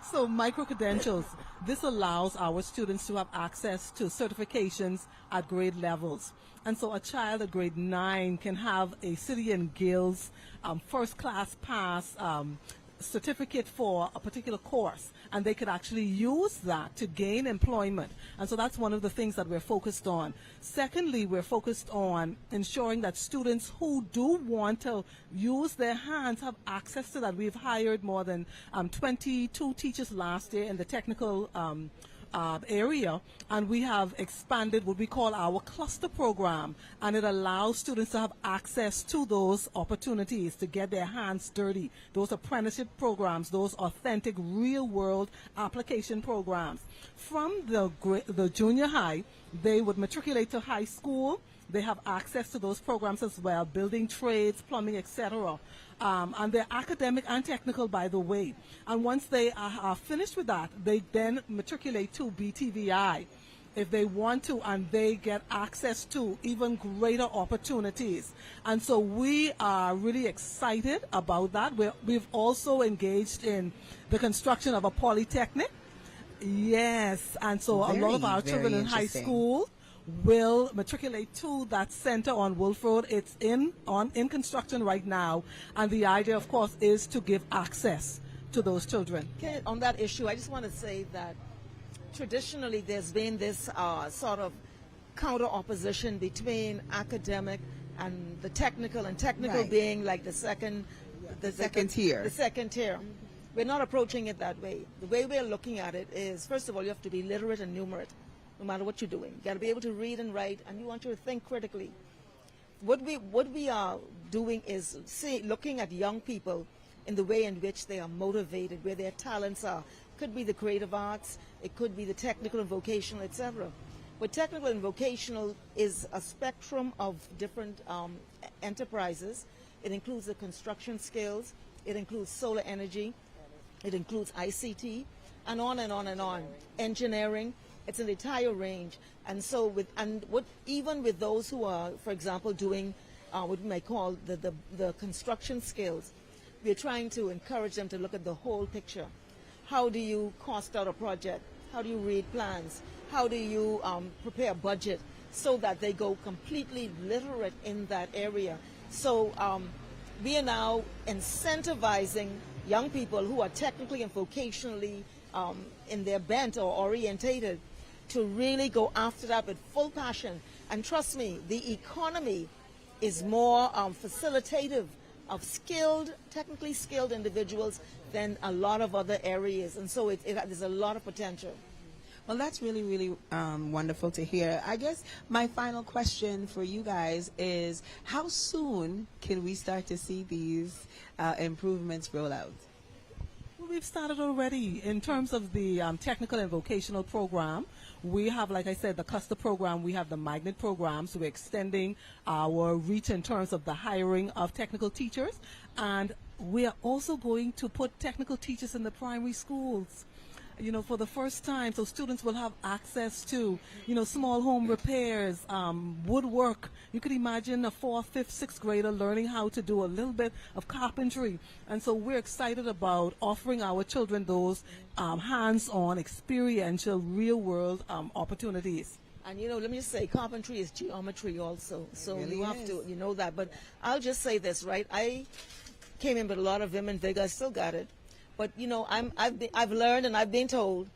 So micro-credentials, this allows our students to have access to certifications at grade levels. And so a child at grade 9 can have a City and Guilds first-class pass certificate for a particular course, and they could actually use that to gain employment. And so that's one of the things that we're focused on. Secondly, we're focused on ensuring that students who do want to use their hands have access to that. We've hired more than 22 teachers last year in the technical area, and we have expanded what we call our cluster program, and it allows students to have access to those opportunities to get their hands dirty, those apprenticeship programs, those authentic real-world application programs. From the junior high, they would matriculate to high school. They have access to those programs as well, building trades, plumbing, etc. And they're academic and technical, by the way. And once they are finished with that, they then matriculate to BTVI if they want to, and they get access to even greater opportunities. And so we are really excited about that. We've also engaged in the construction of a polytechnic. Yes, and so a lot of our children in high school will matriculate to that center on Wolf Road. It's in construction right now, and the idea, of course, is to give access to those children. Okay, on that issue, I just want to say that traditionally there's been this sort of counter opposition between academic and the technical, and technical being like the second tier. The second tier. We're not approaching it that way. The way we're looking at it is, first of all, you have to be literate and numerate, no matter what you're doing. You got to be able to read and write, and you want to think critically. What we are doing is looking at young people in the way in which they are motivated, where their talents are. It could be the creative arts, it could be the technical and vocational, etc. But technical and vocational is a spectrum of different enterprises. It includes the construction skills, it includes solar energy, it includes ICT, and on and on and on. Engineering. It's an entire range, and so even with those who are, for example, doing what we might call the construction skills, we're trying to encourage them to look at the whole picture. How do you cost out a project? How do you read plans? How do you prepare a budget so that they go completely literate in that area? So we are now incentivizing young people who are technically and vocationally in their bent or orientated to really go after that with full passion. And trust me, the economy is more facilitative of technically skilled individuals than a lot of other areas. And so there's a lot of potential. Well, that's really, really wonderful to hear. I guess my final question for you guys is, how soon can we start to see these improvements roll out? Well, we've started already in terms of the technical and vocational program. We have, like I said, the cluster program. We have the magnet program. So we're extending our reach in terms of the hiring of technical teachers. And we are also going to put technical teachers in the primary schools, for the first time. So students will have access to, small home repairs, woodwork. You could imagine a 4th, 5th, 6th grader learning how to do a little bit of carpentry. And so we're excited about offering our children those hands-on, experiential, real-world opportunities. And let me just say, carpentry is geometry also. So really you have to, that. But I'll just say this, right? I came in with a lot of vim and vigor. I still got it. But I've learned and I've been told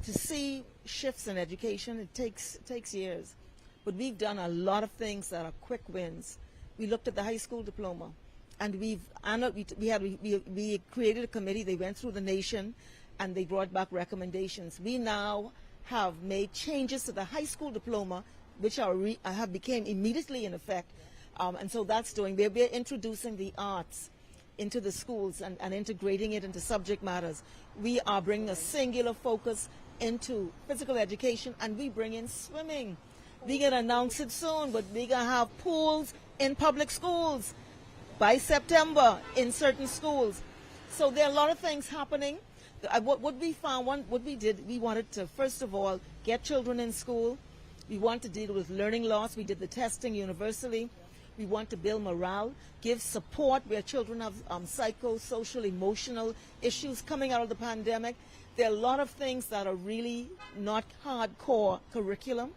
to see shifts in education. It takes years, but we've done a lot of things that are quick wins. We looked at the high school diploma, and we created a committee. They went through the nation, and they brought back recommendations. We now have made changes to the high school diploma, which have became immediately in effect, and so that's doing. We're introducing the arts into the schools and integrating it into subject matters. We are bringing a singular focus into physical education, and we bring in swimming. We're going to announce it soon, but we're going to have pools in public schools by September in certain schools. So there are a lot of things happening. What we found, what we did, we wanted to, first of all, get children in school. We want to deal with learning loss. We did the testing universally. We want to build morale, give support where children have psychosocial, emotional issues coming out of the pandemic. There are a lot of things that are really not hardcore curriculum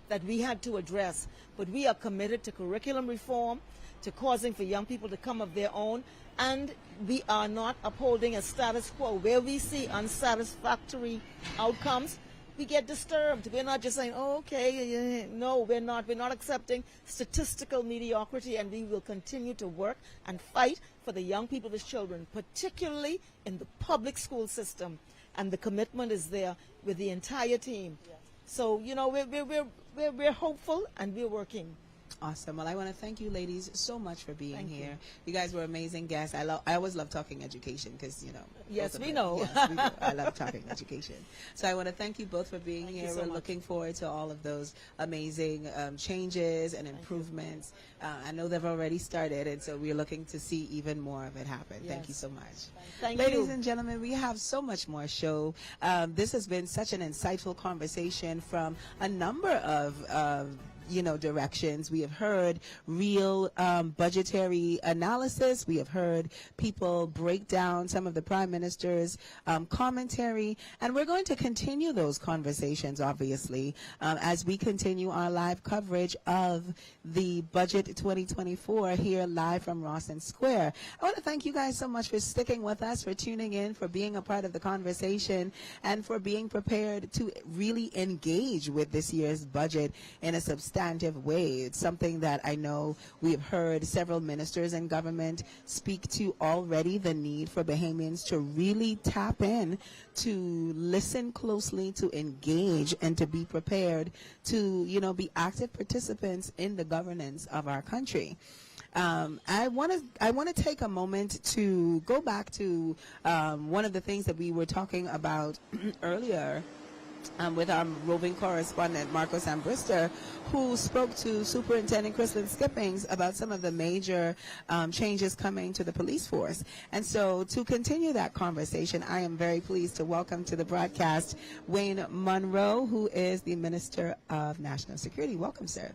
that we had to address. But we are committed to curriculum reform, to causing for young people to come of their own, and we are not upholding a status quo. Where we see unsatisfactory outcomes, we get disturbed. We're not just saying, oh, okay, no, we're not. We're not accepting statistical mediocrity, and we will continue to work and fight for the young people, the children, particularly in the public school system. And the commitment is there with the entire team. Yes. So, you know, we're hopeful and we're working. Awesome. Well, I want to thank you, ladies, so much for being here. You guys were amazing guests. I always love talking education because, you know. Yes, we know. Yes, we do. I love talking education. So I want to thank you both for being here. We're looking forward to all of those amazing changes and improvements. I know they've already started, and so we're looking to see even more of it happen. Yes. Thank you so much. Thank Ladies you. and gentlemen, we have so much more show. This has been such an insightful conversation from a number of directions. We have heard real budgetary analysis. We have heard people break down some of the Prime Minister's commentary. And we're going to continue those conversations, obviously, as we continue our live coverage of the Budget 2024 here live from Rawson Square. I want to thank you guys so much for sticking with us, for tuning in, for being a part of the conversation, and for being prepared to really engage with this year's budget in a substantive way. It's something that I know we've heard several ministers in government speak to already, the need for Bahamians to really tap in, to listen closely, to engage, and to be prepared to, be active participants in the governance of our country. I want to take a moment to go back to one of the things that we were talking about earlier with our roving correspondent, Marcos Ambrister, who spoke to Superintendent Chrislyn Skippings about some of the major changes coming to the police force. And so to continue that conversation, I am very pleased to welcome to the broadcast Wayne Monroe, who is the Minister of National Security. Welcome, sir.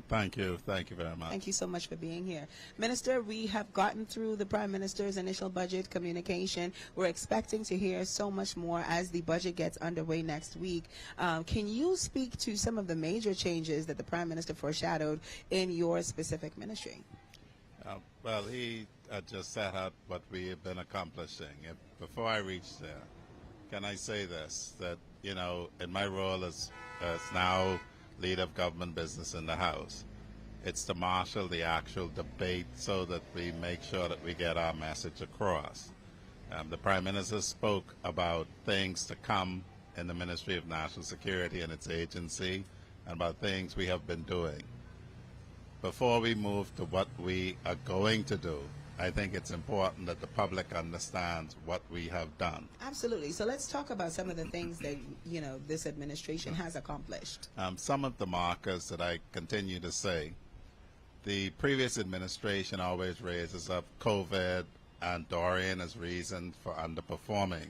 Thank you. Thank you very much. Thank you so much for being here. Minister, we have gotten through the Prime Minister's initial budget communication. We're expecting to hear so much more as the budget gets underway next week. Can you speak to some of the major changes that the Prime Minister foreshadowed in your specific ministry? Well, he just set out what we have been accomplishing. Before I reach there, can I say this, that, in my role as now leader of government business in the House, it's to marshal the actual debate so that we make sure that we get our message across. The Prime Minister spoke about things to come in the Ministry of National Security and its agency, and about things we have been doing. Before we move to what we are going to do, I think it's important that the public understands what we have done. Absolutely. So let's talk about some of the things that, this administration has accomplished. Some of the markers that I continue to say, the previous administration always raises up COVID and Dorian as reason for underperforming.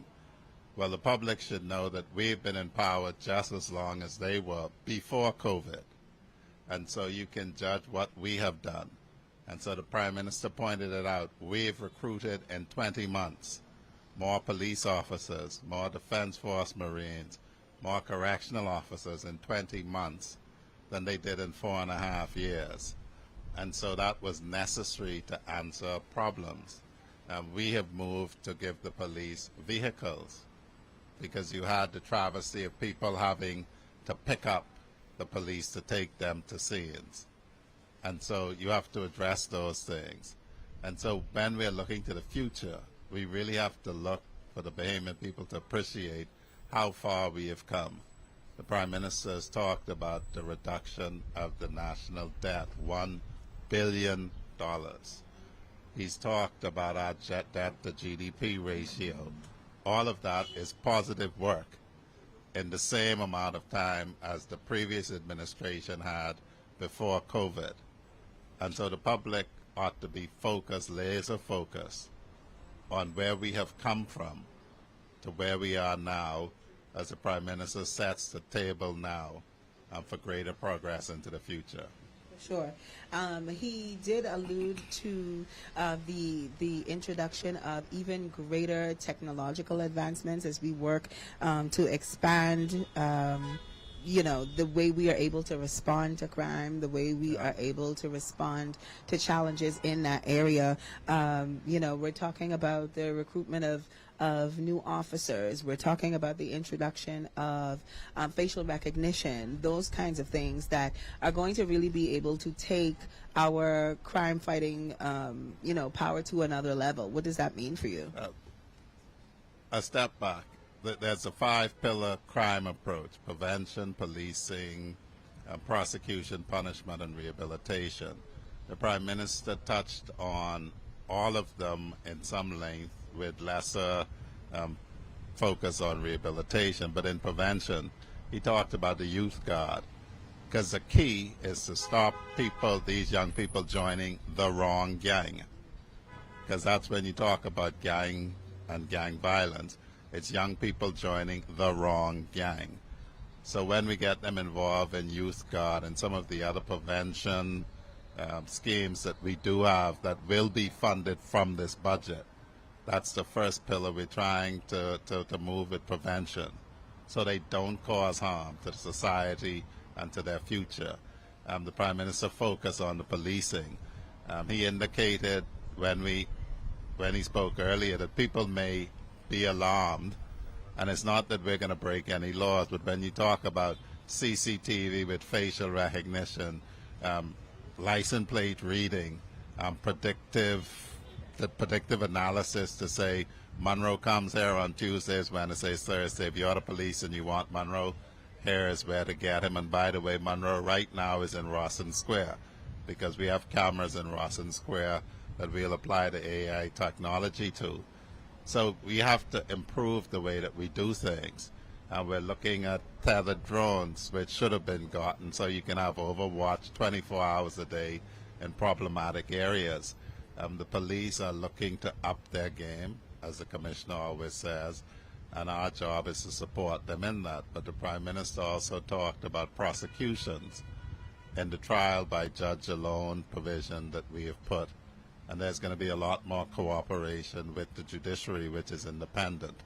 Well, the public should know that we've been in power just as long as they were before COVID. And so you can judge what we have done. And so the Prime Minister pointed it out. We've recruited in 20 months more police officers, more Defense Force Marines, more correctional officers in 20 months than they did in 4.5 years. And so that was necessary to answer problems. We have moved to give the police vehicles because you had the travesty of people having to pick up the police to take them to scenes. And so you have to address those things. And so when we're looking to the future, we really have to look for the Bahamian people to appreciate how far we have come. The Prime Minister has talked about the reduction of the national debt, $1 billion. He's talked about our debt to GDP ratio. All of that is positive work in the same amount of time as the previous administration had before COVID. And so the public ought to be focused, laser focused, on where we have come from to where we are now as the Prime Minister sets the table now for greater progress into the future. Sure. He did allude to the introduction of even greater technological advancements as we work to expand the way we are able to respond to crime, the way we are able to respond to challenges in that area. We're talking about the recruitment of new officers. We're talking about the introduction of facial recognition, those kinds of things that are going to really be able to take our crime fighting, power to another level. What does that mean for you? A step back. There's a 5-pillar crime approach: prevention, policing, prosecution, punishment, and rehabilitation. The Prime Minister touched on all of them in some length, with lesser focus on rehabilitation. But in prevention, he talked about the youth guard, because the key is to stop these young people joining the wrong gang. Because that's when you talk about gang and gang violence, it's young people joining the wrong gang. So when we get them involved in youth guard and some of the other prevention schemes that we do have that will be funded from this budget, that's the first pillar. We're trying to move with prevention so they don't cause harm to the society and to their future. The Prime Minister focused on the policing. He indicated when he spoke earlier that people may be alarmed, and it's not that we're going to break any laws, but when you talk about CCTV with facial recognition, license plate reading, predictive analysis to say Monroe comes here on Tuesdays, Wednesdays, Thursday. If you're the police and you want Monroe, here is where to get him. And by the way, Monroe right now is in Rawson Square, because we have cameras in Rawson Square that we'll apply the AI technology to. So we have to improve the way that we do things. And we're looking at tethered drones, which should have been gotten, so you can have overwatch 24 hours a day in problematic areas. The police are looking to up their game, as the Commissioner always says, and our job is to support them in that. But the Prime Minister also talked about prosecutions in the trial by judge alone provision that we have put. And there's going to be a lot more cooperation with the judiciary, which is independent,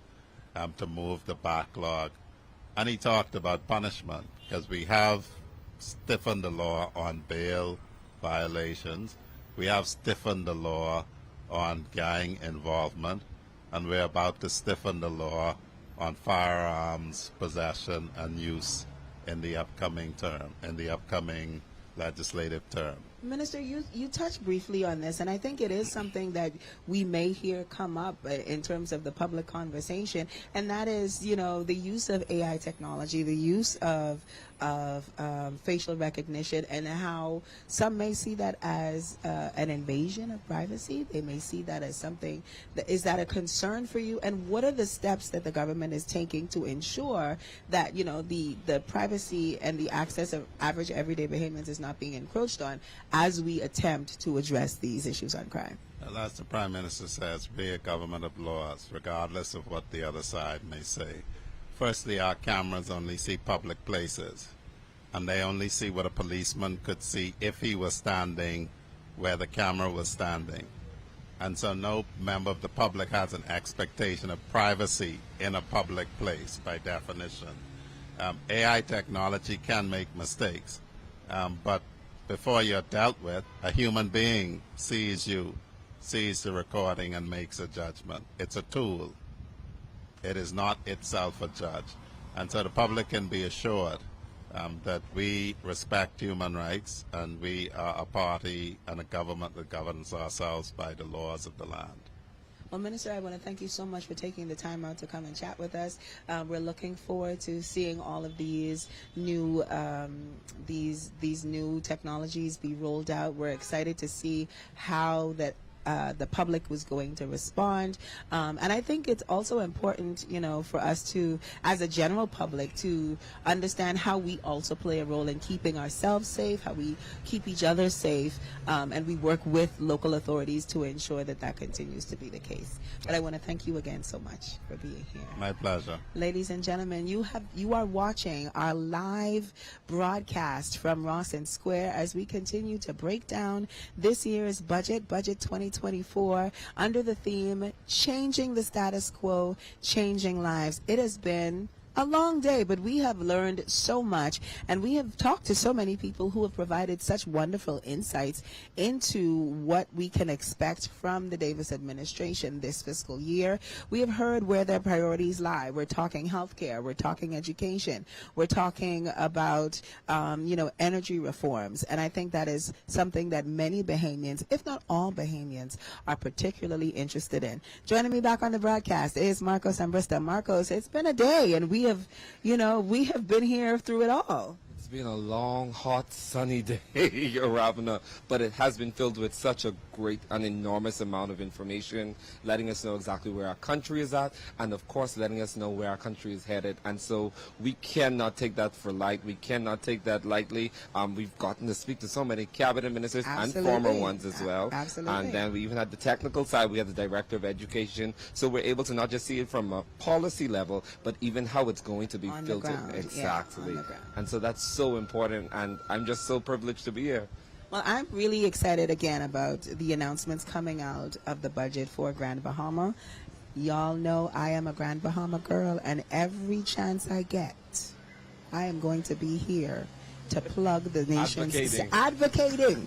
to move the backlog. And he talked about punishment, because we have stiffened the law on bail violations. We have stiffened the law on gang involvement, and we're about to stiffen the law on firearms possession and use in the upcoming legislative term. Minister, you touched briefly on this, and I think it is something that we may hear come up in terms of the public conversation, and that is, the use of AI technology, the use of facial recognition, and how some may see that as an invasion of privacy. They may see that as something is that a concern for you? And what are the steps that the government is taking to ensure that the privacy and the access of average everyday Bahamians is not being encroached on as we attempt to address these issues on crime? Well, as the Prime Minister says, we're a government of laws, regardless of what the other side may say. Firstly, our cameras only see public places, and they only see what a policeman could see if he was standing where the camera was standing. And so no member of the public has an expectation of privacy in a public place, by definition. AI technology can make mistakes, but before you're dealt with, a human being sees you, sees the recording, and makes a judgment. It's a tool. It is not itself a judge. And so the public can be assured that we respect human rights, and we are a party and a government that governs ourselves by the laws of the land. Well, Minister, I want to thank you so much for taking the time out to come and chat with us. We're looking forward to seeing all of these new these new technologies be rolled out. We're excited to see how that the public was going to respond. And I think it's also important, for us to, as a general public, to understand how we also play a role in keeping ourselves safe, how we keep each other safe, and we work with local authorities to ensure that that continues to be the case. But I want to thank you again so much for being here. My pleasure. Ladies and gentlemen, you are watching our live broadcast from Rawson Square as we continue to break down this year's budget 2024, under the theme Changing the Status Quo, Changing Lives. It has been a long day, but we have learned so much, and we have talked to so many people who have provided such wonderful insights into what we can expect from the Davis administration this fiscal year. We have heard where their priorities lie. We're talking healthcare, we're talking education, we're talking about energy reforms, and I think that is something that many Bahamians, if not all Bahamians, are particularly interested in. Joining me back on the broadcast is Marcos Ambrista. Marcos, it's been a day, and we have been here through it all. It's been a long, hot, sunny day, Ravana, but it has been filled with such a great and enormous amount of information, letting us know exactly where our country is at, and of course letting us know where our country is headed. And so we cannot take that for light. We cannot take that lightly. We've gotten to speak to so many cabinet ministers and former ones as well. Absolutely. And then we even had the technical side. We have the director of education. So we're able to not just see it from a policy level, but even how it's going to be on filtered. The ground. Exactly. Yeah, on the ground. And so that's so important, and I'm just so privileged to be here. Well, I'm really excited again about the announcements coming out of the budget for Grand Bahama. Y'all know I am a Grand Bahama girl, and every chance I get, I am going to be here to plug the nation's advocating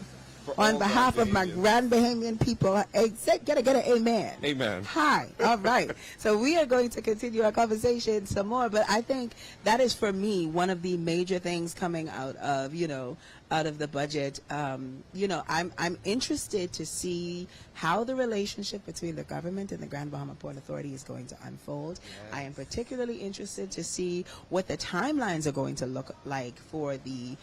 on behalf of my Grand Bahamian people. Get an amen. Amen. Hi. All right. So we are going to continue our conversation some more, but I think that is, for me, one of the major things coming out of the budget. I'm interested to see how the relationship between the government and the Grand Bahama Port Authority is going to unfold. Yes. I am particularly interested to see what the timelines are going to look like for the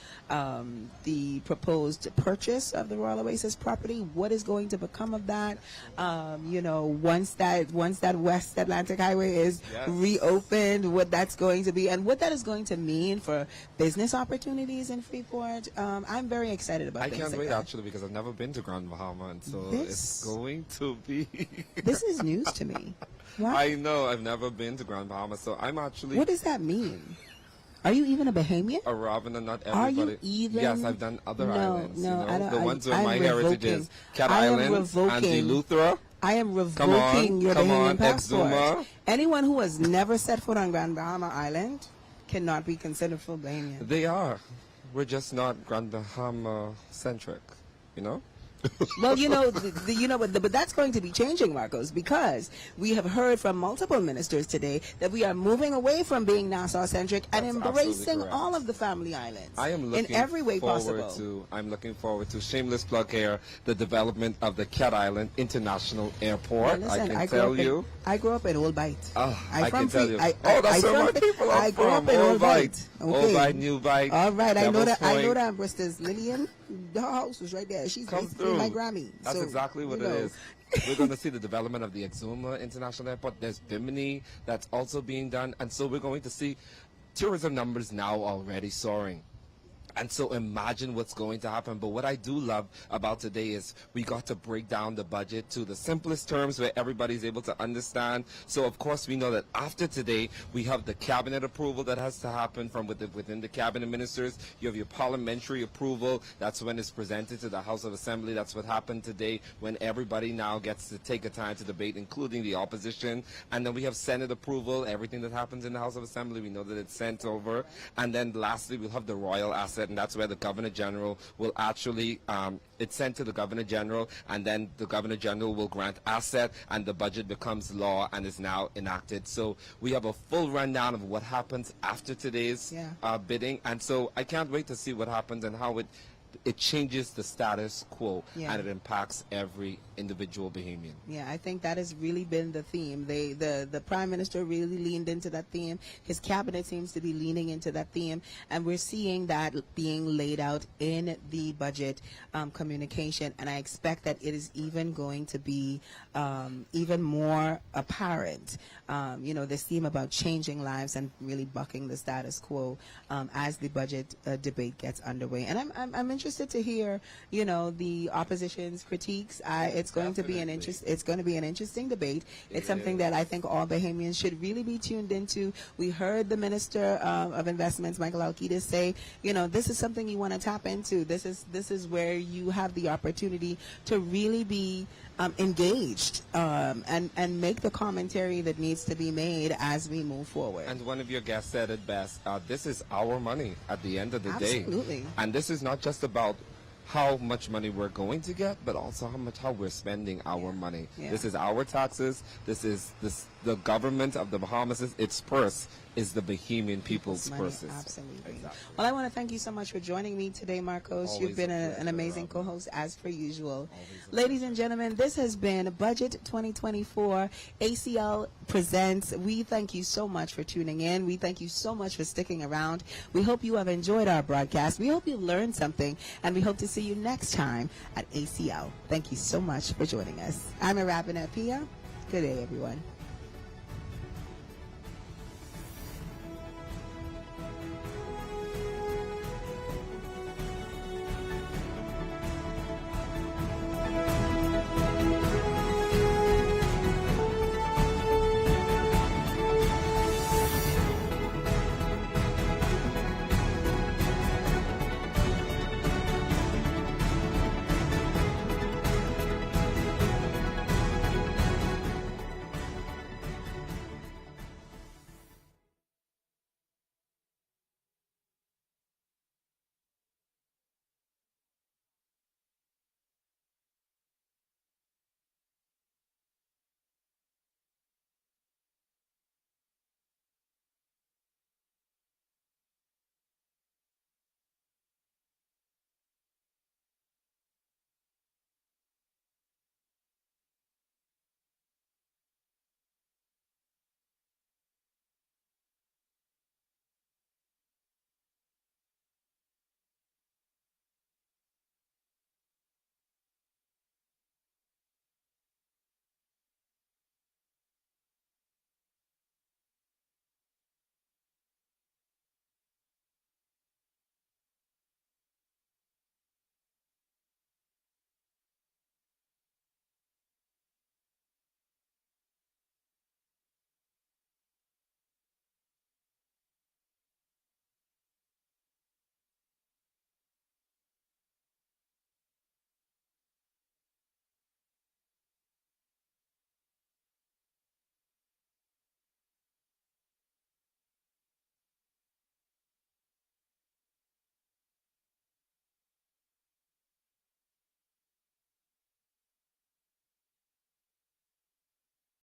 proposed purchase of the Royal Oasis property. What is going to become of that? Once that West Atlantic Highway is reopened, what that's going to be, and what that is going to mean for business opportunities in Freeport. I'm very excited about things like that. I can't wait, actually, because I've never been to Grand Bahama, and so it's going to be... This is news to me. What? I know. I've never been to Grand Bahama, so I'm actually... What does that mean? Are you even a Bahamian? A Ravana, not everybody. Are you even? Yes, I've done other islands. No, I don't. The ones where my heritage is. Cat Islands and Eleuthera. I am revoking your Bahamian passport. Exuma. Anyone who has never set foot on Grand Bahama Island cannot be considered full Bahamian. They are. We're just not Grand Bahama centric, Well, but that's going to be changing, Marcos, because we have heard from multiple ministers today that we are moving away from being Nassau-centric and embracing all of the family islands. I am looking in every way possible. I'm looking forward to, shameless plug here, the development of the Cat Island International Airport. Well, listen, I can tell you. I grew up in Old Bight. I can tell you. That's where my people are from. I grew up in Old Bight. Okay. Old Bight, New Bight. All right, I know that. I know that. Brista's Lillian, her house was right there. She's basically my Grammy. That's exactly what it is. We're going to see the development of the Exuma International Airport. There's Bimini that's also being done. And so we're going to see tourism numbers now already soaring. And so imagine what's going to happen. But what I do love about today is we got to break down the budget to the simplest terms where everybody's able to understand. So, of course, we know that after today, we have the cabinet approval that has to happen from within the cabinet ministers. You have your parliamentary approval. That's when it's presented to the House of Assembly. That's what happened today, when everybody now gets to take a time to debate, including the opposition. And then we have Senate approval. Everything that happens in the House of Assembly, we know that it's sent over. And then lastly, we'll have the royal asset, and that's where the Governor General will actually, it's sent to the Governor General, and then the Governor General will grant asset, and the budget becomes law and is now enacted. So we have a full rundown of what happens after today's bidding, and so I can't wait to see what happens and how it changes the status quo, and it impacts every individual Bahamian. Yeah, I think that has really been the theme. The Prime Minister really leaned into that theme. His cabinet seems to be leaning into that theme, and we're seeing that being laid out in the budget communication, and I expect that it is even going to be even more apparent. This theme about changing lives and really bucking the status quo as the budget debate gets underway. And I'm interested interested to hear, you know, the opposition's critiques. It's going to be an interesting debate. It's something that I think all Bahamians should really be tuned into. We heard the Minister of Investments, Michael Alcides, say, you know, this is something you want to tap into. This is where you have the opportunity to really be engaged and make the commentary that needs to be made as we move forward. And one of your guests said it best. This is our money at the end of the day. Absolutely. And this is not just about how much money we're going to get, but also how we're spending our money. Yeah. This is our taxes. This is the government of the Bahamas. Its purse is the Bahamian people's purses. Absolutely. Exactly. Well, I want to thank you so much for joining me today, Marcos. Always You've been an amazing co-host as per usual. Ladies and gentlemen, this has been Budget 2024 ACL Presents. We thank you so much for tuning in. We thank you so much for sticking around. We hope you have enjoyed our broadcast. We hope you learned something, and we hope to see you next time at ACL. Thank you so much for joining us. I'm Arabina Apia. Good day, everyone.